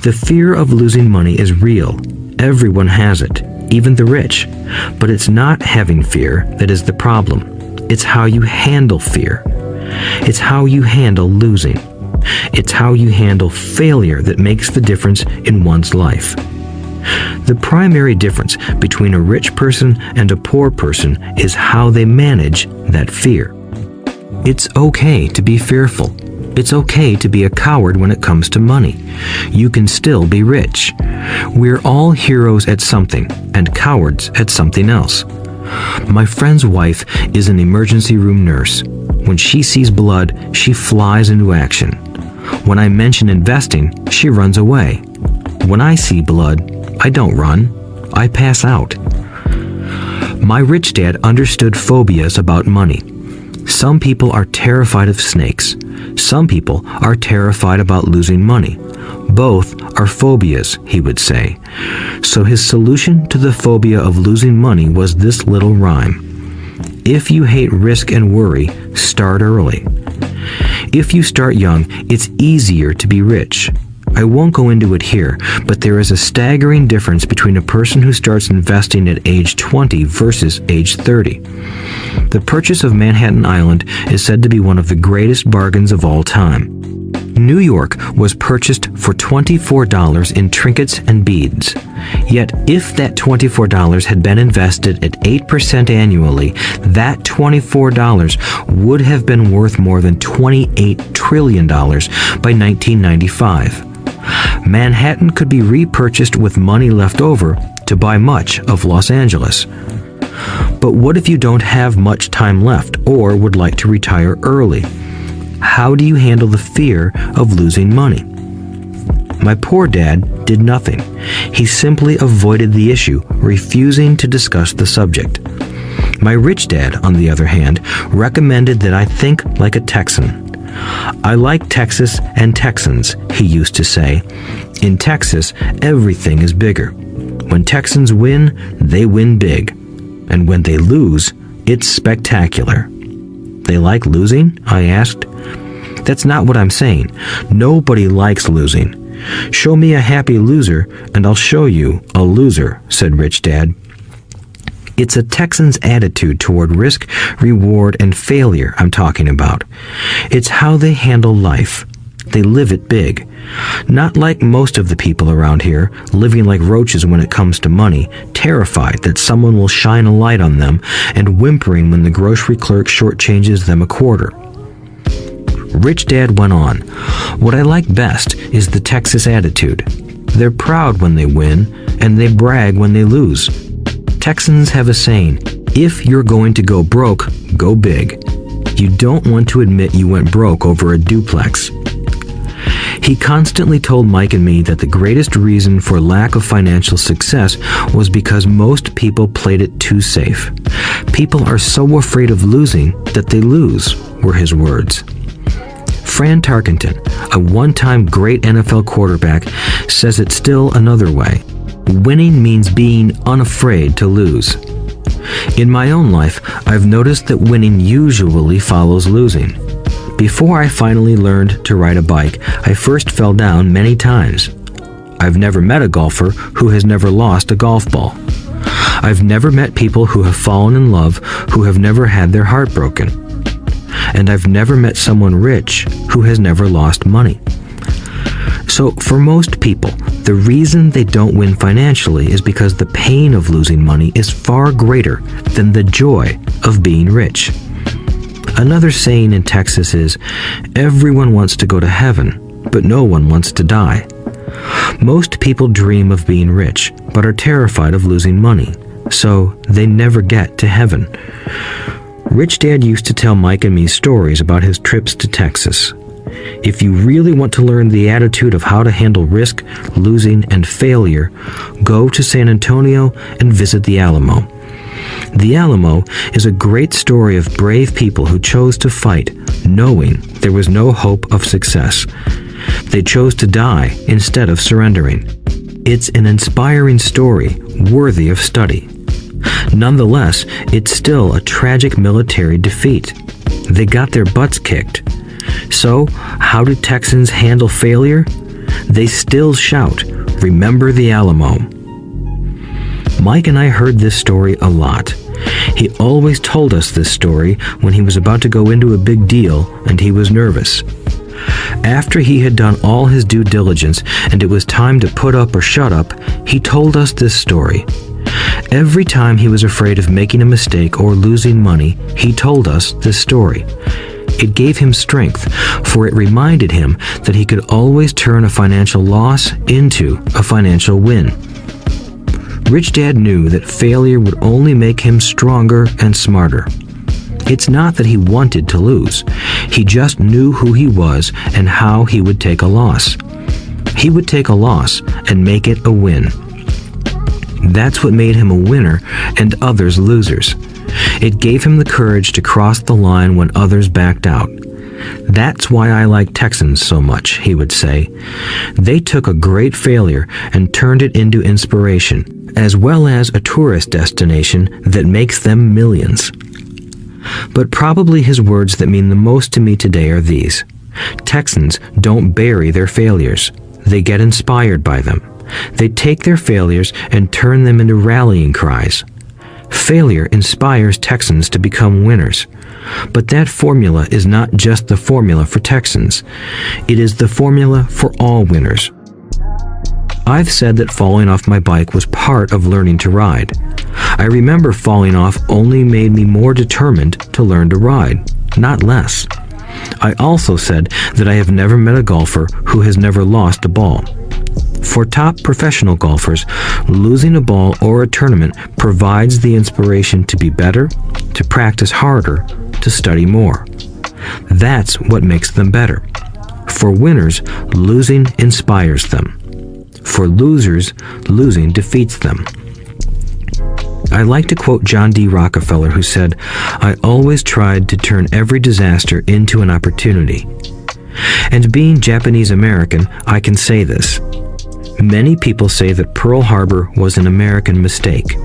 The fear of losing money is real. Everyone has it, even the rich. But it's not having fear that is the problem. It's how you handle fear. It's how you handle losing. It's how you handle failure that makes the difference in one's life. The primary difference between a rich person and a poor person is how they manage that fear. It's okay to be fearful. It's okay to be a coward when it comes to money. You can still be rich. We're all heroes at something and cowards at something else. My friend's wife is an emergency room nurse. When she sees blood, she flies into action. When I mention investing, she runs away. When I see blood, I don't run. I pass out. My rich dad understood phobias about money. Some people are terrified of snakes. Some people are terrified about losing money. Both are phobias, he would say. So his solution to the phobia of losing money was this little rhyme: if you hate risk and worry, start early. If you start young, it's easier to be rich. I won't go into it here, but there is a staggering difference between a person who starts investing at age 20 versus age 30. The purchase of Manhattan Island is said to be one of the greatest bargains of all time. New York was purchased for $24 in trinkets and beads. Yet, if that $24 had been invested at 8% annually, that $24 would have been worth more than $28 trillion by 1995. Manhattan could be repurchased with money left over to buy much of Los Angeles. But what if you don't have much time left or would like to retire early? How do you handle the fear of losing money? My poor dad did nothing. He simply avoided the issue, refusing to discuss the subject. My rich dad, on the other hand, recommended that I think like a Texan. I like Texas and Texans, he used to say. In Texas, everything is bigger. When Texans win, they win big. And when they lose, it's spectacular. They like losing? I asked. That's not what I'm saying. Nobody likes losing. Show me a happy loser, and I'll show you a loser, said Rich Dad. It's a Texan's attitude toward risk, reward, and failure I'm talking about. It's how they handle life. They live it big. Not like most of the people around here, living like roaches when it comes to money, terrified that someone will shine a light on them, and whimpering when the grocery clerk shortchanges them a quarter. Rich Dad went on, what I like best is the Texas attitude. They're proud when they win, and they brag when they lose. Texans have a saying, if you're going to go broke, go big. You don't want to admit you went broke over a duplex. He constantly told Mike and me that the greatest reason for lack of financial success was because most people played it too safe. People are so afraid of losing that they lose, were his words. Fran Tarkenton, a one-time great NFL quarterback, says it's still another way. Winning means being unafraid to lose. In my own life, I've noticed that winning usually follows losing. Before I finally learned to ride a bike, I first fell down many times. I've never met a golfer who has never lost a golf ball. I've never met people who have fallen in love who have never had their heart broken. And I've never met someone rich who has never lost money. So for most people, the reason they don't win financially is because the pain of losing money is far greater than the joy of being rich. Another saying in Texas is, everyone wants to go to heaven, but no one wants to die. Most people dream of being rich, but are terrified of losing money, so they never get to heaven. Rich Dad used to tell Mike and me stories about his trips to Texas. If you really want to learn the attitude of how to handle risk, losing, and failure, go to San Antonio and visit the Alamo. The Alamo is a great story of brave people who chose to fight, knowing there was no hope of success. They chose to die instead of surrendering. It's an inspiring story, worthy of study. Nonetheless, it's still a tragic military defeat. They got their butts kicked. So, how do Texans handle failure? They still shout, "Remember the Alamo." Mike and I heard this story a lot. He always told us this story when he was about to go into a big deal and he was nervous. After he had done all his due diligence and it was time to put up or shut up, he told us this story. Every time he was afraid of making a mistake or losing money, he told us this story. It gave him strength, for it reminded him that he could always turn a financial loss into a financial win. Rich Dad knew that failure would only make him stronger and smarter. It's not that he wanted to lose. He just knew who he was and how he would take a loss. He would take a loss and make it a win. That's what made him a winner and others losers. It gave him the courage to cross the line when others backed out. That's why I like Texans so much, he would say. They took a great failure and turned it into inspiration, as well as a tourist destination that makes them millions. But probably his words that mean the most to me today are these. Texans don't bury their failures. They get inspired by them. They take their failures and turn them into rallying cries. Failure inspires Texans to become winners. But that formula is not just the formula for Texans. It is the formula for all winners. I've said that falling off my bike was part of learning to ride. I remember falling off only made me more determined to learn to ride, not less. I also said that I have never met a golfer who has never lost a ball. For top professional golfers, losing a ball or a tournament provides the inspiration to be better, to practice harder, to study more. That's what makes them better. For winners, losing inspires them. For losers, losing defeats them. I like to quote John D. Rockefeller, who said, "I always tried to turn every disaster into an opportunity." And being Japanese American, I can say this. Many people say that Pearl Harbor was an American mistake.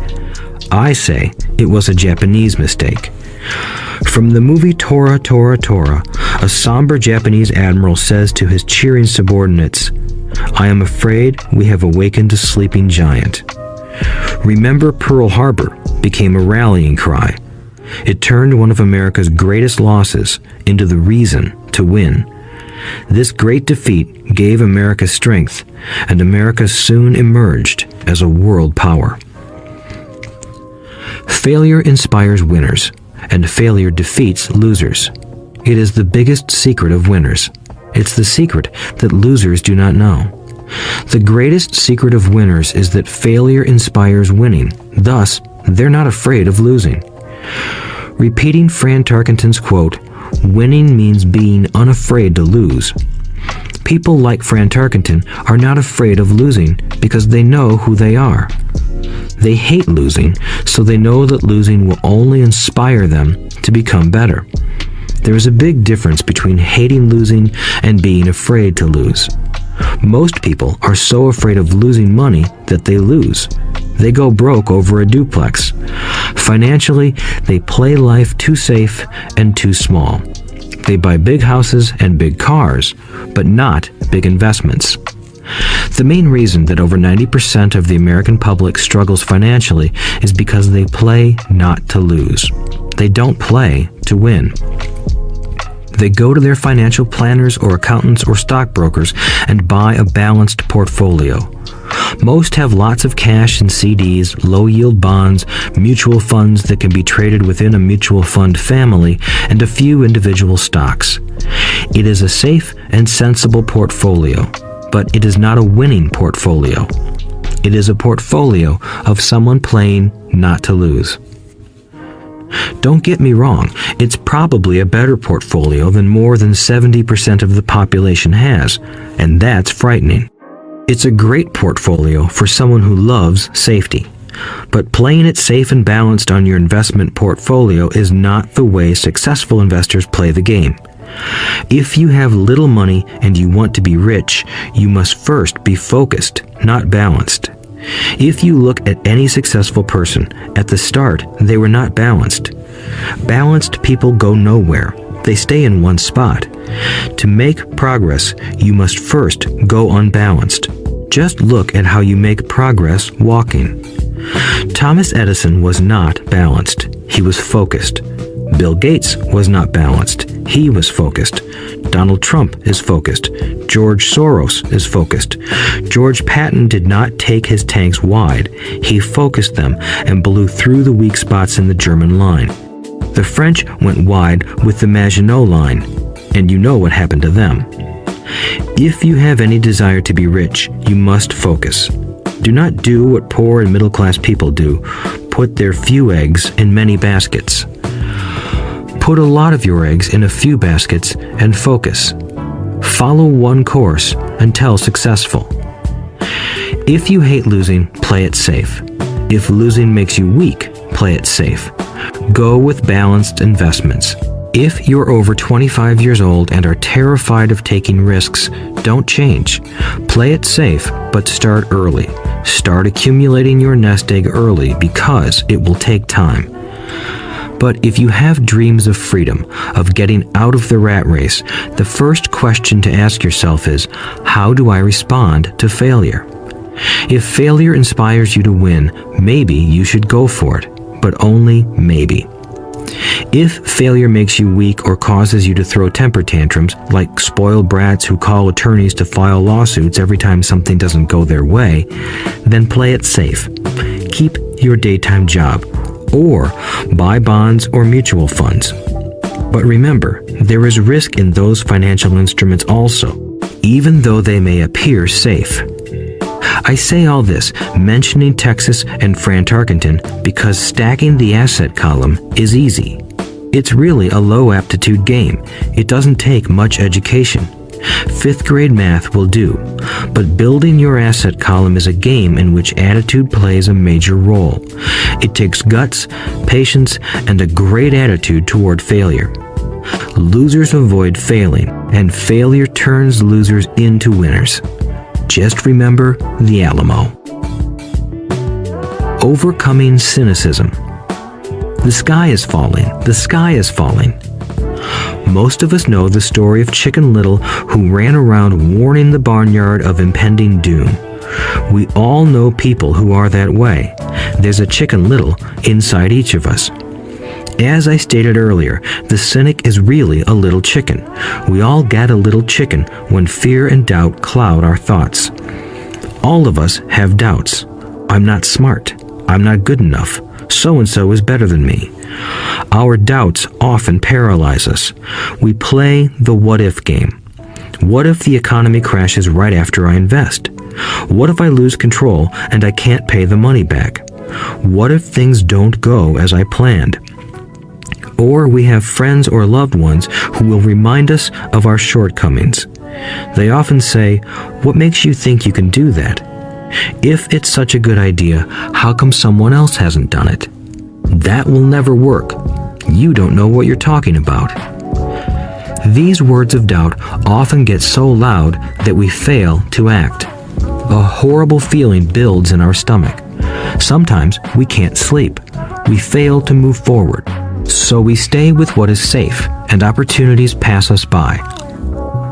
I say it was a Japanese mistake. From the movie Tora, Tora, Tora, a somber Japanese admiral says to his cheering subordinates, "I am afraid we have awakened a sleeping giant." Remember Pearl Harbor became a rallying cry. It turned one of America's greatest losses into the reason to win. This great defeat gave America strength, and America soon emerged as a world power. Failure inspires winners, and failure defeats losers. It is the biggest secret of winners. It's the secret that losers do not know. The greatest secret of winners is that failure inspires winning. Thus, they're not afraid of losing. Repeating Fran Tarkenton's quote, "Winning means being unafraid to lose." People like Fran Tarkenton are not afraid of losing because they know who they are. They hate losing, so they know that losing will only inspire them to become better. There is a big difference between hating losing and being afraid to lose. Most people are so afraid of losing money that they lose. They go broke over a duplex. Financially, they play life too safe and too small. They buy big houses and big cars, but not big investments. The main reason that over 90% of the American public struggles financially is because they play not to lose. They don't play to win. They go to their financial planners or accountants or stockbrokers and buy a balanced portfolio. Most have lots of cash in CDs, low-yield bonds, mutual funds that can be traded within a mutual fund family, and a few individual stocks. It is a safe and sensible portfolio, but it is not a winning portfolio. It is a portfolio of someone playing not to lose. Don't get me wrong, it's probably a better portfolio than more than 70% of the population has, and that's frightening. It's a great portfolio for someone who loves safety. But playing it safe and balanced on your investment portfolio is not the way successful investors play the game. If you have little money and you want to be rich, you must first be focused, not balanced. If you look at any successful person, at the start, they were not balanced. Balanced people go nowhere. They stay in one spot. To make progress, you must first go unbalanced. Just look at how you make progress walking. Thomas Edison was not balanced. He was focused. Bill Gates was not balanced. He was focused. Donald Trump is focused. George Soros is focused. George Patton did not take his tanks wide. He focused them and blew through the weak spots in the German line. The French went wide with the Maginot Line, and you know what happened to them. If you have any desire to be rich, you must focus. Do not do what poor and middle-class people do. Put their few eggs in many baskets. Put a lot of your eggs in a few baskets and focus. Follow one course until successful. If you hate losing, play it safe. If losing makes you weak, play it safe. Go with balanced investments. If you're over 25 years old and are terrified of taking risks, don't change. Play it safe, but start early. Start accumulating your nest egg early because it will take time. But if you have dreams of freedom, of getting out of the rat race, the first question to ask yourself is, how do I respond to failure? If failure inspires you to win, maybe you should go for it, but only maybe. If failure makes you weak or causes you to throw temper tantrums, like spoiled brats who call attorneys to file lawsuits every time something doesn't go their way, then play it safe. Keep your daytime job, or buy bonds or mutual funds. But remember, there is risk in those financial instruments also, even though they may appear safe. I say all this, mentioning Texas and Fran Tarkenton, because stacking the asset column is easy. It's really a low-aptitude game. It doesn't take much education. 5th grade math will do. But building your asset column is a game in which attitude plays a major role. It takes guts, patience, and a great attitude toward failure. Losers avoid failing, and failure turns losers into winners. Just remember the Alamo. Overcoming cynicism. The sky is falling. The sky is falling. Most of us know the story of Chicken Little, who ran around warning the barnyard of impending doom. We all know people who are that way. There's a Chicken Little inside each of us. As I stated earlier, the cynic is really a little chicken. We all get a little chicken when fear and doubt cloud our thoughts. All of us have doubts. I'm not smart. I'm not good enough. So-and-so is better than me. Our doubts often paralyze us. We play the what-if game. What if the economy crashes right after I invest? What if I lose control and I can't pay the money back? What if things don't go as I planned? Or we have friends or loved ones who will remind us of our shortcomings. They often say, "What makes you think you can do that? If it's such a good idea, how come someone else hasn't done it? That will never work. You don't know what you're talking about." These words of doubt often get so loud that we fail to act. A horrible feeling builds in our stomach. Sometimes we can't sleep. We fail to move forward. So we stay with what is safe, and opportunities pass us by.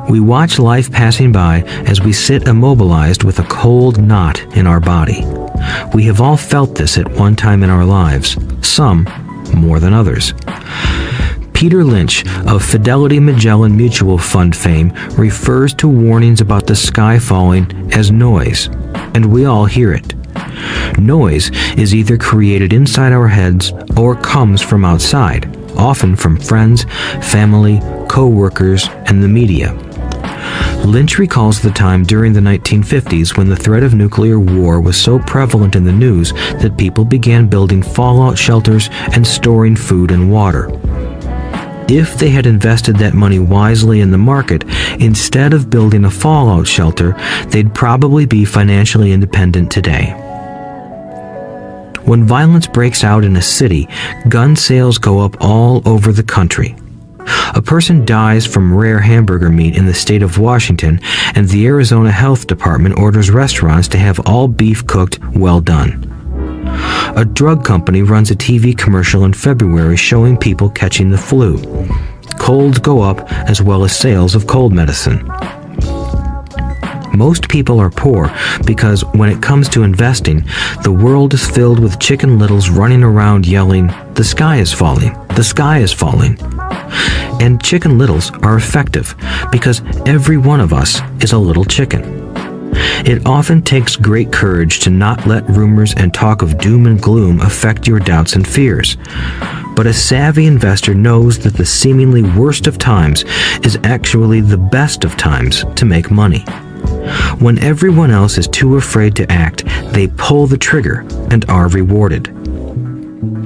We watch life passing by as we sit immobilized with a cold knot in our body. We have all felt this at one time in our lives, some more than others. Peter Lynch of Fidelity Magellan Mutual Fund fame refers to warnings about the sky falling as noise. and we all hear it. Noise is either created inside our heads or comes from outside, often from friends, family, co-workers, and the media. Lynch recalls the time during the 1950s when the threat of nuclear war was so prevalent in the news that people began building fallout shelters and storing food and water. If they had invested that money wisely in the market, instead of building a fallout shelter, they'd probably be financially independent today. When violence breaks out in a city, gun sales go up all over the country. A person dies from rare hamburger meat in the state of Washington, and the Arizona Health Department orders restaurants to have all beef cooked well done. A drug company runs a TV commercial in February showing people catching the flu. Colds go up as well as sales of cold medicine. Most people are poor because when it comes to investing, the world is filled with Chicken Littles running around yelling, "The sky is falling, the sky is falling." And Chicken Littles are effective because every one of us is a little chicken. It often takes great courage to not let rumors and talk of doom and gloom affect your doubts and fears. But a savvy investor knows that the seemingly worst of times is actually the best of times to make money. When everyone else is too afraid to act, they pull the trigger and are rewarded.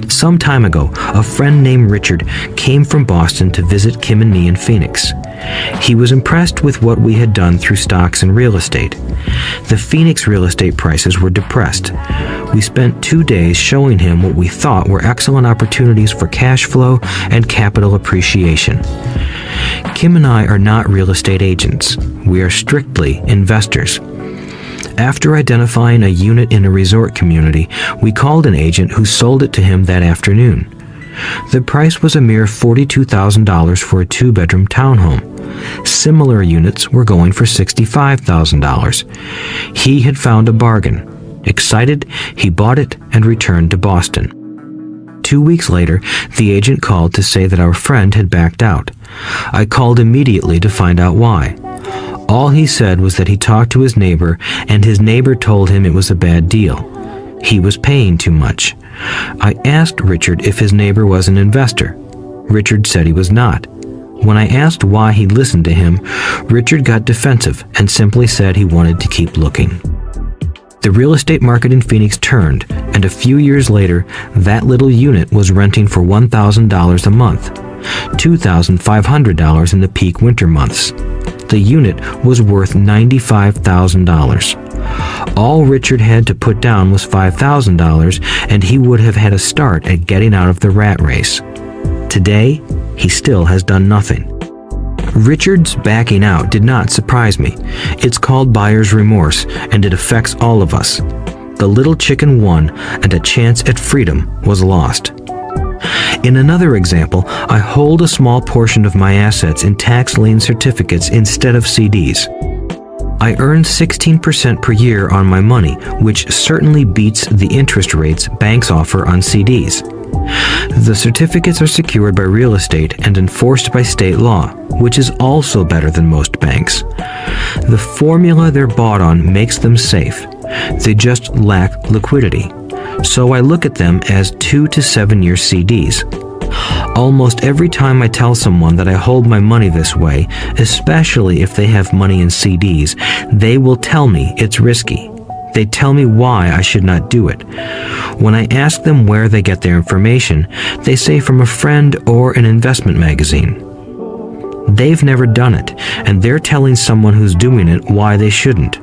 Some time ago, a friend named Richard came from Boston to visit Kim and me in Phoenix. He was impressed with what we had done through stocks and real estate. The Phoenix real estate prices were depressed. We spent 2 days showing him what we thought were excellent opportunities for cash flow and capital appreciation. Kim and I are not real estate agents. We are strictly investors. After identifying a unit in a resort community, we called an agent who sold it to him that afternoon. The price was a mere $42,000 for a 2-bedroom townhome. Similar units were going for $65,000. He had found a bargain. Excited, he bought it and returned to Boston. 2 weeks later, the agent called to say that our friend had backed out. I called immediately to find out why. All he said was that he talked to his neighbor, and his neighbor told him it was a bad deal. He was paying too much. I asked Richard if his neighbor was an investor. Richard said he was not. When I asked why he listened to him, Richard got defensive and simply said he wanted to keep looking. The real estate market in Phoenix turned, and a few years later, that little unit was renting for $1,000 a month, $2,500 in the peak winter months. The unit was worth $95,000. All Richard had to put down was $5,000, and he would have had a start at getting out of the rat race. Today, he still has done nothing. Richard's backing out did not surprise me. It's called buyer's remorse, and it affects all of us. The little chicken won, and a chance at freedom was lost. In another example, I hold a small portion of my assets in tax lien certificates instead of CDs. I earn 16% per year on my money, which certainly beats the interest rates banks offer on CDs. The certificates are secured by real estate and enforced by state law, which is also better than most banks. The formula they're bought on makes them safe. They just lack liquidity. So I look at them as 2 to 7 year CDs. Almost every time I tell someone that I hold my money this way, especially if they have money in CDs, they will tell me it's risky. They tell me why I should not do it. When I ask them where they get their information, they say from a friend or an investment magazine. They've never done it, and they're telling someone who's doing it why they shouldn't.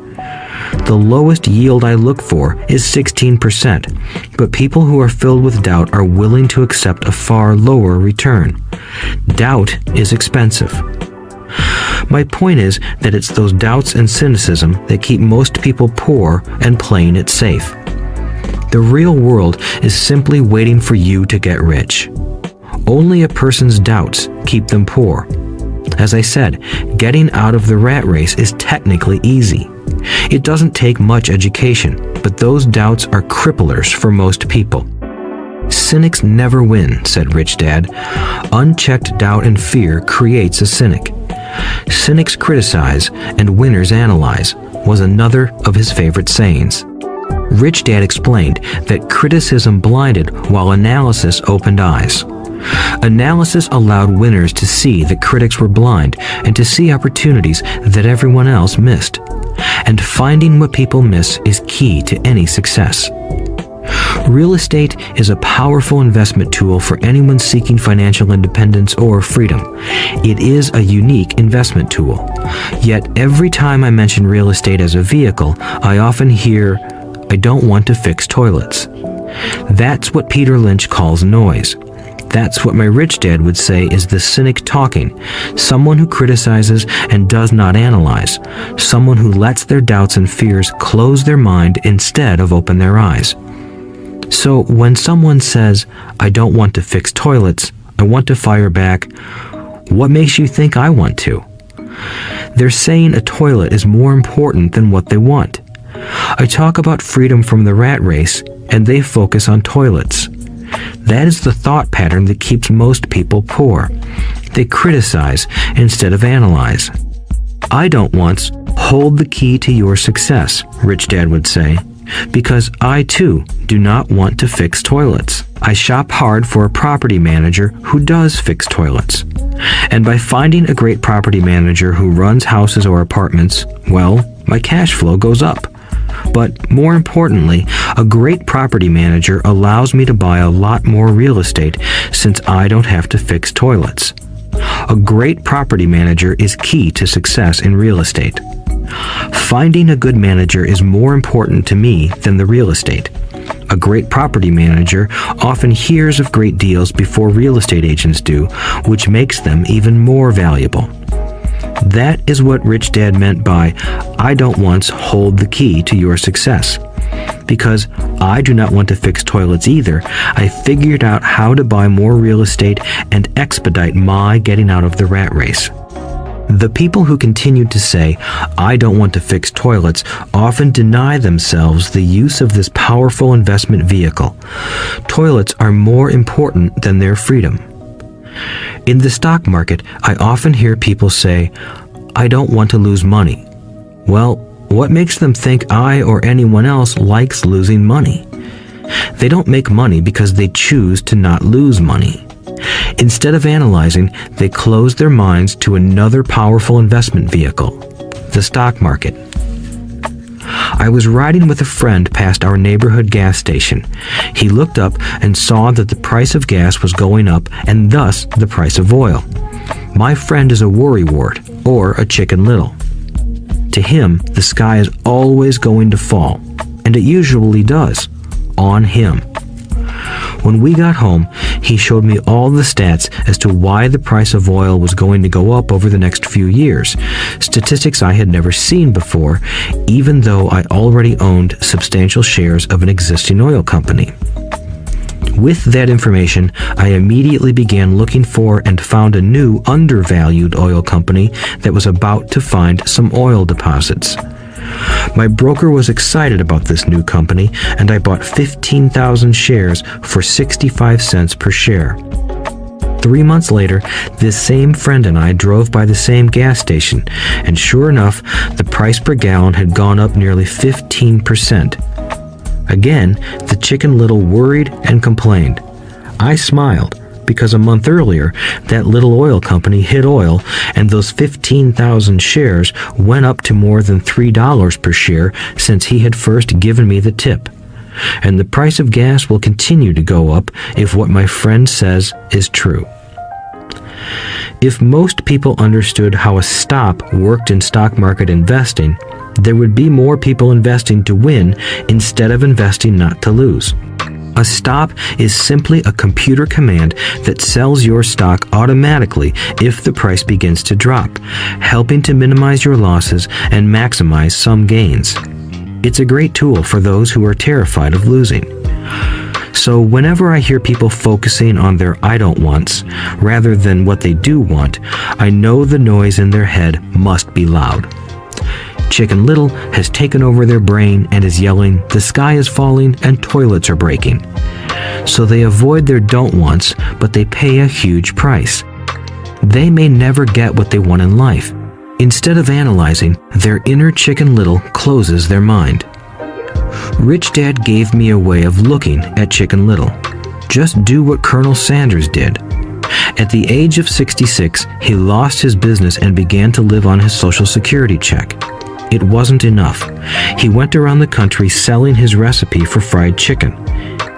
The lowest yield I look for is 16%, but people who are filled with doubt are willing to accept a far lower return. Doubt is expensive. My point is that it's those doubts and cynicism that keep most people poor and playing it safe. The real world is simply waiting for you to get rich. Only a person's doubts keep them poor. As I said, getting out of the rat race is technically easy. It doesn't take much education, but those doubts are cripplers for most people. Cynics never win, said Rich Dad. Unchecked doubt and fear creates a cynic. Cynics criticize and winners analyze. was another of his favorite sayings. Rich Dad explained that criticism blinded while analysis opened eyes. Analysis allowed winners to see that critics were blind and to see opportunities that everyone else missed. And finding what people miss is key to any success. Real estate is a powerful investment tool for anyone seeking financial independence or freedom. It is a unique investment tool. Yet every time I mention real estate as a vehicle, I often hear, "I don't want to fix toilets." That's what Peter Lynch calls noise. That's what my rich dad would say is the cynic talking, someone who criticizes and does not analyze, someone who lets their doubts and fears close their mind instead of open their eyes. So when someone says, "I don't want to fix toilets, I want to fire back," what makes you think I want to? They're saying a toilet is more important than what they want. I talk about freedom from the rat race, and they focus on toilets. That is the thought pattern that keeps most people poor. They criticize instead of analyze. "I don't once hold the key to your success," Rich Dad would say, "because I too do not want to fix toilets. I shop hard for a property manager who does fix toilets. And by finding a great property manager who runs houses or apartments, well, my cash flow goes up. But more importantly, a great property manager allows me to buy a lot more real estate since I don't have to fix toilets. A great property manager is key to success in real estate. Finding a good manager is more important to me than the real estate. A great property manager often hears of great deals before real estate agents do, which makes them even more valuable." That is what Rich Dad meant by, "I don't once hold the key to your success." Because I do not want to fix toilets either, I figured out how to buy more real estate and expedite my getting out of the rat race. The people who continue to say, "I don't want to fix toilets," often deny themselves the use of this powerful investment vehicle. Toilets are more important than their freedom. In the stock market, I often hear people say, "I don't want to lose money." Well, what makes them think I or anyone else likes losing money? They don't make money because they choose to not lose money. Instead of analyzing, they close their minds to another powerful investment vehicle, the stock market. I was riding with a friend past our neighborhood gas station. He looked up and saw that the price of gas was going up and thus the price of oil. My friend is a worrywart, or a Chicken Little. To him, the sky is always going to fall, and it usually does, on him. When we got home, he showed me all the stats as to why the price of oil was going to go up over the next few years, statistics I had never seen before, even though I already owned substantial shares of an existing oil company. With that information, I immediately began looking for and found a new undervalued oil company that was about to find some oil deposits. My broker was excited about this new company, and I bought 15,000 shares for 65 cents per share. 3 months later, this same friend and I drove by the same gas station, and sure enough, the price per gallon had gone up nearly 15%. Again, the Chicken Little worried and complained. I smiled, because a month earlier, that little oil company hit oil, and those 15,000 shares went up to more than $3 per share since he had first given me the tip. And the price of gas will continue to go up if what my friend says is true. If most people understood how a stop worked in stock market investing, there would be more people investing to win instead of investing not to lose. A stop is simply a computer command that sells your stock automatically if the price begins to drop, helping to minimize your losses and maximize some gains. It's a great tool for those who are terrified of losing. So whenever I hear people focusing on their "I don't wants" rather than what they do want, I know the noise in their head must be loud. Chicken Little has taken over their brain and is yelling, "The sky is falling and toilets are breaking." So they avoid their don't wants, but they pay a huge price. They may never get what they want in life, Instead of analyzing, their inner Chicken Little closes their mind. Rich Dad gave me a way of looking at Chicken Little. Just do what Colonel Sanders did. At the age of 66, he lost his business and began to live on his Social Security check. It wasn't enough. He went around the country selling his recipe for fried chicken.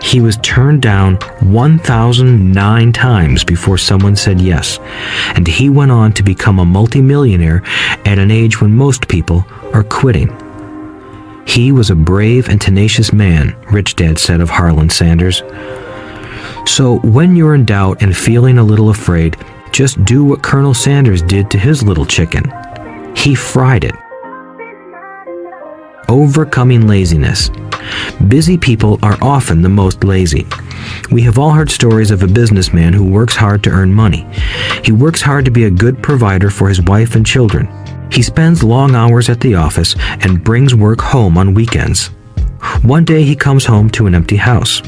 He was turned down 1,009 times before someone said yes, and he went on to become a multimillionaire at an age when most people are quitting. He was a brave and tenacious man, Rich Dad said of Harlan Sanders. So when you're in doubt and feeling a little afraid, just do what Colonel Sanders did to his little chicken. He fried it. Overcoming laziness. Busy people are often the most lazy. We have all heard stories of a businessman who works hard to earn money. He works hard to be a good provider for his wife and children. He spends long hours at the office and brings work home on weekends. One day he comes home to an empty house.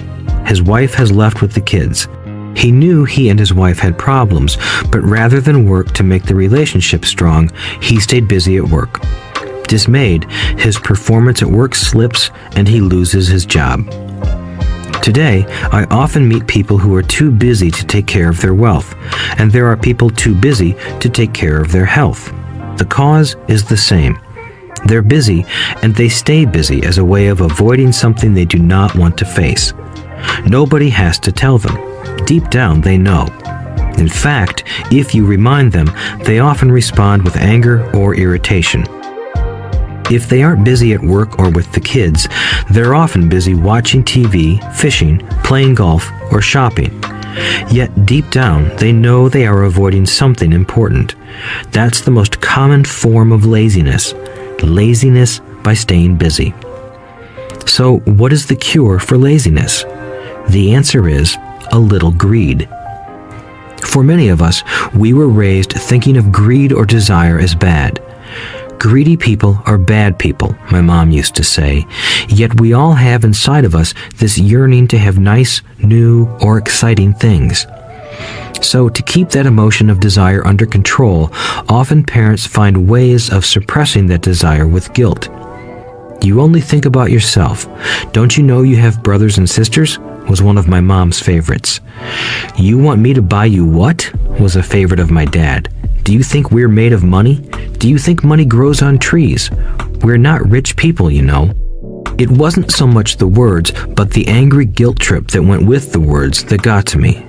His wife has left with the kids. He knew he and his wife had problems, but rather than work to make the relationship strong, he stayed busy at work. Dismayed, his performance at work slips and he loses his job. Today, I often meet people who are too busy to take care of their wealth, and there are people too busy to take care of their health. The cause is the same. They're busy, and they stay busy as a way of avoiding something they do not want to face. Nobody has to tell them. Deep down, they know. In fact, if you remind them, they often respond with anger or irritation. If they aren't busy at work or with the kids, they're often busy watching TV, fishing, playing golf, or shopping. Yet deep down, they know they are avoiding something important. That's the most common form of laziness. Laziness by staying busy. So, what is the cure for laziness? The answer is a little greed. For many of us, we were raised thinking of greed or desire as bad. Greedy people are bad people, my mom used to say, yet we all have inside of us this yearning to have nice, new, or exciting things. So to keep that emotion of desire under control, often parents find ways of suppressing that desire with guilt. You only think about yourself. Don't you know you have brothers and sisters? Was one of my mom's favorites. You want me to buy you what? Was a favorite of my dad. Do you think we're made of money? Do you think money grows on trees? We're not rich people, you know. It wasn't so much the words, but the angry guilt trip that went with the words that got to me.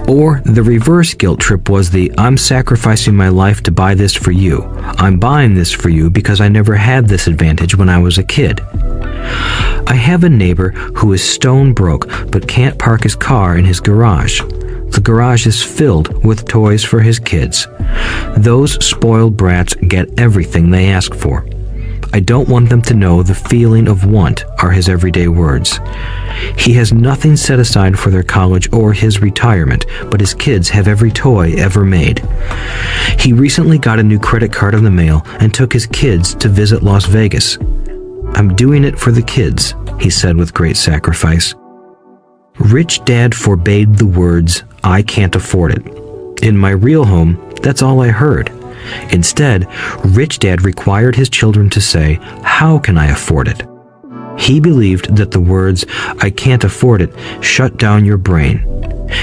Or the reverse guilt trip was the I'm sacrificing my life to buy this for you. I'm buying this for you because I never had this advantage when I was a kid. I have a neighbor who is stone broke but can't park his car in his garage. The garage is filled with toys for his kids. Those spoiled brats get everything they ask for. I don't want them to know the feeling of want are his everyday words. He has nothing set aside for their college or his retirement, but his kids have every toy ever made. He recently got a new credit card in the mail and took his kids to visit Las Vegas. I'm doing it for the kids, he said with great sacrifice. Rich Dad forbade the words, I can't afford it. In my real home, that's all I heard. Instead, Rich Dad required his children to say, how can I afford it? He believed that the words, I can't afford it, shut down your brain.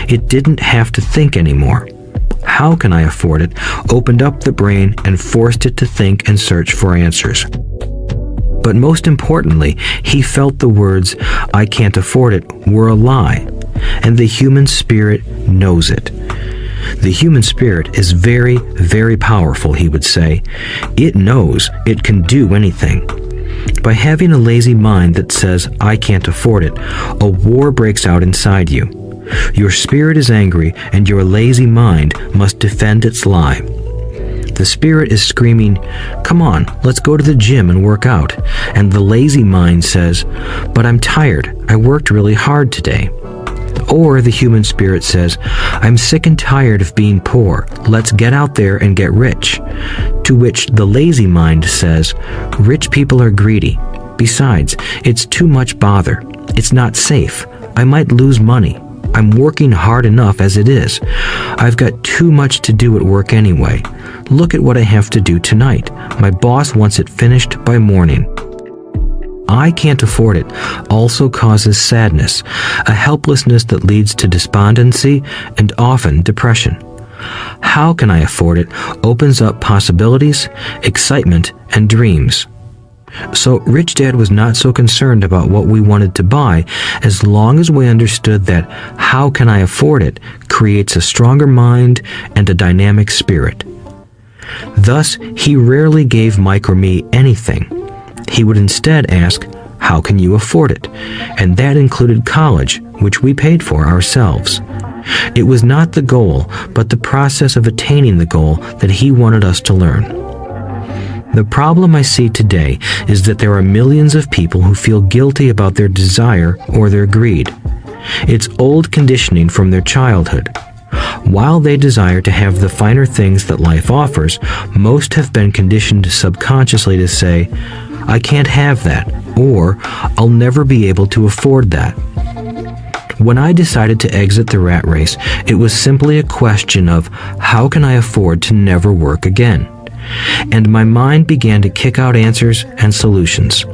It didn't have to think anymore. How can I afford it opened up the brain and forced it to think and search for answers. But most importantly, he felt the words, I can't afford it, were a lie, and the human spirit knows it. The human spirit is very, very powerful, he would say. It knows it can do anything. By having a lazy mind that says, I can't afford it, a war breaks out inside you. Your spirit is angry, and your lazy mind must defend its lie. The spirit is screaming, come on, let's go to the gym and work out. And the lazy mind says, but I'm tired, I worked really hard today. Or the human spirit says, I'm sick and tired of being poor, let's get out there and get rich. To which the lazy mind says, rich people are greedy. Besides, it's too much bother. It's not safe. I might lose money. I'm working hard enough as it is. I've got too much to do at work anyway. Look at what I have to do tonight. My boss wants it finished by morning. I can't afford it also causes sadness, a helplessness that leads to despondency and often depression. How can I afford it opens up possibilities, excitement, and dreams. So Rich Dad was not so concerned about what we wanted to buy as long as we understood that how can I afford it creates a stronger mind and a dynamic spirit. Thus, he rarely gave Mike or me anything. He would instead ask, how can you afford it? And that included college, which we paid for ourselves. It was not the goal, but the process of attaining the goal that he wanted us to learn. The problem I see today is that there are millions of people who feel guilty about their desire or their greed. It's old conditioning from their childhood. While they desire to have the finer things that life offers, most have been conditioned subconsciously to say, I can't have that, or I'll never be able to afford that. When I decided to exit the rat race, it was simply a question of how can I afford to never work again? And my mind began to kick out answers and solutions.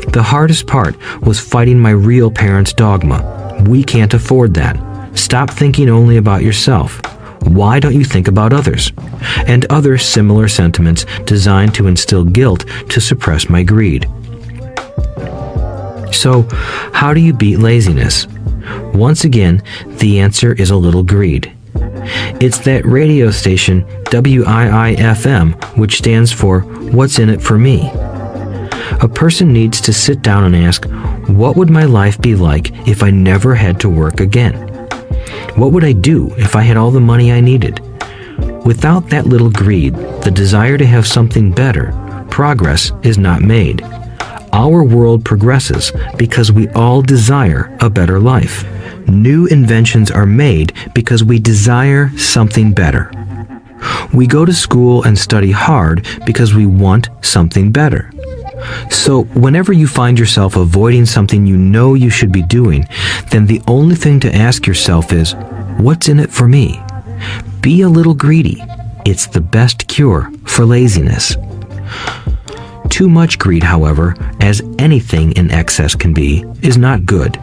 The hardest part was fighting my real parents' dogma. We can't afford that. Stop thinking only about yourself. Why don't you think about others? And other similar sentiments designed to instill guilt to suppress my greed. So, how do you beat laziness? Once again, the answer is a little greed. It's that radio station WIIFM, which stands for What's in it for me? A person needs to sit down and ask, what would my life be like if I never had to work again? What would I do if I had all the money I needed? Without that little greed, the desire to have something better, progress is not made. Our world progresses because we all desire a better life. New inventions are made because we desire something better. We go to school and study hard because we want something better. So whenever you find yourself avoiding something you know you should be doing, then the only thing to ask yourself is, what's in it for me? Be a little greedy. It's the best cure for laziness. Too much greed, however, as anything in excess can be, is not good.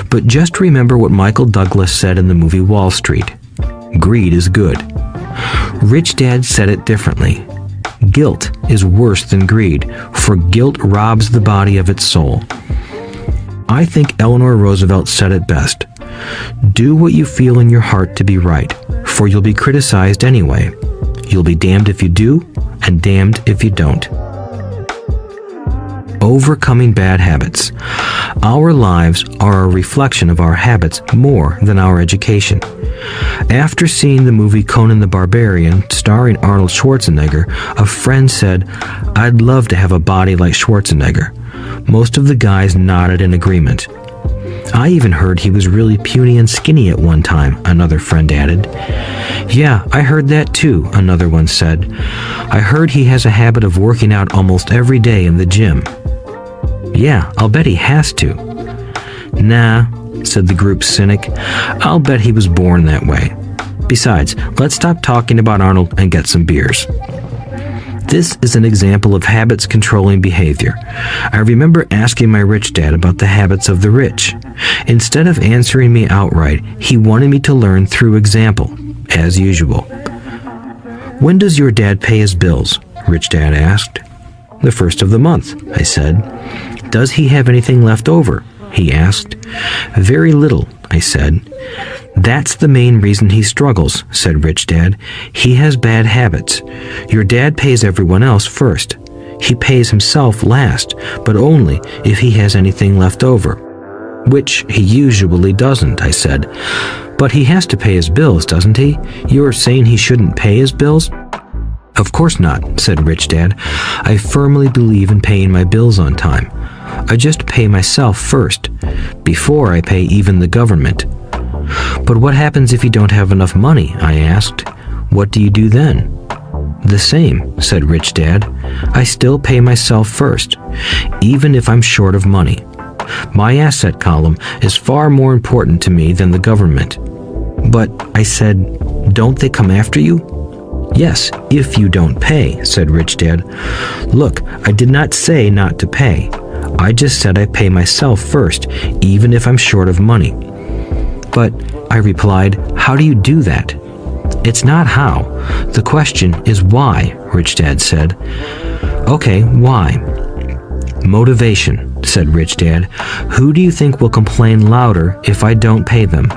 But just remember what Michael Douglas said in the movie Wall Street. Greed is good. Rich Dad said it differently. Guilt is worse than greed, for guilt robs the body of its soul. I think Eleanor Roosevelt said it best. Do what you feel in your heart to be right, for you'll be criticized anyway. You'll be damned if you do, and damned if you don't. Overcoming bad habits. Our lives are a reflection of our habits more than our education. After seeing the movie Conan the Barbarian, starring Arnold Schwarzenegger, a friend said, I'd love to have a body like Schwarzenegger. Most of the guys nodded in agreement. I even heard he was really puny and skinny at one time, another friend added. Yeah, I heard that too, another one said. I heard he has a habit of working out almost every day in the gym. Yeah, I'll bet he has to. Nah, said the group's cynic. I'll bet he was born that way. Besides, let's stop talking about Arnold and get some beers. This is an example of habits controlling behavior. I remember asking my rich dad about the habits of the rich. Instead of answering me outright, he wanted me to learn through example, as usual. When does your dad pay his bills? Rich Dad asked. The first of the month, I said. Does he have anything left over? He asked. Very little, I said. That's the main reason he struggles, said Rich Dad. He has bad habits. Your dad pays everyone else first. He pays himself last, but only if he has anything left over. Which he usually doesn't, I said. But he has to pay his bills, doesn't he? You're saying he shouldn't pay his bills? Of course not, said Rich Dad. I firmly believe in paying my bills on time. I just pay myself first, before I pay even the government. But what happens if you don't have enough money? I asked. What do you do then? The same, said Rich Dad. I still pay myself first, even if I'm short of money. My asset column is far more important to me than the government. But, I said, don't they come after you? Yes, if you don't pay, said Rich Dad. Look, I did not say not to pay. I just said I pay myself first, even if I'm short of money. But, I replied, how do you do that? It's not how. The question is why, Rich Dad said. Okay, why? Motivation, said Rich Dad. Who do you think will complain louder if I don't pay them?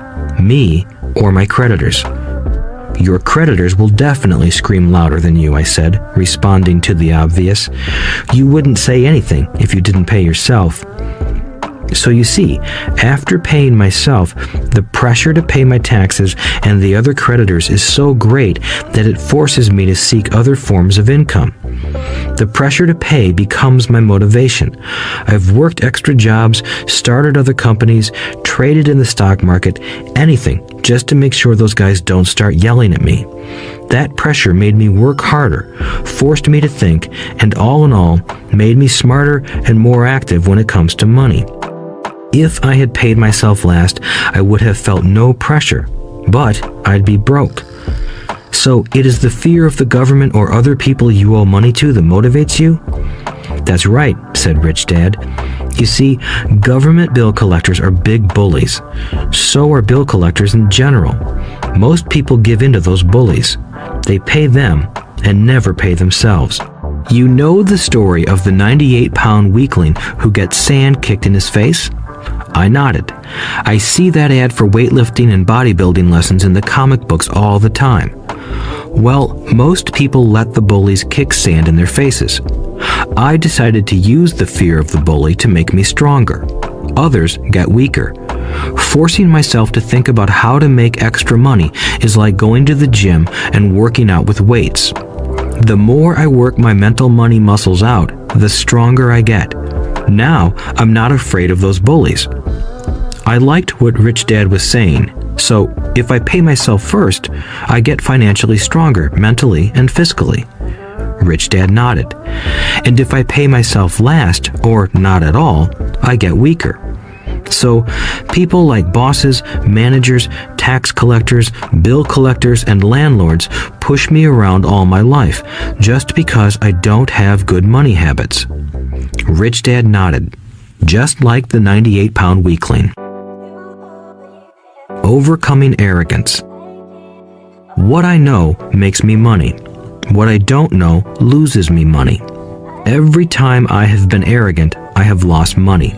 Me or my creditors? Your creditors will definitely scream louder than you, I said, responding to the obvious. You wouldn't say anything if you didn't pay yourself. So you see, after paying myself, the pressure to pay my taxes and the other creditors is so great that it forces me to seek other forms of income. The pressure to pay becomes my motivation. I've worked extra jobs, started other companies, traded in the stock market, anything, just to make sure those guys don't start yelling at me. That pressure made me work harder, forced me to think, and all in all, made me smarter and more active when it comes to money. If I had paid myself last, I would have felt no pressure, but I'd be broke. So it is the fear of the government or other people you owe money to that motivates you? That's right, said Rich Dad. You see, government bill collectors are big bullies. So are bill collectors in general. Most people give in to those bullies. They pay them and never pay themselves. You know the story of the 98-pound weakling who gets sand kicked in his face? I nodded. I see that ad for weightlifting and bodybuilding lessons in the comic books all the time. Well, most people let the bullies kick sand in their faces. I decided to use the fear of the bully to make me stronger. Others get weaker. Forcing myself to think about how to make extra money is like going to the gym and working out with weights. The more I work my mental money muscles out, the stronger I get. Now, I'm not afraid of those bullies. I liked what Rich Dad was saying, so if I pay myself first, I get financially stronger mentally and fiscally. Rich Dad nodded. And if I pay myself last, or not at all, I get weaker. So, people like bosses, managers, tax collectors, bill collectors, and landlords push me around all my life just because I don't have good money habits. Rich Dad nodded, just like the 98-pound weakling. Overcoming arrogance. What I know makes me money. What I don't know loses me money. Every time I have been arrogant, I have lost money.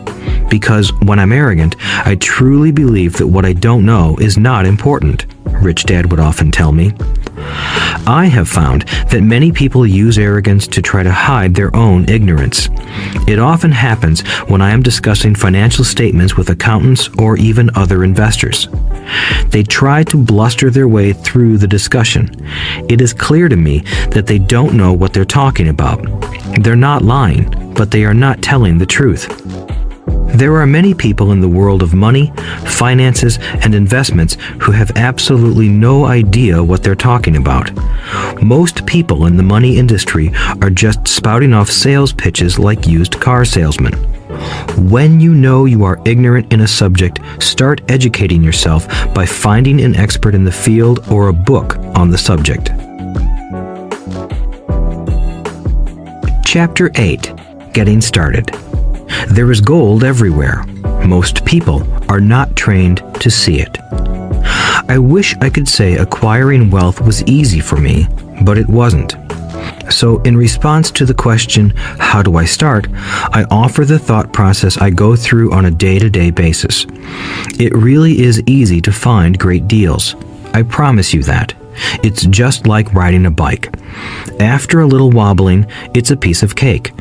Because when I'm arrogant, I truly believe that what I don't know is not important, Rich Dad would often tell me. I have found that many people use arrogance to try to hide their own ignorance. It often happens when I am discussing financial statements with accountants or even other investors. They try to bluster their way through the discussion. It is clear to me that they don't know what they're talking about. They're not lying, but they are not telling the truth. There are many people in the world of money, finances, and investments who have absolutely no idea what they're talking about. Most people in the money industry are just spouting off sales pitches like used car salesmen. When you know you are ignorant in a subject, start educating yourself by finding an expert in the field or a book on the subject. Chapter 8. Getting Started. There is gold everywhere. Most people are not trained to see it. I wish I could say acquiring wealth was easy for me, but it wasn't. So in response to the question, how do I start, I offer the thought process I go through on a day-to-day basis. It really is easy to find great deals. I promise you that. It's just like riding a bike. After a little wobbling, it's a piece of cake.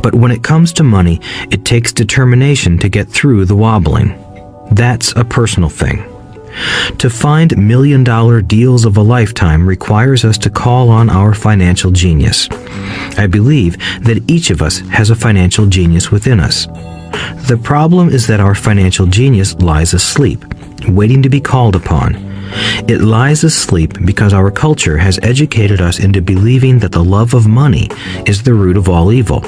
But when it comes to money, it takes determination to get through the wobbling. That's a personal thing. To find million-dollar deals of a lifetime requires us to call on our financial genius. I believe that each of us has a financial genius within us. The problem is that our financial genius lies asleep, waiting to be called upon. It lies asleep because our culture has educated us into believing that the love of money is the root of all evil.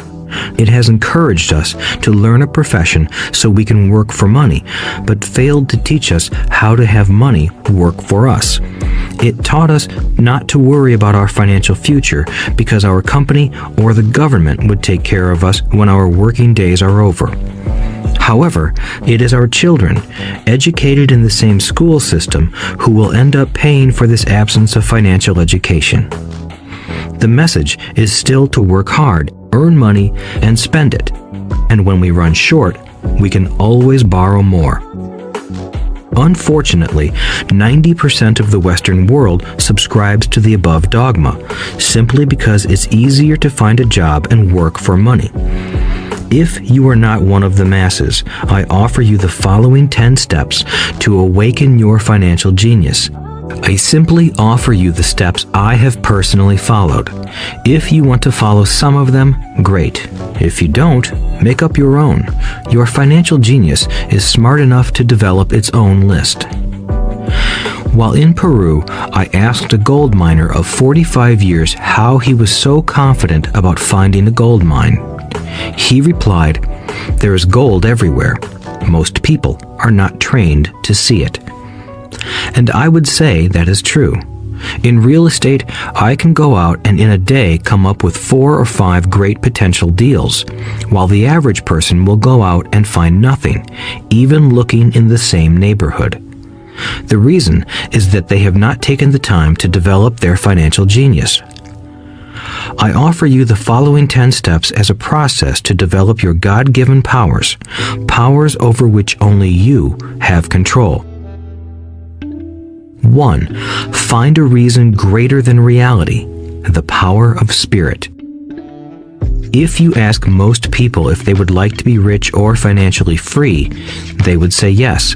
It has encouraged us to learn a profession so we can work for money, but failed to teach us how to have money work for us. It taught us not to worry about our financial future because our company or the government would take care of us when our working days are over. However, it is our children, educated in the same school system, who will end up paying for this absence of financial education. The message is still to work hard, earn money, and spend it. And when we run short, we can always borrow more. Unfortunately, 90% of the Western world subscribes to the above dogma, simply because it's easier to find a job and work for money. If you are not one of the masses, I offer you the following 10 steps to awaken your financial genius. I simply offer you the steps I have personally followed. If you want to follow some of them, great. If you don't, make up your own. Your financial genius is smart enough to develop its own list. While in Peru, I asked a gold miner of 45 years how he was so confident about finding a gold mine. He replied, "There is gold everywhere. Most people are not trained to see it." And I would say that is true. In real estate, I can go out and in a day come up with 4 or 5 great potential deals, while the average person will go out and find nothing, even looking in the same neighborhood. The reason is that they have not taken the time to develop their financial genius. I offer you the following 10 steps as a process to develop your God-given powers, powers over which only you have control. 1. Find a reason greater than reality, the power of spirit. If you ask most people if they would like to be rich or financially free, they would say yes.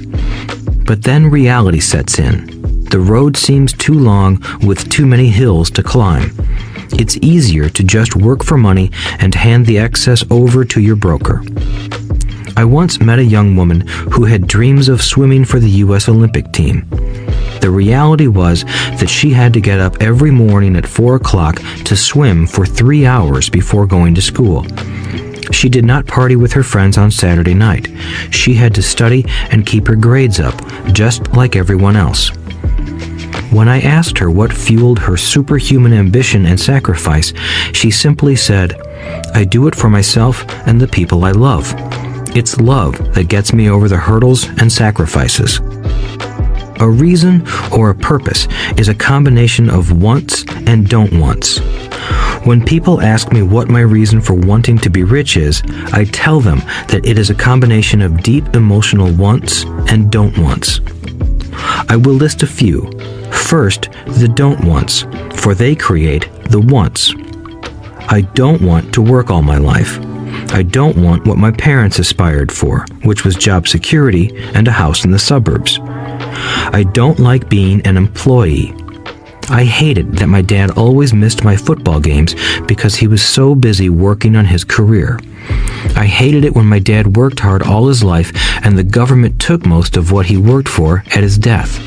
But then reality sets in. The road seems too long with too many hills to climb. It's easier to just work for money and hand the excess over to your broker. I once met a young woman who had dreams of swimming for the U.S. Olympic team. The reality was that she had to get up every morning at 4 o'clock to swim for 3 hours before going to school. She did not party with her friends on Saturday night. She had to study and keep her grades up, just like everyone else. When I asked her what fueled her superhuman ambition and sacrifice, she simply said, "I do it for myself and the people I love. It's love that gets me over the hurdles and sacrifices." A reason or a purpose is a combination of wants and don't wants. When people ask me what my reason for wanting to be rich is, I tell them that it is a combination of deep emotional wants and don't wants. I will list a few. First, the don't wants, for they create the wants. I don't want to work all my life. I don't want what my parents aspired for, which was job security and a house in the suburbs. I don't like being an employee. I hated that my dad always missed my football games because he was so busy working on his career. I hated it when my dad worked hard all his life and the government took most of what he worked for at his death.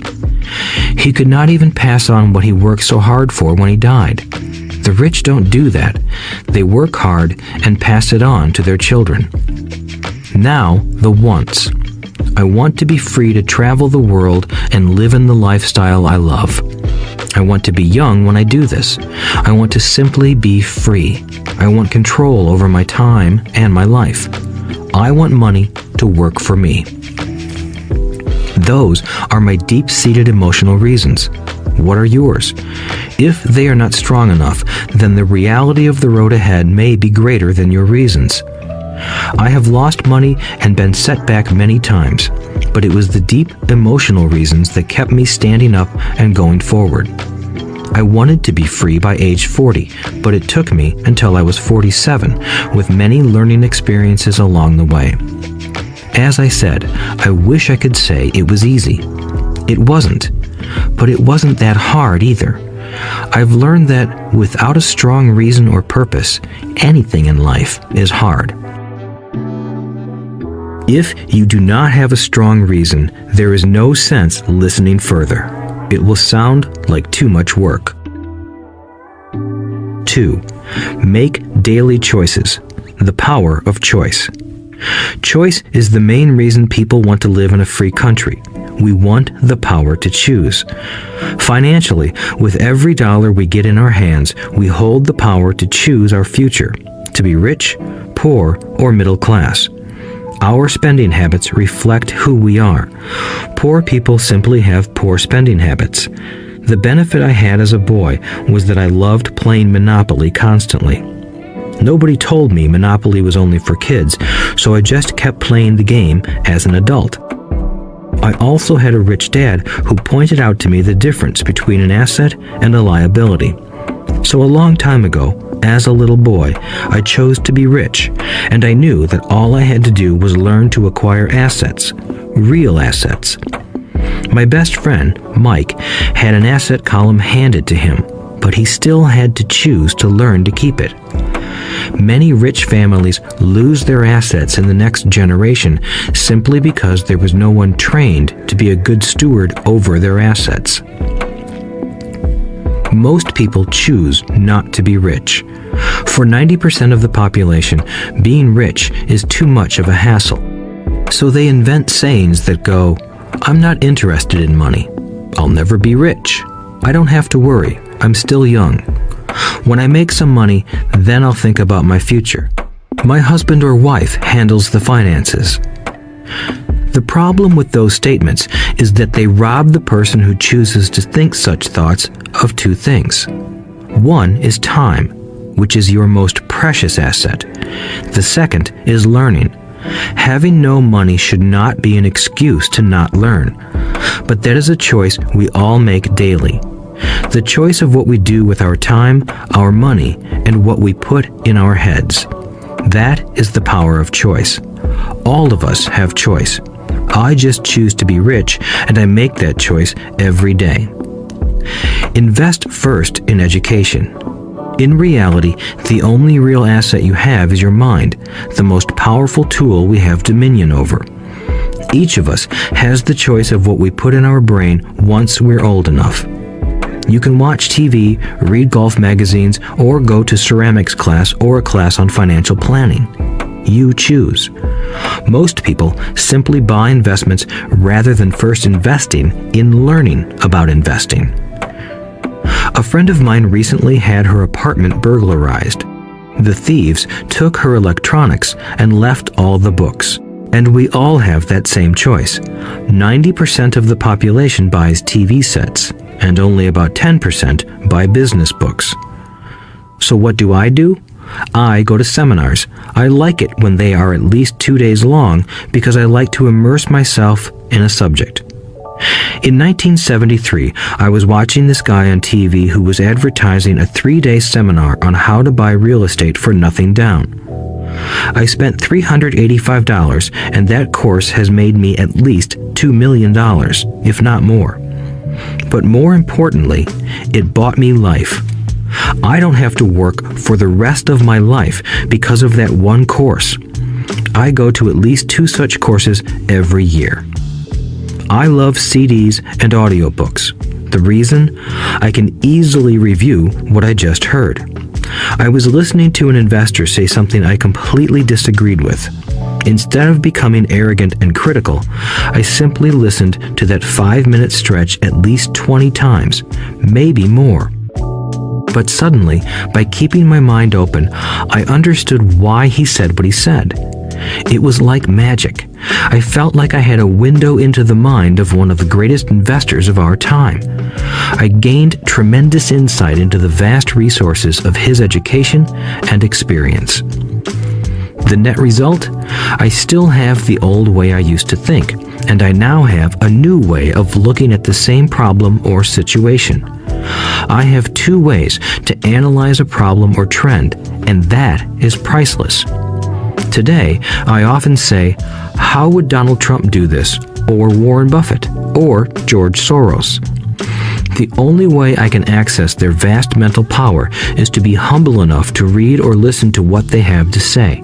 He could not even pass on what he worked so hard for when he died. The rich don't do that. They work hard and pass it on to their children. Now, the wants. I want to be free to travel the world and live in the lifestyle I love. I want to be young when I do this. I want to simply be free. I want control over my time and my life. I want money to work for me. Those are my deep-seated emotional reasons. What are yours? If they are not strong enough, then the reality of the road ahead may be greater than your reasons. I have lost money and been set back many times, but it was the deep emotional reasons that kept me standing up and going forward. I wanted to be free by age 40, but it took me until I was 47, with many learning experiences along the way. As I said, I wish I could say it was easy. It wasn't, but it wasn't that hard either. I've learned that without a strong reason or purpose, anything in life is hard. If you do not have a strong reason, there is no sense listening further. It will sound like too much work. 2. Make daily choices. the power of choice. Choice is the main reason people want to live in a free country. We want the power to choose. Financially, with every dollar we get in our hands, we hold the power to choose our future, to be rich, poor, or middle class. Our spending habits reflect who we are. Poor people simply have poor spending habits. The benefit I had as a boy was that I loved playing Monopoly constantly. Nobody told me Monopoly was only for kids, so I just kept playing the game as an adult. I also had a rich dad who pointed out to me the difference between an asset and a liability. So a long time ago, as a little boy, I chose to be rich, and I knew that all I had to do was learn to acquire assets, real assets. My best friend, Mike, had an asset column handed to him, but he still had to choose to learn to keep it. Many rich families lose their assets in the next generation simply because there was no one trained to be a good steward over their assets. Most people choose not to be rich. For 90% of the population, being rich is too much of a hassle. So they invent sayings that go, "I'm not interested in money. I'll never be rich. I don't have to worry. I'm still young. When I make some money, then I'll think about my future. My husband or wife handles the finances." The problem with those statements is that they rob the person who chooses to think such thoughts of two things. One is time, which is your most precious asset. The second is learning. Having no money should not be an excuse to not learn, but that is a choice we all make daily. The choice of what we do with our time, our money, and what we put in our heads. That is the power of choice. All of us have choice. I just choose to be rich, and I make that choice every day. Invest first in education. In reality, the only real asset you have is your mind, the most powerful tool we have dominion over. Each of us has the choice of what we put in our brain once we're old enough. You can watch TV, read golf magazines, or go to ceramics class or a class on financial planning. You choose. Most people simply buy investments rather than first investing in learning about investing. A friend of mine recently had her apartment burglarized. The thieves took her electronics and left all the books. And we all have that same choice. 90% of the population buys TV sets, and only about 10% buy business books. So what do? I go to seminars. I like it when they are at least 2 days long because I like to immerse myself in a subject. In 1973, I was watching this guy on TV who was advertising a 3-day seminar on how to buy real estate for nothing down. I spent $385, and that course has made me at least $2 million, if not more. But more importantly, it bought me life. I don't have to work for the rest of my life because of that one course. I go to at least 2 such courses every year. I love CDs and audiobooks. The reason? I can easily review what I just heard. I was listening to an investor say something I completely disagreed with. Instead of becoming arrogant and critical, I simply listened to that 5-minute stretch at least 20 times, maybe more. But suddenly, by keeping my mind open, I understood why he said what he said. It was like magic. I felt like I had a window into the mind of one of the greatest investors of our time. I gained tremendous insight into the vast resources of his education and experience. The net result? I still have the old way I used to think, and I now have a new way of looking at the same problem or situation. I have 2 ways to analyze a problem or trend, and that is priceless. Today, I often say, how would Donald Trump do this? Or Warren Buffett? Or George Soros? The only way I can access their vast mental power is to be humble enough to read or listen to what they have to say.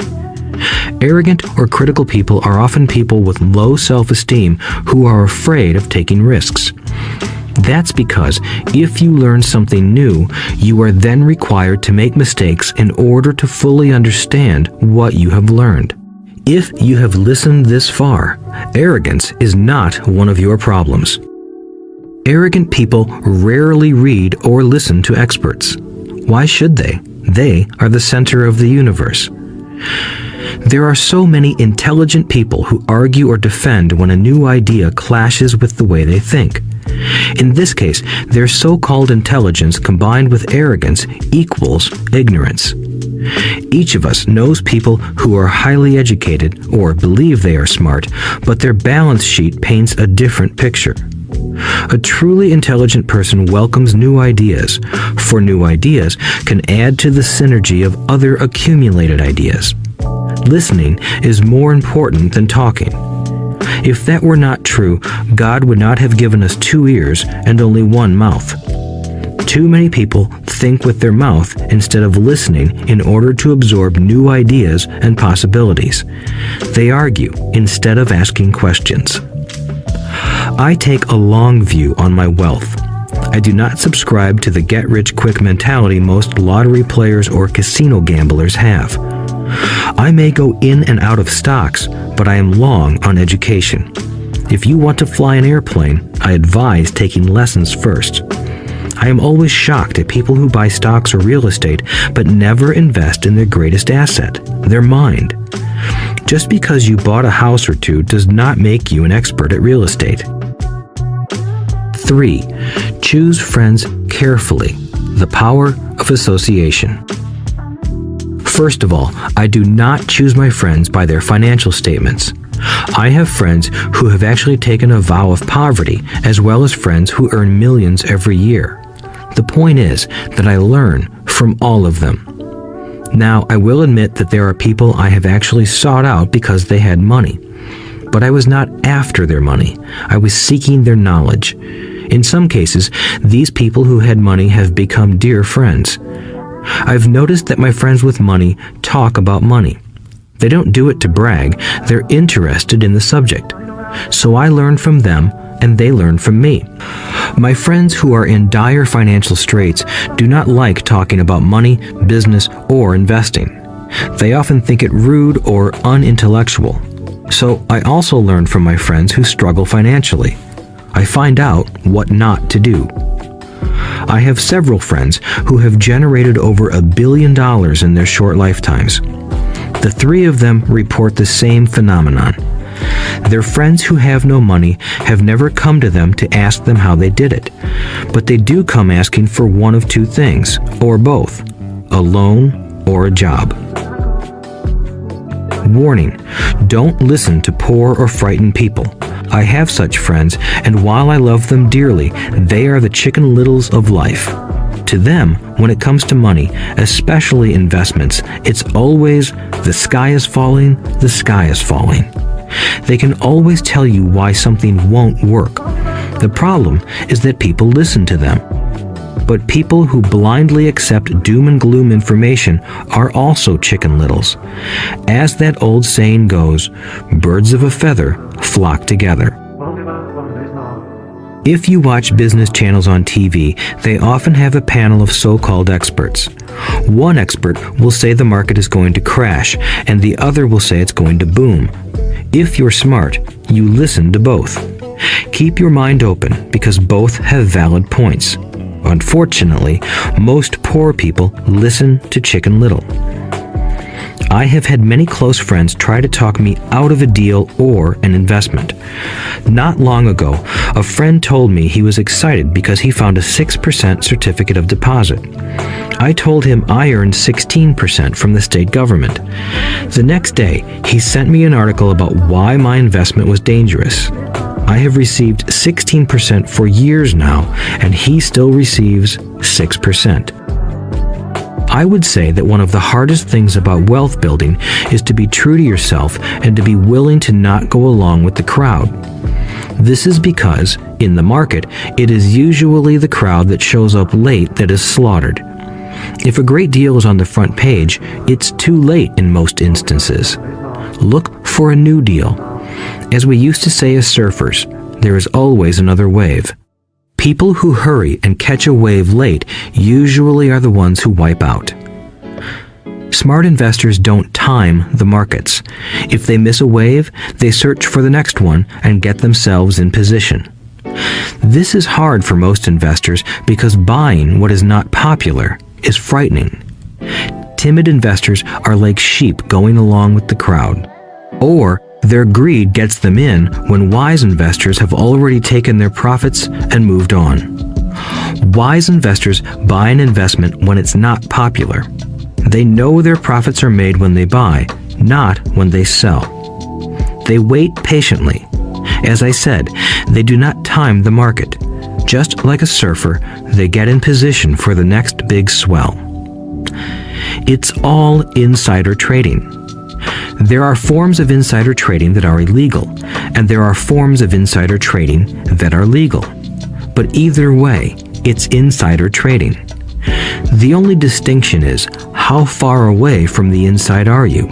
Arrogant or critical people are often people with low self-esteem who are afraid of taking risks. That's because if you learn something new, you are then required to make mistakes in order to fully understand what you have learned. If you have listened this far, arrogance is not one of your problems. Arrogant people rarely read or listen to experts. Why should they? They are the center of the universe. There are so many intelligent people who argue or defend when a new idea clashes with the way they think. In this case, their so-called intelligence combined with arrogance equals ignorance. Each of us knows people who are highly educated or believe they are smart, but their balance sheet paints a different picture. A truly intelligent person welcomes new ideas, for new ideas can add to the synergy of other accumulated ideas. Listening is more important than talking. If that were not true, God would not have given us 2 ears and only 1 mouth. Too many people think with their mouth instead of listening in order to absorb new ideas and possibilities. They argue instead of asking questions. I take a long view on my wealth. I do not subscribe to the get-rich-quick mentality most lottery players or casino gamblers have. I may go in and out of stocks, but I am long on education. If you want to fly an airplane, I advise taking lessons first. I am always shocked at people who buy stocks or real estate, but never invest in their greatest asset, their mind. Just because you bought a house or two does not make you an expert at real estate. 3. Choose friends carefully. The power of association. First of all, I do not choose my friends by their financial statements. I have friends who have actually taken a vow of poverty, as well as friends who earn millions every year. The point is that I learn from all of them. Now, I will admit that there are people I have actually sought out because they had money. But I was not after their money. I was seeking their knowledge. In some cases, these people who had money have become dear friends. I've noticed that my friends with money talk about money. They don't do it to brag, they're interested in the subject. So I learn from them, and they learn from me. My friends who are in dire financial straits do not like talking about money, business, or investing. They often think it rude or unintellectual. So I also learn from my friends who struggle financially. I find out what not to do. I have several friends who have generated over $1 billion in their short lifetimes. The 3 of them report the same phenomenon. Their friends who have no money have never come to them to ask them how they did it, but they do come asking for one of 2 things, or both, a loan or a job. Warning: don't listen to poor or frightened people. I have such friends, and while I love them dearly, they are the Chicken Littles of life. To them, when it comes to money, especially investments, it's always, the sky is falling, the sky is falling. They can always tell you why something won't work. The problem is that people listen to them. But people who blindly accept doom and gloom information are also chicken littles. As that old saying goes, birds of a feather flock together. If you watch business channels on TV, they often have a panel of so-called experts. One expert will say the market is going to crash, and the other will say it's going to boom. If you're smart, you listen to both. Keep your mind open because both have valid points. Unfortunately, most poor people listen to Chicken Little. I have had many close friends try to talk me out of a deal or an investment. Not long ago, a friend told me he was excited because he found a 6% certificate of deposit. I told him I earned 16% from the state government. The next day, he sent me an article about why my investment was dangerous. I have received 16% for years now, and he still receives 6%. I would say that one of the hardest things about wealth building is to be true to yourself and to be willing to not go along with the crowd. This is because, in the market, it is usually the crowd that shows up late that is slaughtered. If a great deal is on the front page, it's too late in most instances. Look for a new deal. As we used to say as surfers, there is always another wave. People who hurry and catch a wave late usually are the ones who wipe out. Smart investors don't time the markets. If they miss a wave, they search for the next one and get themselves in position. This is hard for most investors because buying what is not popular is frightening. Timid investors are like sheep going along with the crowd. Or their greed gets them in when wise investors have already taken their profits and moved on. Wise investors buy an investment when it's not popular. They know their profits are made when they buy, not when they sell. They wait patiently. As I said, they do not time the market. Just like a surfer, they get in position for the next big swell. It's all insider trading. There are forms of insider trading that are illegal, and there are forms of insider trading that are legal. But either way, it's insider trading. The only distinction is, how far away from the inside are you?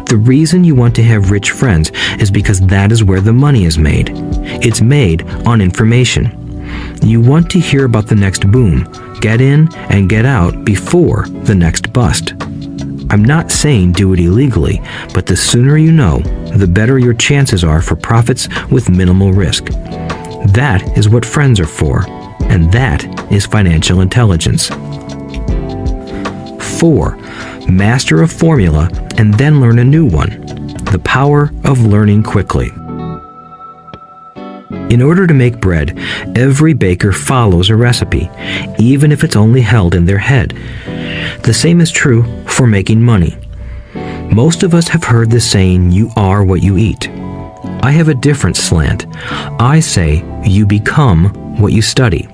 The reason you want to have rich friends is because that is where the money is made. It's made on information. You want to hear about the next boom, get in and get out before the next bust. I'm not saying do it illegally, but the sooner you know, the better your chances are for profits with minimal risk. That is what friends are for, and that is financial intelligence. 4. Master a formula and then learn a new one. The power of learning quickly. In order to make bread, every baker follows a recipe, even if it's only held in their head. The same is true for making money. Most of us have heard the saying, "You are what you eat." I have a different slant. I say, "You become what you study."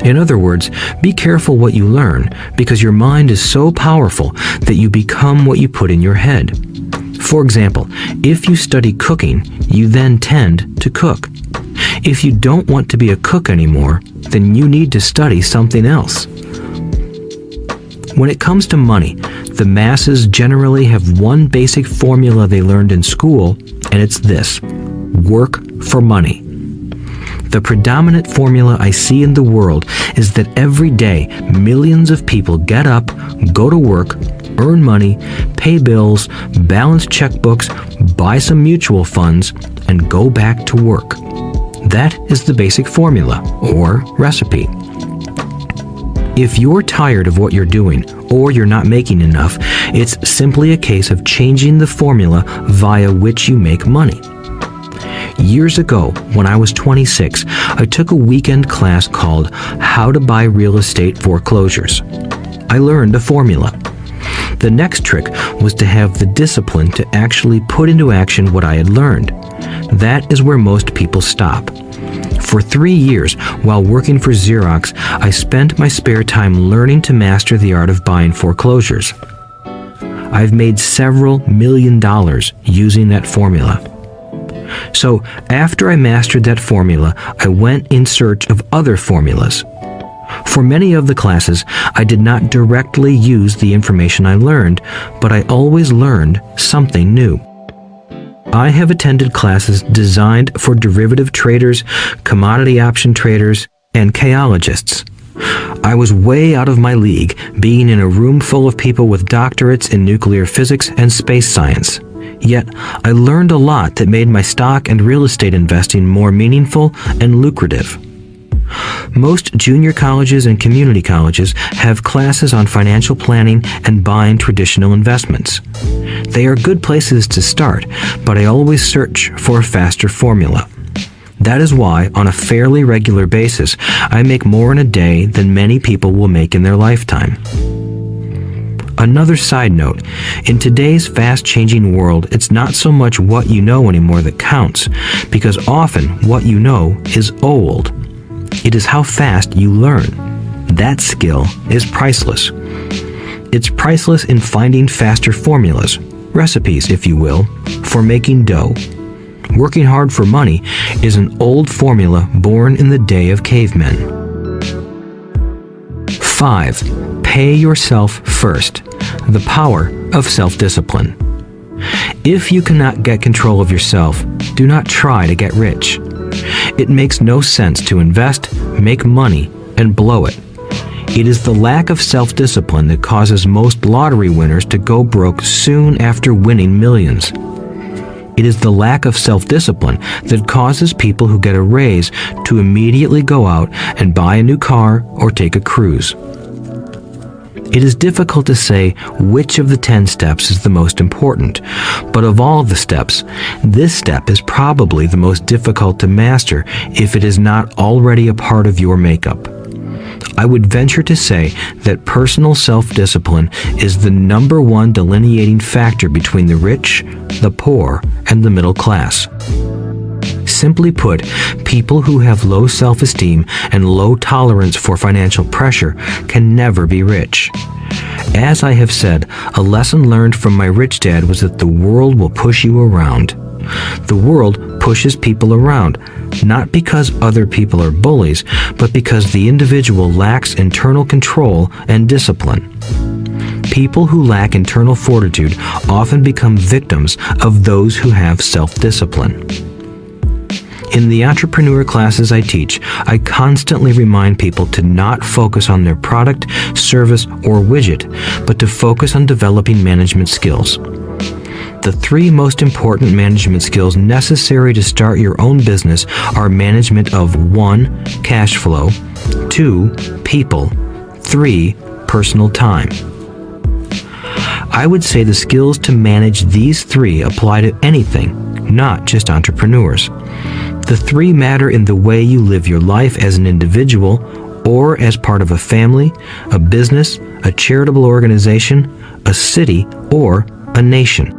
In other words, be careful what you learn, because your mind is so powerful that you become what you put in your head. For example, if you study cooking, you then tend to cook. If you don't want to be a cook anymore, then you need to study something else. When it comes to money, the masses generally have one basic formula they learned in school, and it's this: work for money. The predominant formula I see in the world is that every day millions of people get up, go to work, earn money, pay bills, balance checkbooks, buy some mutual funds, and go back to work. That is the basic formula, or recipe. If you're tired of what you're doing, or you're not making enough, it's simply a case of changing the formula via which you make money. Years ago, when I was 26, I took a weekend class called How to Buy Real Estate Foreclosures. I learned a formula. The next trick was to have the discipline to actually put into action what I had learned. That is where most people stop. For 3 years, while working for Xerox, I spent my spare time learning to master the art of buying foreclosures. I've made several $1 million using that formula. So, after I mastered that formula, I went in search of other formulas. For many of the classes, I did not directly use the information I learned, but I always learned something new. I have attended classes designed for derivative traders, commodity option traders, and chaologists. I was way out of my league, being in a room full of people with doctorates in nuclear physics and space science. Yet, I learned a lot that made my stock and real estate investing more meaningful and lucrative. Most junior colleges and community colleges have classes on financial planning and buying traditional investments. They are good places to start, but I always search for a faster formula. That is why, on a fairly regular basis, I make more in a day than many people will make in their lifetime. Another side note, in today's fast-changing world, it's not so much what you know anymore that counts, because often what you know is old. It is how fast you learn. That skill is priceless. It's priceless in finding faster formulas, recipes, if you will, for making dough. Working hard for money is an old formula born in the day of cavemen. 5. Pay yourself first. The power of self-discipline. If you cannot get control of yourself, do not try to get rich. It makes no sense to invest, make money, and blow it. It is the lack of self-discipline that causes most lottery winners to go broke soon after winning millions. It is the lack of self-discipline that causes people who get a raise to immediately go out and buy a new car or take a cruise. It is difficult to say which of the 10 steps is the most important, but of all the steps, this step is probably the most difficult to master if it is not already a part of your makeup. I would venture to say that personal self-discipline is the number one delineating factor between the rich, the poor, and the middle class. Simply put, people who have low self-esteem and low tolerance for financial pressure can never be rich. As I have said, a lesson learned from my rich dad was that the world will push you around. The world pushes people around, not because other people are bullies, but because the individual lacks internal control and discipline. People who lack internal fortitude often become victims of those who have self-discipline. In the entrepreneur classes I teach, I constantly remind people to not focus on their product, service, or widget, but to focus on developing management skills. The 3 most important management skills necessary to start your own business are management of 1. Cash flow, 2. People, 3. Personal time. I would say the skills to manage these 3 apply to anything, not just entrepreneurs. The 3 matter in the way you live your life as an individual or as part of a family, a business, a charitable organization, a city, or a nation.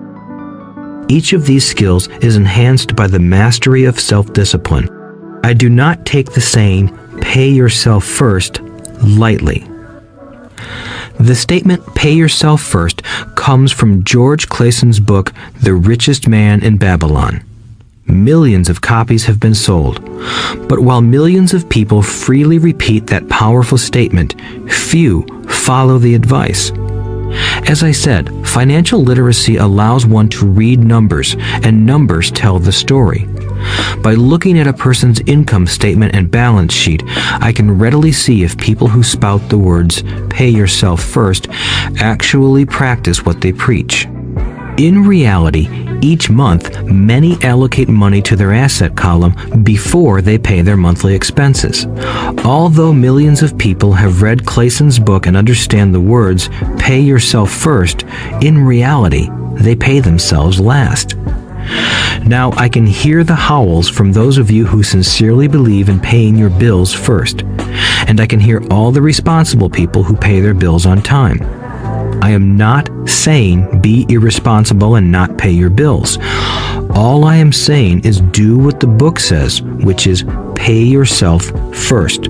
Each of these skills is enhanced by the mastery of self-discipline. I do not take the saying, "pay yourself first," lightly. The statement, "pay yourself first," comes from George Clayson's book, The Richest Man in Babylon. Millions of copies have been sold. But while millions of people freely repeat that powerful statement, few follow the advice. As I said, financial literacy allows one to read numbers, and numbers tell the story. By looking at a person's income statement and balance sheet, I can readily see if people who spout the words, "pay yourself first," actually practice what they preach. In reality, each month, many allocate money to their asset column before they pay their monthly expenses. Although millions of people have read Clayson's book and understand the words, "pay yourself first," in reality, they pay themselves last. Now, I can hear the howls from those of you who sincerely believe in paying your bills first, and I can hear all the responsible people who pay their bills on time. I am not saying be irresponsible and not pay your bills. All I am saying is do what the book says, which is pay yourself first.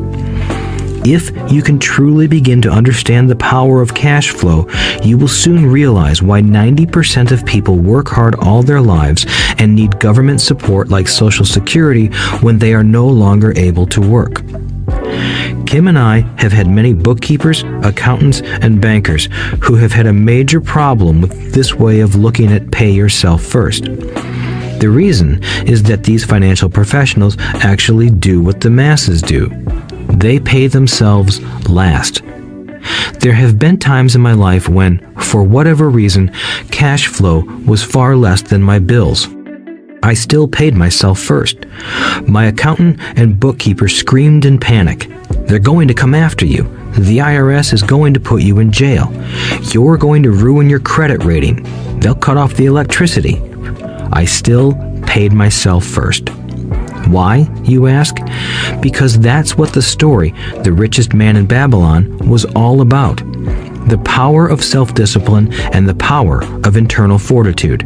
If you can truly begin to understand the power of cash flow, you will soon realize why 90% of people work hard all their lives and need government support like Social Security when they are no longer able to work. Kim and I have had many bookkeepers, accountants, and bankers who have had a major problem with this way of looking at pay yourself first. The reason is that these financial professionals actually do what the masses do. They pay themselves last. There have been times in my life when, for whatever reason, cash flow was far less than my bills. I still paid myself first. My accountant and bookkeeper screamed in panic. "They're going to come after you. The IRS is going to put you in jail. You're going to ruin your credit rating. They'll cut off the electricity." I still paid myself first. Why, you ask? Because that's what the story, The Richest Man in Babylon, was all about. The power of self-discipline and the power of internal fortitude.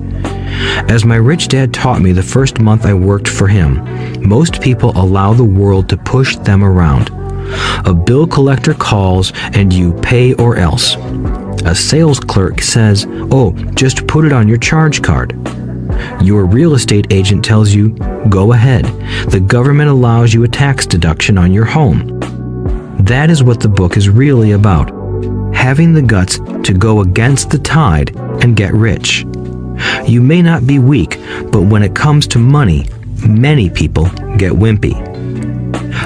As my rich dad taught me the first month I worked for him, most people allow the world to push them around. A bill collector calls and you pay or else. A sales clerk says, "Oh, just put it on your charge card." Your real estate agent tells you, "Go ahead. The government allows you a tax deduction on your home." That is what the book is really about. Having the guts to go against the tide and get rich. You may not be weak, but when it comes to money, Many people get wimpy.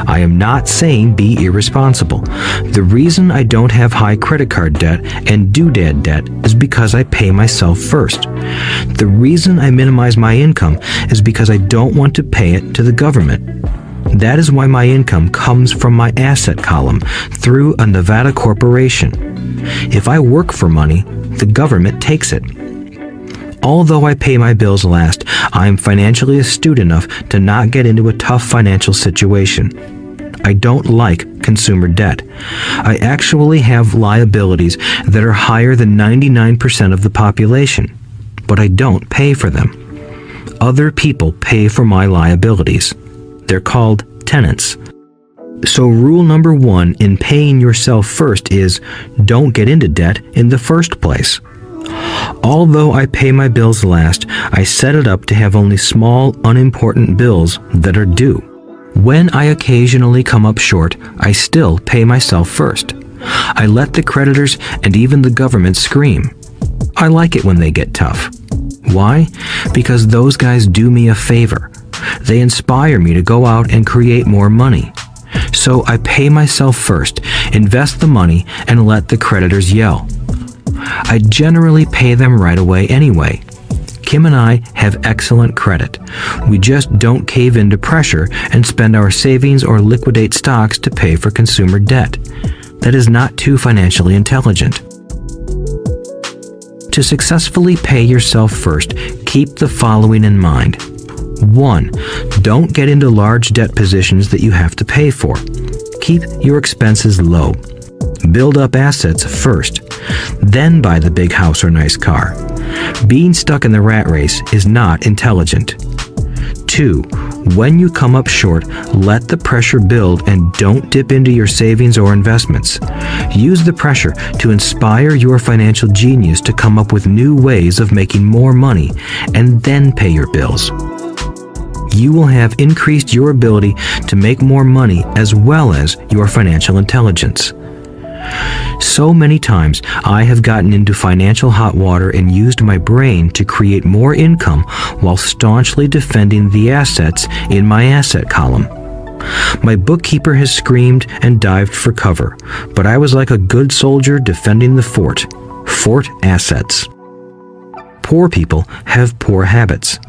I am not saying be irresponsible. The reason I don't have high credit card debt and doodad debt is because I pay myself first. The reason I minimize my income is because I don't want to pay it to the government. That is why my income comes from my asset column through a Nevada corporation. If I work for money, the government takes it. Although I pay my bills last, I am financially astute enough to not get into a tough financial situation. I don't like consumer debt. I actually have liabilities that are higher than 99% of the population, but I don't pay for them. Other people pay for my liabilities. They're called tenants. So rule number 1 in paying yourself first is don't get into debt in the first place. Although I pay my bills last, I set it up to have only small, unimportant bills that are due. When I occasionally come up short, I still pay myself first. I let the creditors and even the government scream. I like it when they get tough. Why? Because those guys do me a favor. They inspire me to go out and create more money. So I pay myself first, invest the money, and let the creditors yell. I generally pay them right away anyway. Kim and I have excellent credit. We just don't cave into pressure and spend our savings or liquidate stocks to pay for consumer debt. That is not too financially intelligent. To successfully pay yourself first, keep the following in mind. 1. Don't get into large debt positions that you have to pay for. Keep your expenses low. Build up assets first, then buy the big house or nice car. Being stuck in the rat race is not intelligent. 2. When you come up short, let the pressure build and don't dip into your savings or investments. Use the pressure to inspire your financial genius to come up with new ways of making more money and then pay your bills. You will have increased your ability to make more money as well as your financial intelligence. So many times I have gotten into financial hot water and used my brain to create more income while staunchly defending the assets in my asset column. My bookkeeper has screamed and dived for cover, but I was like a good soldier defending the fort. Fort assets. Poor people have poor habits.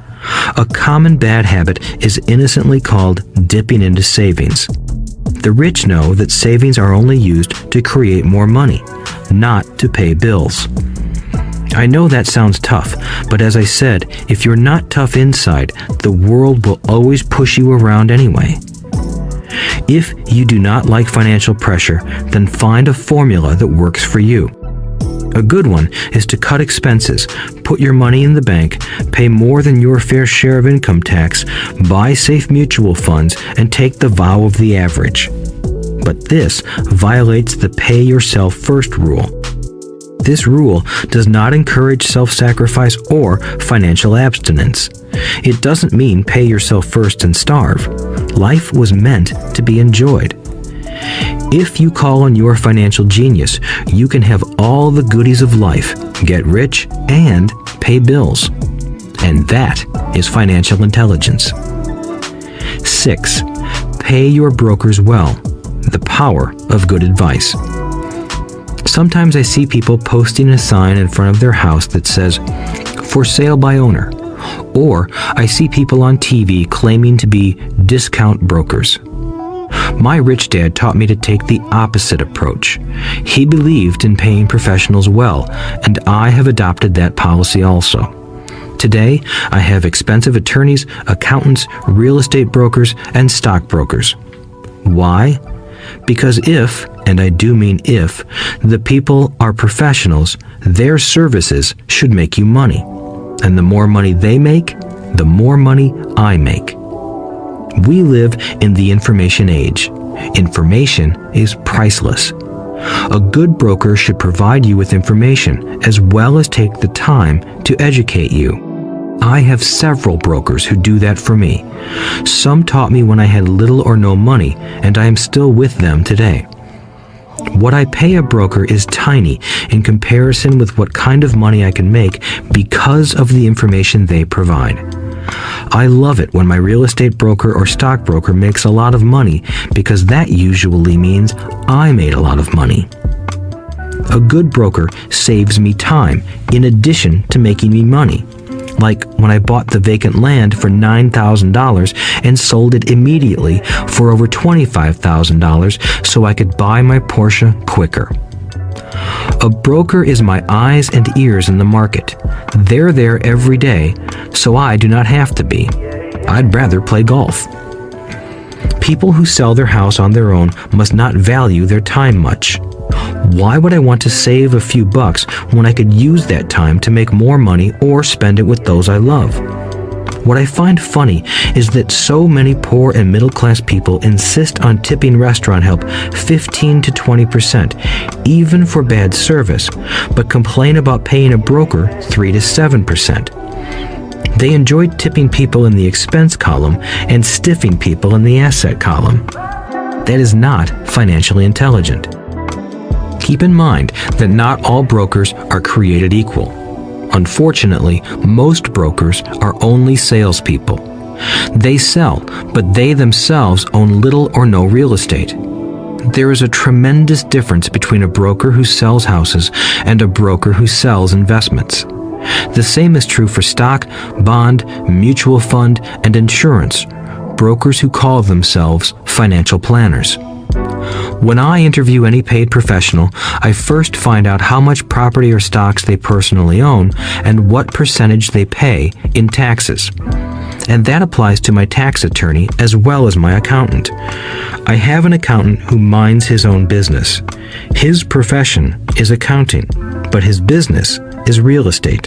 A common bad habit is innocently called dipping into savings. The rich know that savings are only used to create more money, not to pay bills. I know that sounds tough, but as I said, if you're not tough inside, the world will always push you around anyway. If you do not like financial pressure, then find a formula that works for you. A good one is to cut expenses, put your money in the bank, pay more than your fair share of income tax, buy safe mutual funds, and take the vow of the average. But this violates the pay yourself first rule. This rule does not encourage self-sacrifice or financial abstinence. It doesn't mean pay yourself first and starve. Life was meant to be enjoyed. If you call on your financial genius, you can have all the goodies of life, get rich, and pay bills. And that is financial intelligence. 6. Pay your brokers well. The power of good advice. Sometimes I see people posting a sign in front of their house that says, "For sale by owner." Or I see people on TV claiming to be discount brokers. My rich dad taught me to take the opposite approach. He believed in paying professionals well, and I have adopted that policy also. Today, I have expensive attorneys, accountants, real estate brokers, and stockbrokers. Why? Because if, and I do mean if, the people are professionals, their services should make you money. And the more money they make, the more money I make. We live in the information age. Information is priceless. A good broker should provide you with information as well as take the time to educate you. I have several brokers who do that for me. Some taught me when I had little or no money, and I am still with them today. What I pay a broker is tiny in comparison with what kind of money I can make because of the information they provide. I love it when my real estate broker or stockbroker makes a lot of money because that usually means I made a lot of money. A good broker saves me time in addition to making me money. Like when I bought the vacant land for $9,000 and sold it immediately for over $25,000 so I could buy my Porsche quicker. A broker is my eyes and ears in the market. They're there every day, so I do not have to be. I'd rather play golf. People who sell their house on their own must not value their time much. Why would I want to save a few bucks when I could use that time to make more money or spend it with those I love? What I find funny is that so many poor and middle-class people insist on tipping restaurant help 15 to 20%, even for bad service, but complain about paying a broker 3 to 7%. They enjoy tipping people in the expense column and stiffing people in the asset column. That is not financially intelligent. Keep in mind that not all brokers are created equal. Unfortunately, most brokers are only salespeople. They sell, but they themselves own little or no real estate. There is a tremendous difference between a broker who sells houses and a broker who sells investments. The same is true for stock, bond, mutual fund, and insurance, brokers who call themselves financial planners. When I interview any paid professional, I first find out how much property or stocks they personally own and what percentage they pay in taxes. And that applies to my tax attorney as well as my accountant. I have an accountant who minds his own business. His profession is accounting, but his business is real estate.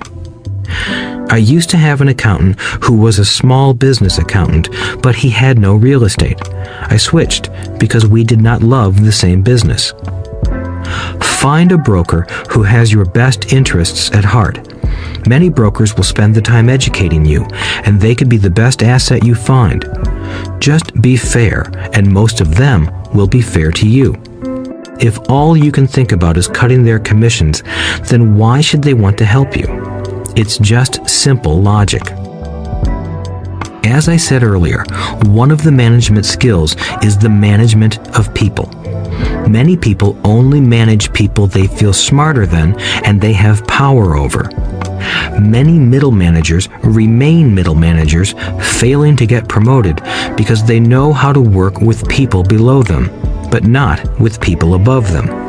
I used to have an accountant who was a small business accountant, but he had no real estate. I switched because we did not love the same business. Find a broker who has your best interests at heart. Many brokers will spend the time educating you, and they could be the best asset you find. Just be fair, and most of them will be fair to you. If all you can think about is cutting their commissions, then why should they want to help you? It's just simple logic. As I said earlier, one of the management skills is the management of people. Many people only manage people they feel smarter than and they have power over. Many middle managers remain middle managers, failing to get promoted because they know how to work with people below them, but not with people above them.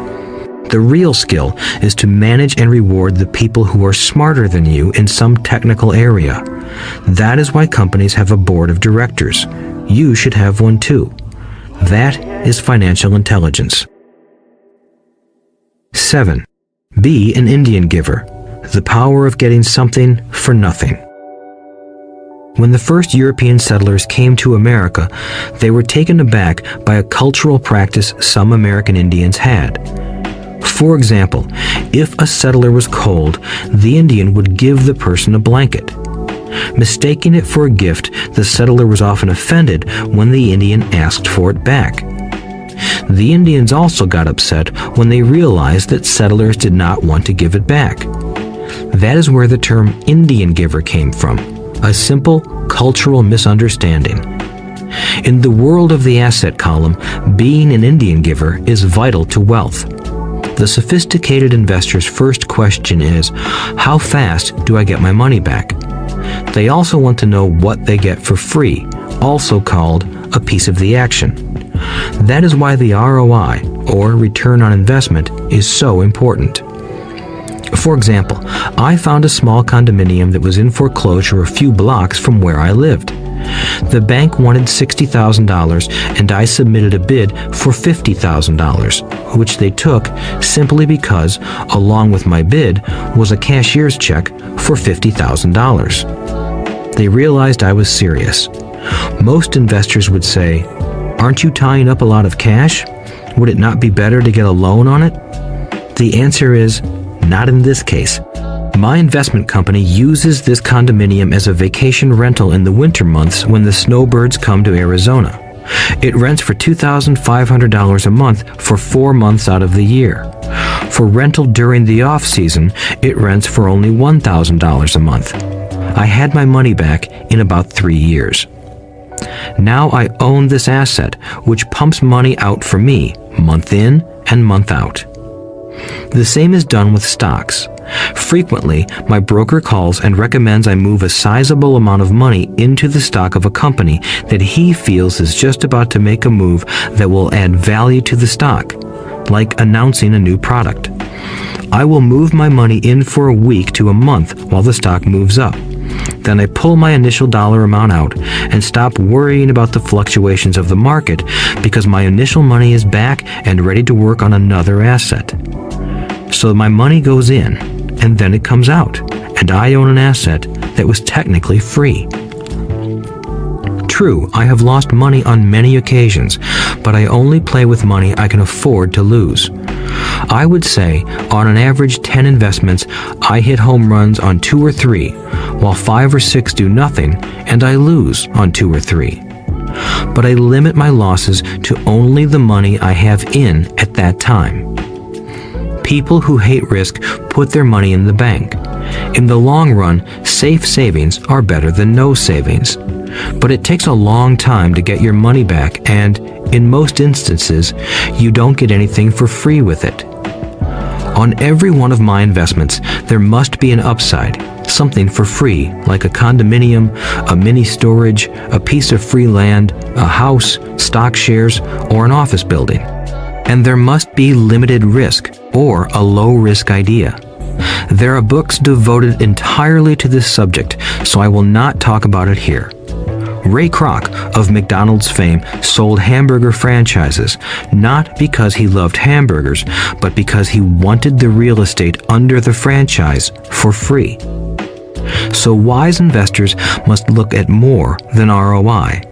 The real skill is to manage and reward the people who are smarter than you in some technical area. That is why companies have a board of directors. You should have one too. That is financial intelligence. 7. Be an Indian giver. The power of getting something for nothing. When the first European settlers came to America, they were taken aback by a cultural practice some American Indians had. For example, if a settler was cold, the Indian would give the person a blanket. Mistaking it for a gift, the settler was often offended when the Indian asked for it back. The Indians also got upset when they realized that settlers did not want to give it back. That is where the term Indian giver came from, a simple cultural misunderstanding. In the world of the asset column, being an Indian giver is vital to wealth. The sophisticated investor's first question is, how fast do I get my money back? They also want to know what they get for free, also called a piece of the action. That is why the ROI, or return on investment, is so important. For example, I found a small condominium that was in foreclosure a few blocks from where I lived. The bank wanted $60,000 and I submitted a bid for $50,000, which they took simply because, along with my bid, was a cashier's check for $50,000. They realized I was serious. Most investors would say, "Aren't you tying up a lot of cash? Would it not be better to get a loan on it?" The answer is, not in this case. My investment company uses this condominium as a vacation rental in the winter months when the snowbirds come to Arizona. It rents for $2,500 a month for 4 months out of the year. For rental during the off-season, it rents for only $1,000 a month. I had my money back in about 3 years. Now I own this asset, which pumps money out for me, month in and month out. The same is done with stocks. Frequently, my broker calls and recommends I move a sizable amount of money into the stock of a company that he feels is just about to make a move that will add value to the stock, like announcing a new product. I will move my money in for a week to a month while the stock moves up. Then I pull my initial dollar amount out and stop worrying about the fluctuations of the market because my initial money is back and ready to work on another asset. So my money goes in, and then it comes out, and I own an asset that was technically free. True, I have lost money on many occasions, but I only play with money I can afford to lose. I would say, on an average 10 investments, I hit home runs on 2 or 3, while 5 or 6 do nothing, and I lose on 2 or 3. But I limit my losses to only the money I have in at that time. People who hate risk put their money in the bank. In the long run, safe savings are better than no savings. But it takes a long time to get your money back, and in most instances, you don't get anything for free with it. On every one of my investments, there must be an upside, something for free, like a condominium, a mini storage, a piece of free land, a house, stock shares, or an office building. And there must be limited risk, or a low-risk idea. There are books devoted entirely to this subject, so I will not talk about it here. Ray Kroc of McDonald's fame sold hamburger franchises, not because he loved hamburgers, but because he wanted the real estate under the franchise for free. So wise investors must look at more than ROI.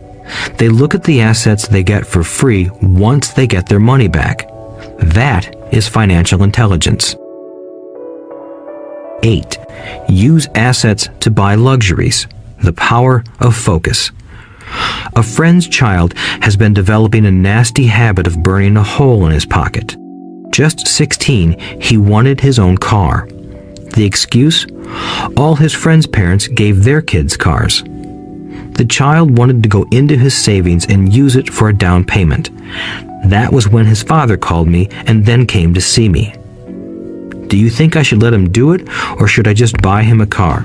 They look at the assets they get for free once they get their money back. That is financial intelligence. 8. Use assets to buy luxuries. The power of focus. A friend's child has been developing a nasty habit of burning a hole in his pocket. Just 16, he wanted his own car. The excuse? All his friends' parents gave their kids cars. The child wanted to go into his savings and use it for a down payment. That was when his father called me and then came to see me. Do you think I should let him do it, or should I just buy him a car?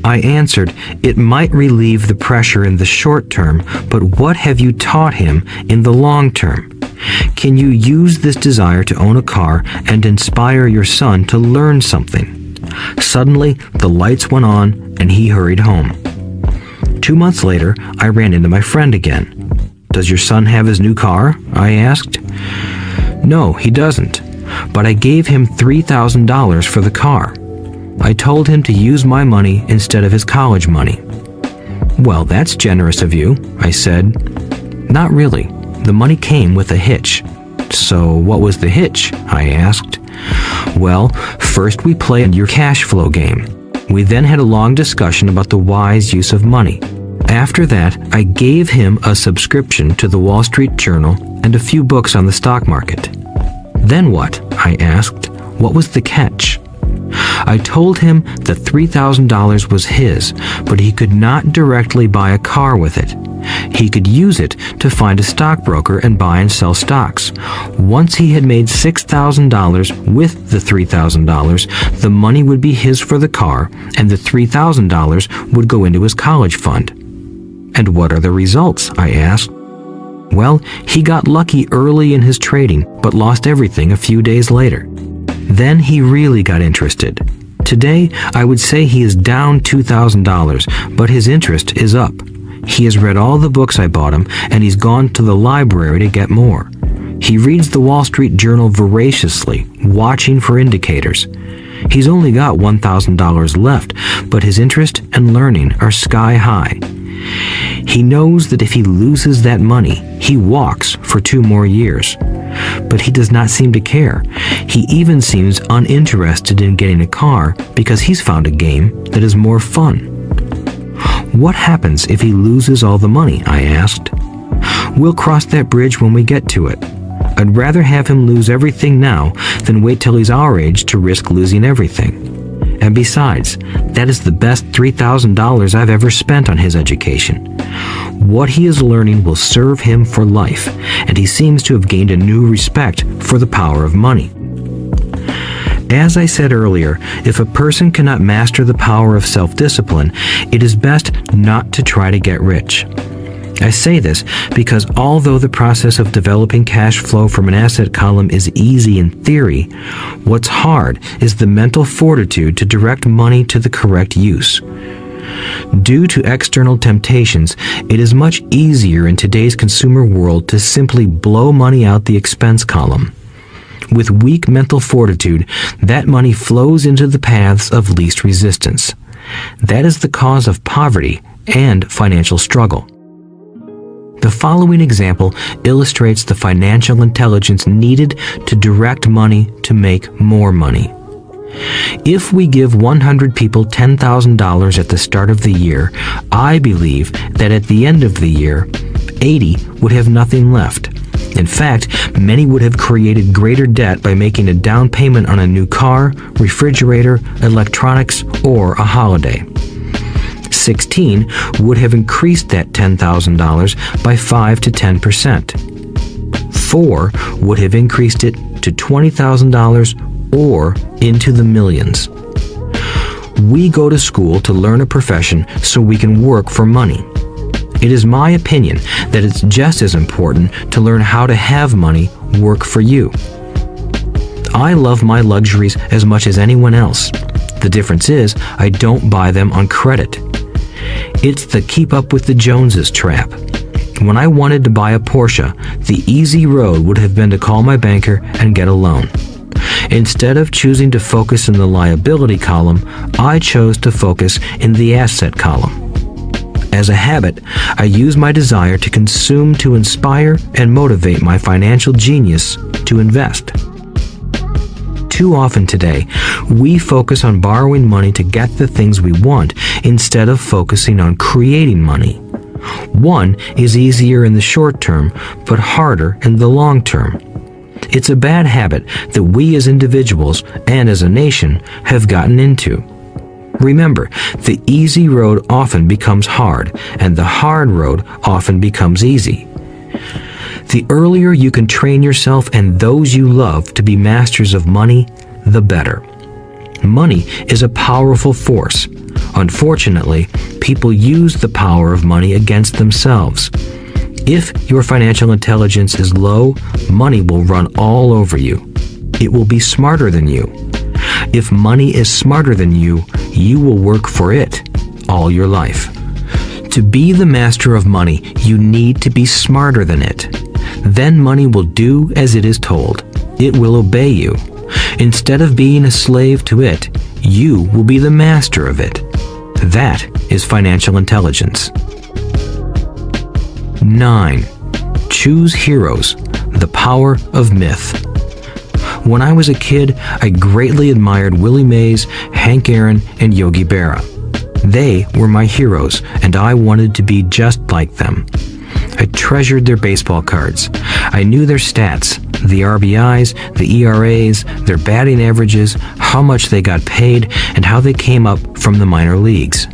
I answered, it might relieve the pressure in the short term, but what have you taught him in the long term? Can you use this desire to own a car and inspire your son to learn something? Suddenly, the lights went on and he hurried home. 2 months later, I ran into my friend again. Does your son have his new car? I asked. No, he doesn't, but I gave him $3,000 for the car. I told him to use my money instead of his college money. Well, that's generous of you, I said. Not really. The money came with a hitch. So what was the hitch? I asked. Well, first we played your cash flow game. We then had a long discussion about the wise use of money. After that, I gave him a subscription to the Wall Street Journal and a few books on the stock market. Then what? I asked. What was the catch? I told him that $3,000 was his, but he could not directly buy a car with it. He could use it to find a stockbroker and buy and sell stocks. Once he had made $6,000 with the $3,000, the money would be his for the car, and the $3,000 would go into his college fund. And what are the results? I asked. Well, he got lucky early in his trading, but lost everything a few days later. Then he really got interested. Today, I would say he is down $2,000, but his interest is up. He has read all the books I bought him, and he's gone to the library to get more. He reads the Wall Street Journal voraciously, watching for indicators. He's only got $1,000 left, but his interest and learning are sky high. He knows that if he loses that money, he walks for 2 more years. But he does not seem to care. He even seems uninterested in getting a car because he's found a game that is more fun. What happens if he loses all the money? I asked. We'll cross that bridge when we get to it. I'd rather have him lose everything now than wait till he's our age to risk losing everything. And besides, that is the best $3,000 I've ever spent on his education. What he is learning will serve him for life, and he seems to have gained a new respect for the power of money. As I said earlier, if a person cannot master the power of self-discipline, it is best not to try to get rich. I say this because although the process of developing cash flow from an asset column is easy in theory, what's hard is the mental fortitude to direct money to the correct use. Due to external temptations, it is much easier in today's consumer world to simply blow money out the expense column. With weak mental fortitude, that money flows into the paths of least resistance. That is the cause of poverty and financial struggle. The following example illustrates the financial intelligence needed to direct money to make more money. If we give 100 people $10,000 at the start of the year, I believe that at the end of the year, 80 would have nothing left. In fact, many would have created greater debt by making a down payment on a new car, refrigerator, electronics, or a holiday. 16 would have increased that $10,000 by 5 to 10%. 4 would have increased it to $20,000 or into the millions. We go to school to learn a profession so we can work for money. It is my opinion that it's just as important to learn how to have money work for you. I love my luxuries as much as anyone else. The difference is I don't buy them on credit. It's the keep up with the Joneses trap. When I wanted to buy a Porsche, the easy road would have been to call my banker and get a loan. Instead of choosing to focus in the liability column, I chose to focus in the asset column. As a habit, I use my desire to consume to inspire and motivate my financial genius to invest. Too often today, we focus on borrowing money to get the things we want instead of focusing on creating money. One is easier in the short term, but harder in the long term. It's a bad habit that we as individuals and as a nation have gotten into. Remember, the easy road often becomes hard, and the hard road often becomes easy. The earlier you can train yourself and those you love to be masters of money, the better. Money is a powerful force. Unfortunately, people use the power of money against themselves. If your financial intelligence is low, money will run all over you. It will be smarter than you. If money is smarter than you, you will work for it all your life. To be the master of money, you need to be smarter than it. Then money will do as it is told. It will obey you. Instead of being a slave to it, you will be the master of it. That is financial intelligence. 9. Choose heroes. The power of myth. When I was a kid, I greatly admired Willie Mays, Hank Aaron, and Yogi Berra. They were my heroes, and I wanted to be just like them. I treasured their baseball cards. I knew their stats, the RBIs, the ERAs, their batting averages, how much they got paid, and how they came up from the minor leagues.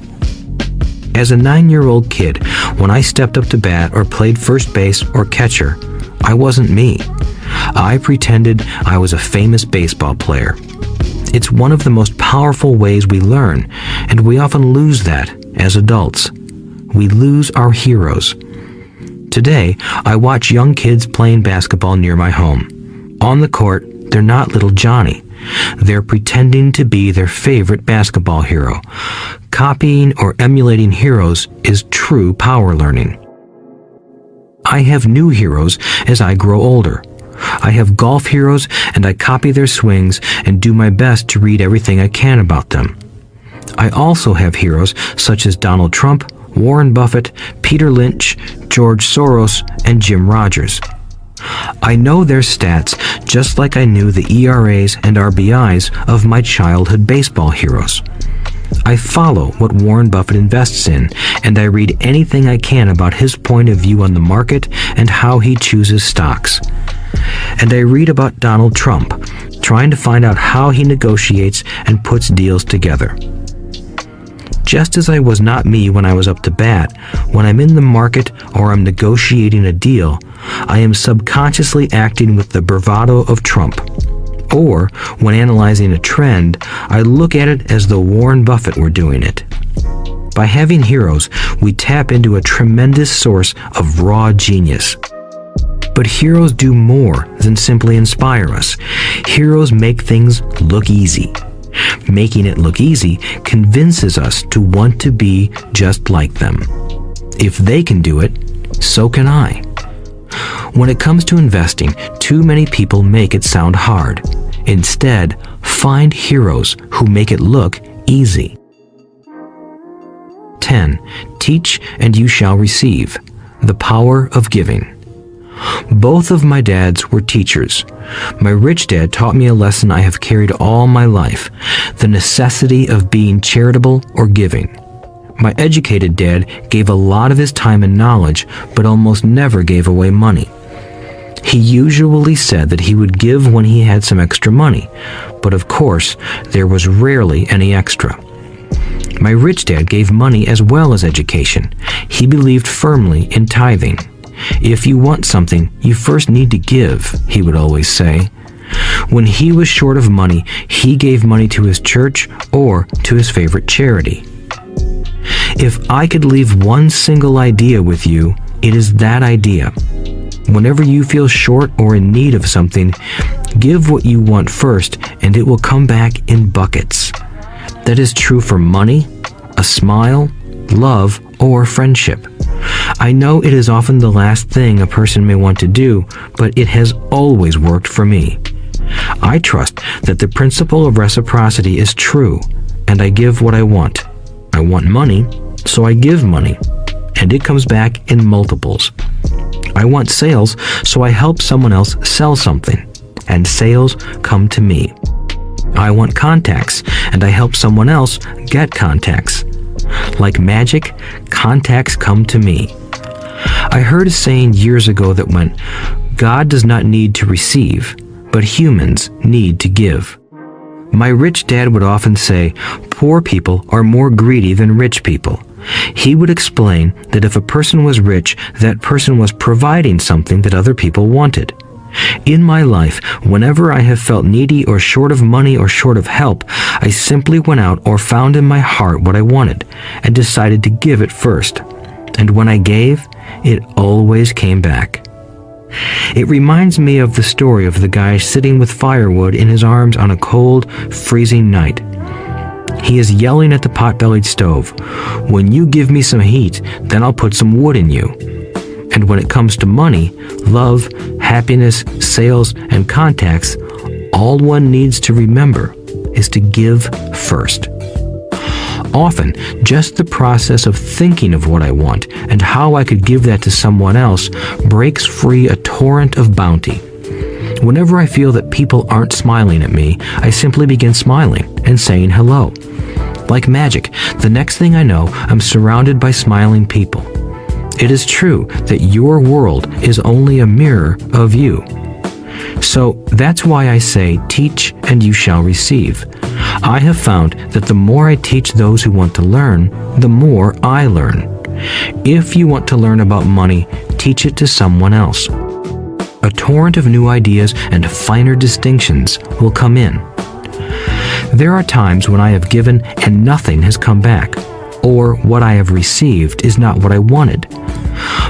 As a 9-year-old kid, when I stepped up to bat or played first base or catcher, I wasn't me. I pretended I was a famous baseball player. It's one of the most powerful ways we learn, and we often lose that as adults. We lose our heroes. Today, I watch young kids playing basketball near my home. On the court, they're not little Johnny. They're pretending to be their favorite basketball hero. Copying or emulating heroes is true power learning. I have new heroes as I grow older. I have golf heroes, and I copy their swings and do my best to read everything I can about them. I also have heroes such as Donald Trump, Warren Buffett, Peter Lynch, George Soros, and Jim Rogers. I know their stats just like I knew the ERAs and RBIs of my childhood baseball heroes. I follow what Warren Buffett invests in, and I read anything I can about his point of view on the market and how he chooses stocks. And I read about Donald Trump. trying to find out how he negotiates and puts deals together. Just as I was not me when I was up to bat, when I'm in the market or I'm negotiating a deal, I am subconsciously acting with the bravado of Trump. Or, when analyzing a trend, I look at it as though Warren Buffett were doing it. By having heroes, we tap into a tremendous source of raw genius. But heroes do more than simply inspire us. Heroes make things look easy. Making it look easy convinces us to want to be just like them. If they can do it, so can I. When it comes to investing, too many people make it sound hard. Instead, find heroes who make it look easy. 10. Teach and you shall receive. The power of giving. Both of my dads were teachers. My rich dad taught me a lesson I have carried all my life, the necessity of being charitable or giving. My educated dad gave a lot of his time and knowledge, but almost never gave away money. He usually said that he would give when he had some extra money, but of course, there was rarely any extra. My rich dad gave money as well as education. He believed firmly in tithing. If you want something, you first need to give, he would always say. When he was short of money, he gave money to his church or to his favorite charity. If I could leave one single idea with you, it is that idea. Whenever you feel short or in need of something, give what you want first, and it will come back in buckets. That is true for money, a smile, love, or friendship. I know it is often the last thing a person may want to do, but it has always worked for me. I trust that the principle of reciprocity is true, and I give what I want. I want money, so I give money, and it comes back in multiples. I want sales, so I help someone else sell something, and sales come to me. I want contacts, and I help someone else get contacts. Like magic, contacts come to me. I heard a saying years ago that went, God does not need to receive, but humans need to give. My rich dad would often say, poor people are more greedy than rich people. He would explain that if a person was rich, that person was providing something that other people wanted. In my life, whenever I have felt needy or short of money or short of help, I simply went out or found in my heart what I wanted and decided to give it first. And when I gave, it always came back. It reminds me of the story of the guy sitting with firewood in his arms on a cold, freezing night. He is yelling at the pot-bellied stove, "When you give me some heat, then I'll put some wood in you." And when it comes to money, love, happiness, sales, and contacts, all one needs to remember is to give first. Often, just the process of thinking of what I want and how I could give that to someone else breaks free a torrent of bounty. Whenever I feel that people aren't smiling at me, I simply begin smiling and saying hello. Like magic, the next thing I know, I'm surrounded by smiling people. It is true that your world is only a mirror of you. So that's why I say, teach and you shall receive. I have found that the more I teach those who want to learn, the more I learn. If you want to learn about money, teach it to someone else. A torrent of new ideas and finer distinctions will come in. There are times when I have given and nothing has come back, or what I have received is not what I wanted.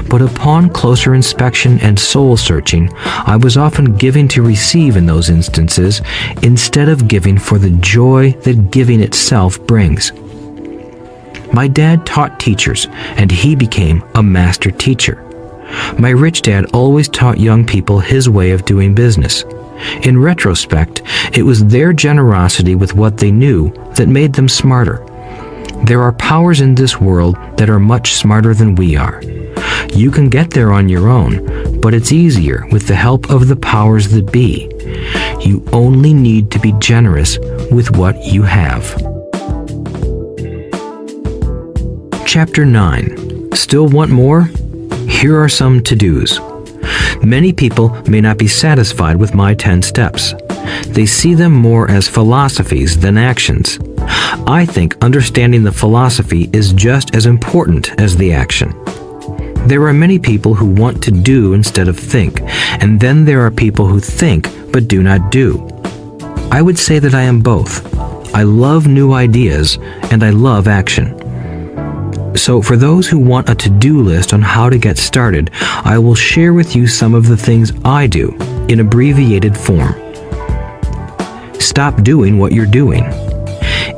But upon closer inspection and soul-searching, I was often giving to receive in those instances, instead of giving for the joy that giving itself brings. My dad taught teachers, and he became a master teacher. My rich dad always taught young people his way of doing business. In retrospect, it was their generosity with what they knew that made them smarter. There are powers in this world that are much smarter than we are. You can get there on your own, but it's easier with the help of the powers that be. You only need to be generous with what you have. Chapter 9. Still want more? Here are some to-dos. Many people may not be satisfied with my 10 steps. They see them more as philosophies than actions. I think understanding the philosophy is just as important as the action. There are many people who want to do instead of think, and then there are people who think but do not do. I would say that I am both. I love new ideas, and I love action. So for those who want a to-do list on how to get started, I will share with you some of the things I do in abbreviated form. Stop doing what you're doing.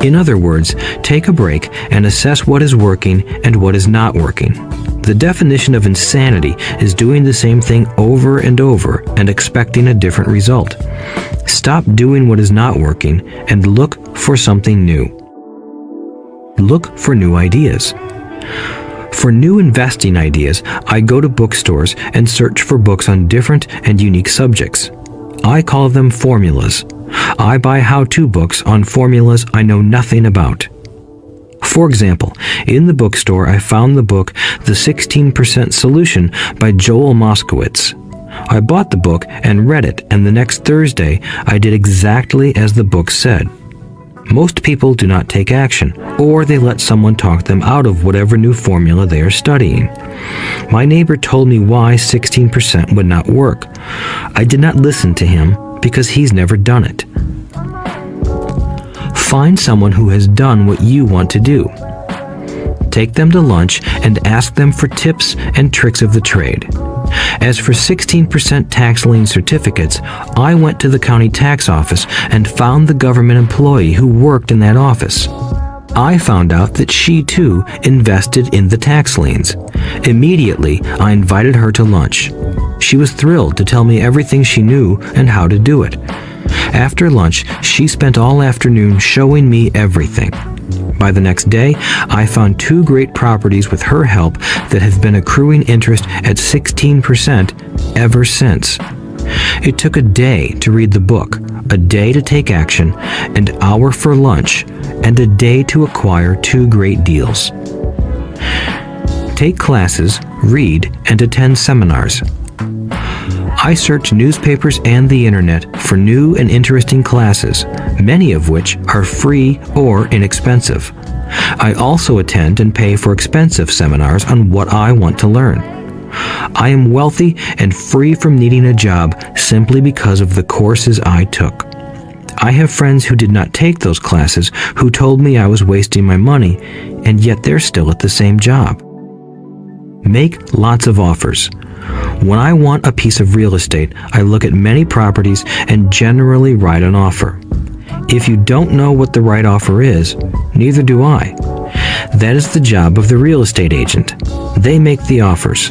In other words, take a break and assess what is working and what is not working. The definition of insanity is doing the same thing over and over and expecting a different result. Stop doing what is not working and look for something new. Look for new ideas. For new investing ideas, I go to bookstores and search for books on different and unique subjects. I call them formulas. I buy how-to books on formulas I know nothing about. For example, in the bookstore I found the book The 16% Solution by Joel Moskowitz. I bought the book and read it, and the next Thursday I did exactly as the book said. Most people do not take action, or they let someone talk them out of whatever new formula they are studying. My neighbor told me why 16% would not work. I did not listen to him because he's never done it. Find someone who has done what you want to do. Take them to lunch and ask them for tips and tricks of the trade. As for 16% tax lien certificates, I went to the county tax office and found the government employee who worked in that office. I found out that she too invested in the tax liens. Immediately, I invited her to lunch. She was thrilled to tell me everything she knew and how to do it. After lunch, she spent all afternoon showing me everything. By the next day, I found 2 great properties with her help that have been accruing interest at 16% ever since. It took a day to read the book, a day to take action, an hour for lunch, and a day to acquire 2 great deals. Take classes, read, and attend seminars. I search newspapers and the internet for new and interesting classes, many of which are free or inexpensive. I also attend and pay for expensive seminars on what I want to learn. I am wealthy and free from needing a job simply because of the courses I took. I have friends who did not take those classes who told me I was wasting my money, and yet they're still at the same job. Make lots of offers. When I want a piece of real estate, I look at many properties and generally write an offer. If you don't know what the right offer is, neither do I. That is the job of the real estate agent. They make the offers.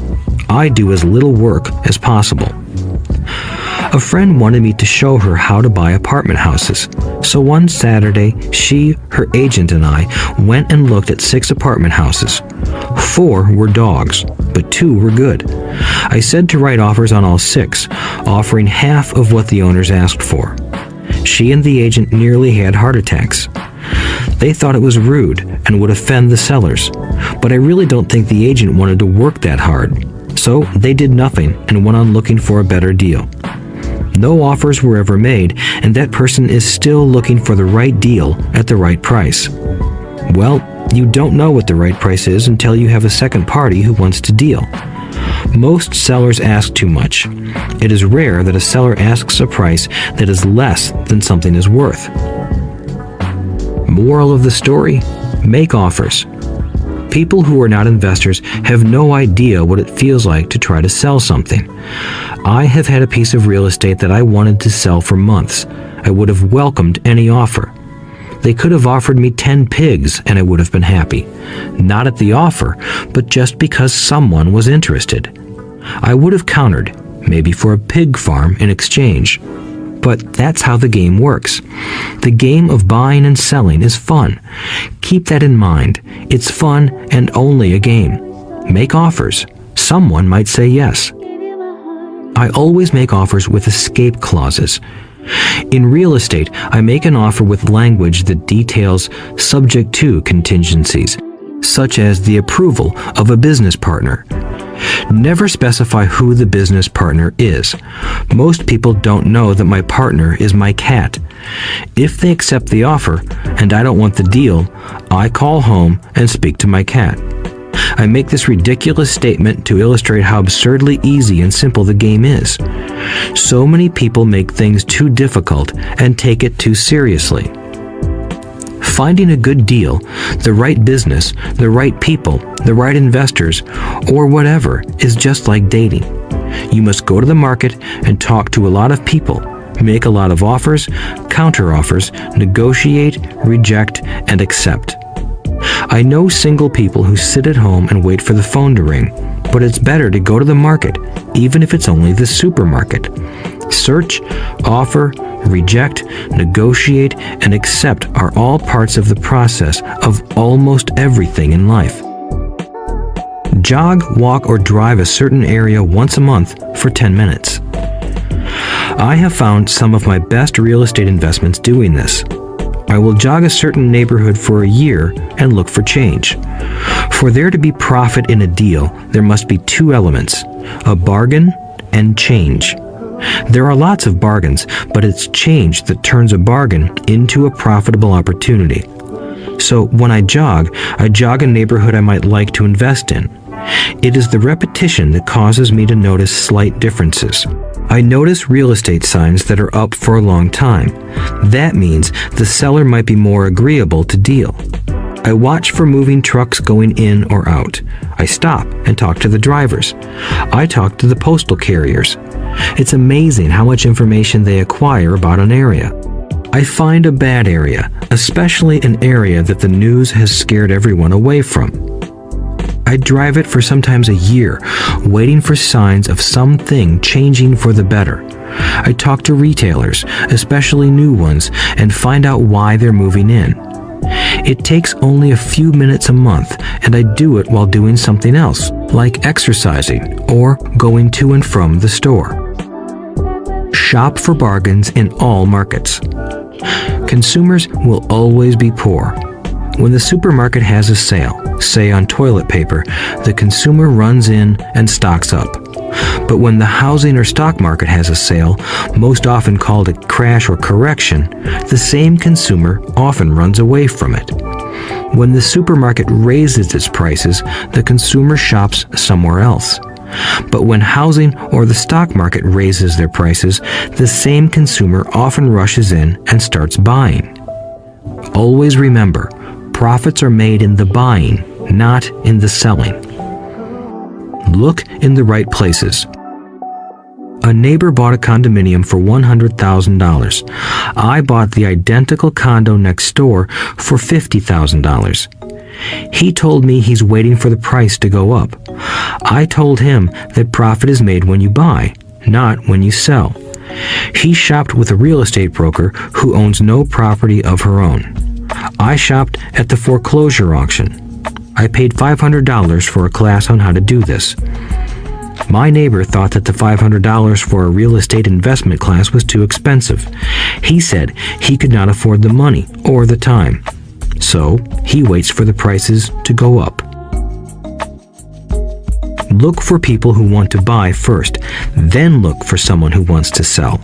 I do as little work as possible. A friend wanted me to show her how to buy apartment houses. So one Saturday, she, her agent, and I went and looked at 6 apartment houses. 4 were dogs, but 2 were good. I said to write offers on all 6, offering half of what the owners asked for. She and the agent nearly had heart attacks. They thought it was rude and would offend the sellers, but I really don't think the agent wanted to work that hard. So they did nothing and went on looking for a better deal. No offers were ever made, and that person is still looking for the right deal at the right price. Well, you don't know what the right price is until you have a second party who wants to deal. Most sellers ask too much. It is rare that a seller asks a price that is less than something is worth. Moral of the story: make offers. People who are not investors have no idea what it feels like to try to sell something. I have had a piece of real estate that I wanted to sell for months. I would have welcomed any offer. They could have offered me 10 pigs and I would have been happy. Not at the offer, but just because someone was interested. I would have countered, maybe for a pig farm in exchange. But that's how the game works. The game of buying and selling is fun. Keep that in mind. It's fun and only a game. Make offers. Someone might say yes. I always make offers with escape clauses. In real estate, I make an offer with language that details subject to contingencies, such as the approval of a business partner. Never specify who the business partner is. Most people don't know that my partner is my cat. If they accept the offer and I don't want the deal, I call home and speak to my cat. I make this ridiculous statement to illustrate how absurdly easy and simple the game is. So many people make things too difficult and take it too seriously. Finding a good deal, the right business, the right people, the right investors, or whatever is just like dating. You must go to the market and talk to a lot of people, make a lot of offers, counter-offers, negotiate, reject, and accept. I know single people who sit at home and wait for the phone to ring, but it's better to go to the market, even if it's only the supermarket. Search, offer, reject, negotiate, and accept are all parts of the process of almost everything in life. Jog, walk, or drive a certain area once a month for 10 minutes. I have found some of my best real estate investments doing this. I will jog a certain neighborhood for a year and look for change. For there to be profit in a deal, there must be two elements: a bargain and change. There are lots of bargains, but it's change that turns a bargain into a profitable opportunity. So when I jog a neighborhood I might like to invest in. It is the repetition that causes me to notice slight differences. I notice real estate signs that are up for a long time. That means the seller might be more agreeable to deal. I watch for moving trucks going in or out. I stop and talk to the drivers. I talk to the postal carriers. It's amazing how much information they acquire about an area. I find a bad area, especially an area that the news has scared everyone away from. I drive it for sometimes a year, waiting for signs of something changing for the better. I talk to retailers, especially new ones, and find out why they're moving in. It takes only a few minutes a month, and I do it while doing something else, like exercising or going to and from the store. Shop for bargains in all markets. Consumers will always be poor. When the supermarket has a sale, say on toilet paper, the consumer runs in and stocks up. But when the housing or stock market has a sale, most often called a crash or correction, the same consumer often runs away from it. When the supermarket raises its prices, the consumer shops somewhere else. But when housing or the stock market raises their prices, the same consumer often rushes in and starts buying. Always remember, profits are made in the buying, not in the selling. Look in the right places. A neighbor bought a condominium for $100,000. I bought the identical condo next door for $50,000. He told me he's waiting for the price to go up. I told him that profit is made when you buy, not when you sell. He shopped with a real estate broker who owns no property of her own. I shopped at the foreclosure auction. I paid $500 for a class on how to do this. My neighbor thought that the $500 for a real estate investment class was too expensive. He said he could not afford the money or the time. So he waits for the prices to go up. Look for people who want to buy first, then look for someone who wants to sell.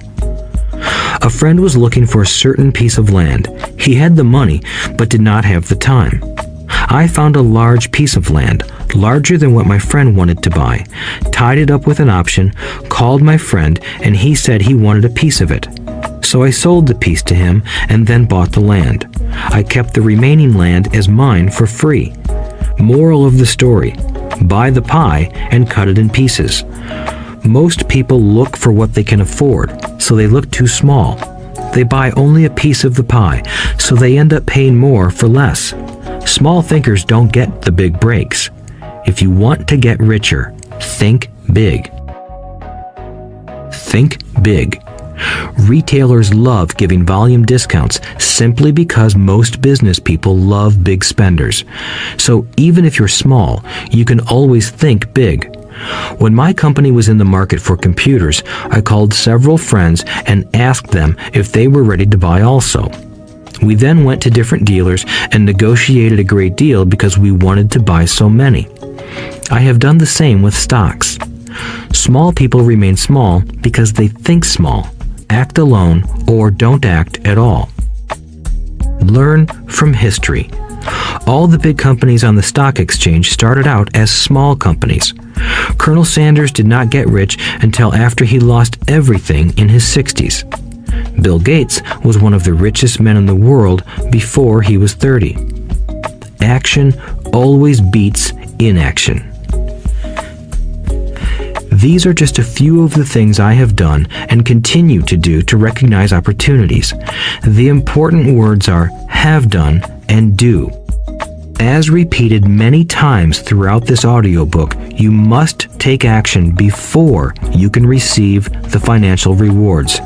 A friend was looking for a certain piece of land. He had the money, but did not have the time. I found a large piece of land, larger than what my friend wanted to buy, tied it up with an option, called my friend, and he said he wanted a piece of it. So I sold the piece to him and then bought the land. I kept the remaining land as mine for free. Moral of the story: buy the pie and cut it in pieces. Most people look for what they can afford, so they look too small. They buy only a piece of the pie, so they end up paying more for less. Small thinkers don't get the big breaks. If you want to get richer, think big. Think big. Retailers love giving volume discounts simply because most business people love big spenders. So even if you're small, you can always think big. When my company was in the market for computers, I called several friends and asked them if they were ready to buy also. We then went to different dealers and negotiated a great deal because we wanted to buy so many. I have done the same with stocks. Small people remain small because they think small, act alone, or don't act at all. Learn from history. All the big companies on the stock exchange started out as small companies. Colonel Sanders did not get rich until after he lost everything in his 60s. Bill Gates was one of the richest men in the world before he was 30. Action always beats inaction. These are just a few of the things I have done and continue to do to recognize opportunities. The important words are have done and do. As repeated many times throughout this audiobook, you must take action before you can receive the financial rewards.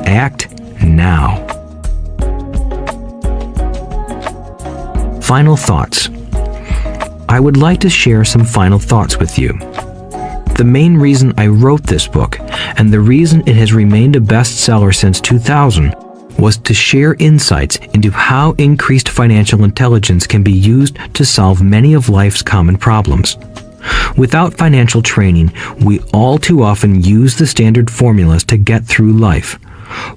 Act now. Final thoughts. I would like to share some final thoughts with you. The main reason I wrote this book, and the reason it has remained a bestseller since 2000, was to share insights into how increased financial intelligence can be used to solve many of life's common problems. Without financial training, we all too often use the standard formulas to get through life.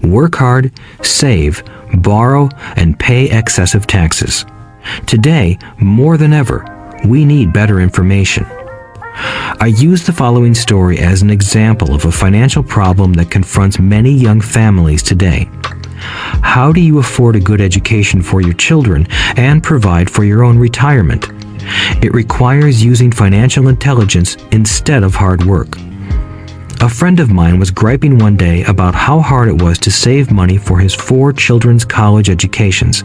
Work hard, save, borrow, and pay excessive taxes. Today, more than ever, we need better information. I use the following story as an example of a financial problem that confronts many young families today. How do you afford a good education for your children and provide for your own retirement? It requires using financial intelligence instead of hard work. A friend of mine was griping one day about how hard it was to save money for his 4 children's college educations.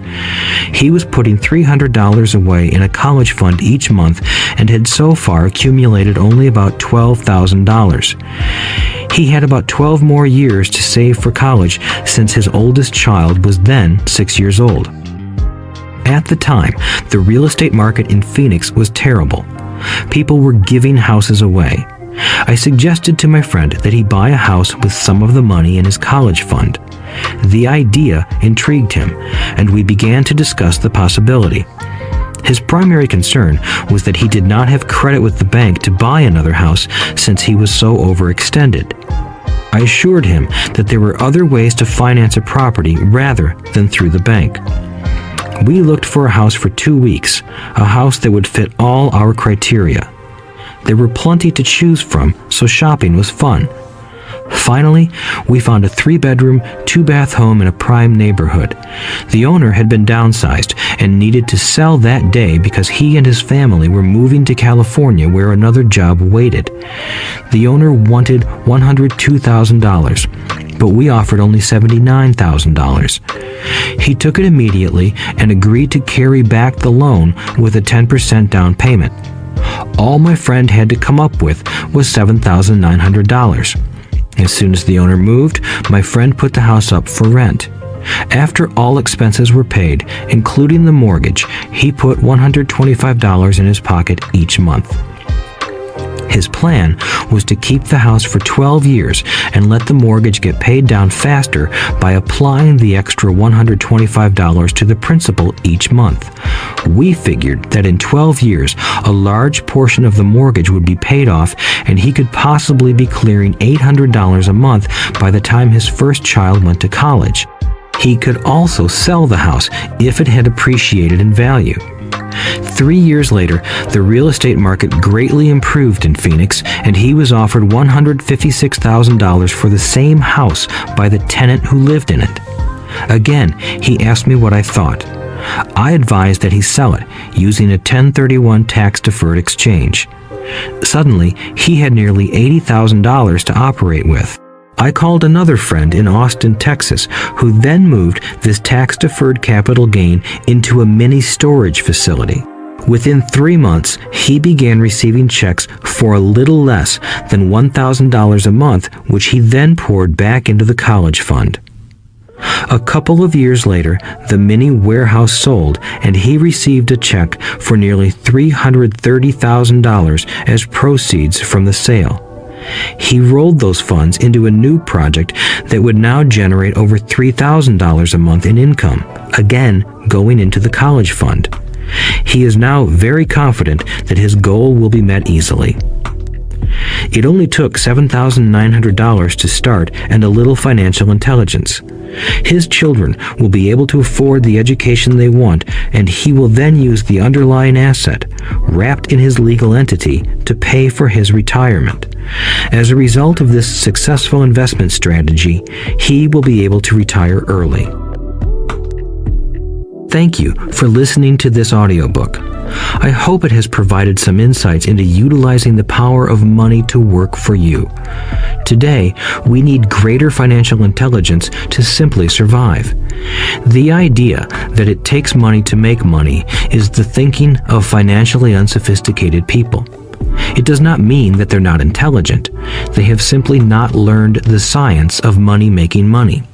He was putting $300 away in a college fund each month and had so far accumulated only about $12,000. He had about 12 more years to save for college since his oldest child was then 6 years old. At the time, the real estate market in Phoenix was terrible. People were giving houses away. I suggested to my friend that he buy a house with some of the money in his college fund. The idea intrigued him, and we began to discuss the possibility. His primary concern was that he did not have credit with the bank to buy another house since he was so overextended. I assured him that there were other ways to finance a property rather than through the bank. We looked for a house for 2 weeks, a house that would fit all our criteria. There were plenty to choose from, so shopping was fun. Finally, we found a 3-bedroom, 2-bath home in a prime neighborhood. The owner had been downsized and needed to sell that day because he and his family were moving to California where another job waited. The owner wanted $102,000, but we offered only $79,000. He took it immediately and agreed to carry back the loan with a 10% down payment. All my friend had to come up with was $7,900. As soon as the owner moved, my friend put the house up for rent. After all expenses were paid, including the mortgage, he put $125 in his pocket each month. His plan was to keep the house for 12 years and let the mortgage get paid down faster by applying the extra $125 to the principal each month. We figured that in 12 years, a large portion of the mortgage would be paid off and he could possibly be clearing $800 a month by the time his first child went to college. He could also sell the house if it had appreciated in value. 3 years later, the real estate market greatly improved in Phoenix, and he was offered $156,000 for the same house by the tenant who lived in it. Again, he asked me what I thought. I advised that he sell it, using a 1031 tax-deferred exchange. Suddenly, he had nearly $80,000 to operate with. I called another friend in Austin, Texas, who then moved this tax-deferred capital gain into a mini storage facility. Within 3 months, he began receiving checks for a little less than $1,000 a month, which he then poured back into the college fund. A couple of years later, the mini warehouse sold, and he received a check for nearly $330,000 as proceeds from the sale. He rolled those funds into a new project that would now generate over $3,000 a month in income, again going into the college fund. He is now very confident that his goal will be met easily. It only took $7,900 to start and a little financial intelligence. His children will be able to afford the education they want, and he will then use the underlying asset, wrapped in his legal entity, to pay for his retirement. As a result of this successful investment strategy, he will be able to retire early. Thank you for listening to this audiobook. I hope it has provided some insights into utilizing the power of money to work for you. Today, we need greater financial intelligence to simply survive. The idea that it takes money to make money is the thinking of financially unsophisticated people. It does not mean that they're not intelligent. They have simply not learned the science of making money.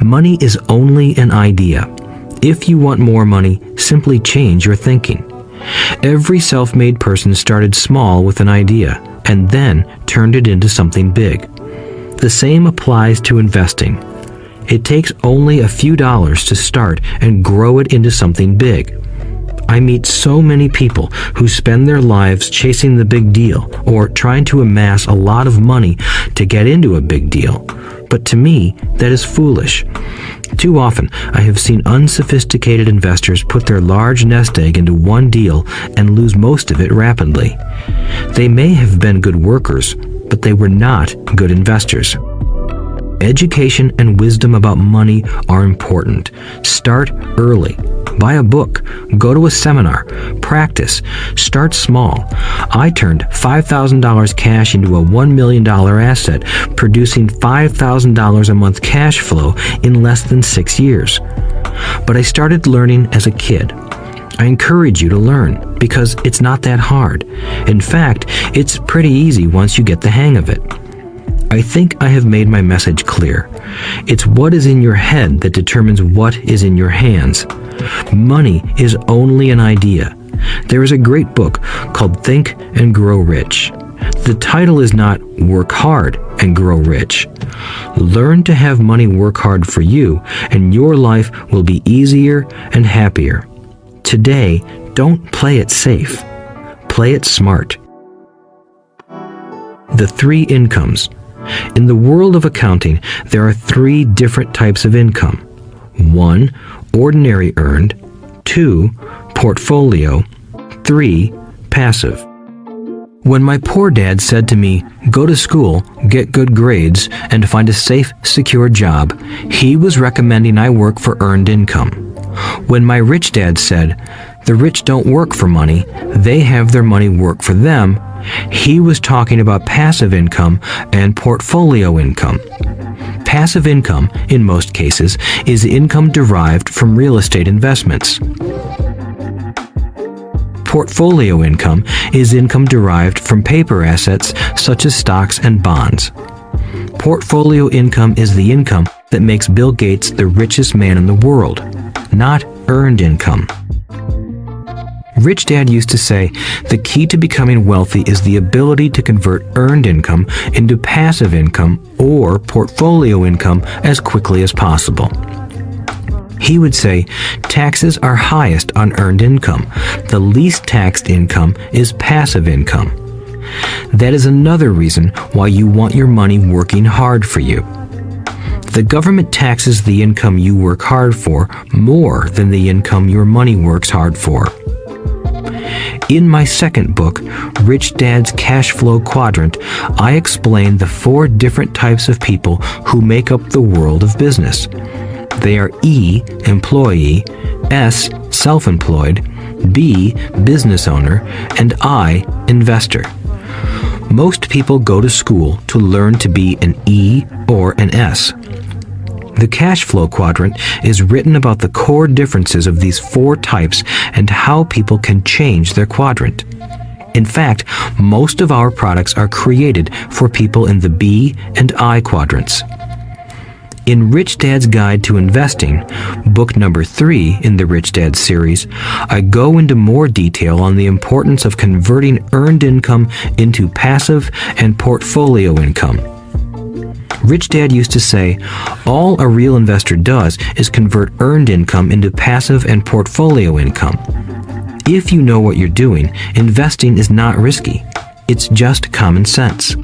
Money is only an idea. If you want more money, simply change your thinking. Every self-made person started small with an idea and then turned it into something big. The same applies to investing. It takes only a few dollars to start and grow it into something big. I meet so many people who spend their lives chasing the big deal or trying to amass a lot of money to get into a big deal. But to me, that is foolish. Too often, I have seen unsophisticated investors put their large nest egg into one deal and lose most of it rapidly. They may have been good workers, but they were not good investors. Education and wisdom about money are important. Start early. Buy a book. Go to a seminar. Practice. Start small. I turned $5,000 cash into a $1 million asset, producing $5,000 a month cash flow in less than 6 years. But I started learning as a kid. I encourage you to learn because it's not that hard. In fact, it's pretty easy once you get the hang of it. I think I have made my message clear. It's what is in your head that determines what is in your hands. Money is only an idea. There is a great book called Think and Grow Rich. The title is not Work Hard and Grow Rich. Learn to have money work hard for you, and your life will be easier and happier. Today, don't play it safe. Play it smart. The 3 incomes. In the world of accounting, there are 3 different types of income. 1, ordinary earned. 2, portfolio. 3, passive. When my poor dad said to me, "Go to school, get good grades, and find a safe, secure job," he was recommending I work for earned income. When my rich dad said, "The rich don't work for money, they have their money work for them," he was talking about passive income and portfolio income. Passive income, in most cases, is income derived from real estate investments. Portfolio income is income derived from paper assets such as stocks and bonds. Portfolio income is the income that makes Bill Gates the richest man in the world, not earned income. Rich Dad used to say, the key to becoming wealthy is the ability to convert earned income into passive income or portfolio income as quickly as possible. He would say, taxes are highest on earned income. The least taxed income is passive income. That is another reason why you want your money working hard for you. The government taxes the income you work hard for more than the income your money works hard for. In my second book, Rich Dad's Cash Flow Quadrant, I explain the 4 different types of people who make up the world of business. They are E, employee, S, self-employed, B, business owner, and I, investor. Most people go to school to learn to be an E or an S. The cash flow quadrant is written about the core differences of these 4 types and how people can change their quadrant. In fact, most of our products are created for people in the B and I quadrants. In Rich Dad's Guide to Investing, book number 3 in the Rich Dad series, I go into more detail on the importance of converting earned income into passive and portfolio income. Rich Dad used to say, all a real investor does is convert earned income into passive and portfolio income. If you know what you're doing, investing is not risky. It's just common sense.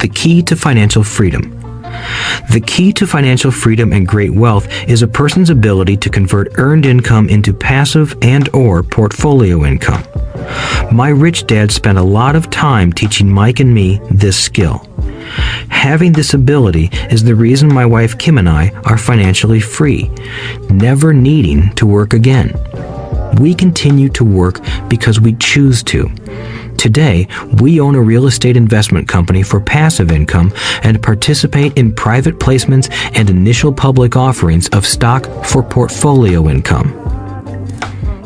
The key to financial freedom. The key to financial freedom and great wealth is a person's ability to convert earned income into passive and/or portfolio income. My rich dad spent a lot of time teaching Mike and me this skill. Having this ability is the reason my wife Kim and I are financially free, never needing to work again. We continue to work because we choose to. Today, we own a real estate investment company for passive income and participate in private placements and initial public offerings of stock for portfolio income.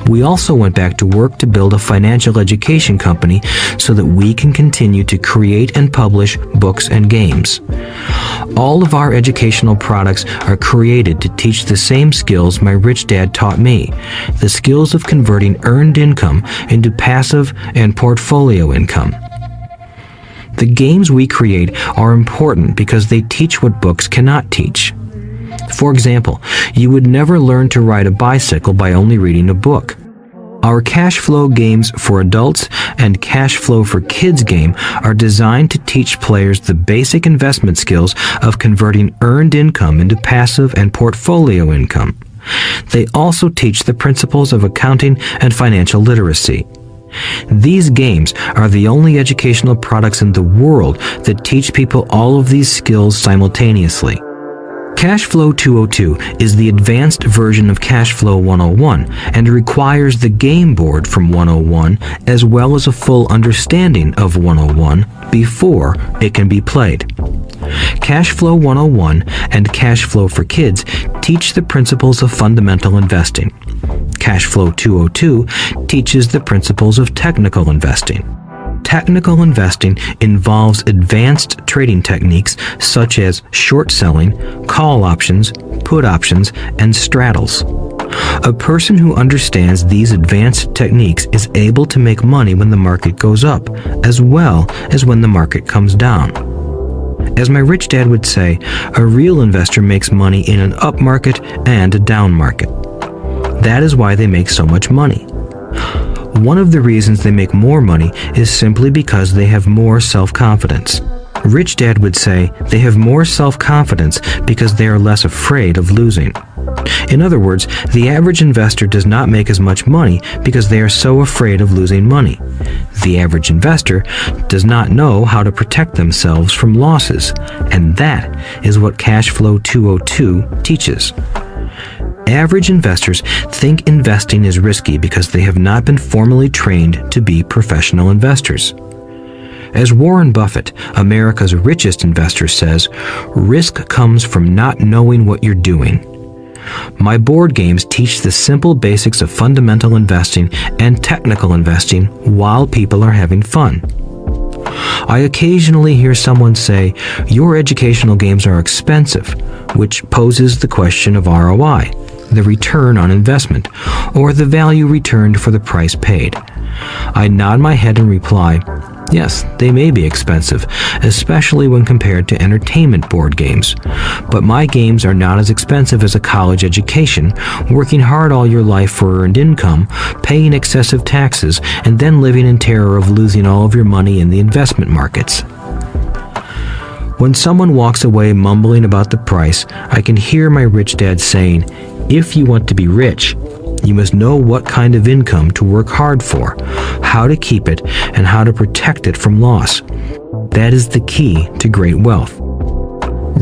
We also went back to work to build a financial education company so that we can continue to create and publish books and games. All of our educational products are created to teach the same skills my rich dad taught me, the skills of converting earned income into passive and portfolio income. The games we create are important because they teach what books cannot teach. For example, you would never learn to ride a bicycle by only reading a book. Our cash flow games for adults and cash flow for kids game are designed to teach players the basic investment skills of converting earned income into passive and portfolio income. They also teach the principles of accounting and financial literacy. These games are the only educational products in the world that teach people all of these skills simultaneously. Cashflow 202 is the advanced version of Cashflow 101 and requires the game board from 101 as well as a full understanding of 101 before it can be played. Cashflow 101 and Cashflow for Kids teach the principles of fundamental investing. Cashflow 202 teaches the principles of technical investing. Technical investing involves advanced trading techniques such as short selling, call options, put options, and straddles. A person who understands these advanced techniques is able to make money when the market goes up, as well as when the market comes down. As my rich dad would say, a real investor makes money in an up market and a down market. That is why they make so much money. One of the reasons they make more money is simply because they have more self-confidence. Rich Dad would say they have more self-confidence because they are less afraid of losing. In other words, the average investor does not make as much money because they are so afraid of losing money. The average investor does not know how to protect themselves from losses, and that is what Cashflow 202 teaches. Average investors think investing is risky because they have not been formally trained to be professional investors. As Warren Buffett, America's richest investor, says, risk comes from not knowing what you're doing. My board games teach the simple basics of fundamental investing and technical investing while people are having fun. I occasionally hear someone say, your educational games are expensive, which poses the question of ROI, the return on investment, or the value returned for the price paid. I nod my head and reply, yes, they may be expensive, especially when compared to entertainment board games. But my games are not as expensive as a college education, working hard all your life for earned income, paying excessive taxes, and then living in terror of losing all of your money in the investment markets. When someone walks away mumbling about the price, I can hear my rich dad saying, if you want to be rich, you must know what kind of income to work hard for, how to keep it, and how to protect it from loss. That is the key to great wealth.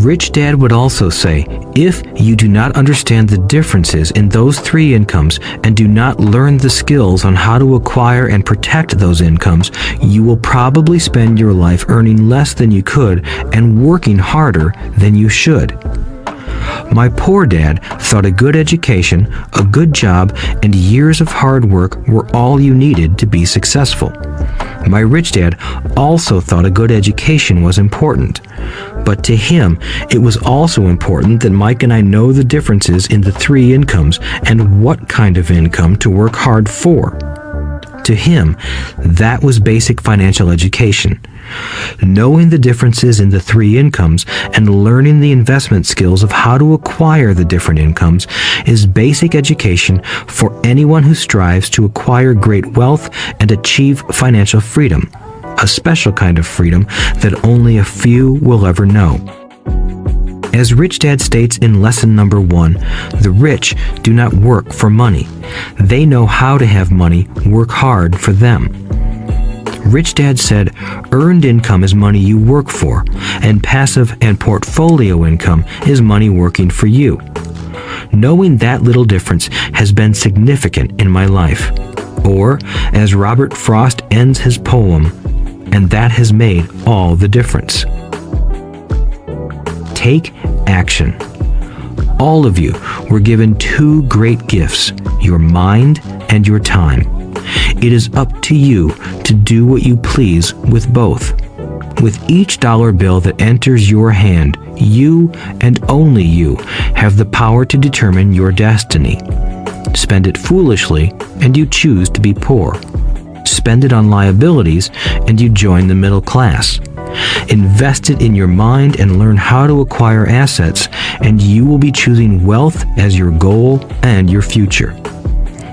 Rich Dad would also say, if you do not understand the differences in those three incomes and do not learn the skills on how to acquire and protect those incomes, you will probably spend your life earning less than you could and working harder than you should. My poor dad thought a good education, a good job, and years of hard work were all you needed to be successful. My rich dad also thought a good education was important. But to him, it was also important that Mike and I know the differences in the three incomes and what kind of income to work hard for. To him, that was basic financial education. Knowing the differences in the three incomes and learning the investment skills of how to acquire the different incomes is basic education for anyone who strives to acquire great wealth and achieve financial freedom, a special kind of freedom that only a few will ever know. As Rich Dad states in lesson number 1, the rich do not work for money. They know how to have money work hard for them. Rich Dad said, earned income is money you work for, and passive and portfolio income is money working for you. Knowing that little difference has been significant in my life. Or, as Robert Frost ends his poem, and that has made all the difference. Take action. All of you were given two great gifts, your mind and your time. It is up to you to do what you please with both. With each dollar bill that enters your hand, you and only you have the power to determine your destiny. Spend it foolishly and you choose to be poor. Spend it on liabilities and you join the middle class. Invest it in your mind and learn how to acquire assets, and you will be choosing wealth as your goal and your future.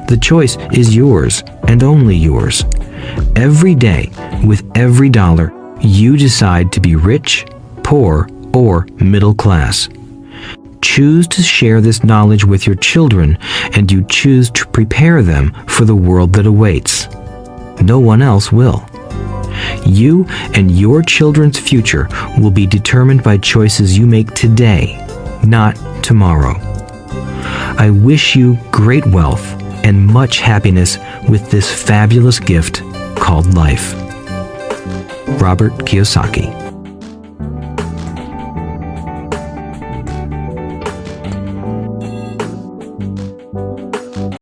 The choice is yours and only yours. Every day, with every dollar, you decide to be rich, poor, or middle class. Choose to share this knowledge with your children, and you choose to prepare them for the world that awaits. No one else will. You and your children's future will be determined by choices you make today, not tomorrow. I wish you great wealth and much happiness with this fabulous gift called life. Robert Kiyosaki.